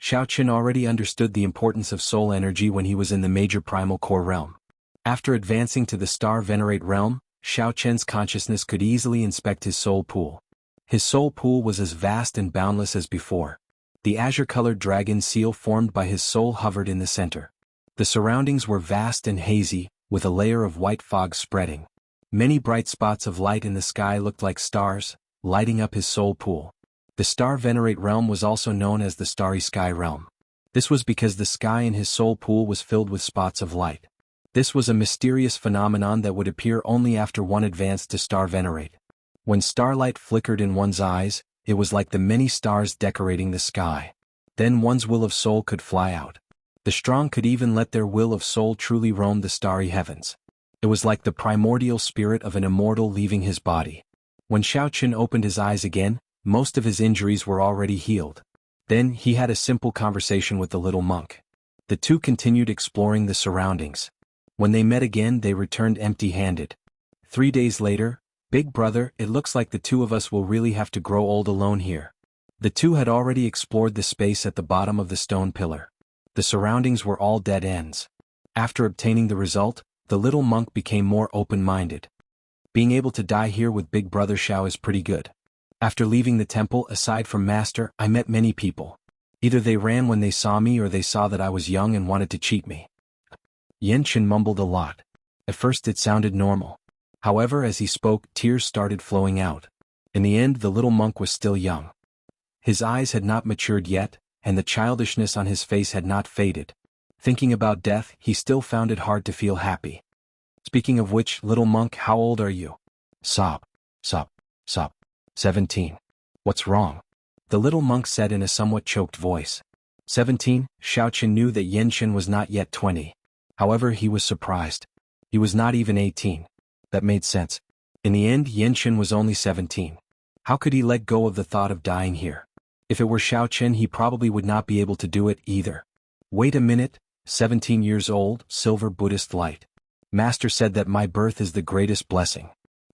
Xiaoqin already understood the importance of soul energy when he was in the major primal core realm. After advancing to the star venerate realm, Xiaoqin's consciousness could easily inspect his soul pool. His soul pool was as vast and boundless as before. The azure-colored dragon seal formed by his soul hovered in the center. The surroundings were vast and hazy, with a layer of white fog spreading. Many bright spots of light in the sky looked like stars, lighting up his soul pool. The star venerate realm was also known as the starry sky realm. This was because the sky in his soul pool was filled with spots of light. This was a mysterious phenomenon that would appear only after one advanced to star venerate. When starlight flickered in one's eyes, it was like the many stars decorating the sky. Then one's will of soul could fly out. The strong could even let their will of soul truly roam the starry heavens. It was like the primordial spirit of an immortal leaving his body. When Xiaoqin opened his eyes again, most of his injuries were already healed. Then he had a simple conversation with the little monk. The two continued exploring the surroundings. When they met again, they returned empty-handed. 3 days later, "Big brother, it looks like the two of us will really have to grow old alone here." The two had already explored the space at the bottom of the stone pillar. The surroundings were all dead ends. After obtaining the result, the little monk became more open-minded. Being able to die here with Big Brother Xiao is pretty good. After leaving the temple, aside from Master, I met many people. Either they ran when they saw me or they saw that I was young and wanted to cheat me. Yanchen mumbled a lot. At first it sounded normal. However, as he spoke, tears started flowing out. In the end, the little monk was still young. His eyes had not matured yet, and the childishness on his face had not faded. Thinking about death, he still found it hard to feel happy. "Speaking of which, little monk, how old are you?" Sob. Sob. Sob. 17. "What's wrong?" the little monk said in a somewhat choked voice. 17, Xiaoqin knew that Yanchen was not yet 20. However, he was surprised. He was not even 18. That made sense. In the end, Yanchen was only 17. How could he let go of the thought of dying here? If it were Xiaoqin, he probably would not be able to do it either. Wait a minute, 17 years old, silver Buddhist light. Master said that my birth is the greatest blessing.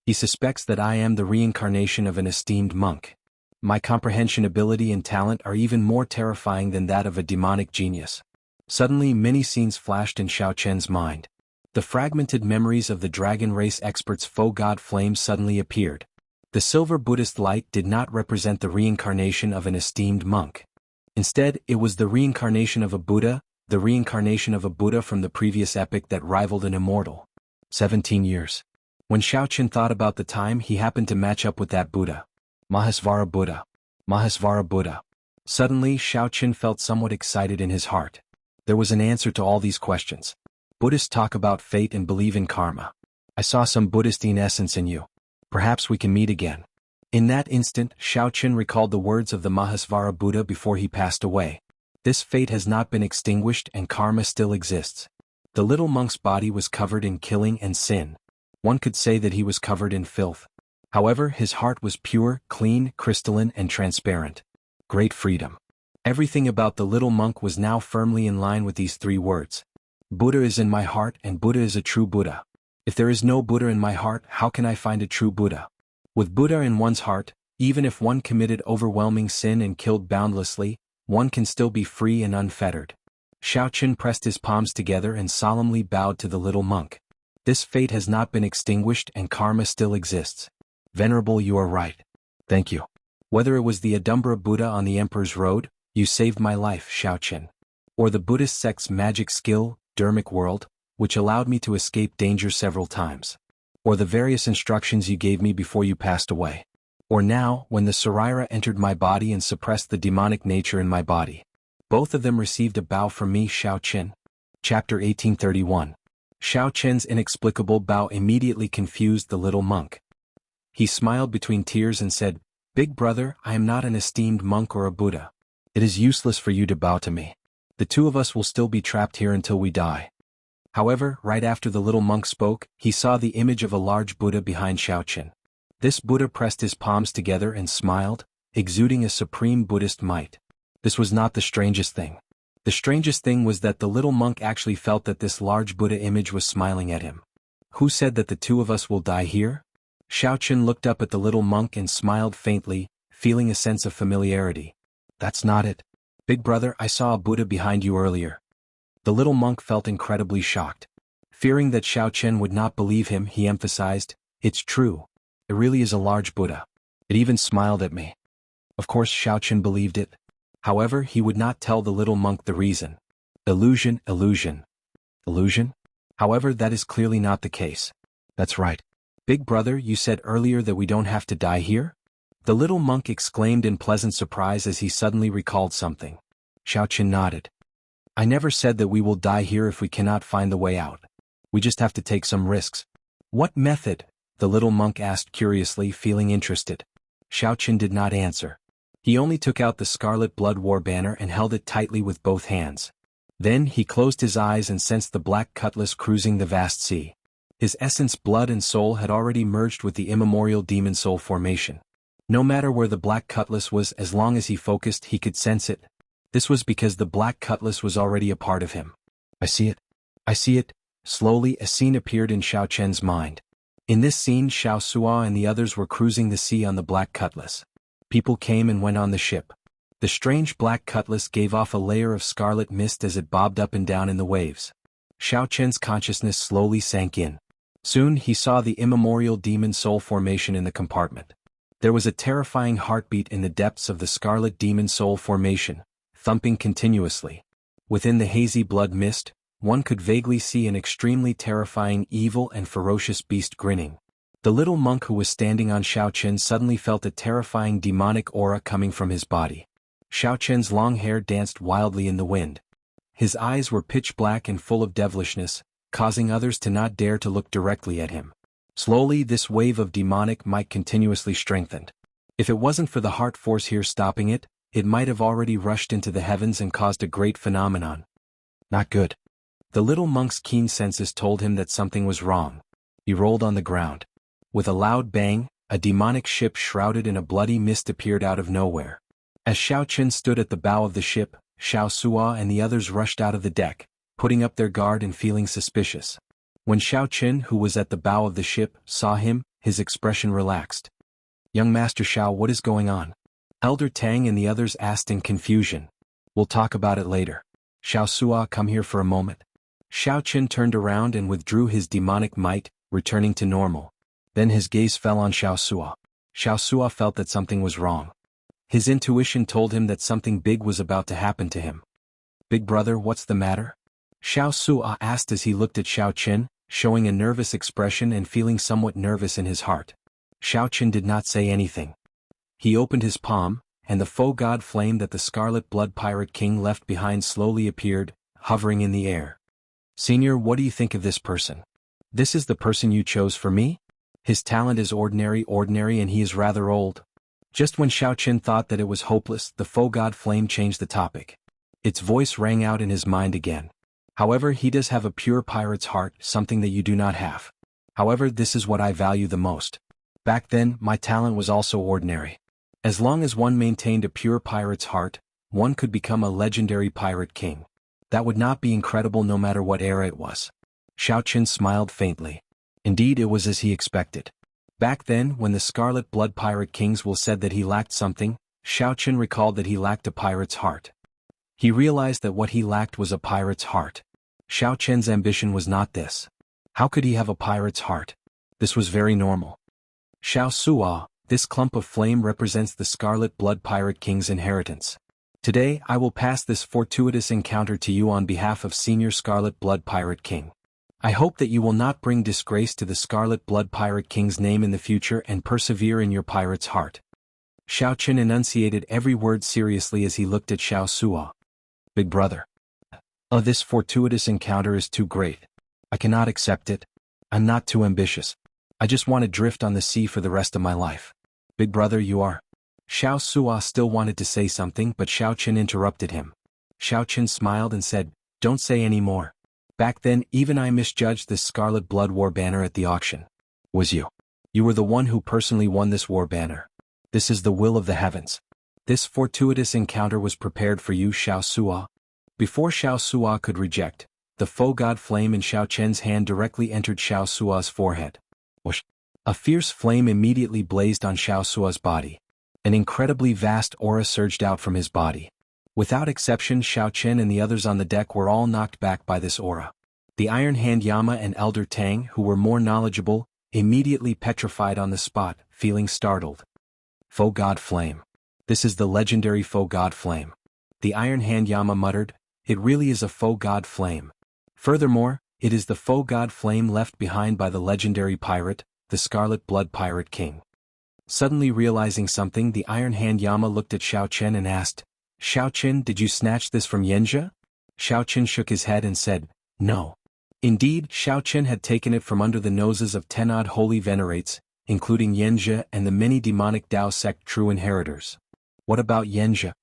He suspects that I am the reincarnation of an esteemed monk. My comprehension ability and talent are even more terrifying than that of a demonic genius. Suddenly many scenes flashed in Xiaoqian's mind. The fragmented memories of the dragon race expert's faux god flame suddenly appeared. The silver Buddhist light did not represent the reincarnation of an esteemed monk. Instead, it was the reincarnation of a Buddha, the reincarnation of a Buddha from the previous epoch that rivaled an immortal. 17 years. When Xiaoqin thought about the time, he happened to match up with that Buddha. Mahasvara Buddha. Mahasvara Buddha. Suddenly, Xiaoqin felt somewhat excited in his heart. There was an answer to all these questions. Buddhists talk about fate and believe in karma. I saw some Buddhistine essence in you. Perhaps we can meet again. In that instant, Xiaoqin recalled the words of the Mahasvara Buddha before he passed away. This fate has not been extinguished and karma still exists. The little monk's body was covered in killing and sin. One could say that he was covered in filth. However, his heart was pure, clean, crystalline, and transparent. Great freedom. Everything about the little monk was now firmly in line with these 3 words. Buddha is in my heart and Buddha is a true Buddha. If there is no Buddha in my heart, how can I find a true Buddha? With Buddha in one's heart, even if one committed overwhelming sin and killed boundlessly, one can still be free and unfettered. Xiaoqin pressed his palms together and solemnly bowed to the little monk. This fate has not been extinguished and karma still exists. Venerable, you are right. Thank you. Whether it was the Adumbra Buddha on the Emperor's Road, you saved my life, Xiaoqin. Or the Buddhist sect's magic skill, Dermic World, which allowed me to escape danger several times. Or the various instructions you gave me before you passed away. Or now, when the Saraira entered my body and suppressed the demonic nature in my body. Both of them received a bow from me, Xiaoqin. Chapter 1831. Xiao Chen's inexplicable bow immediately confused the little monk. He smiled between tears and said, "Big brother, I am not an esteemed monk or a Buddha. It is useless for you to bow to me. The two of us will still be trapped here until we die." However, right after the little monk spoke, he saw the image of a large Buddha behind Xiao Chen. This Buddha pressed his palms together and smiled, exuding a supreme Buddhist might. This was not the strangest thing. The strangest thing was that the little monk actually felt that this large Buddha image was smiling at him. "Who said that the two of us will die here?" Xiao Chen looked up at the little monk and smiled faintly, feeling a sense of familiarity. "That's not it. Big brother, I saw a Buddha behind you earlier." The little monk felt incredibly shocked. Fearing that Xiao Chen would not believe him, he emphasized, "It's true. It really is a large Buddha. It even smiled at me." Of course Xiao Chen believed it. However, he would not tell the little monk the reason. Illusion, illusion. Illusion? However, that is clearly not the case. "That's right. Big brother, you said earlier that we don't have to die here?" The little monk exclaimed in pleasant surprise as he suddenly recalled something. Xiao Chen nodded. "I never said that we will die here if we cannot find the way out. We just have to take some risks." "What method?" the little monk asked curiously, feeling interested. Xiao Chen did not answer. He only took out the Scarlet Blood War banner and held it tightly with both hands. Then he closed his eyes and sensed the black cutlass cruising the vast sea. His essence, blood and soul had already merged with the immemorial demon soul formation. No matter where the black cutlass was, as long as he focused, he could sense it. This was because the black cutlass was already a part of him. "I see it. I see it." Slowly, a scene appeared in Xiao Chen's mind. In this scene, Xiao Sua and the others were cruising the sea on the black cutlass. People came and went on the ship. The strange black cutlass gave off a layer of scarlet mist as it bobbed up and down in the waves. Xiao Chen's consciousness slowly sank in. Soon he saw the immemorial demon soul formation in the compartment. There was a terrifying heartbeat in the depths of the scarlet demon soul formation, thumping continuously. Within the hazy blood mist, one could vaguely see an extremely terrifying, evil and ferocious beast grinning. The little monk who was standing on Xiao Chen suddenly felt a terrifying demonic aura coming from his body. Xiao Chen's long hair danced wildly in the wind. His eyes were pitch black and full of devilishness, causing others to not dare to look directly at him. Slowly, this wave of demonic might continuously strengthened. If it wasn't for the heart force here stopping it, it might have already rushed into the heavens and caused a great phenomenon. Not good. The little monk's keen senses told him that something was wrong. He rolled on the ground. With a loud bang, a demonic ship shrouded in a bloody mist appeared out of nowhere. As Xiao Chen stood at the bow of the ship, Xiao Sua and the others rushed out of the deck, putting up their guard and feeling suspicious. When Xiao Chen, who was at the bow of the ship, saw him, his expression relaxed. "Young Master Xiao, what is going on?" Elder Tang and the others asked in confusion. "We'll talk about it later. Xiao Sua, come here for a moment." Xiao Chen turned around and withdrew his demonic might, returning to normal. Then his gaze fell on Xiao Sua. Xiao Sua felt that something was wrong. His intuition told him that something big was about to happen to him. "Big brother, what's the matter?" Xiao Sua asked as he looked at Xiao Chen, showing a nervous expression and feeling somewhat nervous in his heart. Xiao Chen did not say anything. He opened his palm, and the faux god flame that the Scarlet Blood Pirate King left behind slowly appeared, hovering in the air. "Senior, what do you think of this person?" "This is the person you chose for me? His talent is ordinary and he is rather old." Just when Xiao Chen thought that it was hopeless, the faux god flame changed the topic. Its voice rang out in his mind again. "However, he does have a pure pirate's heart, something that you do not have. However, this is what I value the most. Back then, my talent was also ordinary. As long as one maintained a pure pirate's heart, one could become a legendary pirate king. That would not be incredible no matter what era it was." Xiao Chen smiled faintly. Indeed, it was as he expected. Back then, when the Scarlet Blood Pirate Kings said that he lacked something, Xiao Chen recalled that he lacked a pirate's heart. He realized that what he lacked was a pirate's heart. Xiao Chen's ambition was not this. How could he have a pirate's heart? This was very normal. "Xiao Sua, this clump of flame represents the Scarlet Blood Pirate King's inheritance. Today, I will pass this fortuitous encounter to you on behalf of Senior Scarlet Blood Pirate King. I hope that you will not bring disgrace to the Scarlet Blood Pirate King's name in the future and persevere in your pirate's heart." Xiao Chen enunciated every word seriously as he looked at Xiao Sua. "Big brother. This fortuitous encounter is too great. I cannot accept it. I'm not too ambitious. I just want to drift on the sea for the rest of my life. Big brother, you are. Xiao Sua still wanted to say something, but Xiao Qin interrupted him. Xiao Qin smiled and said, "Don't say any more. Back then, even I misjudged this Scarlet Blood War banner at the auction. Was you? You were the one who personally won this war banner. This is the will of the heavens. This fortuitous encounter was prepared for you, Xiao Sua." Before Xiao Sua could reject, the foe god flame in Xiao Chen's hand directly entered Xiao Sua's forehead. Whoosh! A fierce flame immediately blazed on Xiao Sua's body. An incredibly vast aura surged out from his body. Without exception, Xiao Chen and the others on the deck were all knocked back by this aura. The Iron Hand Yama and Elder Tang, who were more knowledgeable, immediately petrified on the spot, feeling startled. Foe God Flame. This is the legendary Foe God Flame. The Iron Hand Yama muttered, "It really is a Foe God Flame. Furthermore, it is the Foe God Flame left behind by the legendary pirate, the Scarlet Blood Pirate King." Suddenly realizing something, the Iron Hand Yama looked at Xiao Chen and asked, "Xiao Chen, did you snatch this from Yenjia?" Xiao Chen shook his head and said, "No." Indeed, Xiao Chen had taken it from under the noses of 10-odd holy venerates, including Yenjia and the many demonic Dao sect true inheritors. What about Yenjia?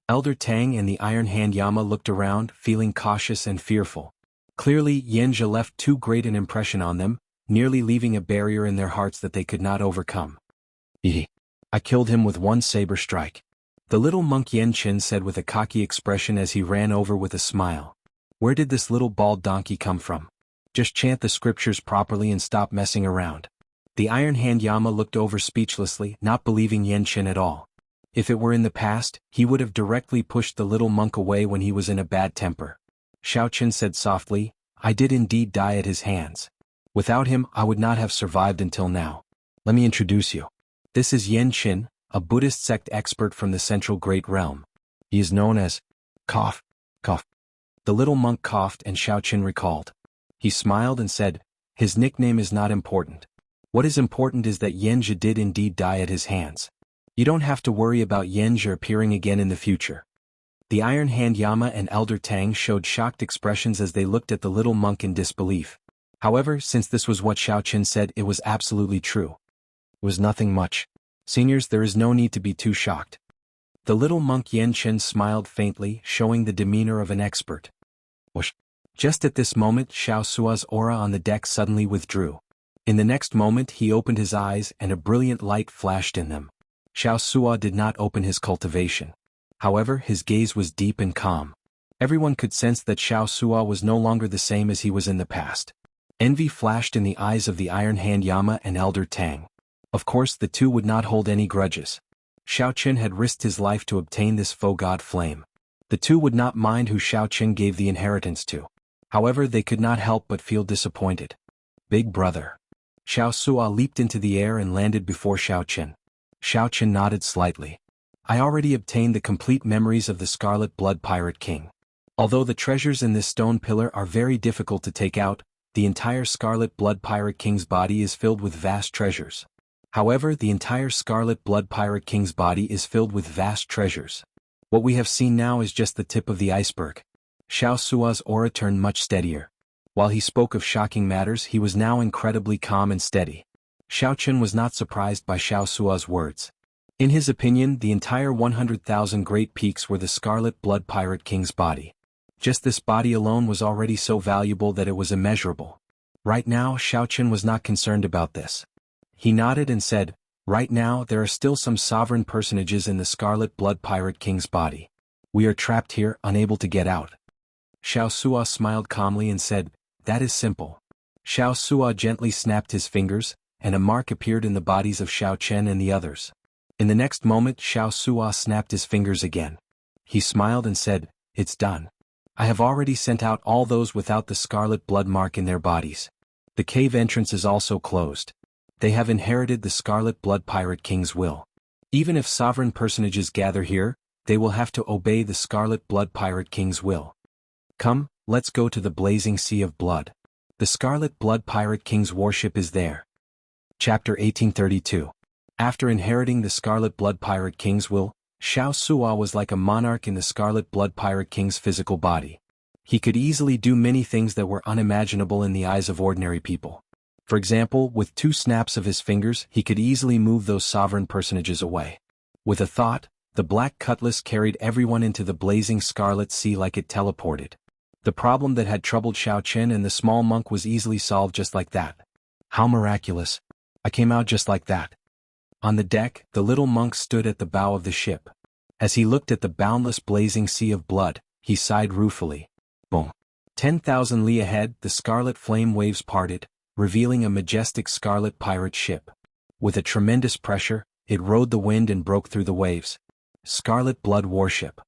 Elder Tang and the Iron Hand Yama looked around, feeling cautious and fearful. Clearly, Yenjia left too great an impression on them, nearly leaving a barrier in their hearts that they could not overcome. I killed him with one saber strike. The little monk Yen Qin said with a cocky expression as he ran over with a smile. Where did this little bald donkey come from? Just chant the scriptures properly and stop messing around. The Iron Hand Yama looked over speechlessly, not believing Yen Qin at all. If it were in the past, he would have directly pushed the little monk away when he was in a bad temper. Xiao Qin said softly, "I did indeed die at his hands. Without him, I would not have survived until now. Let me introduce you. This is Yen Qin, a Buddhist sect expert from the Central Great Realm. He is known as Cough. Cough." The little monk coughed and Xiao Qin recalled. He smiled and said, "His nickname is not important. What is important is that Yenjia did indeed die at his hands. You don't have to worry about Yenjia appearing again in the future." The Iron Hand Yama and Elder Tang showed shocked expressions as they looked at the little monk in disbelief. However, since this was what Xiao Qin said, it was absolutely true. It was nothing much. Seniors, there is no need to be too shocked. The little monk Yen Qin smiled faintly, showing the demeanor of an expert. Whoosh! Just at this moment, Xiao Sua's aura on the deck suddenly withdrew. In the next moment, he opened his eyes and a brilliant light flashed in them. Xiao Sua did not open his cultivation. However, his gaze was deep and calm. Everyone could sense that Xiao Sua was no longer the same as he was in the past. Envy flashed in the eyes of the Iron Hand Yama and Elder Tang. Of course, the two would not hold any grudges. Xiao Qin had risked his life to obtain this Foe God Flame. The two would not mind who Xiao Qin gave the inheritance to. However, they could not help but feel disappointed. Big brother. Xiao Sua leaped into the air and landed before Xiao Qin. Xiao Qin nodded slightly. I already obtained the complete memories of the Scarlet Blood Pirate King. Although the treasures in this stone pillar are very difficult to take out, the entire Scarlet Blood Pirate King's body is filled with vast treasures. However, the entire Scarlet Blood Pirate King's body is filled with vast treasures. What we have seen now is just the tip of the iceberg. Xiao Sua's aura turned much steadier. While he spoke of shocking matters, he was now incredibly calm and steady. Xiao Qin was not surprised by Xiao Sua's words. In his opinion, the entire 100,000 Great Peaks were the Scarlet Blood Pirate King's body. Just this body alone was already so valuable that it was immeasurable. Right now, Xiao Qin was not concerned about this. He nodded and said, "Right now, there are still some sovereign personages in the Scarlet Blood Pirate King's body. We are trapped here, unable to get out." Xiao Sua smiled calmly and said, "That is simple." Xiao Sua gently snapped his fingers, and a mark appeared in the bodies of Xiao Chen and the others. In the next moment, Xiao Sua snapped his fingers again. He smiled and said, "It's done. I have already sent out all those without the scarlet blood mark in their bodies. The cave entrance is also closed. They have inherited the Scarlet Blood Pirate King's will. Even if sovereign personages gather here, they will have to obey the Scarlet Blood Pirate King's will. Come, let's go to the blazing sea of blood. The Scarlet Blood Pirate King's warship is there." Chapter 1832. After inheriting the Scarlet Blood Pirate King's will, Xiao Sua was like a monarch in the Scarlet Blood Pirate King's physical body. He could easily do many things that were unimaginable in the eyes of ordinary people. For example, with 2 snaps of his fingers, he could easily move those sovereign personages away. With a thought, the black cutlass carried everyone into the blazing scarlet sea like it teleported. The problem that had troubled Xiao Chen and the small monk was easily solved just like that. How miraculous! I came out just like that. On the deck, the little monk stood at the bow of the ship. As he looked at the boundless blazing sea of blood, he sighed ruefully. Boom. 10,000 li ahead, the scarlet flame waves parted, revealing a majestic scarlet pirate ship. With a tremendous pressure, it rode the wind and broke through the waves. Scarlet Blood Warship.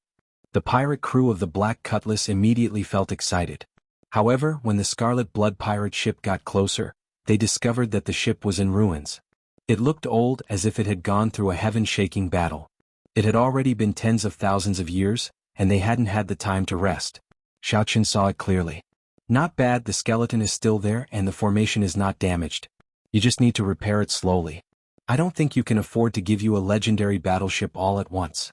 The pirate crew of the Black Cutlass immediately felt excited. However, when the Scarlet Blood pirate ship got closer, they discovered that the ship was in ruins. It looked old, as if it had gone through a heaven-shaking battle. It had already been tens of thousands of years, and they hadn't had the time to rest. Xiao Chen saw it clearly. Not bad, the skeleton is still there and the formation is not damaged. You just need to repair it slowly. I don't think you can afford to give you a legendary battleship all at once.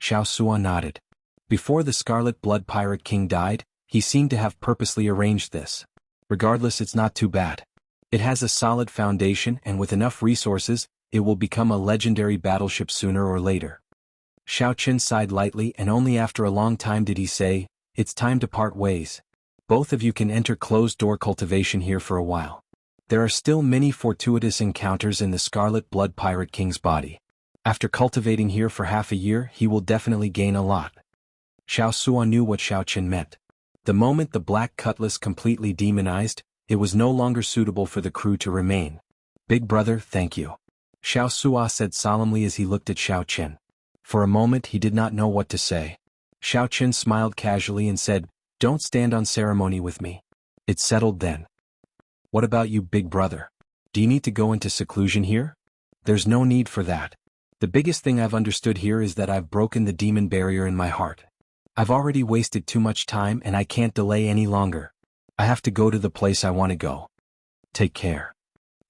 Xiao Sua nodded. Before the Scarlet Blood Pirate King died, he seemed to have purposely arranged this. Regardless, it's not too bad. It has a solid foundation, and with enough resources, it will become a legendary battleship sooner or later. Xiao Chen sighed lightly, and only after a long time did he say, "It's time to part ways. Both of you can enter closed-door cultivation here for a while. There are still many fortuitous encounters in the Scarlet Blood Pirate King's body. After cultivating here for half a year, he will definitely gain a lot." Xiao Sua knew what Xiao Chen meant. The moment the Black Cutlass completely demonized, it was no longer suitable for the crew to remain. "Big brother, thank you," Xiao Sua said solemnly as he looked at Xiao Chen. For a moment he did not know what to say. Xiao Chen smiled casually and said, "Don't stand on ceremony with me." It settled then. "What about you, big brother? Do you need to go into seclusion here?" "There's no need for that. The biggest thing I've understood here is that I've broken the demon barrier in my heart. I've already wasted too much time and I can't delay any longer. I have to go to the place I want to go. Take care."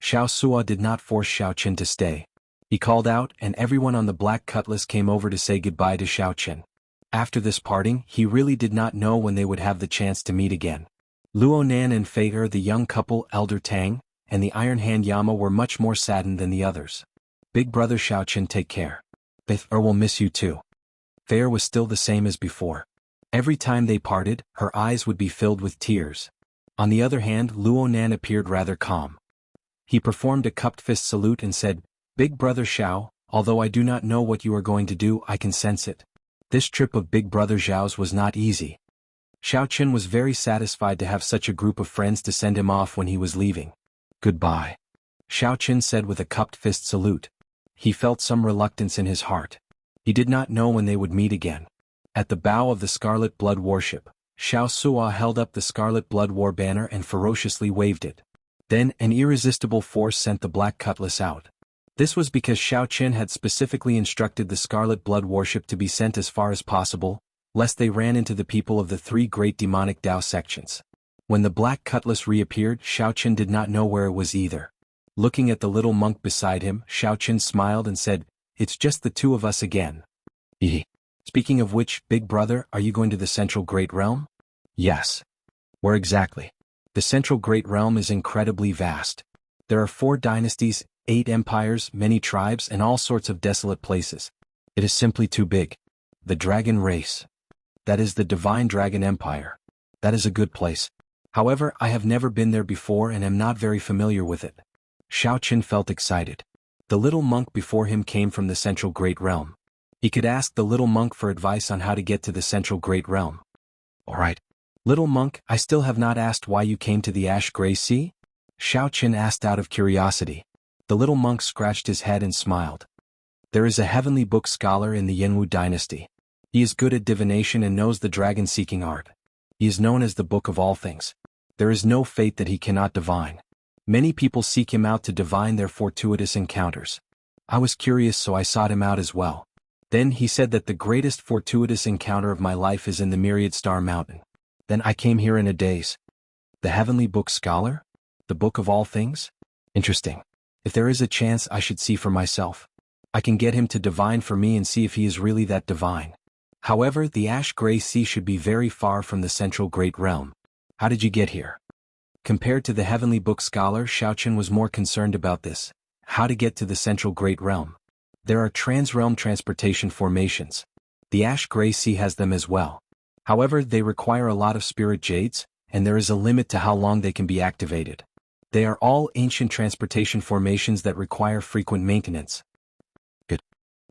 Xiao Sua did not force Xiao Chen to stay. He called out, and everyone on the Black Cutlass came over to say goodbye to Xiao Chen. After this parting, he really did not know when they would have the chance to meet again. Luo Nan and Fei Er, the young couple, Elder Tang, and the Iron Hand Yama were much more saddened than the others. "Big brother Xiao Chen, take care. Fei Er will miss you too." Fei Er was still the same as before. Every time they parted, her eyes would be filled with tears. On the other hand, Luo Nan appeared rather calm. He performed a cupped fist salute and said, "Big brother Xiao, although I do not know what you are going to do, I can sense it." This trip of big brother Xiao's was not easy. Xiao Chen was very satisfied to have such a group of friends to send him off when he was leaving. "Goodbye," Xiao Chen said with a cupped fist salute. He felt some reluctance in his heart. He did not know when they would meet again. At the bow of the Scarlet Blood Warship, Xiao Sua held up the Scarlet Blood War banner and ferociously waved it. Then an irresistible force sent the Black Cutlass out. This was because Xiao Chen had specifically instructed the Scarlet Blood Warship to be sent as far as possible, lest they ran into the people of the 3 great demonic Dao sections. When the Black Cutlass reappeared, Xiao Chen did not know where it was either. Looking at the little monk beside him, Xiao Chen smiled and said, "It's just the 2 of us again." "Hee. Speaking of which, big brother, are you going to the Central Great Realm?" "Yes." "Where exactly?" "The Central Great Realm is incredibly vast. There are 4 dynasties, 8 empires, many tribes, and all sorts of desolate places. It is simply too big. The dragon race. That is the Divine Dragon Empire. That is a good place. However, I have never been there before and am not very familiar with it." Xiao Chen felt excited. The little monk before him came from the Central Great Realm. He could ask the little monk for advice on how to get to the Central Great Realm. "All right. Little monk, I still have not asked why you came to the Ash Gray Sea?" Xiao Chen asked out of curiosity. The little monk scratched his head and smiled. "There is a heavenly book scholar in the Jianghu dynasty. He is good at divination and knows the dragon-seeking art. He is known as the Book of All Things. There is no fate that he cannot divine. Many people seek him out to divine their fortuitous encounters. I was curious, so I sought him out as well. Then he said that the greatest fortuitous encounter of my life is in the Myriad Star Mountain. Then I came here in a daze." "The heavenly book scholar? The Book of All Things? Interesting. If there is a chance, I should see for myself. I can get him to divine for me and see if he is really that divine." However, the ash-gray sea should be very far from the central Great Realm. How did you get here? Compared to the Heavenly Book scholar, Xiaochen was more concerned about this. How to get to the central Great Realm. There are trans-realm transportation formations. The ash-gray sea has them as well. However, they require a lot of spirit jades, and there is a limit to how long they can be activated. They are all ancient transportation formations that require frequent maintenance. Good.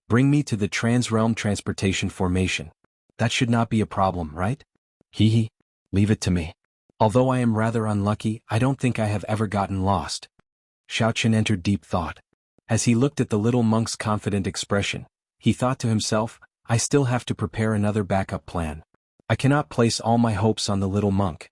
Bring me to the trans-realm transportation formation. That should not be a problem, right? Hee. Leave it to me. Although I am rather unlucky, I don't think I have ever gotten lost. Xiaochen entered deep thought. As he looked at the little monk's confident expression, he thought to himself, I still have to prepare another backup plan. I cannot place all my hopes on the little monk.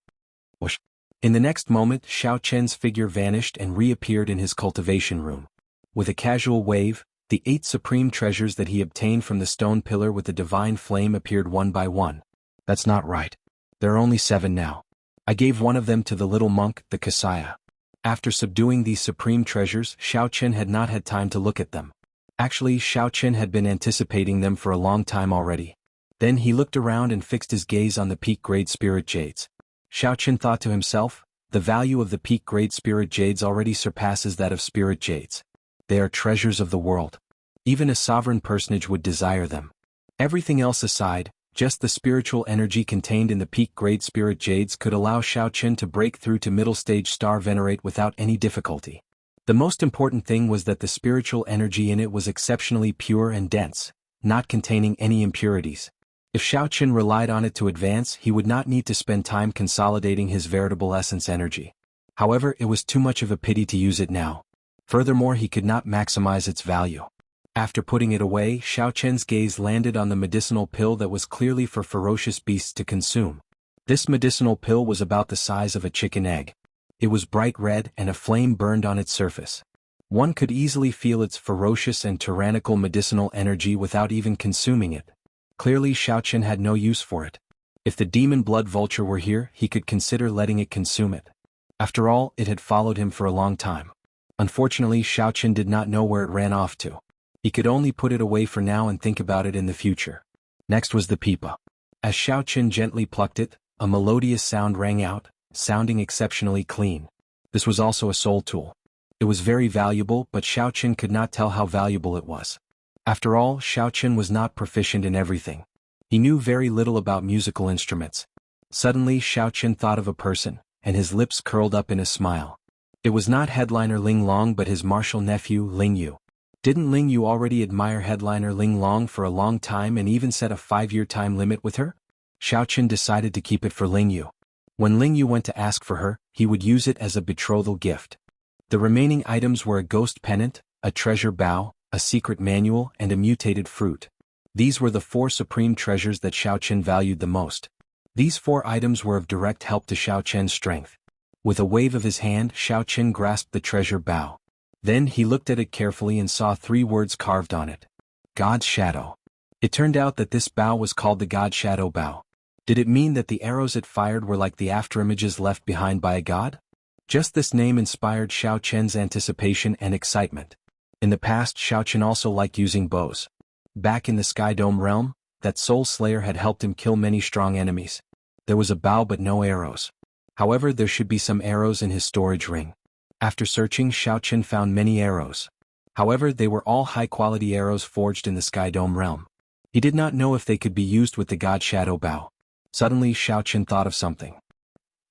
Whoosh. In the next moment, Xiaochen's figure vanished and reappeared in his cultivation room. With a casual wave, the 8 supreme treasures that he obtained from the stone pillar with the divine flame appeared one by one. That's not right. There are only 7 now. I gave one of them to the little monk, the Kasaya. After subduing these supreme treasures, Xiaochen had not had time to look at them. Actually, Xiaochen had been anticipating them for a long time already. Then he looked around and fixed his gaze on the peak-grade spirit jades. Xiaochen thought to himself, the value of the peak-grade spirit jades already surpasses that of spirit jades. They are treasures of the world. Even a sovereign personage would desire them. Everything else aside, just the spiritual energy contained in the peak-grade spirit jades could allow Xiaochen to break through to middle-stage star venerate without any difficulty. The most important thing was that the spiritual energy in it was exceptionally pure and dense, not containing any impurities. If Xiaochen relied on it to advance, he would not need to spend time consolidating his veritable essence energy. However, it was too much of a pity to use it now. Furthermore, he could not maximize its value. After putting it away, Xiaochen's gaze landed on the medicinal pill that was clearly for ferocious beasts to consume. This medicinal pill was about the size of a chicken egg. It was bright red and a flame burned on its surface. One could easily feel its ferocious and tyrannical medicinal energy without even consuming it. Clearly, Xiaochen had no use for it. If the demon blood vulture were here, he could consider letting it consume it. After all, it had followed him for a long time. Unfortunately, Xiaochen did not know where it ran off to. He could only put it away for now and think about it in the future. Next was the pipa. As Xiaochen gently plucked it, a melodious sound rang out, sounding exceptionally clean. This was also a soul tool. It was very valuable, but Xiaochen could not tell how valuable it was. After all, Xiaochen was not proficient in everything. He knew very little about musical instruments. Suddenly, Xiaochen thought of a person, and his lips curled up in a smile. It was not headliner Ling Long but his martial nephew, Ling Yu. Didn't Ling Yu already admire headliner Ling Long for a long time and even set a 5-year time limit with her? Xiaochen decided to keep it for Ling Yu. When Ling Yu went to ask for her, he would use it as a betrothal gift. The remaining items were a ghost pennant, a treasure bow, a secret manual, and a mutated fruit. These were the 4 supreme treasures that Xiaochen valued the most. These 4 items were of direct help to Xiaochen's strength. With a wave of his hand, Xiaochen grasped the treasure bow. Then he looked at it carefully and saw 3 words carved on it. God's Shadow. It turned out that this bow was called the God Shadow Bow. Did it mean that the arrows it fired were like the afterimages left behind by a god? Just this name inspired Xiaochen's anticipation and excitement. In the past, Xiaochen also liked using bows. Back in the Sky Dome realm, that Soul Slayer had helped him kill many strong enemies. There was a bow but no arrows. However, there should be some arrows in his storage ring. After searching, Xiaochen found many arrows. However, they were all high-quality arrows forged in the Sky Dome realm. He did not know if they could be used with the God Shadow Bow. Suddenly, Xiaochen thought of something.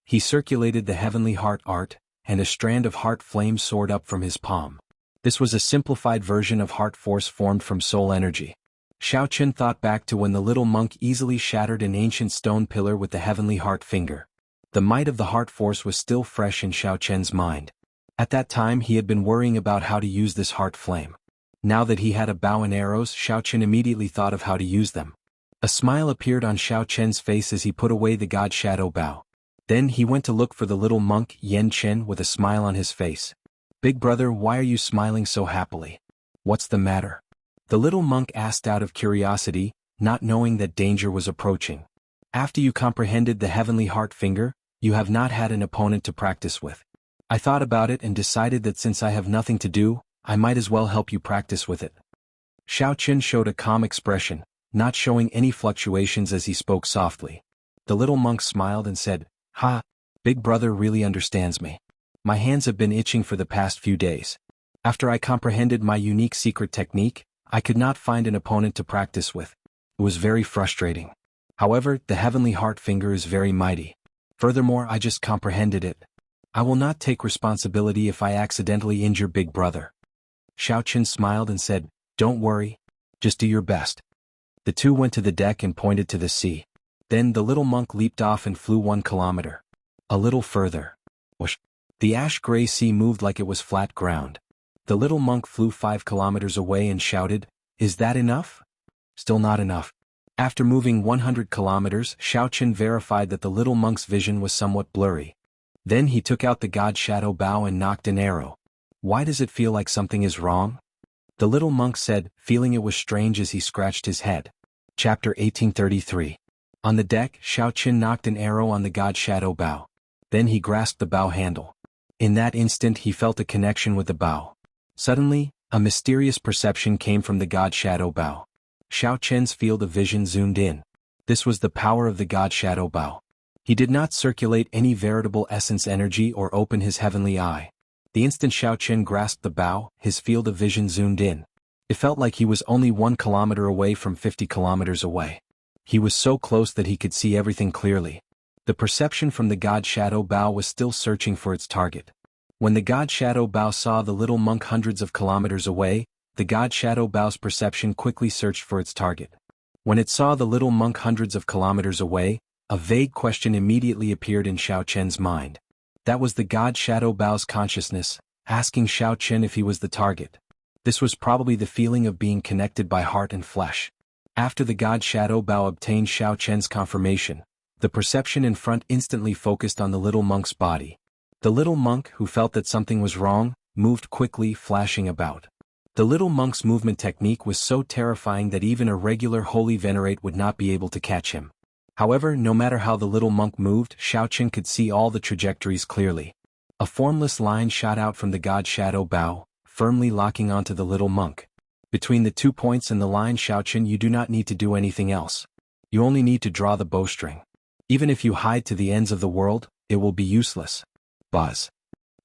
He circulated the heavenly heart art, and a strand of heart flame soared up from his palm. This was a simplified version of heart force formed from soul energy. Xiaochen thought back to when the little monk easily shattered an ancient stone pillar with the heavenly heart finger. The might of the heart force was still fresh in Xiaochen's mind. At that time he had been worrying about how to use this heart flame. Now that he had a bow and arrows, Xiaochen immediately thought of how to use them. A smile appeared on Xiaochen's face as he put away the God Shadow Bow. Then he went to look for the little monk Yan Chen with a smile on his face. Big brother, why are you smiling so happily? What's the matter? The little monk asked out of curiosity, not knowing that danger was approaching. After you comprehended the heavenly heart finger, you have not had an opponent to practice with. I thought about it and decided that since I have nothing to do, I might as well help you practice with it. Xiaochen showed a calm expression, not showing any fluctuations as he spoke softly. The little monk smiled and said, "Ha, Big Brother really understands me. My hands have been itching for the past few days. After I comprehended my unique secret technique, I could not find an opponent to practice with. It was very frustrating. However, the heavenly heart finger is very mighty. Furthermore, I just comprehended it. I will not take responsibility if I accidentally injure Big Brother." Xiao Qin smiled and said, "Don't worry. Just do your best." The two went to the deck and pointed to the sea. Then the little monk leaped off and flew 1 kilometer. A little further. Whoosh. The ash-gray sea moved like it was flat ground. The little monk flew 5 kilometers away and shouted, "Is that enough?" Still not enough. After moving 100 kilometers, Xiao Qin verified that the little monk's vision was somewhat blurry. Then he took out the god shadow bow and knocked an arrow. "Why does it feel like something is wrong?" The little monk said, feeling it was strange as he scratched his head. Chapter 1833. On the deck, Xiao Qin knocked an arrow on the god shadow bow. Then he grasped the bow handle. In that instant he felt a connection with the bow. Suddenly, a mysterious perception came from the god shadow bow. Xiao Qin's field of vision zoomed in. This was the power of the god shadow bow. He did not circulate any veritable essence energy or open his heavenly eye. The instant Xiao Qin grasped the bow, his field of vision zoomed in. It felt like he was only 1 kilometer away from 50 kilometers away. He was so close that he could see everything clearly. The perception from the god shadow bow was still searching for its target. When the god shadow bow saw the little monk hundreds of kilometers away, the god shadow bow's perception quickly searched for its target. When it saw the little monk hundreds of kilometers away, a vague question immediately appeared in Xiao Qin's mind. That was the god shadow bow's consciousness, asking Xiao Qin if he was the target. This was probably the feeling of being connected by heart and flesh. After the god shadow bow obtained Xiao Qin's confirmation, the perception in front instantly focused on the little monk's body. The little monk, who felt that something was wrong, moved quickly, flashing about. The little monk's movement technique was so terrifying that even a regular holy venerate would not be able to catch him. However, no matter how the little monk moved, Xiao Qin could see all the trajectories clearly. A formless line shot out from the god shadow bow, firmly locking onto the little monk. Between the 2 points and the line, Xiao Qin, you do not need to do anything else. You only need to draw the bowstring. Even if you hide to the ends of the world, it will be useless. Buzz.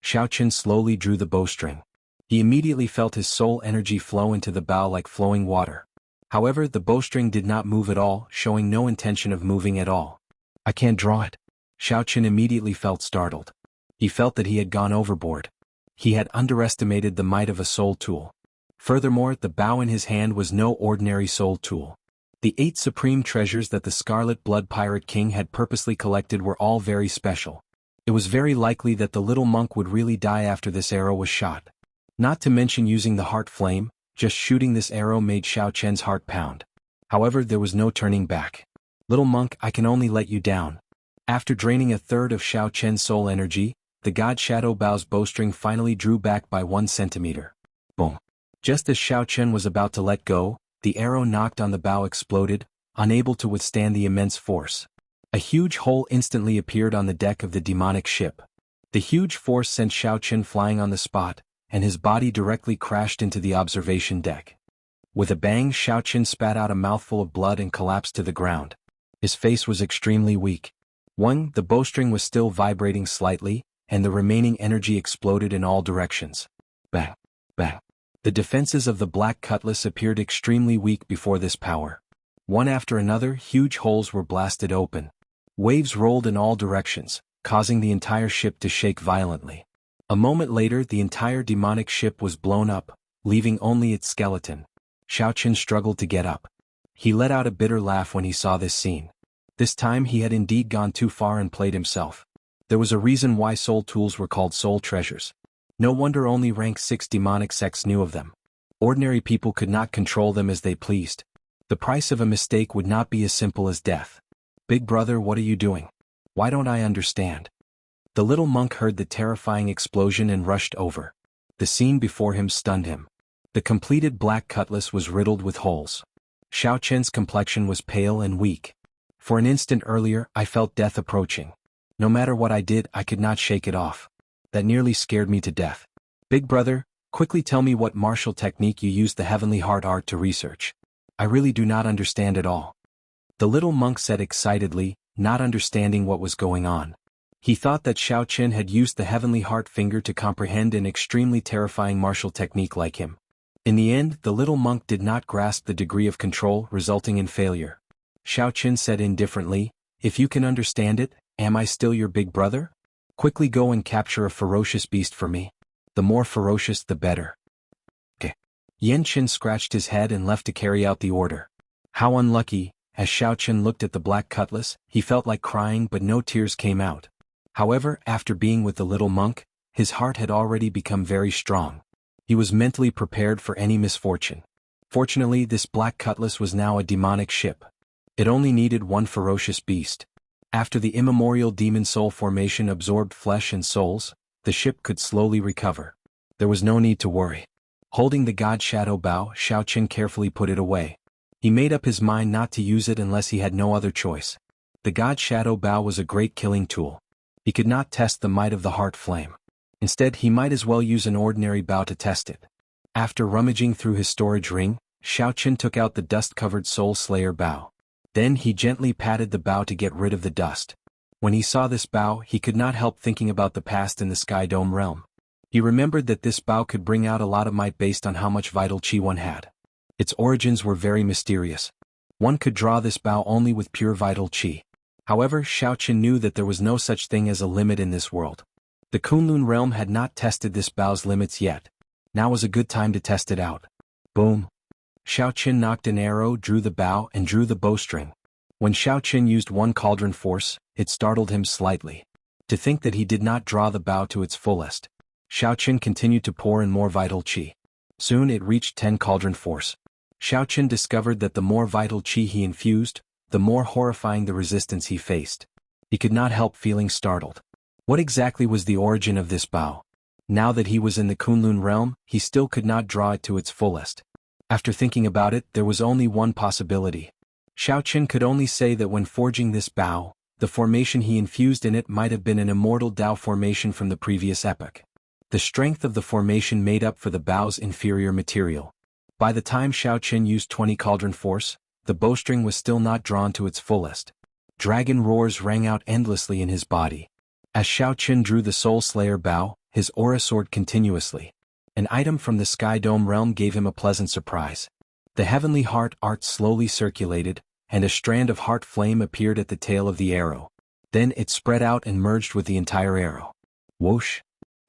Xiao Qin slowly drew the bowstring. He immediately felt his soul energy flow into the bow like flowing water. However, the bowstring did not move at all, showing no intention of moving at all. "I can't draw it." Xiao Qin immediately felt startled. He felt that he had gone overboard. He had underestimated the might of a soul tool. Furthermore, the bow in his hand was no ordinary soul tool. The 8 supreme treasures that the Scarlet Blood Pirate King had purposely collected were all very special. It was very likely that the little monk would really die after this arrow was shot. Not to mention using the heart flame, just shooting this arrow made Xiao Qin's heart pound. However, there was no turning back. "Little monk, I can only let you down." After draining a third of Xiao Qin's soul energy, the god shadow bow's bowstring finally drew back by 1 centimeter. Boom. Just as Xiao Qin was about to let go, the arrow knocked on the bow exploded, unable to withstand the immense force. A huge hole instantly appeared on the deck of the demonic ship. The huge force sent Xiao Qin flying on the spot, and his body directly crashed into the observation deck. With a bang, Xiao Qin spat out a mouthful of blood and collapsed to the ground. His face was extremely weak. The bowstring was still vibrating slightly, and the remaining energy exploded in all directions. Bang! Bang! The defenses of the black cutlass appeared extremely weak before this power. One after another, huge holes were blasted open. Waves rolled in all directions, causing the entire ship to shake violently. A moment later, the entire demonic ship was blown up, leaving only its skeleton. Xiao Qin struggled to get up. He let out a bitter laugh when he saw this scene. This time he had indeed gone too far and played himself. There was a reason why soul tools were called soul treasures. No wonder only rank 6 demonic sects knew of them. Ordinary people could not control them as they pleased. The price of a mistake would not be as simple as death. "Big brother, what are you doing? Why don't I understand?" The little monk heard the terrifying explosion and rushed over. The scene before him stunned him. The completed black cutlass was riddled with holes. Xiao Qin's complexion was pale and weak. For an instant earlier, I felt death approaching. No matter what I did, I could not shake it off. That nearly scared me to death. "Big brother, quickly tell me what martial technique you used the heavenly heart art to research." I really do not understand at all. The little monk said excitedly, not understanding what was going on. He thought that Xiao Qin had used the heavenly heart finger to comprehend an extremely terrifying martial technique like him. In the end, the little monk did not grasp the degree of control, resulting in failure. Xiao Qin said indifferently, "If you can understand it, am I still your big brother? Quickly go and capture a ferocious beast for me. The more ferocious the better." Okay. Yan Qin scratched his head and left to carry out the order. How unlucky. As Xiao Qin looked at the black cutlass, he felt like crying but no tears came out. However, after being with the little monk, his heart had already become very strong. He was mentally prepared for any misfortune. Fortunately, this black cutlass was now a demonic ship. It only needed one ferocious beast. After the immemorial demon soul formation absorbed flesh and souls, the ship could slowly recover. There was no need to worry. Holding the god shadow bow, Xiao Qin carefully put it away. He made up his mind not to use it unless he had no other choice. The god shadow bow was a great killing tool. He could not test the might of the heart flame. Instead, he might as well use an ordinary bow to test it. After rummaging through his storage ring, Xiao Qin took out the dust-covered Soul Slayer bow. Then he gently patted the bow to get rid of the dust. When he saw this bow, he could not help thinking about the past in the Sky Dome realm. He remembered that this bow could bring out a lot of might based on how much vital chi one had. Its origins were very mysterious. One could draw this bow only with pure vital chi. However, Xiao Qin knew that there was no such thing as a limit in this world. The Kunlun realm had not tested this bow's limits yet. Now was a good time to test it out. Boom. Xiao Qin knocked an arrow, drew the bow, and drew the bowstring. When Xiao Qin used one cauldron force, it startled him slightly. To think that he did not draw the bow to its fullest. Xiao Qin continued to pour in more vital chi. Soon it reached 10 cauldron force. Xiao Qin discovered that the more vital chi he infused, the more horrifying the resistance he faced. He could not help feeling startled. What exactly was the origin of this bow? Now that he was in the Kunlun realm, he still could not draw it to its fullest. After thinking about it, there was only one possibility. Xiao Qin could only say that when forging this bow, the formation he infused in it might have been an immortal Dao formation from the previous epoch. The strength of the formation made up for the bow's inferior material. By the time Xiao Qin used 20 cauldron force, the bowstring was still not drawn to its fullest. Dragon roars rang out endlessly in his body. As Xiao Qin drew the Soul Slayer bow, his aura soared continuously. An item from the Sky Dome realm gave him a pleasant surprise. The heavenly heart art slowly circulated, and a strand of heart flame appeared at the tail of the arrow. Then it spread out and merged with the entire arrow. Whoosh!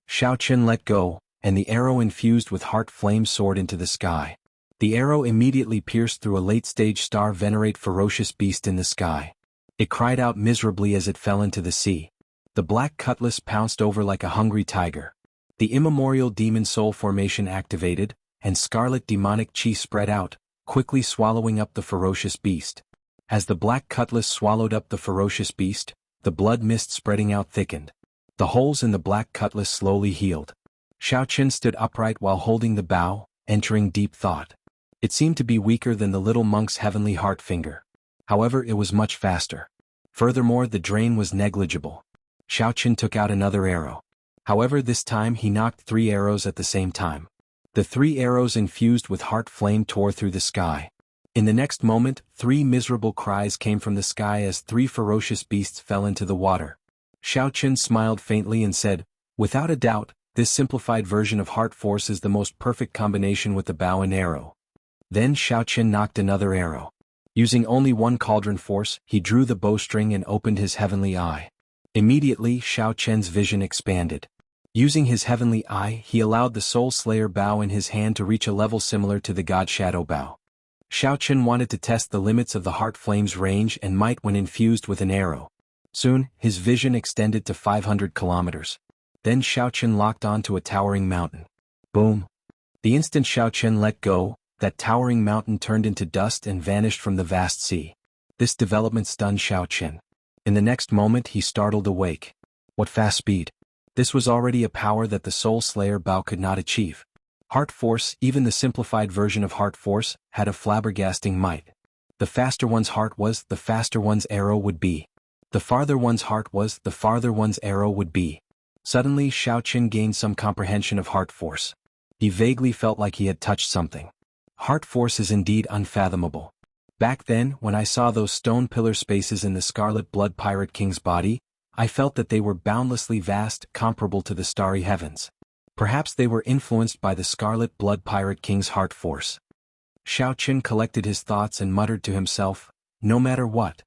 Xiao Qin let go, and the arrow infused with heart flame soared into the sky. The arrow immediately pierced through a late-stage star venerate ferocious beast in the sky. It cried out miserably as it fell into the sea. The black cutlass pounced over like a hungry tiger. The immemorial demon soul formation activated, and scarlet demonic chi spread out, quickly swallowing up the ferocious beast. As the black cutlass swallowed up the ferocious beast, the blood mist spreading out thickened. The holes in the black cutlass slowly healed. Xiao Qin stood upright while holding the bow, entering deep thought. It seemed to be weaker than the little monk's heavenly heart finger. However, it was much faster. Furthermore, the drain was negligible. Xiao Qin took out another arrow. However, this time he knocked 3 arrows at the same time. The 3 arrows infused with heart flame tore through the sky. In the next moment, 3 miserable cries came from the sky as 3 ferocious beasts fell into the water. Xiao Qin smiled faintly and said, "Without a doubt, this simplified version of heart force is the most perfect combination with the bow and arrow." Then Xiao Qin knocked another arrow. Using only one cauldron force, he drew the bowstring and opened his heavenly eye. Immediately, Xiao Qin's vision expanded. Using his heavenly eye, he allowed the Soul Slayer bow in his hand to reach a level similar to the God Shadow bow. Xiao Qin wanted to test the limits of the heart flame's range and might when infused with an arrow. Soon, his vision extended to 500 kilometers. Then Xiao Qin locked onto a towering mountain. Boom! The instant Xiao Qin let go, that towering mountain turned into dust and vanished from the vast sea. This development stunned Xiao Qin. In the next moment he startled awake. What fast speed! This was already a power that the Soul Slayer bow could not achieve. Heart Force, even the simplified version of Heart Force, had a flabbergasting might. The faster one's heart was, the faster one's arrow would be. The farther one's heart was, the farther one's arrow would be. Suddenly Xiao Qin gained some comprehension of Heart Force. He vaguely felt like he had touched something. Heart force is indeed unfathomable. Back then, when I saw those stone pillar spaces in the Scarlet Blood Pirate King's body, I felt that they were boundlessly vast, comparable to the starry heavens. Perhaps they were influenced by the Scarlet Blood Pirate King's heart force. Xiao Qin collected his thoughts and muttered to himself, no matter what,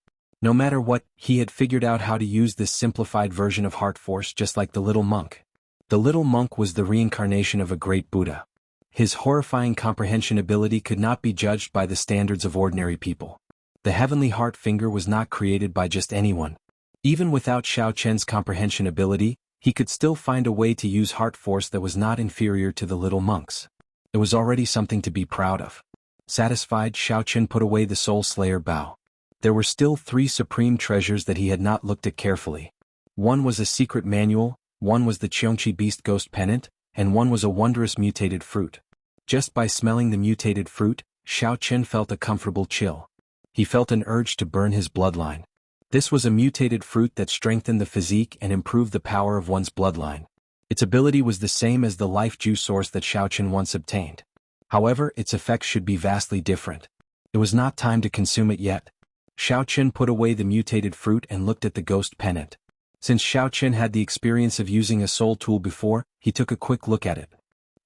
he had figured out how to use this simplified version of heart force just like the little monk. The little monk was the reincarnation of a great Buddha. His horrifying comprehension ability could not be judged by the standards of ordinary people. The heavenly heart finger was not created by just anyone. Even without Xiao Qian's comprehension ability, he could still find a way to use heart force that was not inferior to the little monk's. It was already something to be proud of. Satisfied, Xiao Qian put away the Soul Slayer bow. There were still 3 supreme treasures that he had not looked at carefully. One was a secret manual, one was the Qiongqi Beast Ghost Pennant, and one was a wondrous mutated fruit. Just by smelling the mutated fruit, Xiao Qian felt a comfortable chill. He felt an urge to burn his bloodline. This was a mutated fruit that strengthened the physique and improved the power of one's bloodline. Its ability was the same as the life juice source that Xiao Qian once obtained. However, its effects should be vastly different. It was not time to consume it yet. Xiao Qian put away the mutated fruit and looked at the ghost pennant. Since Xiao Qian had the experience of using a soul tool before, he took a quick look at it.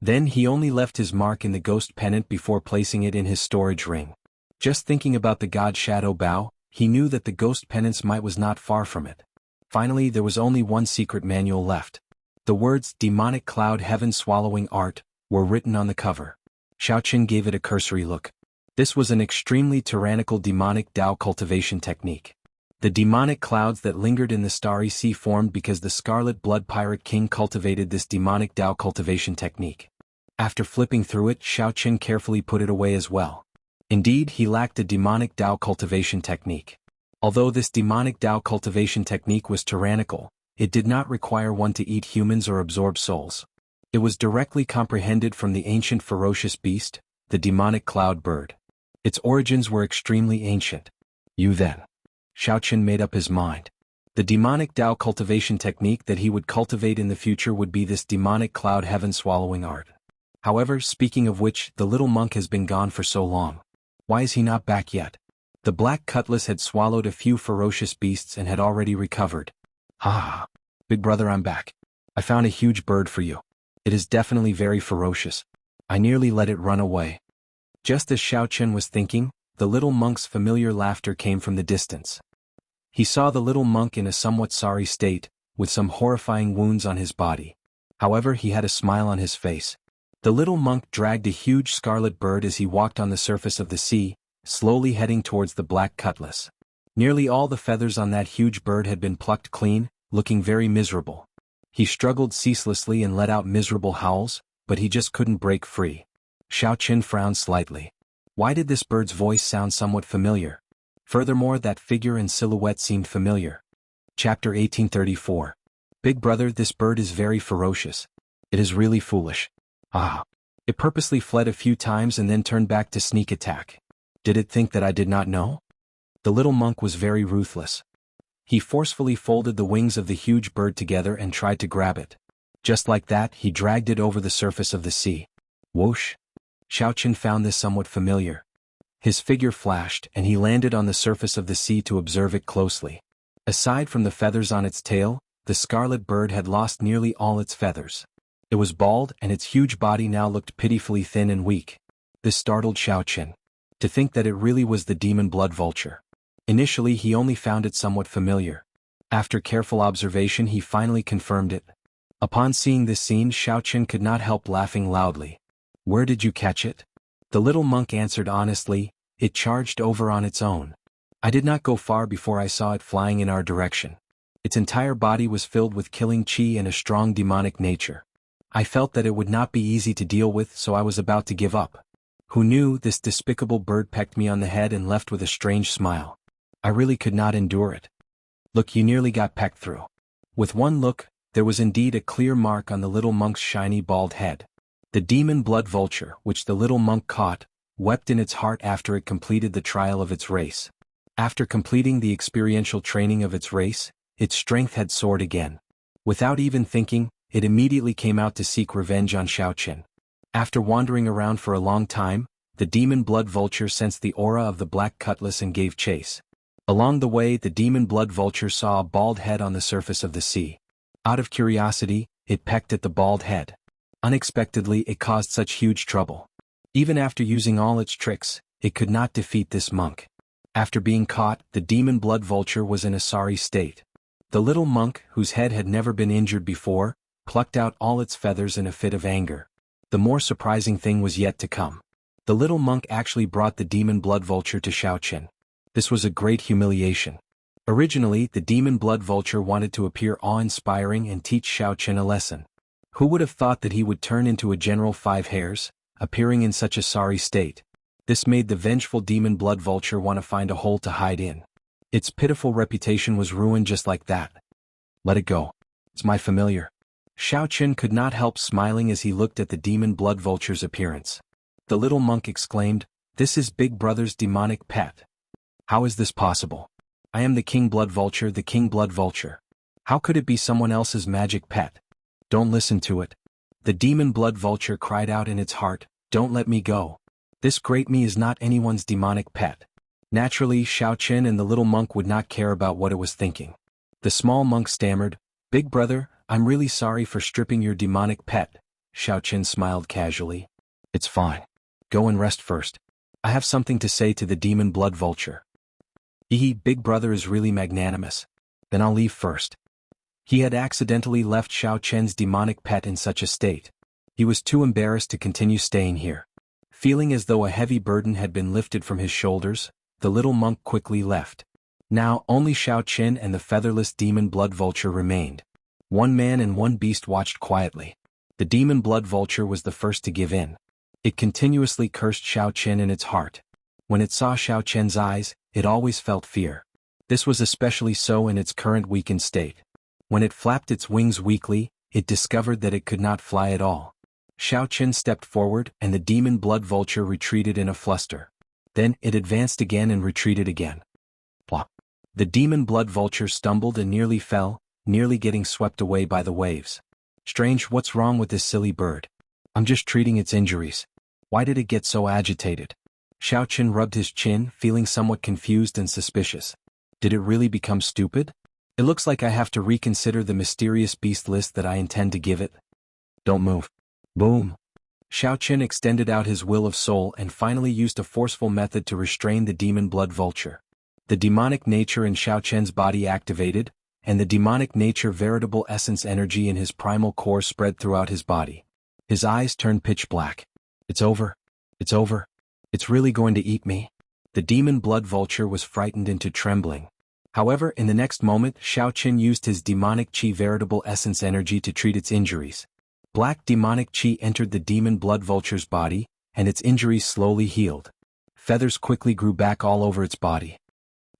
Then he only left his mark in the ghost pennant before placing it in his storage ring. Just thinking about the god Shadow Bow, he knew that the ghost pennant's might was not far from it. Finally, there was only one secret manual left. The words Demonic Cloud Heaven Swallowing Art were written on the cover. Xiao Qian gave it a cursory look. This was an extremely tyrannical demonic Dao cultivation technique. The demonic clouds that lingered in the starry sea formed because the Scarlet Blood Pirate King cultivated this demonic Dao cultivation technique. After flipping through it, Xiao Qian carefully put it away as well. Indeed, he lacked a demonic Dao cultivation technique. Although this demonic Dao cultivation technique was tyrannical, it did not require one to eat humans or absorb souls. It was directly comprehended from the ancient ferocious beast, the demonic cloud bird. Its origins were extremely ancient. You then. Xiao Qian made up his mind. The demonic Dao cultivation technique that he would cultivate in the future would be this demonic cloud heaven swallowing art. However, speaking of which, the little monk has been gone for so long. Why is he not back yet? The black cutlass had swallowed a few ferocious beasts and had already recovered. Ha! Big brother, I'm back. I found a huge bird for you. It is definitely very ferocious. I nearly let it run away. Just as Xiao Qian was thinking, the little monk's familiar laughter came from the distance. He saw the little monk in a somewhat sorry state, with some horrifying wounds on his body. However, he had a smile on his face. The little monk dragged a huge scarlet bird as he walked on the surface of the sea, slowly heading towards the black cutlass. Nearly all the feathers on that huge bird had been plucked clean, looking very miserable. He struggled ceaselessly and let out miserable howls, but he just couldn't break free. Xiao Qian frowned slightly. Why did this bird's voice sound somewhat familiar? Furthermore, that figure and silhouette seemed familiar. Chapter 1834. Big brother, this bird is very ferocious. It is really foolish. Ah. It purposely fled a few times and then turned back to sneak attack. Did it think that I did not know? The little monk was very ruthless. He forcefully folded the wings of the huge bird together and tried to grab it. Just like that, he dragged it over the surface of the sea. Whoosh! Xiao Qian found this somewhat familiar. His figure flashed and he landed on the surface of the sea to observe it closely. Aside from the feathers on its tail, the scarlet bird had lost nearly all its feathers. It was bald and its huge body now looked pitifully thin and weak. This startled Xiao Qian. To think that it really was the demon blood vulture. Initially he only found it somewhat familiar. After careful observation he finally confirmed it. Upon seeing this scene, Xiao Qian could not help laughing loudly. Where did you catch it? The little monk answered honestly, it charged over on its own. I did not go far before I saw it flying in our direction. Its entire body was filled with killing chi and a strong demonic nature. I felt that it would not be easy to deal with, so I was about to give up. Who knew, this despicable bird pecked me on the head and left with a strange smile. I really could not endure it. Look, you nearly got pecked through. With one look, there was indeed a clear mark on the little monk's shiny bald head. The demon blood vulture, which the little monk caught, wept in its heart after it completed the trial of its race. After completing the experiential training of its race, its strength had soared again. Without even thinking, it immediately came out to seek revenge on Xiao Qian. After wandering around for a long time, the demon blood vulture sensed the aura of the black cutlass and gave chase. Along the way, the demon blood vulture saw a bald head on the surface of the sea. Out of curiosity, it pecked at the bald head. Unexpectedly, it caused such huge trouble. Even after using all its tricks, it could not defeat this monk. After being caught, the demon blood vulture was in a sorry state. The little monk, whose head had never been injured before, plucked out all its feathers in a fit of anger. The more surprising thing was yet to come. The little monk actually brought the demon blood vulture to Xiaoqian. This was a great humiliation. Originally, the demon blood vulture wanted to appear awe-inspiring and teach Xiaoqian a lesson. Who would have thought that he would turn into a General Five Hairs, appearing in such a sorry state? This made the vengeful demon blood vulture want to find a hole to hide in. Its pitiful reputation was ruined just like that. Let it go. It's my familiar. Xiaoqian could not help smiling as he looked at the demon blood vulture's appearance. The little monk exclaimed, "This is Big Brother's demonic pet. How is this possible? I am the king blood vulture, the king blood vulture. How could it be someone else's magic pet? Don't listen to it." The demon blood vulture cried out in its heart, "Don't let me go. This great me is not anyone's demonic pet." Naturally, Xiaoqian and the little monk would not care about what it was thinking. The small monk stammered, "Big brother, I'm really sorry for stripping your demonic pet." Xiaoqian smiled casually. "It's fine. Go and rest first. I have something to say to the demon blood vulture." Big brother is really magnanimous. Then I'll leave first." He had accidentally left Xiaoqian's demonic pet in such a state. He was too embarrassed to continue staying here. Feeling as though a heavy burden had been lifted from his shoulders, the little monk quickly left. Now only Xiaoqian and the featherless demon blood vulture remained. One man and one beast watched quietly. The demon blood vulture was the first to give in. It continuously cursed Xiaoqian in its heart. When it saw Xiaoqian's eyes, it always felt fear. This was especially so in its current weakened state. When it flapped its wings weakly, it discovered that it could not fly at all. Xiaoqian stepped forward and the demon blood vulture retreated in a fluster. Then it advanced again and retreated again. Plop. The demon blood vulture stumbled and nearly fell, nearly getting swept away by the waves. Strange, what's wrong with this silly bird? I'm just treating its injuries. Why did it get so agitated? Xiaoqian rubbed his chin, feeling somewhat confused and suspicious. Did it really become stupid? It looks like I have to reconsider the mysterious beast list that I intend to give it. Don't move. Boom. Xiaoqian extended out his will of soul and finally used a forceful method to restrain the demon blood vulture. The demonic nature in Xiaoqian's body activated, and the demonic nature veritable essence energy in his primal core spread throughout his body. His eyes turned pitch black. It's over. It's over. It's really going to eat me. The demon blood vulture was frightened into trembling. However, in the next moment, Xiaoqian used his demonic qi veritable essence energy to treat its injuries. Black demonic qi entered the demon blood vulture's body, and its injuries slowly healed. Feathers quickly grew back all over its body.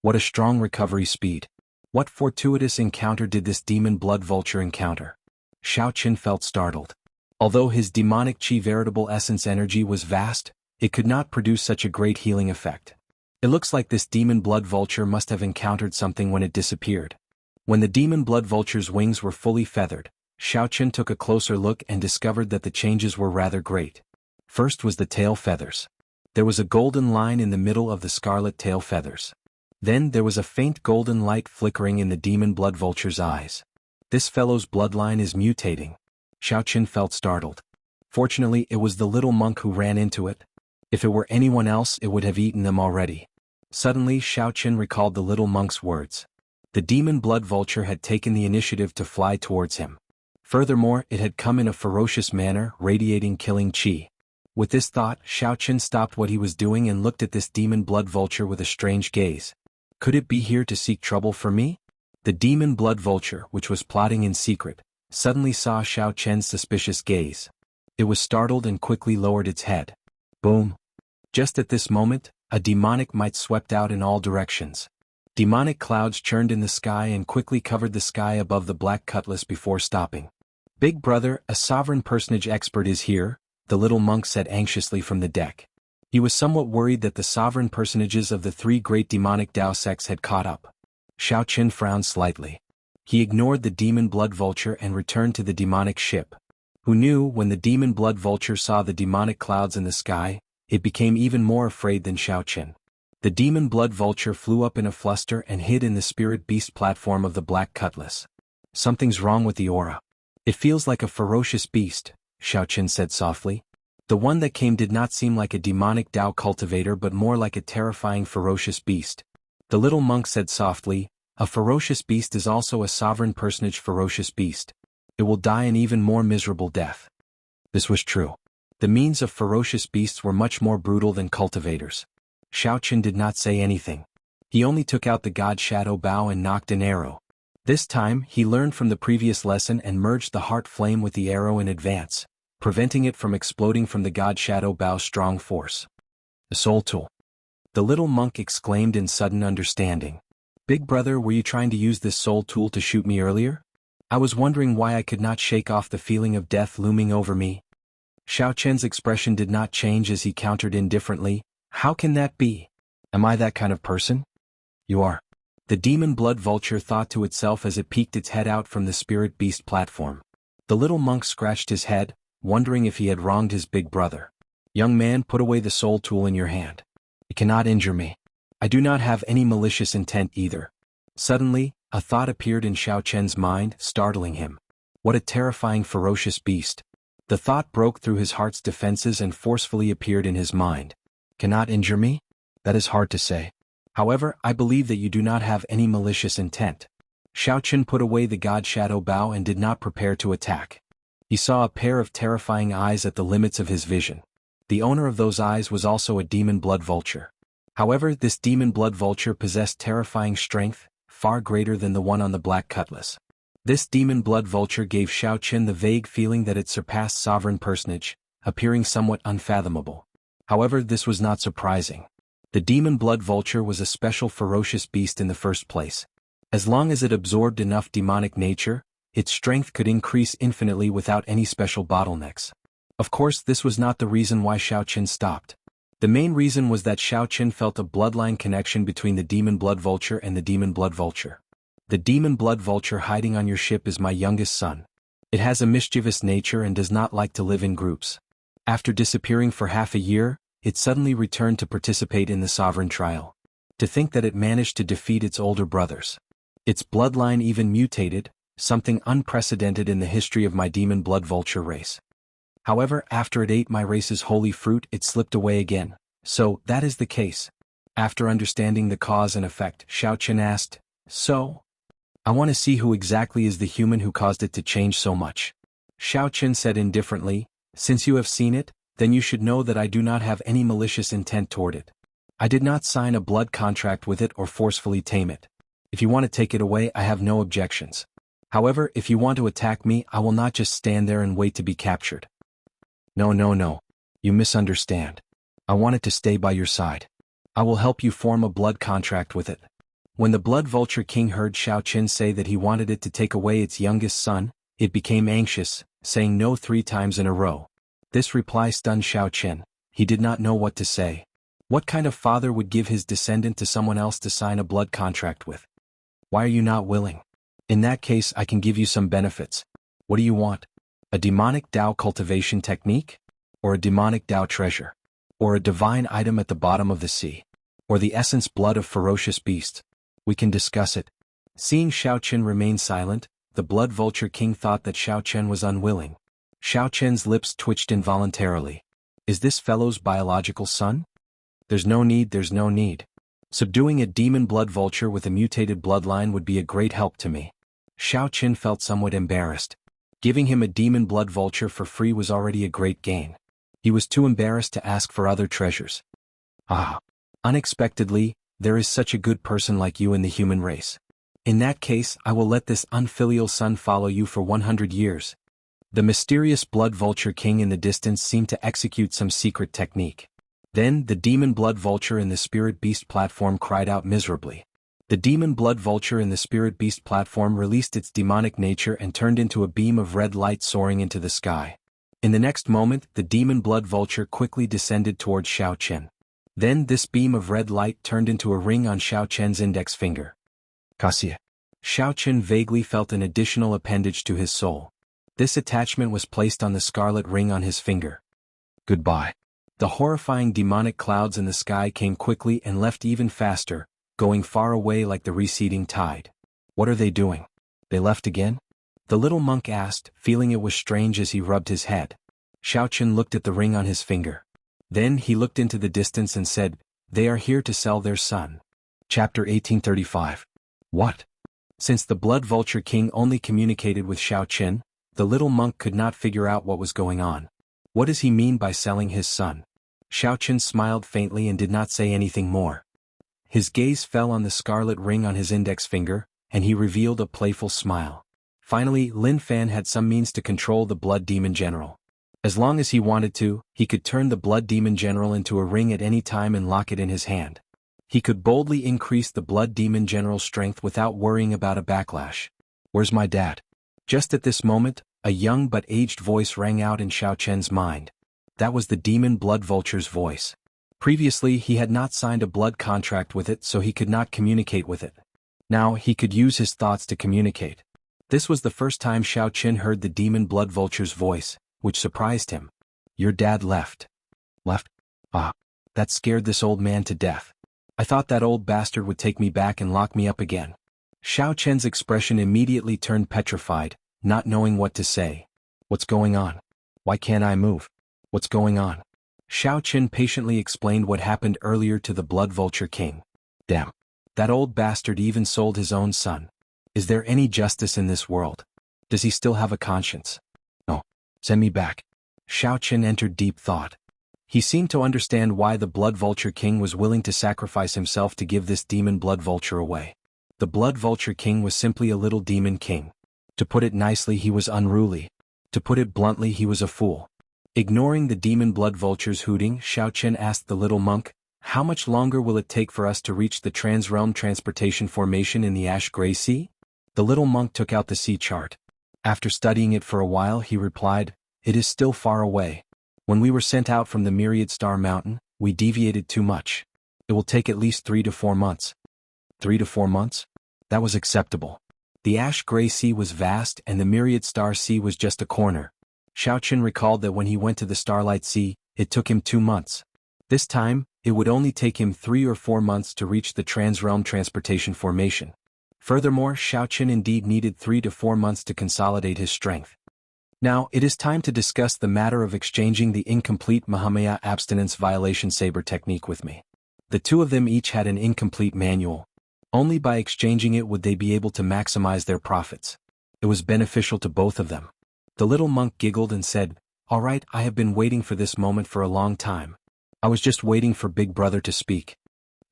What a strong recovery speed. What fortuitous encounter did this demon blood vulture encounter? Xiaoqian felt startled. Although his demonic qi veritable essence energy was vast, it could not produce such a great healing effect. It looks like this demon blood vulture must have encountered something when it disappeared. When the demon blood vulture's wings were fully feathered, Xiaoqian took a closer look and discovered that the changes were rather great. First was the tail feathers. There was a golden line in the middle of the scarlet tail feathers. Then there was a faint golden light flickering in the demon blood vulture's eyes. This fellow's bloodline is mutating. Xiaoqian felt startled. Fortunately, it was the little monk who ran into it. If it were anyone else, it would have eaten them already. Suddenly, Xiaoqian recalled the little monk's words. The demon blood vulture had taken the initiative to fly towards him. Furthermore, it had come in a ferocious manner, radiating killing qi. With this thought, Xiaoqian stopped what he was doing and looked at this demon blood vulture with a strange gaze. Could it be here to seek trouble for me? The demon blood vulture, which was plotting in secret, suddenly saw Xiaoqian's suspicious gaze. It was startled and quickly lowered its head. Boom. Just at this moment, a demonic might swept out in all directions. Demonic clouds churned in the sky and quickly covered the sky above the black cutlass before stopping. Big brother, a sovereign personage expert is here, the little monk said anxiously from the deck. He was somewhat worried that the sovereign personages of the three great demonic Dao sects had caught up. Xiaoqian frowned slightly. He ignored the demon blood vulture and returned to the demonic ship. Who knew, when the demon blood vulture saw the demonic clouds in the sky, it became even more afraid than Xiaoqin. The demon blood vulture flew up in a fluster and hid in the spirit beast platform of the black cutlass. Something's wrong with the aura. It feels like a ferocious beast, Xiaoqin said softly. The one that came did not seem like a demonic Dao cultivator but more like a terrifying ferocious beast. The little monk said softly, a ferocious beast is also a sovereign personage ferocious beast. It will die an even more miserable death. This was true. The means of ferocious beasts were much more brutal than cultivators. Xiaoqin did not say anything. He only took out the god shadow bow and knocked an arrow. This time, he learned from the previous lesson and merged the heart flame with the arrow in advance, preventing it from exploding from the god shadow bow's strong force. The soul tool. The little monk exclaimed in sudden understanding. Big brother, were you trying to use this soul tool to shoot me earlier? I was wondering why I could not shake off the feeling of death looming over me. Xiaoqian's expression did not change as he countered indifferently, how can that be? Am I that kind of person? You are. The demon blood vulture thought to itself as it peeked its head out from the spirit beast platform. The little monk scratched his head, wondering if he had wronged his big brother. Young man, put away the soul tool in your hand. It cannot injure me. I do not have any malicious intent either. Suddenly, a thought appeared in Xiaoqian's mind, startling him. What a terrifying ferocious beast. The thought broke through his heart's defenses and forcefully appeared in his mind. Cannot injure me? That is hard to say. However, I believe that you do not have any malicious intent. Xiaoqin put away the god shadow bow and did not prepare to attack. He saw a pair of terrifying eyes at the limits of his vision. The owner of those eyes was also a demon blood vulture. However, this demon blood vulture possessed terrifying strength, far greater than the one on the black cutlass. This demon blood vulture gave Xiaoqin the vague feeling that it surpassed sovereign personage, appearing somewhat unfathomable. However, this was not surprising. The demon blood vulture was a special ferocious beast in the first place. As long as it absorbed enough demonic nature, its strength could increase infinitely without any special bottlenecks. Of course, this was not the reason why Xiaoqin stopped. The main reason was that Xiaoqin felt a bloodline connection between the demon blood vulture and the demon blood vulture. The demon blood vulture hiding on your ship is my youngest son. It has a mischievous nature and does not like to live in groups. After disappearing for half a year, it suddenly returned to participate in the sovereign trial. To think that it managed to defeat its older brothers. Its bloodline even mutated, something unprecedented in the history of my demon blood vulture race. However, after it ate my race's holy fruit, it slipped away again. So, that is the case. After understanding the cause and effect, Xiaoqin asked, so? I want to see who exactly is the human who caused it to change so much. Xiaoqin said indifferently, since you have seen it, then you should know that I do not have any malicious intent toward it. I did not sign a blood contract with it or forcefully tame it. If you want to take it away, I have no objections. However, if you want to attack me, I will not just stand there and wait to be captured. No. You misunderstand. I want it to stay by your side. I will help you form a blood contract with it. When the blood vulture king heard Xiaoqin say that he wanted it to take away its youngest son, it became anxious, saying no 3 times in a row. This reply stunned Xiaoqin. He did not know what to say. What kind of father would give his descendant to someone else to sign a blood contract with? Why are you not willing? In that case, I can give you some benefits. What do you want? A demonic Dao cultivation technique? Or a demonic Dao treasure? Or a divine item at the bottom of the sea? Or the essence blood of ferocious beasts? We can discuss it. Seeing Xiaoqin remain silent, the blood vulture king thought that Xiaoqin was unwilling. Xiaoqin's lips twitched involuntarily. Is this fellow's biological son? There's no need. Subduing a demon blood vulture with a mutated bloodline would be a great help to me. Xiaoqin felt somewhat embarrassed. Giving him a demon blood vulture for free was already a great gain. He was too embarrassed to ask for other treasures. Unexpectedly, there is such a good person like you in the human race. In that case, I will let this unfilial son follow you for 100 years. The mysterious blood vulture king in the distance seemed to execute some secret technique. Then, the demon blood vulture in the spirit beast platform cried out miserably. The demon blood vulture in the spirit beast platform released its demonic nature and turned into a beam of red light soaring into the sky. In the next moment, the demon blood vulture quickly descended towards Xiaoqin. Then this beam of red light turned into a ring on Xiaoqin's index finger. Cassia. Xiaoqin vaguely felt an additional appendage to his soul. This attachment was placed on the scarlet ring on his finger. Goodbye. The horrifying demonic clouds in the sky came quickly and left even faster, going far away like the receding tide. What are they doing? They left again? The little monk asked, feeling it was strange as he rubbed his head. Xiaochen looked at the ring on his finger. Then he looked into the distance and said, "They are here to sell their son." Chapter 1835. What? Since the Blood Vulture King only communicated with Xiaochen, the little monk could not figure out what was going on. What does he mean by selling his son? Xiaochen smiled faintly and did not say anything more. His gaze fell on the scarlet ring on his index finger, and he revealed a playful smile. Finally, Lin Fan had some means to control the Blood Demon General. As long as he wanted to, he could turn the Blood Demon General into a ring at any time and lock it in his hand. He could boldly increase the Blood Demon General's strength without worrying about a backlash. "Where's my dad?" Just at this moment, a young but aged voice rang out in Xiaochen's mind. That was the Demon Blood Vulture's voice. Previously he had not signed a blood contract with it, so he could not communicate with it. Now he could use his thoughts to communicate. This was the first time Xiaochen heard the Demon Blood Vulture's voice, which surprised him. "Your dad left." "Left? Ah. That scared this old man to death. I thought that old bastard would take me back and lock me up again." Xiaochen's expression immediately turned petrified, not knowing what to say. "What's going on? Why can't I move? What's going on?" Xiaochen patiently explained what happened earlier to the Blood Vulture King. "Damn. That old bastard even sold his own son. Is there any justice in this world? Does he still have a conscience? No. Send me back." Xiaochen entered deep thought. He seemed to understand why the Blood Vulture King was willing to sacrifice himself to give this demon Blood Vulture away. The Blood Vulture King was simply a little demon king. To put it nicely, he was unruly. To put it bluntly, he was a fool. Ignoring the Demon Blood Vulture's hooting, Xiaochen asked the little monk, "How much longer will it take for us to reach the Transrealm Transportation Formation in the Ash-Gray Sea?" The little monk took out the sea chart. After studying it for a while, he replied, "It is still far away. When we were sent out from the Myriad Star Mountain, we deviated too much. It will take at least 3 to 4 months. 3 to 4 months? That was acceptable. The Ash-Gray Sea was vast and the Myriad Star Sea was just a corner. Xiaochen recalled that when he went to the Starlight Sea, it took him 2 months. This time, it would only take him 3 or 4 months to reach the Transrealm Transportation Formation. Furthermore, Xiaochen indeed needed 3 to 4 months to consolidate his strength. Now, it is time to discuss the matter of exchanging the incomplete Mahamaya Abstinence Violation Saber technique with me. The two of them each had an incomplete manual. Only by exchanging it would they be able to maximize their profits. It was beneficial to both of them. The little monk giggled and said, "All right, I have been waiting for this moment for a long time. I was just waiting for Big Brother to speak.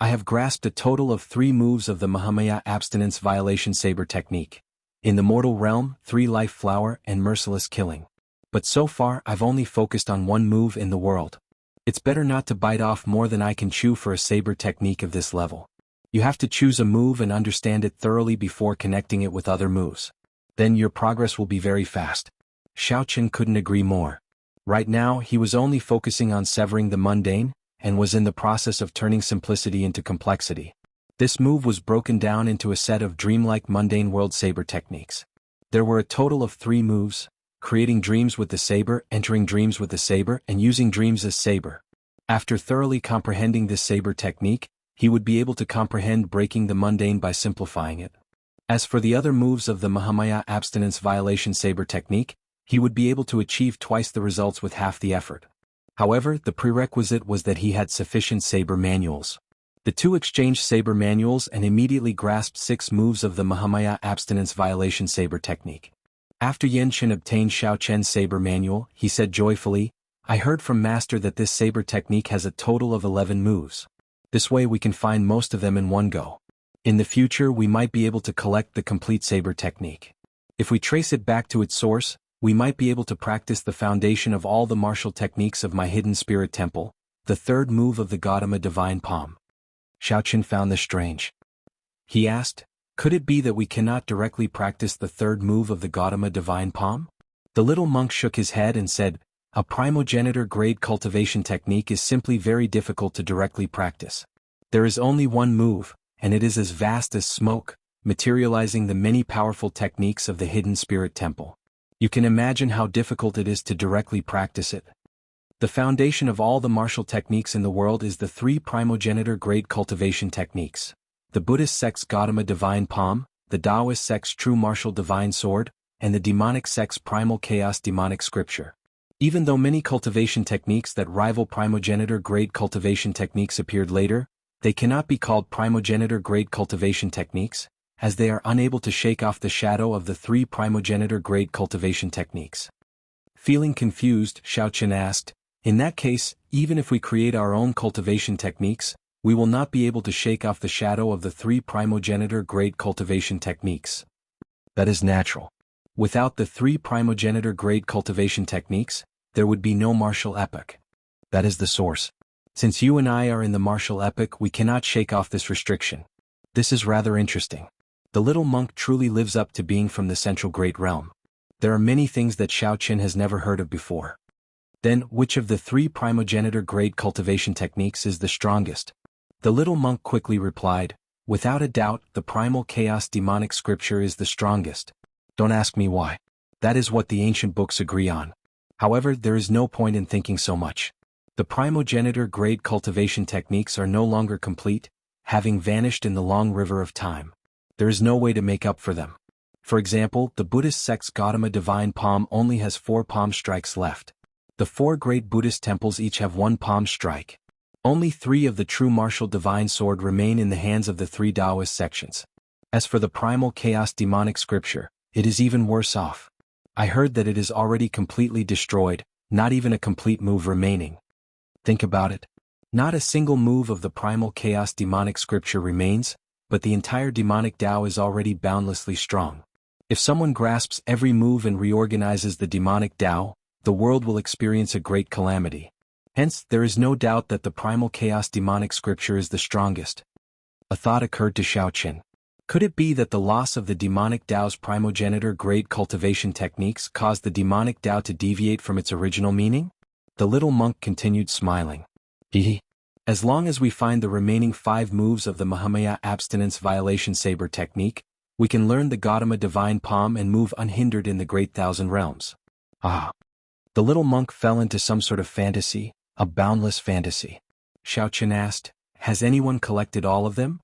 I have grasped a total of 3 moves of the Mahamaya Abstinence Violation Saber technique. In the mortal realm, 3 Life Flower and Merciless Killing. But so far I've only focused on 1 move in the world. It's better not to bite off more than I can chew for a saber technique of this level. You have to choose a move and understand it thoroughly before connecting it with other moves. Then your progress will be very fast." Xiaochen couldn't agree more. Right now he was only focusing on severing the mundane, and was in the process of turning simplicity into complexity. This move was broken down into a set of dreamlike mundane world saber techniques. There were a total of 3 moves: creating dreams with the saber, entering dreams with the saber, and using dreams as saber. After thoroughly comprehending this saber technique, he would be able to comprehend breaking the mundane by simplifying it. As for the other moves of the Mahamaya Abstinence Violation Saber technique, he would be able to achieve twice the results with half the effort. However, the prerequisite was that he had sufficient saber manuals. The two exchanged saber manuals and immediately grasped 6 moves of the Mahamaya Abstinence Violation Saber technique. After Yenshin obtained Xiaochen's saber manual, he said joyfully, "I heard from Master that this saber technique has a total of 11 moves. This way we can find most of them in one go. In the future we might be able to collect the complete saber technique. If we trace it back to its source, we might be able to practice the foundation of all the martial techniques of my hidden spirit temple, the 3rd move of the Gautama Divine Palm." Xiaochen found this strange. He asked, "Could it be that we cannot directly practice the 3rd move of the Gautama Divine Palm?" The little monk shook his head and said, "A primogenitor grade cultivation technique is simply very difficult to directly practice. There is only one move, and it is as vast as smoke, materializing the many powerful techniques of the hidden spirit temple. You can imagine how difficult it is to directly practice it." The foundation of all the martial techniques in the world is the three primogenitor grade cultivation techniques. The Buddhist sect's Gautama Divine Palm, the Taoist sect's True Martial Divine Sword, and the demonic sect's Primal Chaos Demonic Scripture. Even though many cultivation techniques that rival primogenitor grade cultivation techniques appeared later, they cannot be called primogenitor grade cultivation techniques, as they are unable to shake off the shadow of the three primogenitor grade cultivation techniques. Feeling confused, Xiaoqin asked, "In that case, even if we create our own cultivation techniques, we will not be able to shake off the shadow of the three primogenitor grade cultivation techniques." That is natural. Without the three primogenitor grade cultivation techniques, there would be no martial epic. That is the source. Since you and I are in the martial epic, we cannot shake off this restriction. This is rather interesting. The little monk truly lives up to being from the central great realm. There are many things that Xiaoqin has never heard of before. Then, which of the three primogenitor grade cultivation techniques is the strongest? The little monk quickly replied, "Without a doubt, the Primal Chaos Demonic Scripture is the strongest. Don't ask me why. That is what the ancient books agree on. However, there is no point in thinking so much. The primogenitor grade cultivation techniques are no longer complete, having vanished in the long river of time. There is no way to make up for them. For example, the Buddhist sect's Gautama Divine Palm only has 4 palm strikes left. The 4 great Buddhist temples each have 1 palm strike. Only 3 of the True Martial Divine Sword remain in the hands of the 3 Taoist sections. As for the Primal Chaos Demonic Scripture, it is even worse off. I heard that it is already completely destroyed, not even a complete move remaining. Think about it. Not a single move of the Primal Chaos Demonic Scripture remains, but the entire demonic Tao is already boundlessly strong. If someone grasps every move and reorganizes the demonic Tao, the world will experience a great calamity. Hence, there is no doubt that the Primal Chaos Demonic Scripture is the strongest." A thought occurred to Xiaoqin. Could it be that the loss of the demonic Tao's primogenitor grade cultivation techniques caused the demonic Tao to deviate from its original meaning? The little monk continued smiling. As long as we find the remaining 5 moves of the Mahamaya Abstinence Violation Saber technique, we can learn the Gautama Divine Palm and move unhindered in the Great Thousand Realms." Ah! The little monk fell into some sort of fantasy, a boundless fantasy. Xiaoqin asked, "Has anyone collected all of them?"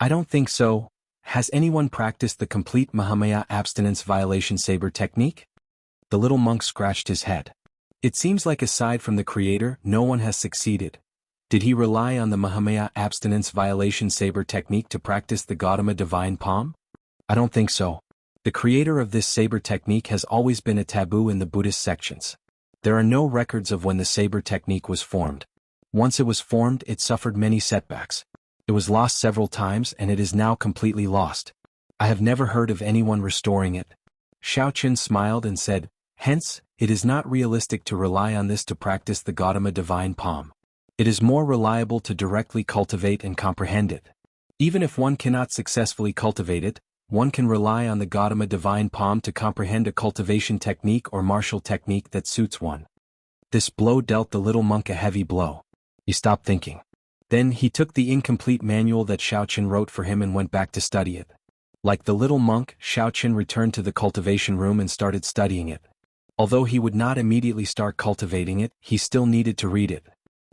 "I don't think so. Has anyone practiced the complete Mahamaya Abstinence Violation Saber technique?" The little monk scratched his head. It seems like aside from the creator, no one has succeeded. Did he rely on the Mahamaya Abstinence Violation Saber technique to practice the Gautama Divine Palm? I don't think so. The creator of this saber technique has always been a taboo in the Buddhist sections. There are no records of when the saber technique was formed. Once it was formed, it suffered many setbacks. It was lost several times and it is now completely lost. I have never heard of anyone restoring it. Xiaoqin smiled and said, "Hence, it is not realistic to rely on this to practice the Gautama Divine Palm. It is more reliable to directly cultivate and comprehend it. Even if one cannot successfully cultivate it, one can rely on the Gautama Divine Palm to comprehend a cultivation technique or martial technique that suits one." This blow dealt the little monk a heavy blow. He stopped thinking. Then he took the incomplete manual that Xiaoqin wrote for him and went back to study it. Like the little monk, Xiaoqin returned to the cultivation room and started studying it. Although he would not immediately start cultivating it, he still needed to read it.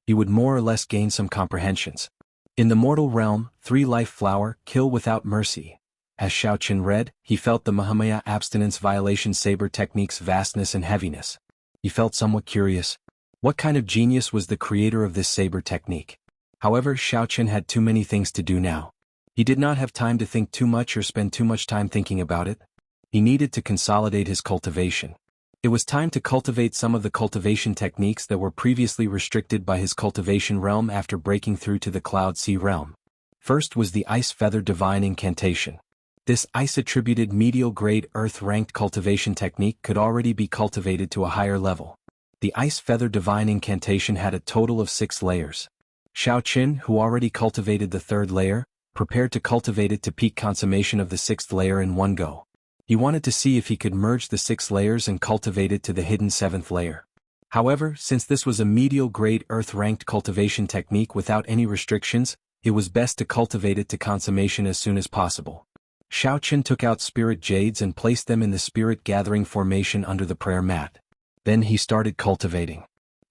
He would more or less gain some comprehensions. In the mortal realm, 3 life flower, kill without mercy. As Xiaoqin read, he felt the Mahamaya Abstinence Violation Saber technique's vastness and heaviness. He felt somewhat curious. What kind of genius was the creator of this saber technique? However, Xiaoqin had too many things to do now. He did not have time to think too much or spend too much time thinking about it. He needed to consolidate his cultivation. It was time to cultivate some of the cultivation techniques that were previously restricted by his cultivation realm after breaking through to the Cloud Sea realm. First was the Ice Feather Divine Incantation. This ice-attributed medial-grade earth-ranked cultivation technique could already be cultivated to a higher level. The Ice Feather Divine Incantation had a total of 6 layers. Xiaoqin, who already cultivated the 3rd layer, prepared to cultivate it to peak consummation of the 6th layer in one go. He wanted to see if he could merge the 6 layers and cultivate it to the hidden 7th layer. However, since this was a medial-grade earth-ranked cultivation technique without any restrictions, it was best to cultivate it to consummation as soon as possible. Xiaoqin took out spirit jades and placed them in the spirit gathering formation under the prayer mat. Then he started cultivating.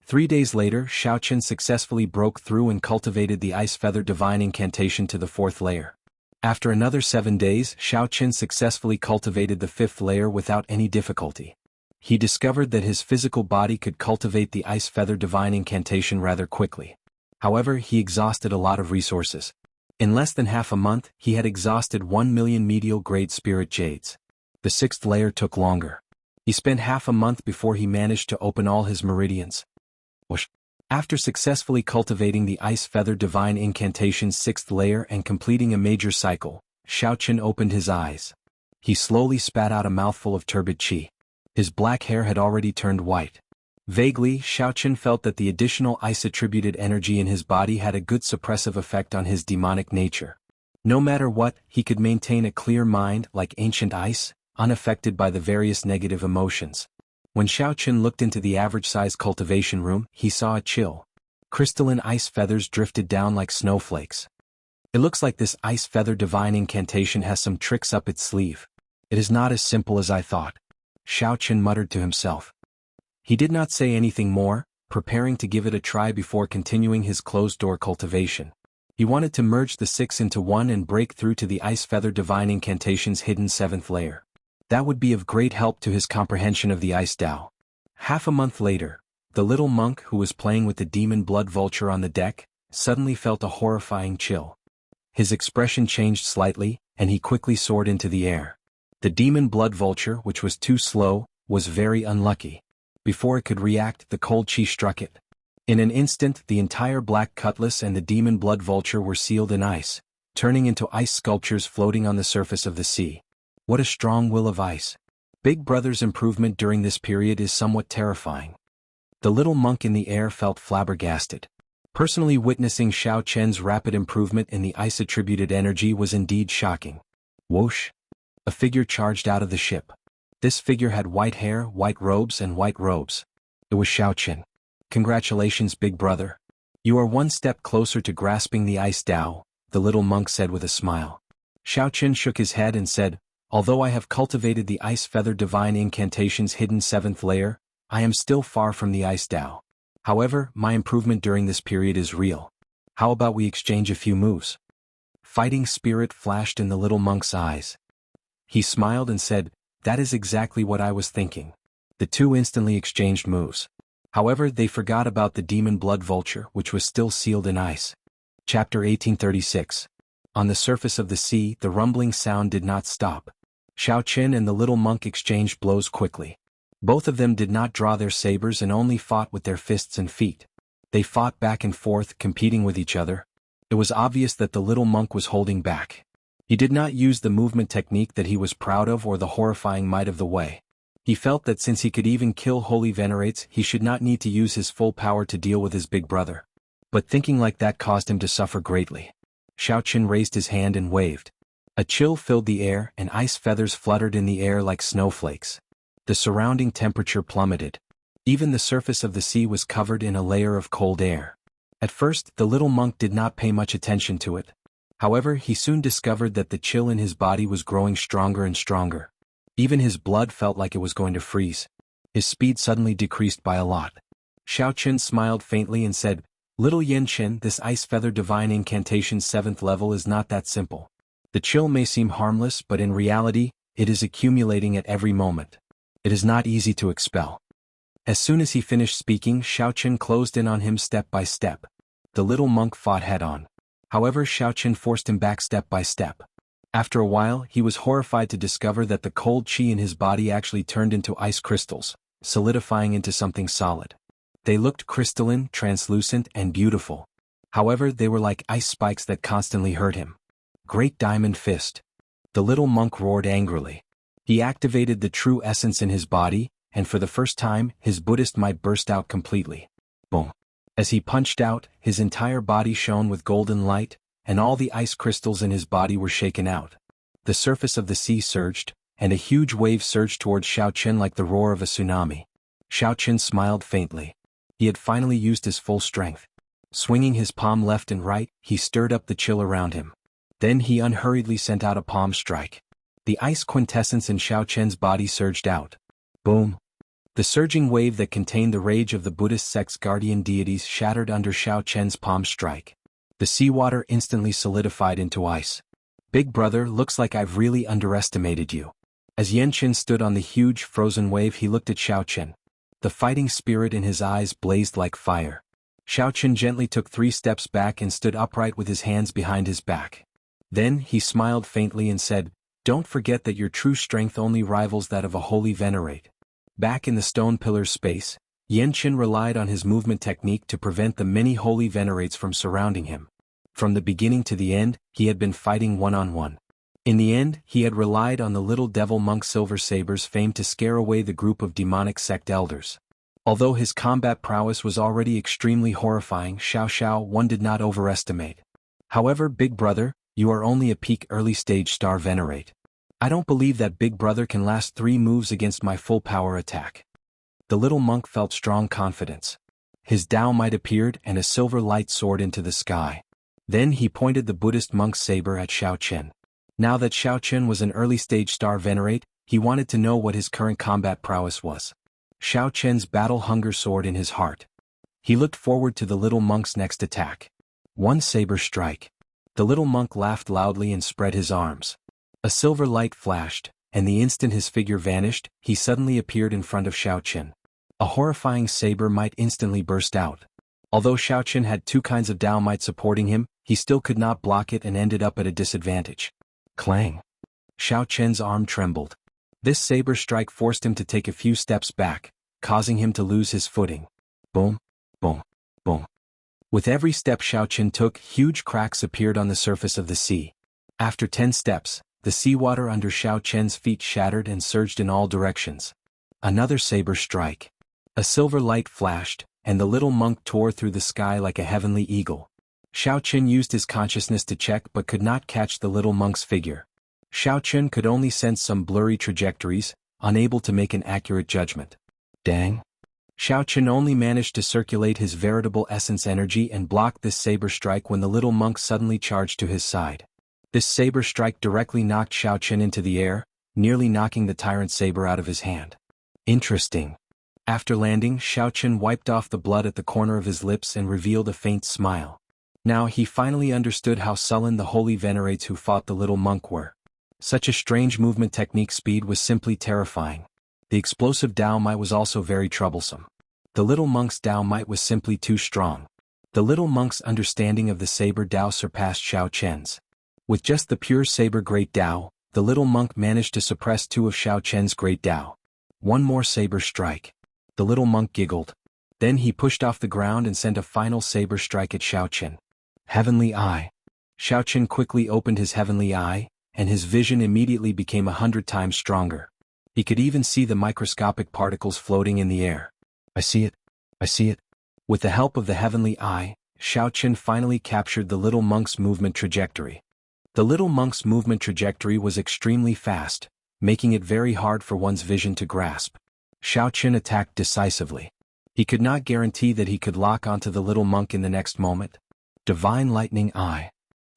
3 days later, Xiaoqian successfully broke through and cultivated the Ice Feather Divine Incantation to the 4th layer. After another 7 days, Xiaoqian successfully cultivated the 5th layer without any difficulty. He discovered that his physical body could cultivate the Ice Feather Divine Incantation rather quickly. However, he exhausted a lot of resources. In less than half a month, he had exhausted 1 million medial-grade spirit jades. The 6th layer took longer. He spent half a month before he managed to open all his meridians. After successfully cultivating the Ice Feather Divine Incantation's 6th layer and completing a major cycle, Xiaoqian opened his eyes. He slowly spat out a mouthful of turbid qi. His black hair had already turned white. Vaguely, Xiaoqian felt that the additional ice-attributed energy in his body had a good suppressive effect on his demonic nature. No matter what, he could maintain a clear mind like ancient ice, unaffected by the various negative emotions. When Xiaoqian looked into the average-sized cultivation room, he saw a chill. Crystalline ice feathers drifted down like snowflakes. It looks like this Ice Feather Divine Incantation has some tricks up its sleeve. It is not as simple as I thought. Xiaoqian muttered to himself. He did not say anything more, preparing to give it a try before continuing his closed-door cultivation. He wanted to merge the 6 into one and break through to the Ice Feather Divine Incantation's hidden 7th layer. That would be of great help to his comprehension of the Ice Tao. Half a month later, the little monk who was playing with the demon blood vulture on the deck, suddenly felt a horrifying chill. His expression changed slightly, and he quickly soared into the air. The demon blood vulture, which was too slow, was very unlucky. Before it could react, the cold qi struck it. In an instant, the entire black cutlass and the demon blood vulture were sealed in ice, turning into ice sculptures floating on the surface of the sea. What a strong will of ice. Big Brother's improvement during this period is somewhat terrifying. The little monk in the air felt flabbergasted. Personally witnessing Xiaoqian's rapid improvement in the ice-attributed energy was indeed shocking. Whoosh! A figure charged out of the ship. This figure had white hair, white robes, and white robes. It was Xiaoqian. Congratulations, Big Brother. You are one step closer to grasping the Ice Tao, the little monk said with a smile. Xiaoqian shook his head and said, although I have cultivated the Ice Feather Divine Incantation's hidden 7th layer, I am still far from the Ice Tao. However, my improvement during this period is real. How about we exchange a few moves? Fighting spirit flashed in the little monk's eyes. He smiled and said, that is exactly what I was thinking. The two instantly exchanged moves. However, they forgot about the demon blood vulture, which was still sealed in ice. Chapter 1836. On the surface of the sea, the rumbling sound did not stop. Xiaoqian and the little monk exchanged blows quickly. Both of them did not draw their sabers and only fought with their fists and feet. They fought back and forth, competing with each other. It was obvious that the little monk was holding back. He did not use the movement technique that he was proud of or the horrifying might of the way. He felt that since he could even kill holy venerates, he should not need to use his full power to deal with his big brother. But thinking like that caused him to suffer greatly. Xiaoqian raised his hand and waved. A chill filled the air, and ice feathers fluttered in the air like snowflakes. The surrounding temperature plummeted. Even the surface of the sea was covered in a layer of cold air. At first, the little monk did not pay much attention to it. However, he soon discovered that the chill in his body was growing stronger and stronger. Even his blood felt like it was going to freeze. His speed suddenly decreased by a lot. Xiaoqian smiled faintly and said, Little Yanqin, this Ice Feather Divine Incantation's 7th level is not that simple. The chill may seem harmless, but in reality, it is accumulating at every moment. It is not easy to expel. As soon as he finished speaking, Xiaoqian closed in on him step by step. The little monk fought head-on. However, Xiaoqian forced him back step by step. After a while, he was horrified to discover that the cold qi in his body actually turned into ice crystals, solidifying into something solid. They looked crystalline, translucent, and beautiful. However, they were like ice spikes that constantly hurt him. Great Diamond Fist. The little monk roared angrily. He activated the true essence in his body, and for the first time, his Buddhist might burst out completely. Boom. As he punched out, his entire body shone with golden light, and all the ice crystals in his body were shaken out. The surface of the sea surged, and a huge wave surged towards Xiaoqian like the roar of a tsunami. Xiaoqian smiled faintly. He had finally used his full strength. Swinging his palm left and right, he stirred up the chill around him. Then he unhurriedly sent out a palm strike. The ice quintessence in Xiaoqian's body surged out. Boom. The surging wave that contained the rage of the Buddhist sect's guardian deities shattered under Xiao Chen's palm strike. The seawater instantly solidified into ice. Big brother, looks like I've really underestimated you. As Yan Qin stood on the huge frozen wave, he looked at Xiao Chen. The fighting spirit in his eyes blazed like fire. Xiao Chen gently took 3 steps back and stood upright with his hands behind his back. Then he smiled faintly and said, "Don't forget that your true strength only rivals that of a holy venerate." Back in the stone pillar's space, Yan Qin relied on his movement technique to prevent the many holy venerates from surrounding him. From the beginning to the end, he had been fighting one-on-one. In the end, he had relied on the little devil monk Silver Saber's fame to scare away the group of demonic sect elders. Although his combat prowess was already extremely horrifying, Xiao one did not overestimate. However, Big Brother, you are only a peak early-stage star venerate. I don't believe that Big Brother can last 3 moves against my full-power attack. The little monk felt strong confidence. His Dao might appeared and a silver light soared into the sky. Then he pointed the Buddhist monk's saber at Xiao Chen. Now that Xiao Chen was an early-stage star venerate, he wanted to know what his current combat prowess was. Xiao Chen's battle hunger soared in his heart. He looked forward to the little monk's next attack. One saber strike. The little monk laughed loudly and spread his arms. A silver light flashed, and the instant his figure vanished, he suddenly appeared in front of Xiao Chen. A horrifying saber might instantly burst out. Although Xiao Chen had 2 kinds of Dao might supporting him, he still could not block it and ended up at a disadvantage. Clang! Xiao Chen's arm trembled. This saber strike forced him to take a few steps back, causing him to lose his footing. Boom, boom, boom. With every step Xiao Chen took, huge cracks appeared on the surface of the sea. After 10 steps, the seawater under Xiao Chen's feet shattered and surged in all directions. Another saber strike. A silver light flashed, and the little monk tore through the sky like a heavenly eagle. Xiao Chen used his consciousness to check but could not catch the little monk's figure. Xiao Chen could only sense some blurry trajectories, unable to make an accurate judgment. Dang! Xiao Chen only managed to circulate his veritable essence energy and block this saber strike when the little monk suddenly charged to his side. This saber strike directly knocked Xiao Chen into the air, nearly knocking the tyrant saber out of his hand. Interesting. After landing, Xiao Chen wiped off the blood at the corner of his lips and revealed a faint smile. Now he finally understood how sullen the holy venerates who fought the little monk were. Such a strange movement technique speed was simply terrifying. The explosive Dao might was also very troublesome. The little monk's Dao might was simply too strong. The little monk's understanding of the saber Dao surpassed Xiao Chen's. With just the pure saber great Dao, the little monk managed to suppress 2 of Xiao Chen's great Dao. One more saber strike. The little monk giggled. Then he pushed off the ground and sent a final saber strike at Xiao Chen. Heavenly Eye. Xiao Chen quickly opened his heavenly eye, and his vision immediately became 100 times stronger. He could even see the microscopic particles floating in the air. I see it. I see it. With the help of the heavenly eye, Xiao Chen finally captured the little monk's movement trajectory. The little monk's movement trajectory was extremely fast, making it very hard for one's vision to grasp. Xiao Chen attacked decisively. He could not guarantee that he could lock onto the little monk in the next moment. Divine Lightning Eye.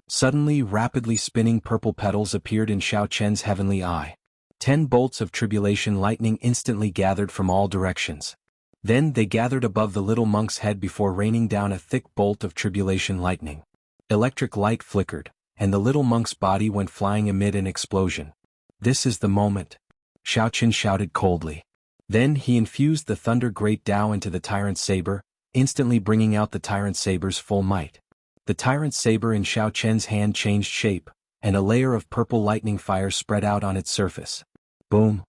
Suddenly, rapidly spinning purple petals appeared in Xiao Chen's heavenly eye. 10 bolts of tribulation lightning instantly gathered from all directions. Then they gathered above the little monk's head before raining down a thick bolt of tribulation lightning. Electric light flickered, and the little monk's body went flying amid an explosion. This is the moment. Xiao Chen shouted coldly. Then he infused the Thunder Great Dao into the Tyrant Saber, instantly bringing out the Tyrant Saber's full might. The Tyrant Saber in Xiao Chen's hand changed shape, and a layer of purple lightning fire spread out on its surface. Boom!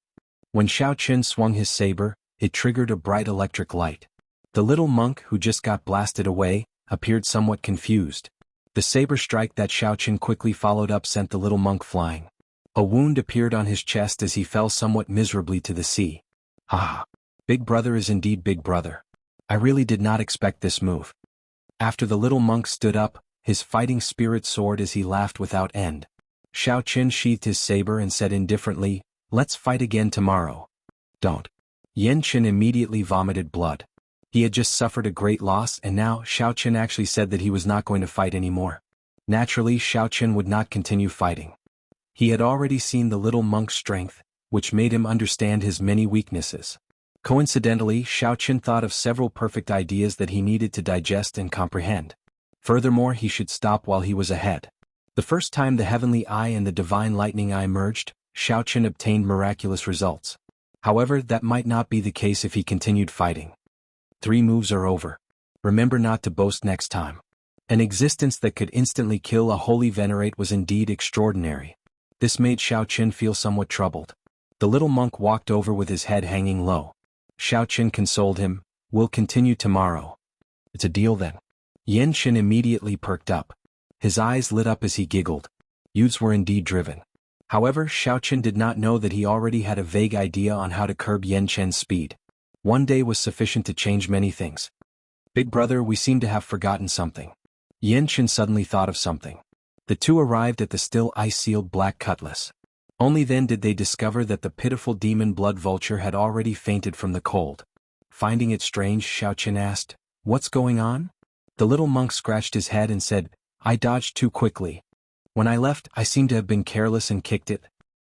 When Xiao Chen swung his saber, it triggered a bright electric light. The little monk who just got blasted away, appeared somewhat confused. The saber strike that Xiao Chen quickly followed up sent the little monk flying. A wound appeared on his chest as he fell somewhat miserably to the sea. Ah! Big Brother is indeed Big Brother. I really did not expect this move. After the little monk stood up, his fighting spirit soared as he laughed without end. Xiao Chen sheathed his saber and said indifferently, "Let's fight again tomorrow." Don't. Yan Chen immediately vomited blood. He had just suffered a great loss and now Xiao Chen actually said that he was not going to fight anymore. Naturally, Xiao Chen would not continue fighting. He had already seen the little monk's strength, which made him understand his many weaknesses. Coincidentally, Xiaoqin thought of several perfect ideas that he needed to digest and comprehend. Furthermore, he should stop while he was ahead. The first time the Heavenly Eye and the Divine Lightning Eye merged, Xiaoqin obtained miraculous results. However, that might not be the case if he continued fighting. 3 moves are over. Remember not to boast next time. An existence that could instantly kill a holy venerate was indeed extraordinary. This made Xiaoqin feel somewhat troubled. The little monk walked over with his head hanging low. Xiaoqin consoled him, "We'll continue tomorrow." "It's a deal then." Yanqin immediately perked up. His eyes lit up as he giggled. Youths were indeed driven. However, Xiaoqin did not know that he already had a vague idea on how to curb Yanqin's speed. One day was sufficient to change many things. "Big brother, we seem to have forgotten something." Yanqin suddenly thought of something. The two arrived at the still ice-sealed black cutlass. Only then did they discover that the pitiful demon blood vulture had already fainted from the cold. Finding it strange, Xiaoqin asked, "What's going on?" The little monk scratched his head and said, "I dodged too quickly. When I left, I seem to have been careless and kicked it.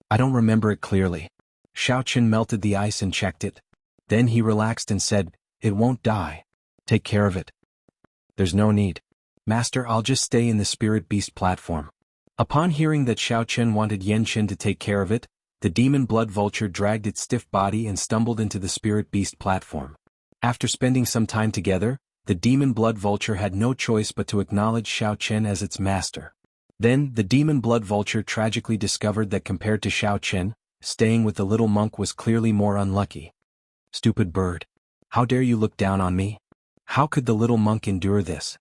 I don't remember it clearly." Xiaoqin melted the ice and checked it. Then he relaxed and said, "It won't die. Take care of it." "There's no need. Master, I'll just stay in the spirit beast platform." Upon hearing that Xiaoqin wanted Yanqin to take care of it, the demon blood vulture dragged its stiff body and stumbled into the spirit beast platform. After spending some time together, the demon blood vulture had no choice but to acknowledge Xiaoqin as its master. Then, the demon blood vulture tragically discovered that compared to Xiaoqin, staying with the little monk was clearly more unlucky. "Stupid bird. How dare you look down on me?" How could the little monk endure this?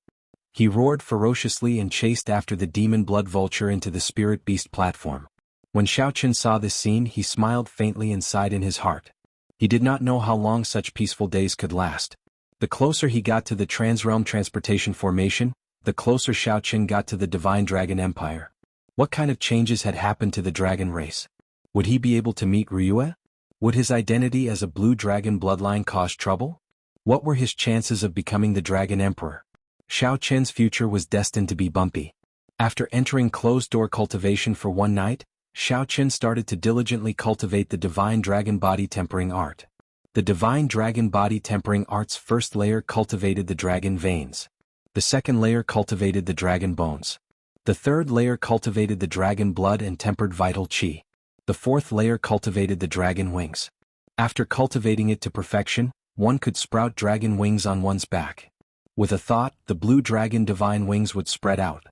He roared ferociously and chased after the demon blood vulture into the spirit beast platform. When Xiaoqin saw this scene, he smiled faintly and sighed in his heart. He did not know how long such peaceful days could last. The closer he got to the Transrealm Transportation Formation, the closer Xiaoqin got to the Divine Dragon Empire. What kind of changes had happened to the dragon race? Would he be able to meet Ryue? Would his identity as a blue dragon bloodline cause trouble? What were his chances of becoming the Dragon Emperor? Xiaoqin's future was destined to be bumpy. After entering closed-door cultivation for one night, Xiaoqin started to diligently cultivate the Divine Dragon Body Tempering Art. The Divine Dragon Body Tempering Art's first layer cultivated the dragon veins. The second layer cultivated the dragon bones. The third layer cultivated the dragon blood and tempered vital qi. The fourth layer cultivated the dragon wings. After cultivating it to perfection, one could sprout dragon wings on one's back. With a thought, the blue dragon divine wings would spread out.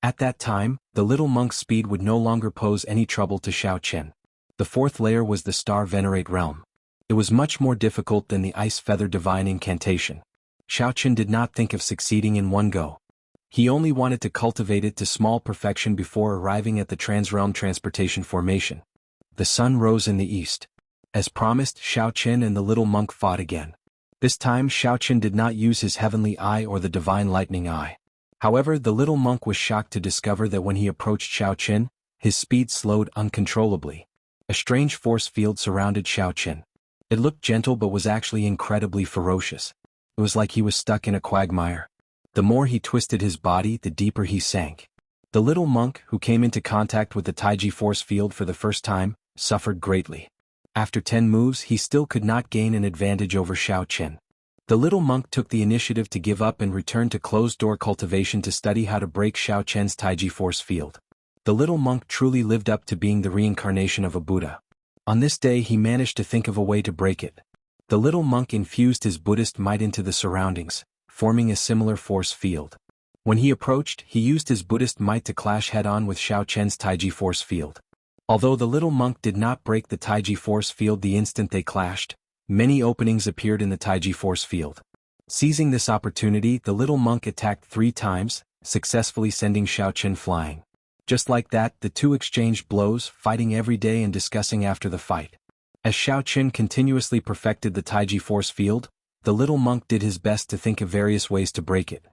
At that time, the little monk's speed would no longer pose any trouble to Xiaoqin. The fourth layer was the Star Venerate realm. It was much more difficult than the Ice Feather Divine Incantation. Xiaoqin did not think of succeeding in one go. He only wanted to cultivate it to small perfection before arriving at the Transrealm Transportation Formation. The sun rose in the east. As promised, Xiaoqin and the little monk fought again. This time Xiaoqin did not use his heavenly eye or the divine lightning eye. However, the little monk was shocked to discover that when he approached Xiaoqin, his speed slowed uncontrollably. A strange force field surrounded Xiaoqin. It looked gentle but was actually incredibly ferocious. It was like he was stuck in a quagmire. The more he twisted his body, the deeper he sank. The little monk, who came into contact with the Taiji force field for the first time, suffered greatly. After 10 moves, he still could not gain an advantage over Xiaoqin. The little monk took the initiative to give up and return to closed-door cultivation to study how to break Xiaoqin's Taiji force field. The little monk truly lived up to being the reincarnation of a Buddha. On this day he managed to think of a way to break it. The little monk infused his Buddhist might into the surroundings, forming a similar force field. When he approached, he used his Buddhist might to clash head-on with Xiaoqin's Taiji force field. Although the little monk did not break the Taiji force field the instant they clashed, many openings appeared in the Taiji force field. Seizing this opportunity, the little monk attacked 3 times, successfully sending Xiaoqin flying. Just like that, the two exchanged blows, fighting every day and discussing after the fight. As Xiaoqin continuously perfected the Taiji force field, the little monk did his best to think of various ways to break it.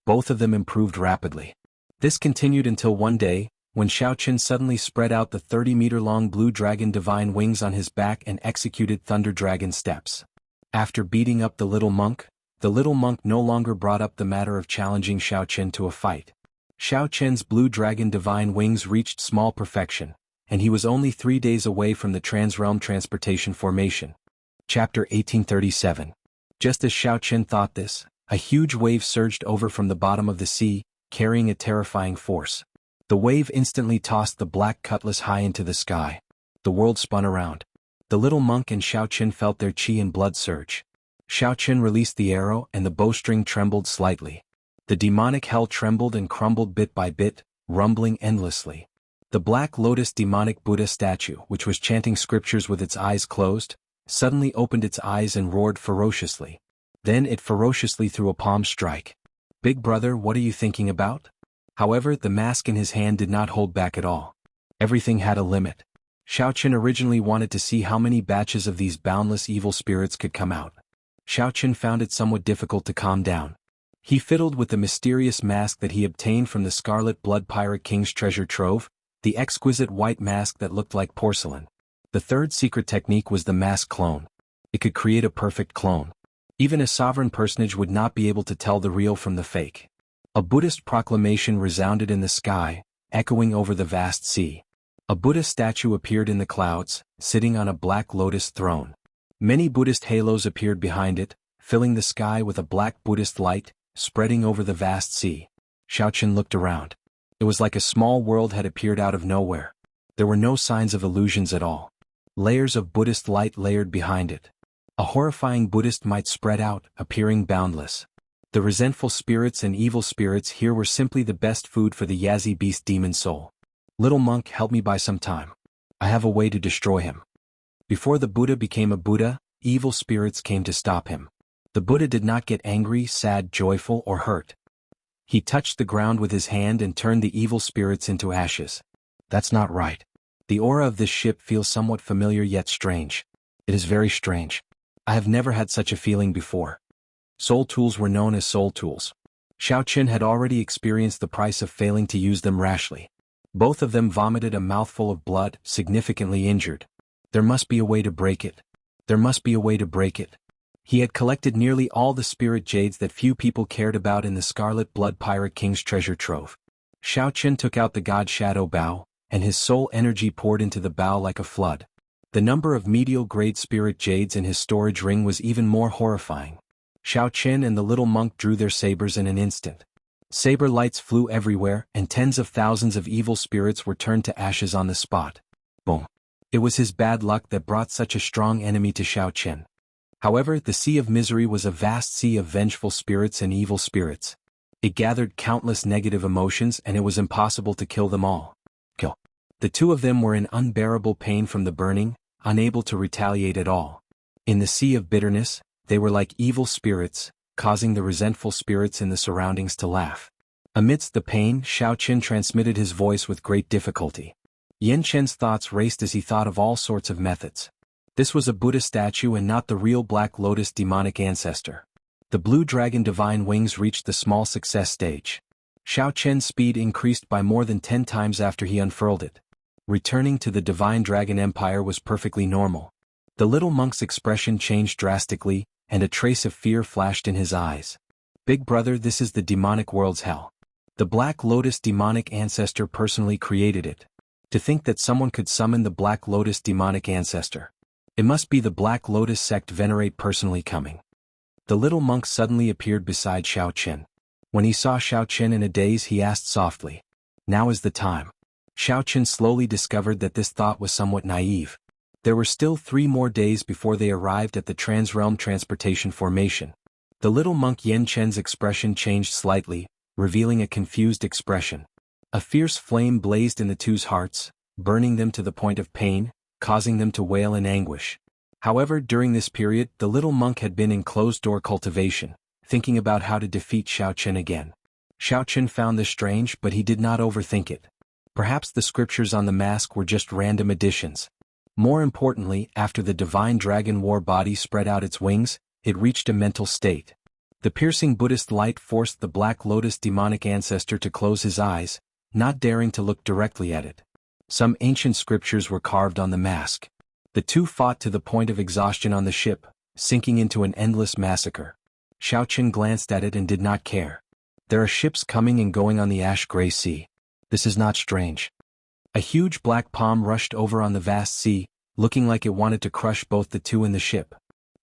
Both of them improved rapidly. This continued until one day, when Xiaoqin suddenly spread out the 30-meter-long blue dragon divine wings on his back and executed thunder dragon steps. After beating up the little monk no longer brought up the matter of challenging Xiaoqin to a fight. Xiaoqin's blue dragon divine wings reached small perfection, and he was only 3 days away from the Transrealm Transportation Formation. Chapter 1837. Just as Xiao Chen thought this, a huge wave surged over from the bottom of the sea, carrying a terrifying force. The wave instantly tossed the black cutlass high into the sky. The world spun around. The little monk and Xiao Chen felt their qi and blood surge. Xiao Chen released the arrow and the bowstring trembled slightly. The demonic hell trembled and crumbled bit by bit, rumbling endlessly. The black lotus demonic Buddha statue, which was chanting scriptures with its eyes closed, suddenly opened its eyes and roared ferociously. Then it ferociously threw a palm strike. "Big brother, what are you thinking about?" However, the mask in his hand did not hold back at all. Everything had a limit. Xiao Chen originally wanted to see how many batches of these boundless evil spirits could come out. Xiao Chen found it somewhat difficult to calm down. He fiddled with the mysterious mask that he obtained from the Scarlet Blood Pirate King's treasure trove, the exquisite white mask that looked like porcelain. The third secret technique was the mask clone. It could create a perfect clone. Even a sovereign personage would not be able to tell the real from the fake. A Buddhist proclamation resounded in the sky, echoing over the vast sea. A Buddha statue appeared in the clouds, sitting on a black lotus throne. Many Buddhist halos appeared behind it, filling the sky with a black Buddhist light, spreading over the vast sea. Xiao Chen looked around. It was like a small world had appeared out of nowhere. There were no signs of illusions at all. Layers of Buddhist light layered behind it. A horrifying Buddhist might spread out, appearing boundless. The resentful spirits and evil spirits here were simply the best food for the Yazi beast demon soul. "Little monk, help me buy some time. I have a way to destroy him." Before the Buddha became a Buddha, evil spirits came to stop him. The Buddha did not get angry, sad, joyful, or hurt. He touched the ground with his hand and turned the evil spirits into ashes. "That's not right. The aura of this ship feels somewhat familiar yet strange. It is very strange. I have never had such a feeling before." Soul tools were known as soul tools. Xiao Chen had already experienced the price of failing to use them rashly. Both of them vomited a mouthful of blood, significantly injured. There must be a way to break it. There must be a way to break it. He had collected nearly all the spirit jades that few people cared about in the Scarlet Blood Pirate King's treasure trove. Xiao Chen took out the God Shadow Bow, and his soul energy poured into the bow like a flood. The number of medial-grade spirit jades in his storage ring was even more horrifying. Xiao Chen and the little monk drew their sabers in an instant. Saber lights flew everywhere, and tens of thousands of evil spirits were turned to ashes on the spot. Boom. It was his bad luck that brought such a strong enemy to Xiao Chen. However, the Sea of Misery was a vast sea of vengeful spirits and evil spirits. It gathered countless negative emotions and it was impossible to kill them all. The two of them were in unbearable pain from the burning, unable to retaliate at all. In the sea of bitterness, they were like evil spirits, causing the resentful spirits in the surroundings to laugh. Amidst the pain, Xiao Chen transmitted his voice with great difficulty. Yan Chen's thoughts raced as he thought of all sorts of methods. This was a Buddha statue and not the real Black Lotus demonic ancestor. The blue dragon divine wings reached the small success stage. Xiao Chen's speed increased by more than 10 times after he unfurled it. Returning to the divine dragon empire was perfectly normal. The little monk's expression changed drastically, and a trace of fear flashed in his eyes. "Big brother, this is the demonic world's hell. The Black Lotus demonic ancestor personally created it. To think that someone could summon the Black Lotus demonic ancestor. It must be the Black Lotus sect venerate personally coming." The little monk suddenly appeared beside Xiao Chen. When he saw Xiao Chen in a daze, he asked softly, "Now is the time." Xiao Chen slowly discovered that this thought was somewhat naive. There were still 3 more days before they arrived at the Transrealm Transportation Formation. The little monk Yan Chen's expression changed slightly, revealing a confused expression. A fierce flame blazed in the two's hearts, burning them to the point of pain, causing them to wail in anguish. However, during this period, the little monk had been in closed-door cultivation, thinking about how to defeat Xiao Chen again. Xiao Chen found this strange, but he did not overthink it. Perhaps the scriptures on the mask were just random additions. More importantly, after the divine dragon war body spread out its wings, it reached a mental state. The piercing Buddhist light forced the Black Lotus demonic ancestor to close his eyes, not daring to look directly at it. Some ancient scriptures were carved on the mask. The two fought to the point of exhaustion on the ship, sinking into an endless massacre. Xiao Chen glanced at it and did not care. There are ships coming and going on the ash-gray sea. This is not strange. A huge black palm rushed over on the vast sea, looking like it wanted to crush both the two and the ship.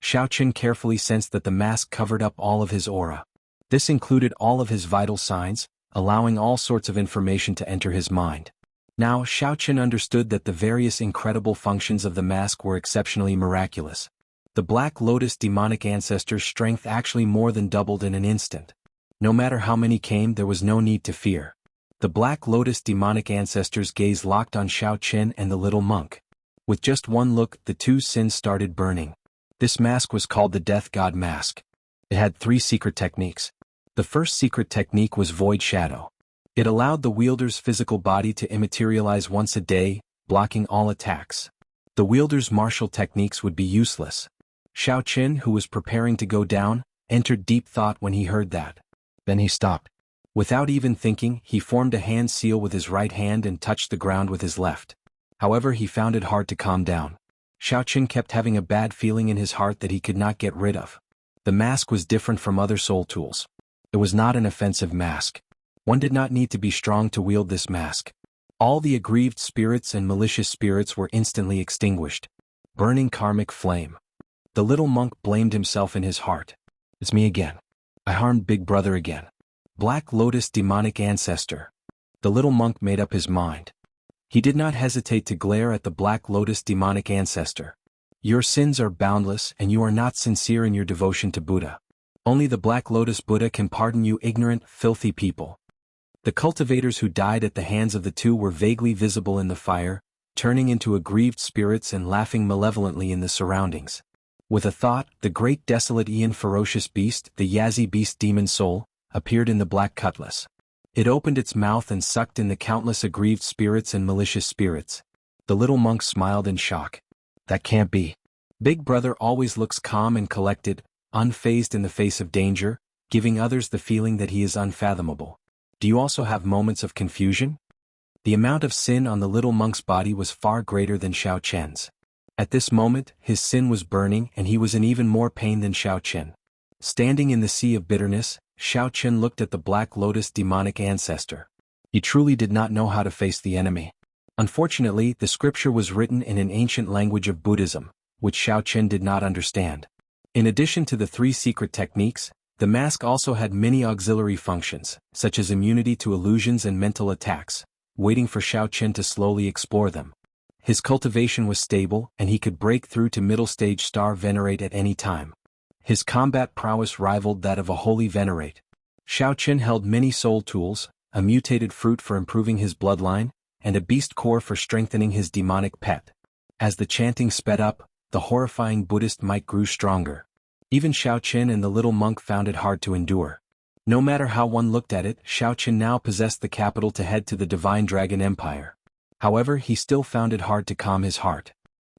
Xiaoqin carefully sensed that the mask covered up all of his aura. This included all of his vital signs, allowing all sorts of information to enter his mind. Now Xiaoqin understood that the various incredible functions of the mask were exceptionally miraculous. The Black Lotus demonic ancestor's strength actually more than doubled in an instant. No matter how many came, there was no need to fear. The Black Lotus demonic ancestor's gaze locked on Xiaoqin and the little monk. With just one look, the two's sins started burning. This mask was called the Death God Mask. It had 3 secret techniques. The first secret technique was Void Shadow. It allowed the wielder's physical body to immaterialize once a day, blocking all attacks. The wielder's martial techniques would be useless. Xiaoqin, who was preparing to go down, entered deep thought when he heard that. Then he stopped. Without even thinking, he formed a hand seal with his right hand and touched the ground with his left. However, he found it hard to calm down. Xiaoqin kept having a bad feeling in his heart that he could not get rid of. The mask was different from other soul tools. It was not an offensive mask. One did not need to be strong to wield this mask. All the aggrieved spirits and malicious spirits were instantly extinguished. Burning karmic flame. The little monk blamed himself in his heart. It's me again. I harmed Big Brother again. Black Lotus demonic ancestor. The little monk made up his mind. He did not hesitate to glare at the Black Lotus demonic ancestor. Your sins are boundless and you are not sincere in your devotion to Buddha. Only the Black Lotus Buddha can pardon you ignorant, filthy people. The cultivators who died at the hands of the two were vaguely visible in the fire, turning into aggrieved spirits and laughing malevolently in the surroundings. With a thought, the great desolate Ian ferocious beast, the Yazi beast demon soul, appeared in the black cutlass. It opened its mouth and sucked in the countless aggrieved spirits and malicious spirits. The little monk smiled in shock. That can't be. Big Brother always looks calm and collected, unfazed in the face of danger, giving others the feeling that he is unfathomable. Do you also have moments of confusion? The amount of sin on the little monk's body was far greater than Xiaoqin's. At this moment, his sin was burning and he was in even more pain than Xiaoqin. Standing in the sea of bitterness, Xiaoqin looked at the Black Lotus demonic ancestor. He truly did not know how to face the enemy. Unfortunately, the scripture was written in an ancient language of Buddhism, which Xiaoqin did not understand. In addition to the 3 secret techniques, the mask also had many auxiliary functions, such as immunity to illusions and mental attacks, waiting for Xiaoqin to slowly explore them. His cultivation was stable and he could break through to middle stage star venerate at any time. His combat prowess rivaled that of a holy venerate. Xiaoqin held many soul tools, a mutated fruit for improving his bloodline, and a beast core for strengthening his demonic pet. As the chanting sped up, the horrifying Buddhist might grew stronger. Even Xiaoqin and the little monk found it hard to endure. No matter how one looked at it, Xiaoqin now possessed the capital to head to the Divine Dragon Empire. However, he still found it hard to calm his heart.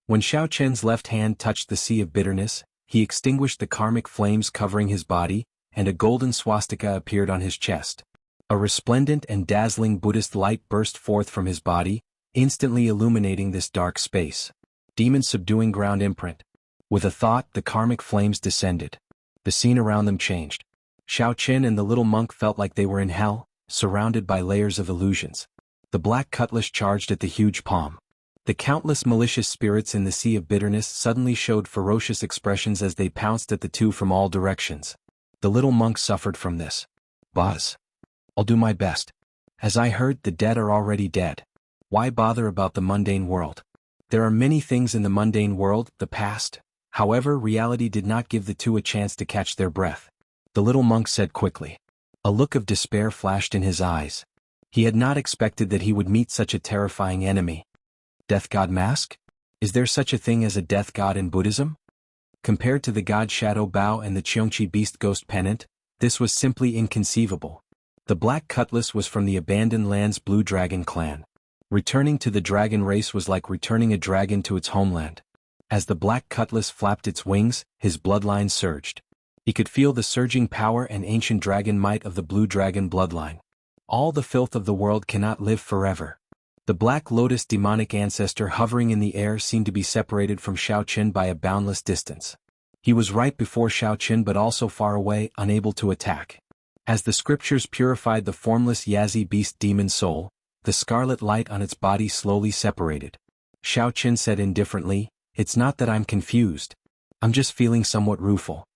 When Xiaoqin's left hand touched the sea of bitterness, he extinguished the karmic flames covering his body, and a golden swastika appeared on his chest. A resplendent and dazzling Buddhist light burst forth from his body, instantly illuminating this dark space. Demon subduing ground imprint. With a thought, the karmic flames descended. The scene around them changed. Xiaoqin and the little monk felt like they were in hell, surrounded by layers of illusions. The black cutlass charged at the huge palm. The countless malicious spirits in the sea of bitterness suddenly showed ferocious expressions as they pounced at the two from all directions. The little monk suffered from this. Boss. I'll do my best. As I heard, the dead are already dead. Why bother about the mundane world? There are many things in the mundane world, the past. However, reality did not give the two a chance to catch their breath. The little monk said quickly. A look of despair flashed in his eyes. He had not expected that he would meet such a terrifying enemy. Death God Mask? Is there such a thing as a death god in Buddhism? Compared to the god Shadow Bao and the Cheongqi Beast Ghost Pennant, this was simply inconceivable. The Black Cutlass was from the Abandoned Lands Blue Dragon clan. Returning to the dragon race was like returning a dragon to its homeland. As the Black Cutlass flapped its wings, his bloodline surged. He could feel the surging power and ancient dragon might of the Blue Dragon bloodline. All the filth of the world cannot live forever. The Black Lotus demonic ancestor hovering in the air seemed to be separated from Xiaoqin by a boundless distance. He was right before Xiaoqin but also far away, unable to attack. As the scriptures purified the formless Yazi beast demon soul, the scarlet light on its body slowly separated. Xiaoqin said indifferently, "It's not that I'm confused. I'm just feeling somewhat rueful.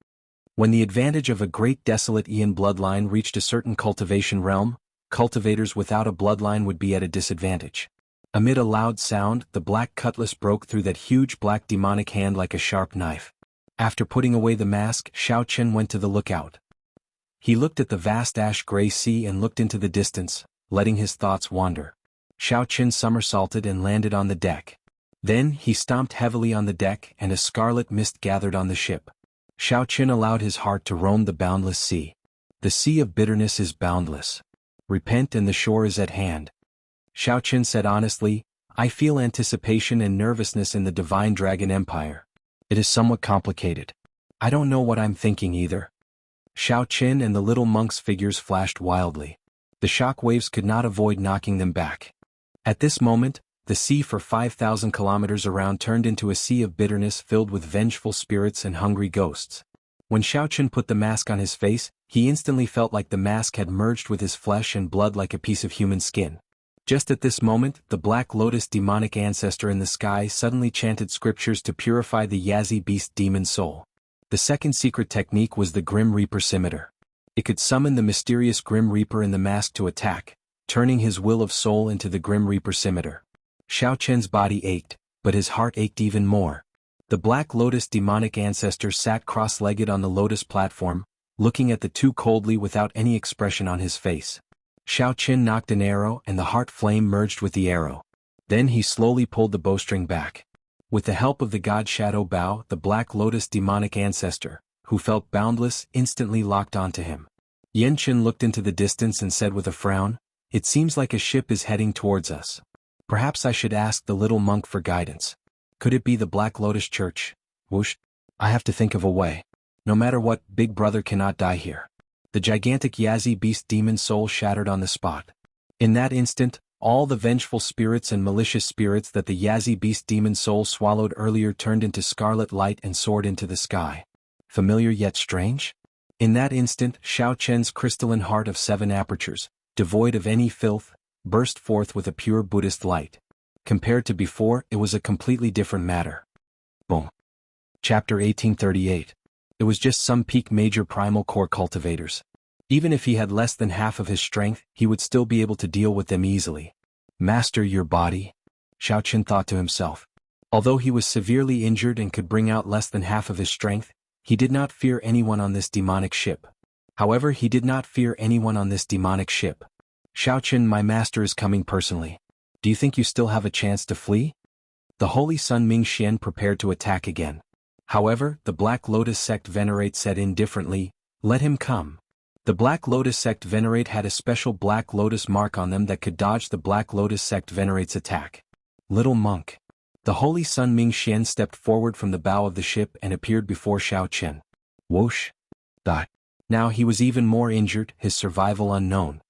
When the advantage of a great desolate Ian bloodline reached a certain cultivation realm, cultivators without a bloodline would be at a disadvantage. Amid a loud sound, the black cutlass broke through that huge black demonic hand like a sharp knife. After putting away the mask, Xiao Chen went to the lookout. He looked at the vast ash-gray sea and looked into the distance, letting his thoughts wander. Xiao Chen somersaulted and landed on the deck. Then he stomped heavily on the deck and a scarlet mist gathered on the ship. Xiao Chen allowed his heart to roam the boundless sea. The sea of bitterness is boundless. Repent and the shore is at hand. Xiao Chen said honestly, I feel anticipation and nervousness in the Divine Dragon Empire. It is somewhat complicated. I don't know what I'm thinking either. Xiao Chen and the little monk's figures flashed wildly. The shock waves could not avoid knocking them back. At this moment, the sea for 5,000 kilometers around turned into a sea of bitterness filled with vengeful spirits and hungry ghosts. When Xiao Chen put the mask on his face, he instantly felt like the mask had merged with his flesh and blood like a piece of human skin. Just at this moment, the Black Lotus demonic ancestor in the sky suddenly chanted scriptures to purify the Yazi beast demon soul. The second secret technique was the Grim Reaper scimitar. It could summon the mysterious Grim Reaper in the mask to attack, turning his will of soul into the Grim Reaper scimitar. Xiao Chen's body ached, but his heart ached even more. The Black Lotus demonic ancestor sat cross-legged on the lotus platform, looking at the two coldly without any expression on his face. Xiao Chen knocked an arrow and the heart flame merged with the arrow. Then he slowly pulled the bowstring back. With the help of the God Shadow Bow, the Black Lotus demonic ancestor, who felt boundless, instantly locked onto him. Yan Chen looked into the distance and said with a frown, It seems like a ship is heading towards us. Perhaps I should ask the little monk for guidance. Could it be the Black Lotus Church? Whoosh. I have to think of a way. No matter what, Big Brother cannot die here. The gigantic Yazi beast demon soul shattered on the spot. In that instant, all the vengeful spirits and malicious spirits that the Yazi beast demon soul swallowed earlier turned into scarlet light and soared into the sky. Familiar yet strange? In that instant, Xiao Chen's crystalline heart of 7 apertures, devoid of any filth, burst forth with a pure Buddhist light. Compared to before, it was a completely different matter. Boom. Chapter 1838. It was just some peak major primal core cultivators. Even if he had less than half of his strength, he would still be able to deal with them easily. Master your body? Xiao Chen thought to himself. Although he was severely injured and could bring out less than half of his strength, he did not fear anyone on this demonic ship. However, he did not fear anyone on this demonic ship. Xiao Chen, my master is coming personally. Do you think you still have a chance to flee? The Holy Sun Ming Xian prepared to attack again. However, the Black Lotus sect venerate said indifferently, Let him come. The Black Lotus sect venerate had a special Black Lotus mark on them that could dodge the Black Lotus sect venerate's attack. Little monk. The Holy Sun Ming Xian stepped forward from the bow of the ship and appeared before Xiao Chen. Whoosh. Dot. Now he was even more injured, his survival unknown.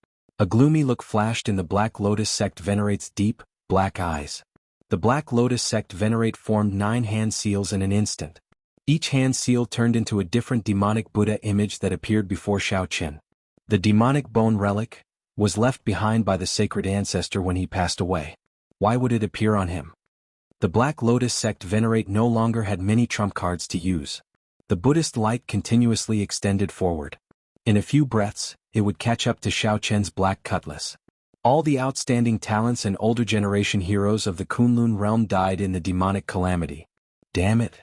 A gloomy look flashed in the Black Lotus sect venerate's deep, black eyes. The Black Lotus sect venerate formed 9 hand seals in an instant. Each hand seal turned into a different demonic Buddha image that appeared before Xiao Chen. The demonic bone relic was left behind by the sacred ancestor when he passed away. Why would it appear on him? The Black Lotus sect venerate no longer had many trump cards to use. The Buddhist light continuously extended forward. In a few breaths, it would catch up to Xiao Chen's black cutlass. All the outstanding talents and older generation heroes of the Kunlun realm died in the demonic calamity. Damn it.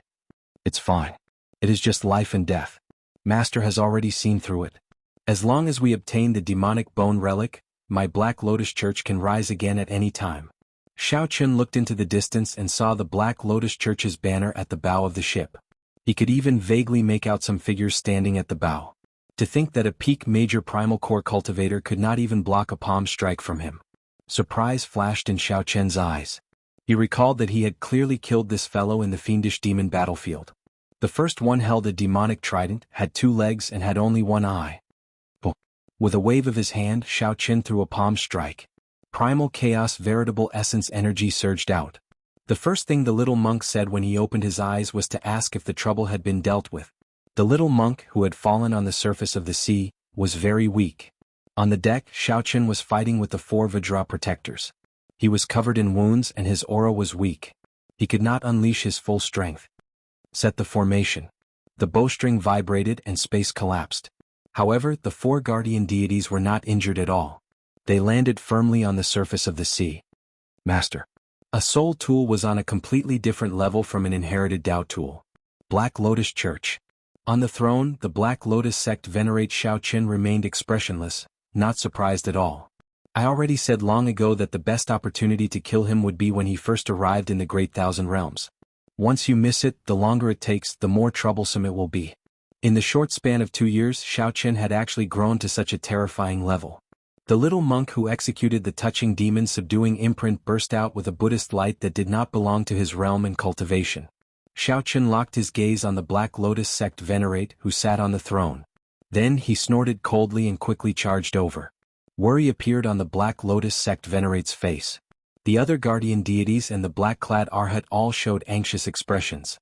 It's fine. It is just life and death. Master has already seen through it. As long as we obtain the demonic bone relic, my Black Lotus Church can rise again at any time. Xiao Chen looked into the distance and saw the Black Lotus Church's banner at the bow of the ship. He could even vaguely make out some figures standing at the bow. To think that a peak major primal core cultivator could not even block a palm strike from him. Surprise flashed in Xiao Chen's eyes. He recalled that he had clearly killed this fellow in the fiendish demon battlefield. The first one held a demonic trident, had 2 legs and had only 1 eye. With a wave of his hand, Xiao Chen threw a palm strike. Primal chaos veritable essence energy surged out. The first thing the little monk said when he opened his eyes was to ask if the trouble had been dealt with. The little monk, who had fallen on the surface of the sea, was very weak. On the deck, Xiao Chen was fighting with the 4 Vajra protectors. He was covered in wounds and his aura was weak. He could not unleash his full strength. Set the formation. The bowstring vibrated and space collapsed. However, the four guardian deities were not injured at all. They landed firmly on the surface of the sea. Master. A soul tool was on a completely different level from an inherited Tao tool. Black Lotus Church. On the throne, the Black Lotus sect venerate Xiao Qin remained expressionless, not surprised at all. I already said long ago that the best opportunity to kill him would be when he first arrived in the Great Thousand Realms. Once you miss it, the longer it takes, the more troublesome it will be. In the short span of 2 years, Xiao Qin had actually grown to such a terrifying level. The little monk who executed the touching demon subduing imprint burst out with a Buddhist light that did not belong to his realm and cultivation. Xiao Qin locked his gaze on the Black Lotus sect venerate who sat on the throne. Then he snorted coldly and quickly charged over. Worry appeared on the Black Lotus sect venerate's face. The other guardian deities and the black-clad Arhat all showed anxious expressions.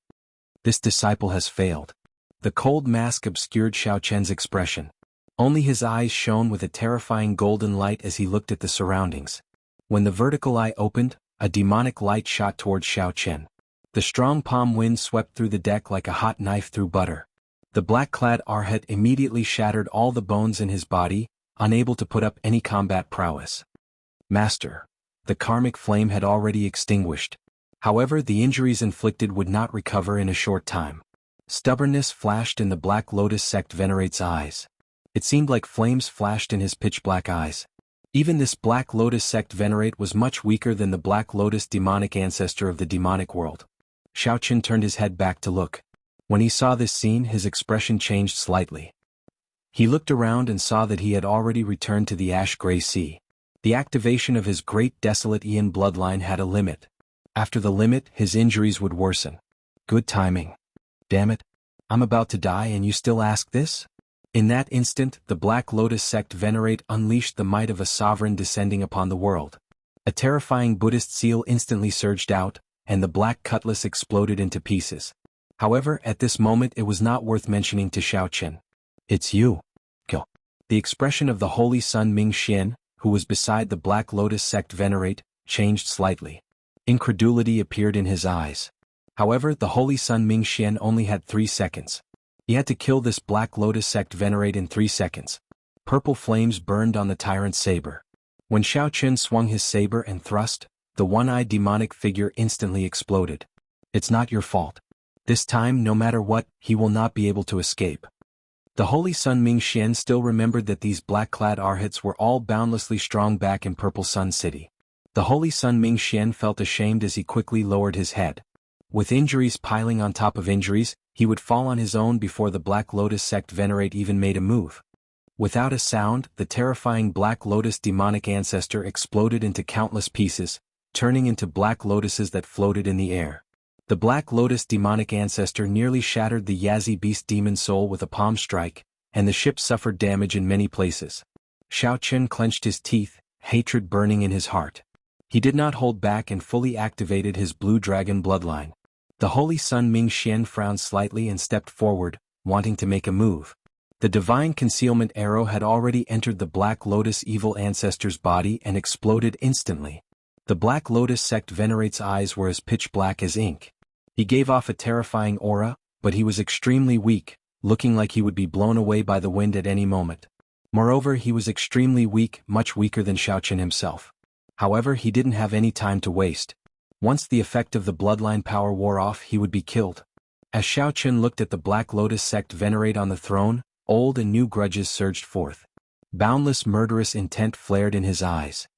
This disciple has failed. The cold mask obscured Xiao Qian's expression. Only his eyes shone with a terrifying golden light as he looked at the surroundings. When the vertical eye opened, a demonic light shot towards Xiao Qian. The strong palm wind swept through the deck like a hot knife through butter. The black-clad Arhat immediately shattered all the bones in his body, unable to put up any combat prowess. Master. The karmic flame had already extinguished. However, the injuries inflicted would not recover in a short time. Stubbornness flashed in the Black Lotus sect venerate's eyes. It seemed like flames flashed in his pitch-black eyes. Even this Black Lotus sect venerate was much weaker than the Black Lotus demonic ancestor of the demonic world. Xiao Qin turned his head back to look. When he saw this scene, his expression changed slightly. He looked around and saw that he had already returned to the ash-gray sea. The activation of his great desolate Ian bloodline had a limit. After the limit, his injuries would worsen. Good timing. Damn it. I'm about to die and you still ask this? In that instant, the Black Lotus sect venerate unleashed the might of a sovereign descending upon the world. A terrifying Buddhist seal instantly surged out, and the black cutlass exploded into pieces. However, at this moment it was not worth mentioning to Xiao Qin. It's you. Kill. The expression of the Holy Sun Ming Xian, who was beside the Black Lotus sect venerate, changed slightly. Incredulity appeared in his eyes. However, the Holy Sun Ming Xian only had 3 seconds. He had to kill this Black Lotus sect venerate in 3 seconds. Purple flames burned on the tyrant's saber. When Xiao Qin swung his saber and thrust, the one-eyed demonic figure instantly exploded. It's not your fault. This time, no matter what, he will not be able to escape. The Holy Sun Ming Xian still remembered that these black-clad Arhats were all boundlessly strong back in Purple Sun City. The Holy Sun Ming Xian felt ashamed as he quickly lowered his head. With injuries piling on top of injuries, he would fall on his own before the Black Lotus sect venerate even made a move. Without a sound, the terrifying Black Lotus demonic ancestor exploded into countless pieces, turning into black lotuses that floated in the air. The Black Lotus demonic ancestor nearly shattered the Yazi beast demon soul with a palm strike, and the ship suffered damage in many places. Xiao Qin clenched his teeth, hatred burning in his heart. He did not hold back and fully activated his blue dragon bloodline. The Holy Sun Ming Xian frowned slightly and stepped forward, wanting to make a move. The divine concealment arrow had already entered the Black Lotus evil ancestor's body and exploded instantly. The Black Lotus sect venerate's eyes were as pitch black as ink. He gave off a terrifying aura, but he was extremely weak, looking like he would be blown away by the wind at any moment. Moreover, he was extremely weak, much weaker than Xiao Qin himself. However, he didn't have any time to waste. Once the effect of the bloodline power wore off, he would be killed. As Xiao Qin looked at the Black Lotus sect venerate on the throne, old and new grudges surged forth. Boundless murderous intent flared in his eyes.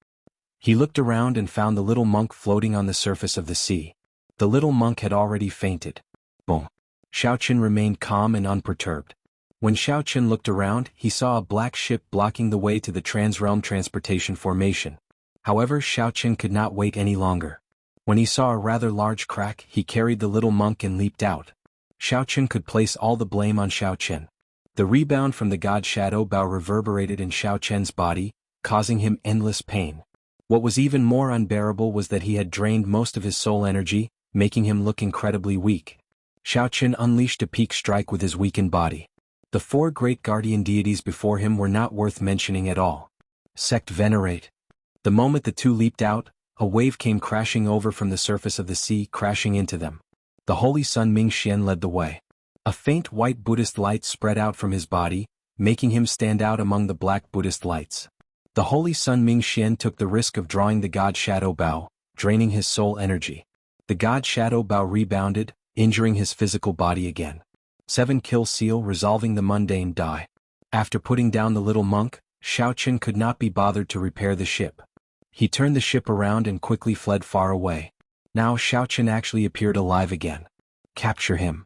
He looked around and found the little monk floating on the surface of the sea. The little monk had already fainted. Boom. Xiao Qin remained calm and unperturbed. When Xiao Qin looked around, he saw a black ship blocking the way to the Transrealm Transportation Formation. However, Xiao Qin could not wait any longer. When he saw a rather large crack, he carried the little monk and leaped out. Xiao Qin could place all the blame on Xiao Qin. The rebound from the god Shadow Bow reverberated in Xiao Qin's body, causing him endless pain. What was even more unbearable was that he had drained most of his soul energy, making him look incredibly weak. Xiao Qin unleashed a peak strike with his weakened body. The 4 great guardian deities before him were not worth mentioning at all. Sect Venerate. The moment the two leaped out, a wave came crashing over from the surface of the sea, crashing into them. The holy sun Mingxian led the way. A faint white Buddhist light spread out from his body, making him stand out among the black Buddhist lights. The holy sun Mingxian took the risk of drawing the god Shadow Bao, draining his soul energy. The god Shadow Bao rebounded, injuring his physical body again. 7 Kill seal resolving the mundane die. After putting down the little monk, Xiaoqin could not be bothered to repair the ship. He turned the ship around and quickly fled far away. Now Xiaoqin actually appeared alive again. Capture him.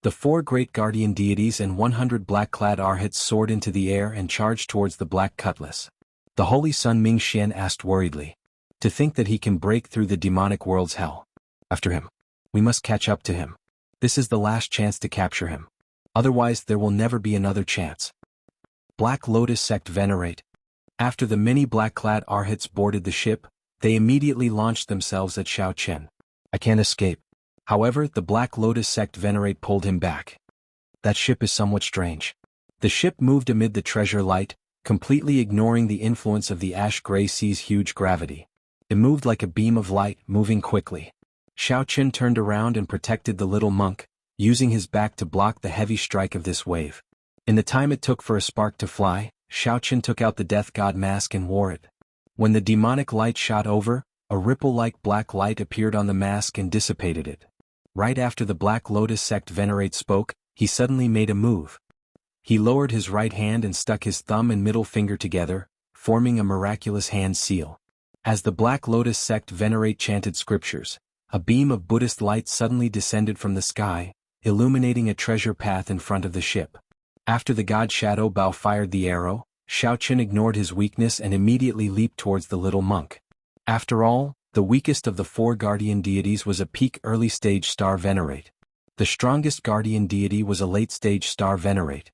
The 4 great guardian deities and 100 black-clad arhats soared into the air and charged towards the black cutlass. The holy sun Mingxian asked worriedly. To think that he can break through the demonic world's hell. After him. We must catch up to him. This is the last chance to capture him. Otherwise there will never be another chance. Black Lotus Sect Venerate. After the many black-clad arhats boarded the ship, they immediately launched themselves at Xiaoqin. I can't escape. However, the Black Lotus Sect Venerate pulled him back. That ship is somewhat strange. The ship moved amid the treasure light, completely ignoring the influence of the ash-gray sea's huge gravity. It moved like a beam of light, moving quickly. Xiaoqin turned around and protected the little monk, using his back to block the heavy strike of this wave. In the time it took for a spark to fly, Xiaoqin took out the death god mask and wore it. When the demonic light shot over, a ripple-like black light appeared on the mask and dissipated it. Right after the Black Lotus Sect Venerate spoke, he suddenly made a move. He lowered his right hand and stuck his thumb and middle finger together, forming a miraculous hand seal. As the Black Lotus Sect Venerate chanted scriptures, a beam of Buddhist light suddenly descended from the sky, illuminating a treasure path in front of the ship. After the god Shadow Bao fired the arrow, Xiaoqin ignored his weakness and immediately leaped towards the little monk. After all, the weakest of the 4 guardian deities was a peak early-stage star Venerate. The strongest guardian deity was a late-stage star Venerate.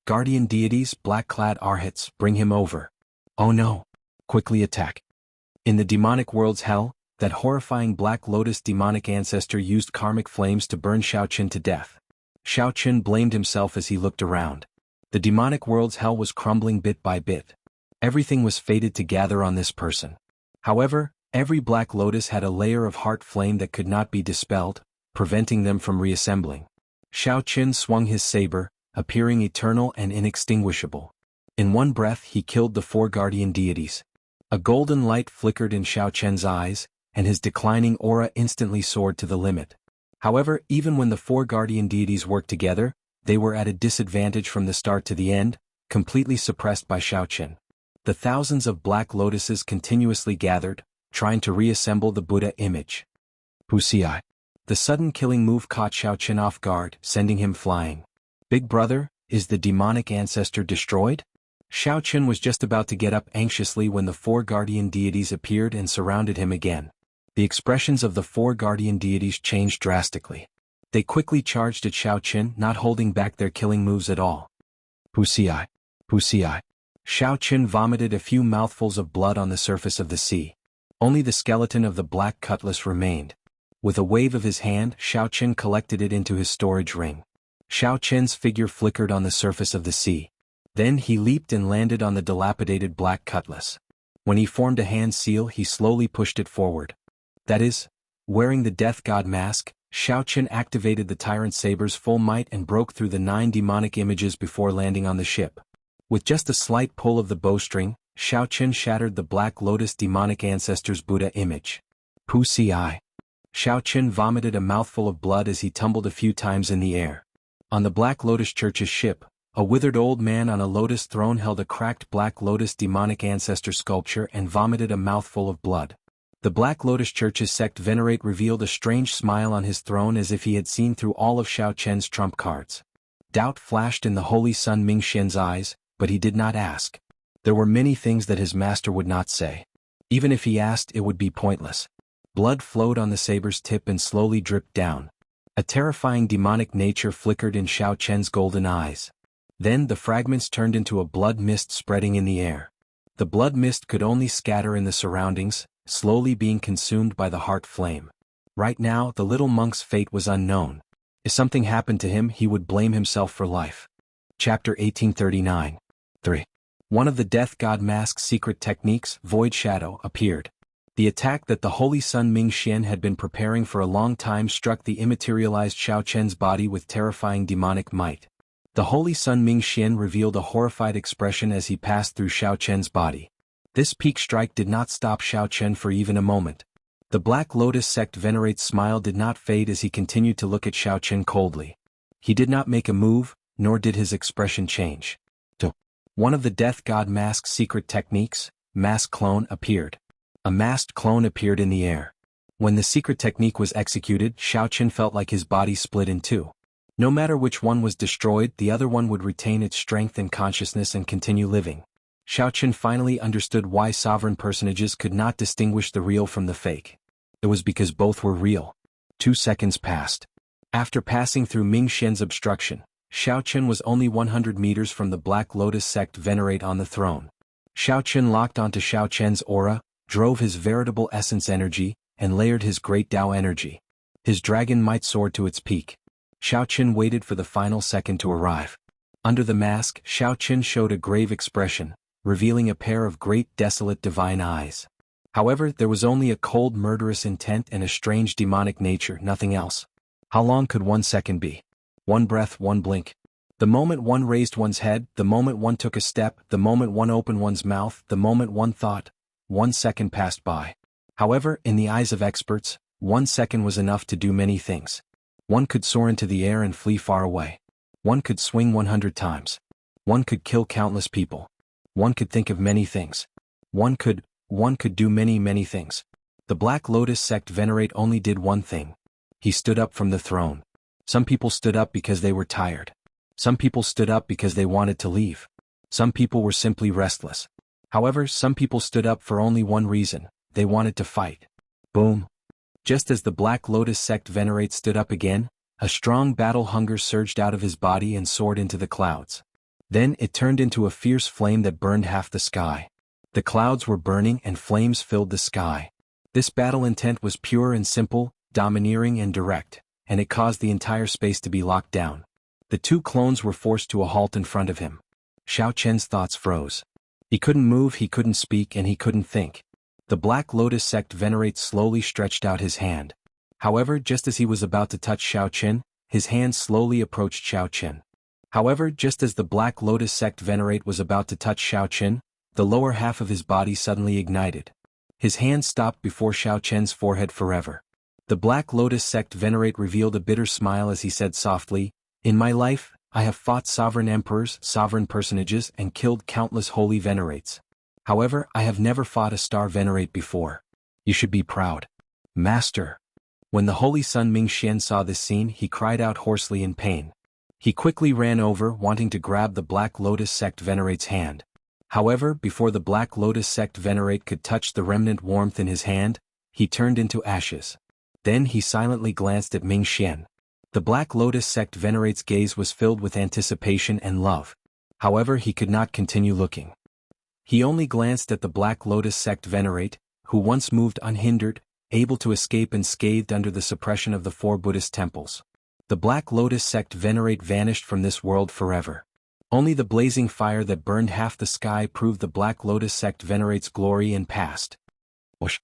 Guardian deities, black-clad arhats, bring him over. Oh no! Quickly attack. In the demonic world's hell, that horrifying Black Lotus demonic ancestor used karmic flames to burn Xiaoqin to death. Xiaoqin blamed himself as he looked around. The demonic world's hell was crumbling bit by bit. Everything was fated to gather on this person. However, every Black Lotus had a layer of heart flame that could not be dispelled, preventing them from reassembling. Xiaoqin swung his saber, appearing eternal and inextinguishable. In one breath he killed the 4 guardian deities. A golden light flickered in Xiaoqin's eyes, and his declining aura instantly soared to the limit. However, even when the 4 guardian deities worked together, they were at a disadvantage from the start to the end, completely suppressed by Xiaoqin. The thousands of black lotuses continuously gathered, trying to reassemble the Buddha image. Wuxia. The sudden killing move caught Xiaoqin off guard, sending him flying. Big brother, is the demonic ancestor destroyed? Xiaoqin was just about to get up anxiously when the 4 guardian deities appeared and surrounded him again. The expressions of the 4 guardian deities changed drastically. They quickly charged at Xiaoqin, not holding back their killing moves at all. Wuxia. Wuxia. Xiaoqin vomited a few mouthfuls of blood on the surface of the sea. Only the skeleton of the black cutlass remained. With a wave of his hand, Xiaoqin collected it into his storage ring. Xiaoqin's figure flickered on the surface of the sea. Then he leaped and landed on the dilapidated black cutlass. When he formed a hand seal, he slowly pushed it forward. That is, wearing the death god mask, Xiaoqin activated the tyrant saber's full might and broke through the 9 demonic images before landing on the ship. With just a slight pull of the bowstring, Xiaoqin shattered the Black Lotus demonic ancestor's Buddha image. Wuxia. Xiaoqin vomited a mouthful of blood as he tumbled a few times in the air. On the Black Lotus Church's ship, a withered old man on a lotus throne held a cracked Black Lotus demonic ancestor sculpture and vomited a mouthful of blood. The Black Lotus Church's sect venerate revealed a strange smile on his throne as if he had seen through all of Xiaoqin's trump cards. Doubt flashed in the holy sun Mingxian's eyes, but he did not ask. There were many things that his master would not say. Even if he asked, it would be pointless. Blood flowed on the saber's tip and slowly dripped down. A terrifying demonic nature flickered in Xiaoqin's golden eyes. Then the fragments turned into a blood mist spreading in the air. The blood mist could only scatter in the surroundings, slowly being consumed by the heart flame. Right now, the little monk's fate was unknown. If something happened to him, he would blame himself for life. Chapter 1839. 3. One of the death god mask's secret techniques, Void Shadow, appeared. The attack that the Holy Sun Mingxian had been preparing for a long time struck the immaterialized Xiao Chen's body with terrifying demonic might. The Holy Sun Mingxian revealed a horrified expression as he passed through Xiao Chen's body. This peak strike did not stop Xiao Chen for even a moment. The Black Lotus sect venerate's smile did not fade as he continued to look at Xiao Chen coldly. He did not make a move, nor did his expression change. One of the Death God Mask's secret techniques, Mask Clone, appeared. A masked clone appeared in the air. When the secret technique was executed, Xiao Chen felt like his body split in two. No matter which one was destroyed, the other one would retain its strength and consciousness and continue living. Xiao Chen finally understood why sovereign personages could not distinguish the real from the fake. It was because both were real. 2 seconds passed. After passing through Ming Xian's obstruction, Xiao Chen was only 100 meters from the Black Lotus sect venerate on the throne. Xiao Chen locked onto Xiao Chen's aura, drove his veritable essence energy, and layered his great Tao energy. His dragon might soared to its peak. Xiao Chen waited for the final second to arrive. Under the mask, Xiao Chen showed a grave expression, revealing a pair of great desolate divine eyes. However, there was only a cold murderous intent and a strange demonic nature, nothing else. How long could 1 second be? One breath, one blink. The moment one raised one's head, the moment one took a step, the moment one opened one's mouth, the moment one thought, 1 second passed by. However, in the eyes of experts, 1 second was enough to do many things. One could soar into the air and flee far away. One could swing 100 times. One could kill countless people. One could think of many things. One could do many things. The Black Lotus sect venerate only did one thing. He stood up from the throne. Some people stood up because they were tired. Some people stood up because they wanted to leave. Some people were simply restless. However, some people stood up for only one reason: they wanted to fight. Boom. Just as the Black Lotus sect venerate stood up again, a strong battle hunger surged out of his body and soared into the clouds. Then it turned into a fierce flame that burned half the sky. The clouds were burning and flames filled the sky. This battle intent was pure and simple, domineering and direct, and it caused the entire space to be locked down. The two clones were forced to a halt in front of him. Xiao Chen's thoughts froze. He couldn't move, he couldn't speak, and he couldn't think. The Black Lotus sect venerate slowly stretched out his hand. However, just as he was about to touch Xiao Chen, his hand slowly approached Xiao Chen. However, just as the Black Lotus sect venerate was about to touch Xiao Chen, the lower half of his body suddenly ignited. His hand stopped before Xiao Chen's forehead forever. The Black Lotus sect venerate revealed a bitter smile as he said softly, "In my life, I have fought sovereign emperors, sovereign personages, and killed countless holy venerates. However, I have never fought a star venerate before. You should be proud. Master." When the Holy Sun Mingxian saw this scene, he cried out hoarsely in pain. He quickly ran over, wanting to grab the Black Lotus sect venerate's hand. However, before the Black Lotus sect venerate could touch the remnant warmth in his hand, he turned into ashes. Then he silently glanced at Mingxian. The Black Lotus sect venerate's gaze was filled with anticipation and love. However, he could not continue looking. He only glanced at the Black Lotus sect venerate, who once moved unhindered, able to escape unscathed under the suppression of the 4 Buddhist temples. The Black Lotus sect venerate vanished from this world forever. Only the blazing fire that burned half the sky proved the Black Lotus sect venerate's glory and past. Whoosh.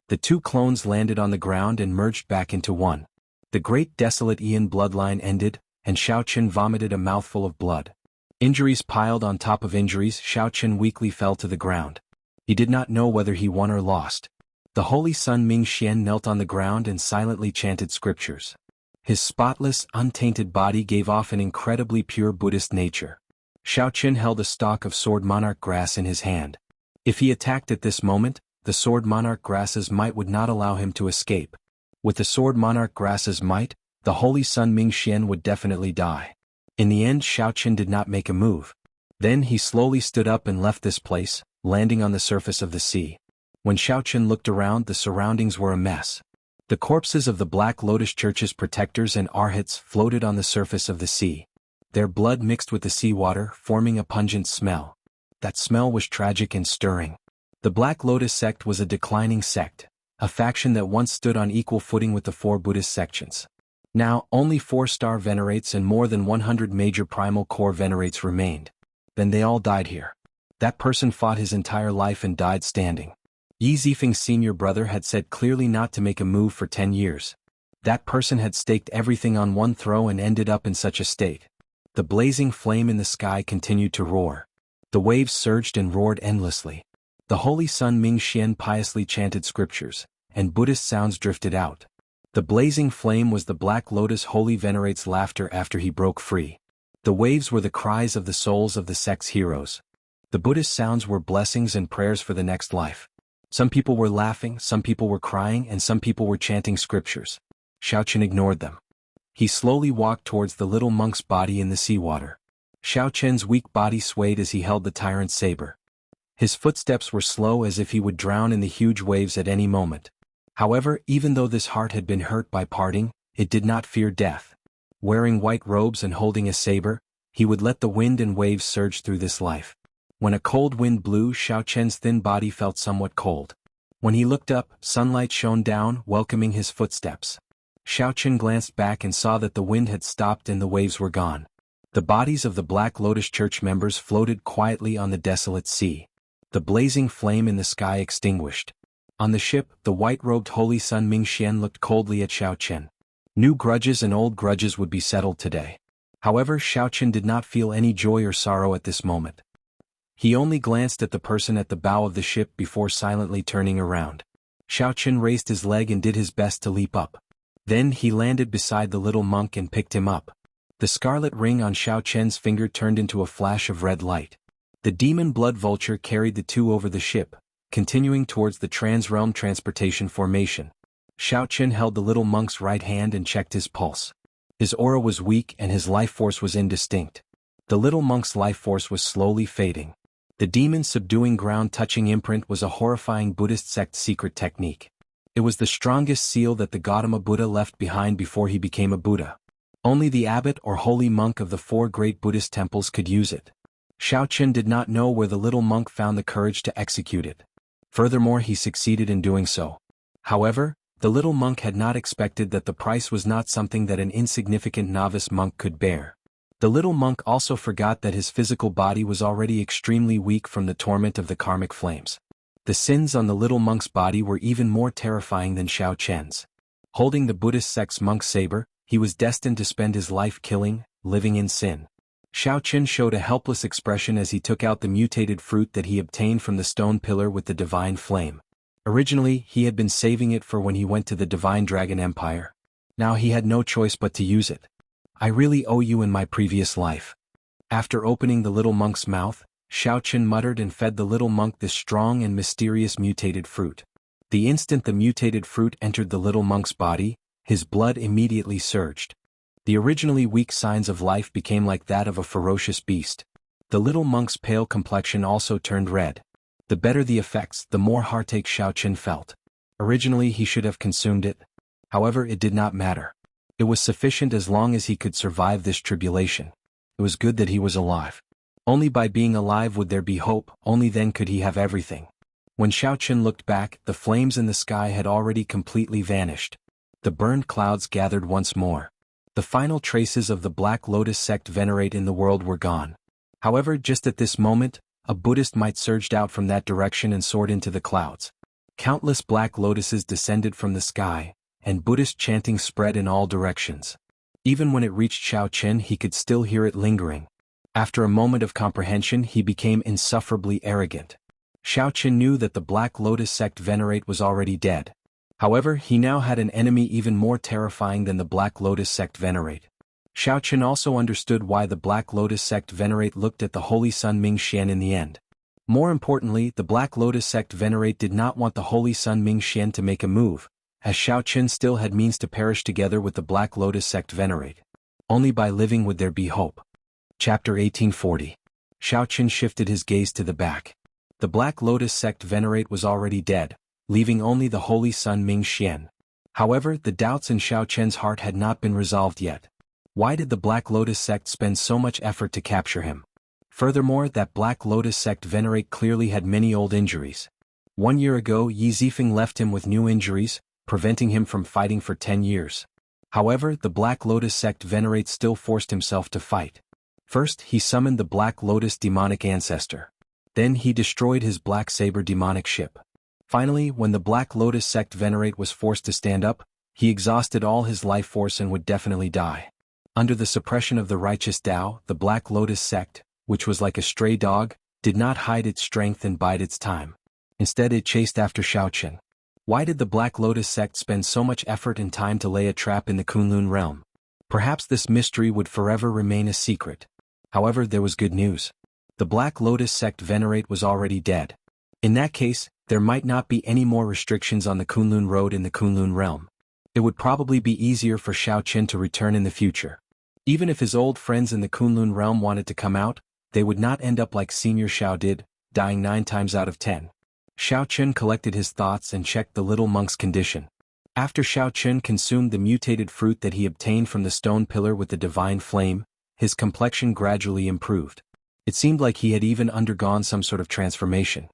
The two clones landed on the ground and merged back into one. The great desolate Ian bloodline ended, and Xiao Chen vomited a mouthful of blood. Injuries piled on top of injuries, Xiao Chen weakly fell to the ground. He did not know whether he won or lost. The Holy Sun Mingxian knelt on the ground and silently chanted scriptures. His spotless, untainted body gave off an incredibly pure Buddhist nature. Xiao Chen held a stalk of sword monarch grass in his hand. If he attacked at this moment, the sword monarch grass's might would not allow him to escape. With the sword monarch grass's might, the Holy Sun Mingxian would definitely die. In the end, Xiao Chen did not make a move. Then he slowly stood up and left this place, landing on the surface of the sea. When Xiao Chen looked around, the surroundings were a mess. The corpses of the Black Lotus Church's protectors and arhats floated on the surface of the sea. Their blood mixed with the seawater, forming a pungent smell. That smell was tragic and stirring. The Black Lotus sect was a declining sect, a faction that once stood on equal footing with the 4 Buddhist sections. Now, only 4-star venerates and more than 100 major primal core venerates remained. Then they all died here. That person fought his entire life and died standing. Yi Zifeng's senior brother had said clearly not to make a move for 10 years. That person had staked everything on one throw and ended up in such a state. The blazing flame in the sky continued to roar. The waves surged and roared endlessly. The holy sun Ming Xian piously chanted scriptures, and Buddhist sounds drifted out. The blazing flame was the Black Lotus Holy Venerate's laughter after he broke free. The waves were the cries of the souls of the sect's heroes. The Buddhist sounds were blessings and prayers for the next life. Some people were laughing, some people were crying, and some people were chanting scriptures. Xiaoqian ignored them. He slowly walked towards the little monk's body in the seawater. Xiaoqian's weak body swayed as he held the tyrant's saber. His footsteps were slow as if he would drown in the huge waves at any moment. However, even though this heart had been hurt by parting, it did not fear death. Wearing white robes and holding a saber, he would let the wind and waves surge through this life. When a cold wind blew, Xiaoqian's thin body felt somewhat cold. When he looked up, sunlight shone down, welcoming his footsteps. Xiaoqian glanced back and saw that the wind had stopped and the waves were gone. The bodies of the Black Lotus Church members floated quietly on the desolate sea. The blazing flame in the sky extinguished. On the ship, the white-robed holy sun Ming Xian looked coldly at Xiaoqian. New grudges and old grudges would be settled today. However, Xiaoqian did not feel any joy or sorrow at this moment. He only glanced at the person at the bow of the ship before silently turning around. Xiaoqian raised his leg and did his best to leap up. Then he landed beside the little monk and picked him up. The scarlet ring on Xiaoqian's finger turned into a flash of red light. The demon blood vulture carried the two over the ship, continuing towards the trans-realm transportation formation. Xiaoqian held the little monk's right hand and checked his pulse. His aura was weak and his life force was indistinct. The little monk's life force was slowly fading. The demon subduing ground-touching imprint was a horrifying Buddhist sect secret technique. It was the strongest seal that the Gautama Buddha left behind before he became a Buddha. Only the abbot or holy monk of the 4 great Buddhist temples could use it. Xiaoqian did not know where the little monk found the courage to execute it. Furthermore, he succeeded in doing so. However, the little monk had not expected that the price was not something that an insignificant novice monk could bear. The little monk also forgot that his physical body was already extremely weak from the torment of the karmic flames. The sins on the little monk's body were even more terrifying than Xiaoqian's. Holding the Buddhist sect's monk's saber, he was destined to spend his life killing, living in sin. Xiaoqian showed a helpless expression as he took out the mutated fruit that he obtained from the stone pillar with the divine flame. Originally, he had been saving it for when he went to the Divine Dragon Empire. Now he had no choice but to use it. I really owe you in my previous life. After opening the little monk's mouth, Xiaoqian muttered and fed the little monk this strong and mysterious mutated fruit. The instant the mutated fruit entered the little monk's body, his blood immediately surged. The originally weak signs of life became like that of a ferocious beast. The little monk's pale complexion also turned red. The better the effects, the more heartache Xiaoqian felt. Originally he should have consumed it. However, it did not matter. It was sufficient as long as he could survive this tribulation. It was good that he was alive. Only by being alive would there be hope, only then could he have everything. When Xiaoqian looked back, the flames in the sky had already completely vanished. The burned clouds gathered once more. The final traces of the Black Lotus sect venerate in the world were gone. However, just at this moment, a Buddhist might surged out from that direction and soared into the clouds. Countless black lotuses descended from the sky, and Buddhist chanting spread in all directions. Even when it reached Xiaoqian, he could still hear it lingering. After a moment of comprehension, he became insufferably arrogant. Xiaoqian knew that the Black Lotus sect venerate was already dead. However, he now had an enemy even more terrifying than the Black Lotus sect venerate. Xiaoqian also understood why the Black Lotus sect venerate looked at the holy sun Ming Xian in the end. More importantly, the Black Lotus sect venerate did not want the holy sun Ming Xian to make a move, as Xiaoqian still had means to perish together with the Black Lotus sect venerate. Only by living would there be hope. Chapter 1840. Xiaoqian shifted his gaze to the back. The Black Lotus sect venerate was already dead, leaving only the holy sun Ming Xian. However, the doubts in Xiaoqian's heart had not been resolved yet. Why did the Black Lotus sect spend so much effort to capture him? Furthermore, that Black Lotus sect venerate clearly had many old injuries. 1 year ago, Yi Zifeng left him with new injuries, preventing him from fighting for 10 years. However, the Black Lotus sect venerate still forced himself to fight. First, he summoned the Black Lotus demonic ancestor. Then he destroyed his Black Saber demonic ship. Finally, when the Black Lotus sect venerate was forced to stand up, he exhausted all his life force and would definitely die. Under the suppression of the righteous Tao, the Black Lotus sect, which was like a stray dog, did not hide its strength and bide its time. Instead it chased after Xiaoqin. Why did the Black Lotus sect spend so much effort and time to lay a trap in the Kunlun realm? Perhaps this mystery would forever remain a secret. However, there was good news. The Black Lotus sect venerate was already dead. In that case, there might not be any more restrictions on the Kunlun road in the Kunlun realm. It would probably be easier for Xiaoqin to return in the future. Even if his old friends in the Kunlun realm wanted to come out, they would not end up like Senior Xiao did, dying 9 times out of 10. Xiaoqin collected his thoughts and checked the little monk's condition. After Xiaoqin consumed the mutated fruit that he obtained from the stone pillar with the divine flame, his complexion gradually improved. It seemed like he had even undergone some sort of transformation.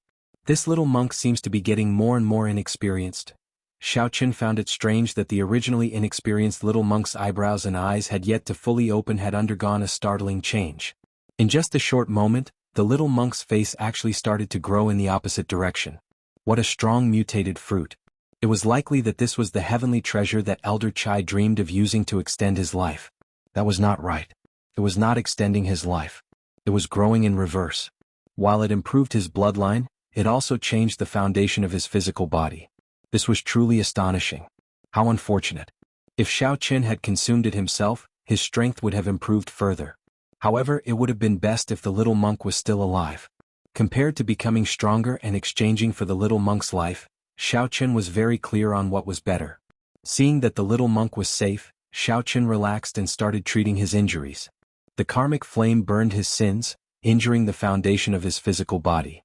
This little monk seems to be getting more and more inexperienced. Xiaoqin found it strange that the originally inexperienced little monk's eyebrows and eyes had yet to fully open had undergone a startling change. In just a short moment, the little monk's face actually started to grow in the opposite direction. What a strong mutated fruit. It was likely that this was the heavenly treasure that Elder Chai dreamed of using to extend his life. That was not right. It was not extending his life. It was growing in reverse. While it improved his bloodline, it also changed the foundation of his physical body. This was truly astonishing. How unfortunate. If Xiaoqin had consumed it himself, his strength would have improved further. However, it would have been best if the little monk was still alive. Compared to becoming stronger and exchanging for the little monk's life, Xiaoqin was very clear on what was better. Seeing that the little monk was safe, Xiaoqin relaxed and started treating his injuries. The karmic flame burned his sins, injuring the foundation of his physical body.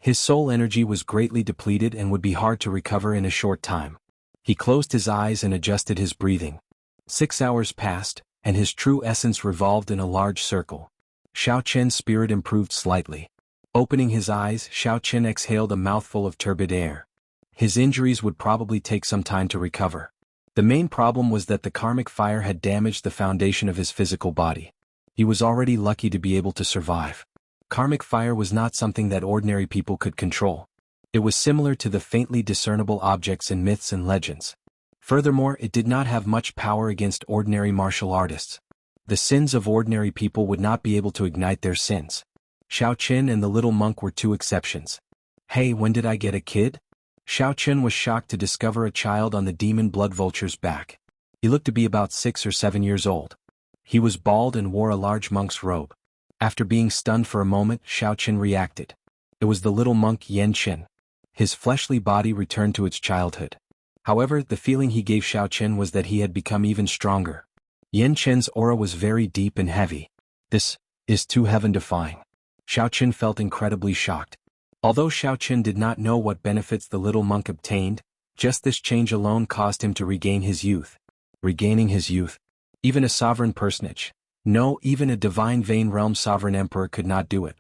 His soul energy was greatly depleted and would be hard to recover in a short time. He closed his eyes and adjusted his breathing. 6 hours passed, and his true essence revolved in a large circle. Xiaoqin's spirit improved slightly. Opening his eyes, Xiaoqin exhaled a mouthful of turbid air. His injuries would probably take some time to recover. The main problem was that the karmic fire had damaged the foundation of his physical body. He was already lucky to be able to survive. Karmic fire was not something that ordinary people could control. It was similar to the faintly discernible objects in myths and legends. Furthermore, it did not have much power against ordinary martial artists. The sins of ordinary people would not be able to ignite their sins. Xiaoqin and the little monk were 2 exceptions. Hey, when did I get a kid? Xiaoqin was shocked to discover a child on the demon blood vulture's back. He looked to be about 6 or 7 years old. He was bald and wore a large monk's robe. After being stunned for a moment, Xiaoqin reacted. It was the little monk Yanqin. His fleshly body returned to its childhood. However, the feeling he gave Xiaoqin was that he had become even stronger. Yanqin's aura was very deep and heavy. This is too heaven-defying. Xiaoqin felt incredibly shocked. Although Xiaoqin did not know what benefits the little monk obtained, just this change alone caused him to regain his youth. Regaining his youth. Even a sovereign personage. No, even a divine Vane Realm sovereign emperor could not do it.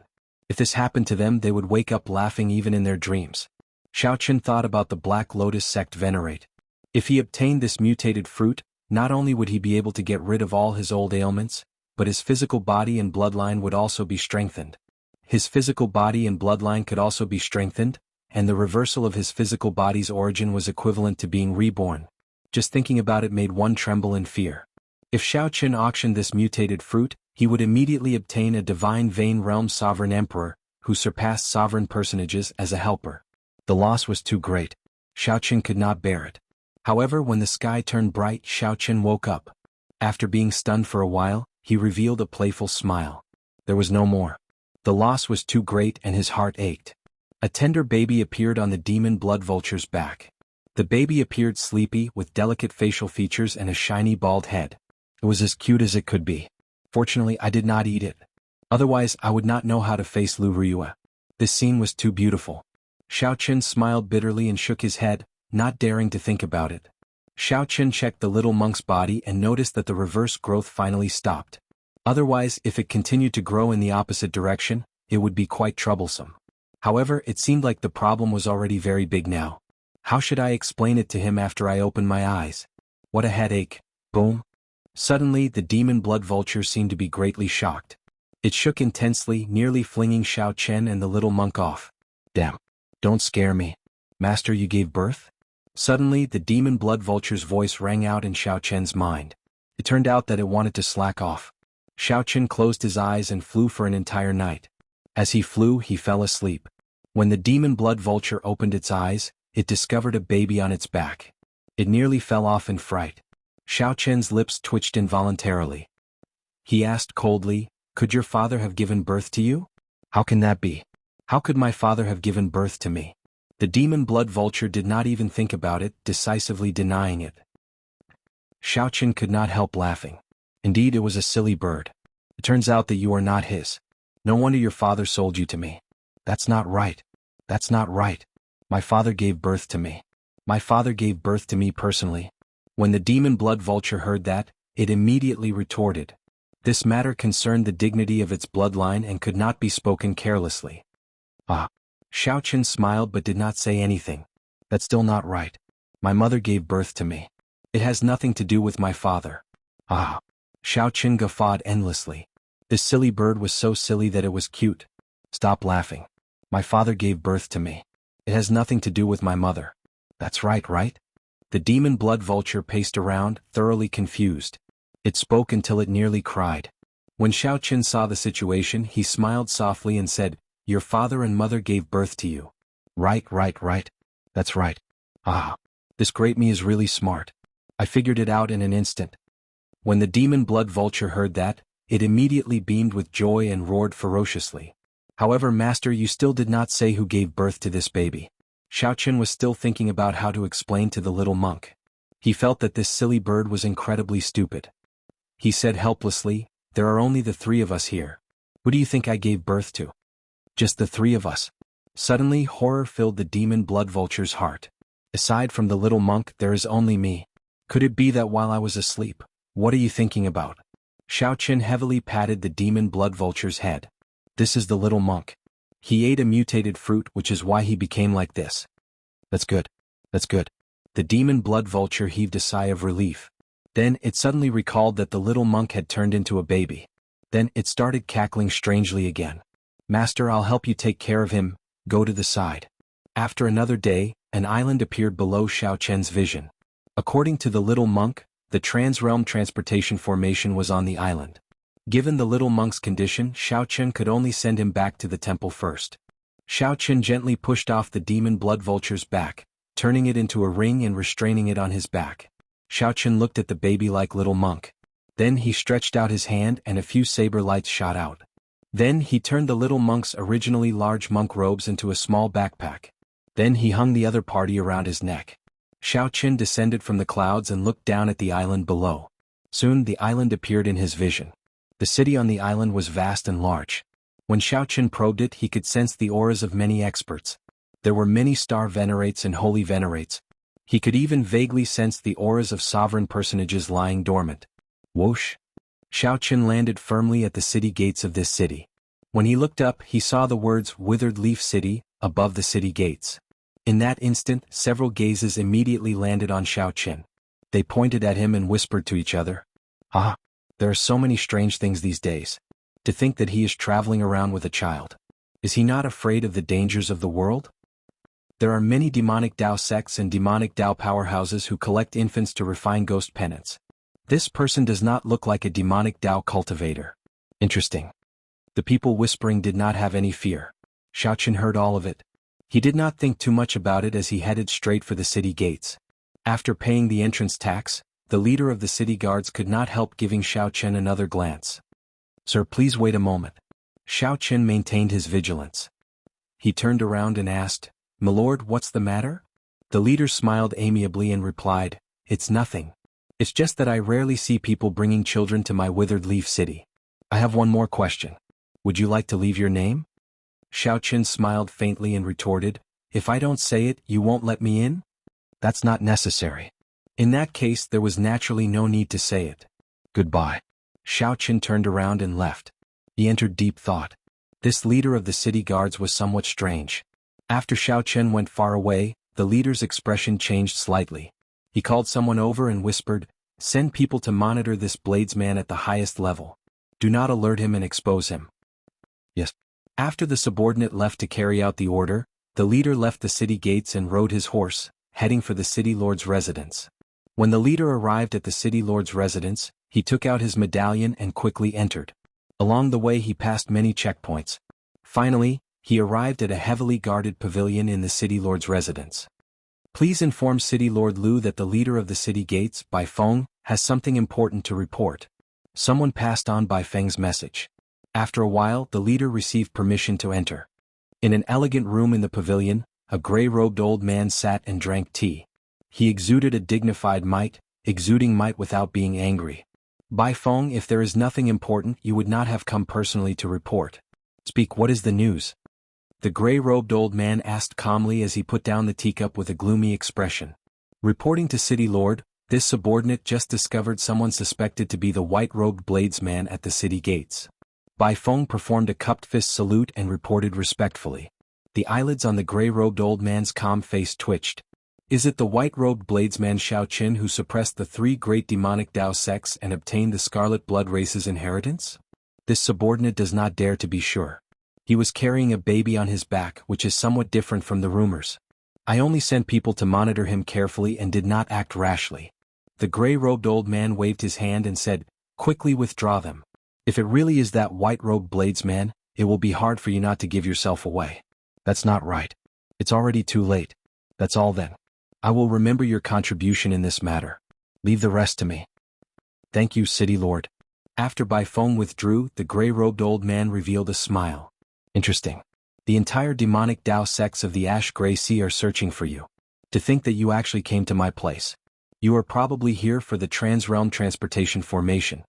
If this happened to them, they would wake up laughing even in their dreams. Xiaoqin thought about the Black Lotus sect venerate. If he obtained this mutated fruit, not only would he be able to get rid of all his old ailments, but his physical body and bloodline would also be strengthened. His physical body and bloodline could also be strengthened, and the reversal of his physical body's origin was equivalent to being reborn. Just thinking about it made one tremble in fear. If Xiaoqin auctioned this mutated fruit, he would immediately obtain a divine Vane Realm sovereign emperor, who surpassed sovereign personages as a helper. The loss was too great. Xiaoqin could not bear it. However, when the sky turned bright, Xiaoqin woke up. After being stunned for a while, he revealed a playful smile. There was no more. The loss was too great and his heart ached. A tender baby appeared on the demon blood vulture's back. The baby appeared sleepy, with delicate facial features and a shiny bald head. It was as cute as it could be. Fortunately, I did not eat it. Otherwise, I would not know how to face Lu Ryue. This scene was too beautiful. Xiaoqin smiled bitterly and shook his head, not daring to think about it. Xiaoqin checked the little monk's body and noticed that the reverse growth finally stopped. Otherwise, if it continued to grow in the opposite direction, it would be quite troublesome. However, it seemed like the problem was already very big now. How should I explain it to him after I opened my eyes? What a headache. Boom. Suddenly, the demon blood vulture seemed to be greatly shocked. It shook intensely, nearly flinging Xiaoqin and the little monk off. Damn. Don't scare me. Master, you gave birth? Suddenly, the demon blood vulture's voice rang out in Xiao Chen's mind. It turned out that it wanted to slack off. Xiao Chen closed his eyes and flew for an entire night. As he flew, he fell asleep. When the demon blood vulture opened its eyes, it discovered a baby on its back. It nearly fell off in fright. Xiao Chen's lips twitched involuntarily. He asked coldly, "Could your father have given birth to you?" "How can that be? How could my father have given birth to me?" The demon blood vulture did not even think about it, decisively denying it. Xiao Chen could not help laughing. Indeed, it was a silly bird. It turns out that you are not his. No wonder your father sold you to me. That's not right. That's not right. My father gave birth to me. My father gave birth to me personally. When the demon blood vulture heard that, it immediately retorted. This matter concerned the dignity of its bloodline and could not be spoken carelessly. Ah. Xiao Chen smiled but did not say anything. That's still not right. My mother gave birth to me. It has nothing to do with my father. Ah. Xiao Chen guffawed endlessly. This silly bird was so silly that it was cute. Stop laughing. My father gave birth to me. It has nothing to do with my mother. That's right, right? The demon blood vulture paced around, thoroughly confused. It spoke until it nearly cried. When Xiao Chen saw the situation, he smiled softly and said, "Your father and mother gave birth to you." Right, right, right. That's right. Ah. This great me is really smart. I figured it out in an instant. When the demon blood vulture heard that, it immediately beamed with joy and roared ferociously. However, Master, you still did not say who gave birth to this baby. Xiao Chen was still thinking about how to explain to the little monk. He felt that this silly bird was incredibly stupid. He said helplessly, "There are only the three of us here. Who do you think I gave birth to?" "Just the three of us." Suddenly, horror filled the demon blood vulture's heart. "Aside from the little monk, there is only me. Could it be that while I was asleep? What are you thinking about?" Xiao Chen heavily patted the demon blood vulture's head. "This is the little monk. He ate a mutated fruit, which is why he became like this." "That's good. That's good." The demon blood vulture heaved a sigh of relief. Then it suddenly recalled that the little monk had turned into a baby. Then it started cackling strangely again. "Master, I'll help you take care of him. Go to the side." After another day, an island appeared below Xiao Chen's vision. According to the little monk, the trans-realm transportation formation was on the island. Given the little monk's condition, Xiao Chen could only send him back to the temple first. Xiao Chen gently pushed off the demon blood vulture's back, turning it into a ring and restraining it on his back. Xiao Chen looked at the baby-like little monk. Then he stretched out his hand and a few saber lights shot out. Then he turned the little monk's originally large monk robes into a small backpack. Then he hung the other party around his neck. Xiao Chen descended from the clouds and looked down at the island below. Soon the island appeared in his vision. The city on the island was vast and large. When Xiao Chen probed it, he could sense the auras of many experts. There were many star venerates and holy venerates. He could even vaguely sense the auras of sovereign personages lying dormant. Whoosh! Xiao Chen landed firmly at the city gates of this city. When he looked up, he saw the words "Withered Leaf City" above the city gates. In that instant, several gazes immediately landed on Xiao Chen. They pointed at him and whispered to each other. "Ah, there are so many strange things these days. To think that he is traveling around with a child. Is he not afraid of the dangers of the world? There are many demonic Dao sects and demonic Dao powerhouses who collect infants to refine ghost penance. This person does not look like a demonic Dao cultivator. Interesting." The people whispering did not have any fear. Xiao Chen heard all of it. He did not think too much about it as he headed straight for the city gates. After paying the entrance tax, the leader of the city guards could not help giving Xiao Chen another glance. "Sir, please wait a moment." Xiao Chen maintained his vigilance. He turned around and asked, "My lord, what's the matter?" The leader smiled amiably and replied, "It's nothing. It's just that I rarely see people bringing children to my withered leaf city. I have one more question. Would you like to leave your name?" Xiao Chen smiled faintly and retorted, "If I don't say it, you won't let me in?" "That's not necessary." In that case, there was naturally no need to say it. "Goodbye." Xiao Chen turned around and left. He entered deep thought. This leader of the city guards was somewhat strange. After Xiao Chen went far away, the leader's expression changed slightly. He called someone over and whispered, "Send people to monitor this bladesman at the highest level. Do not alert him and expose him." "Yes." After the subordinate left to carry out the order, The leader left the city gates and rode his horse, heading for the city lord's residence. When the leader arrived at the city lord's residence, he took out his medallion and quickly entered. Along the way he passed many checkpoints. Finally, he arrived at a heavily guarded pavilion in the city lord's residence. Please inform City Lord Lu that the leader of the city gates, Bai Feng, has something important to report. Someone passed on Bai Feng's message. After a while, the leader received permission to enter. In an elegant room in the pavilion, a gray-robed old man sat and drank tea. He exuded a dignified might, exuding might without being angry. Bai Feng, if there is nothing important, you would not have come personally to report. Speak, what is the news? The gray-robed old man asked calmly as he put down the teacup with a gloomy expression. Reporting to City Lord, this subordinate just discovered someone suspected to be the white-robed bladesman at the city gates. Bai Feng performed a cupped fist salute and reported respectfully. The eyelids on the gray-robed old man's calm face twitched. Is it the white-robed bladesman Xiao Qin who suppressed the 3 great demonic Dao sects and obtained the Scarlet Blood race's inheritance? This subordinate does not dare to be sure. He was carrying a baby on his back, which is somewhat different from the rumors. I only sent people to monitor him carefully and did not act rashly. The gray-robed old man waved his hand and said, quickly withdraw them. If it really is that white-robed bladesman, it will be hard for you not to give yourself away. That's not right. It's already too late. That's all then. I will remember your contribution in this matter. Leave the rest to me. Thank you, City Lord. After Bai Feng withdrew, the gray-robed old man revealed a smile. Interesting. The entire demonic Dao sects of the Ash Gray Sea are searching for you. To think that you actually came to my place. You are probably here for the Trans-Realm Transportation Formation.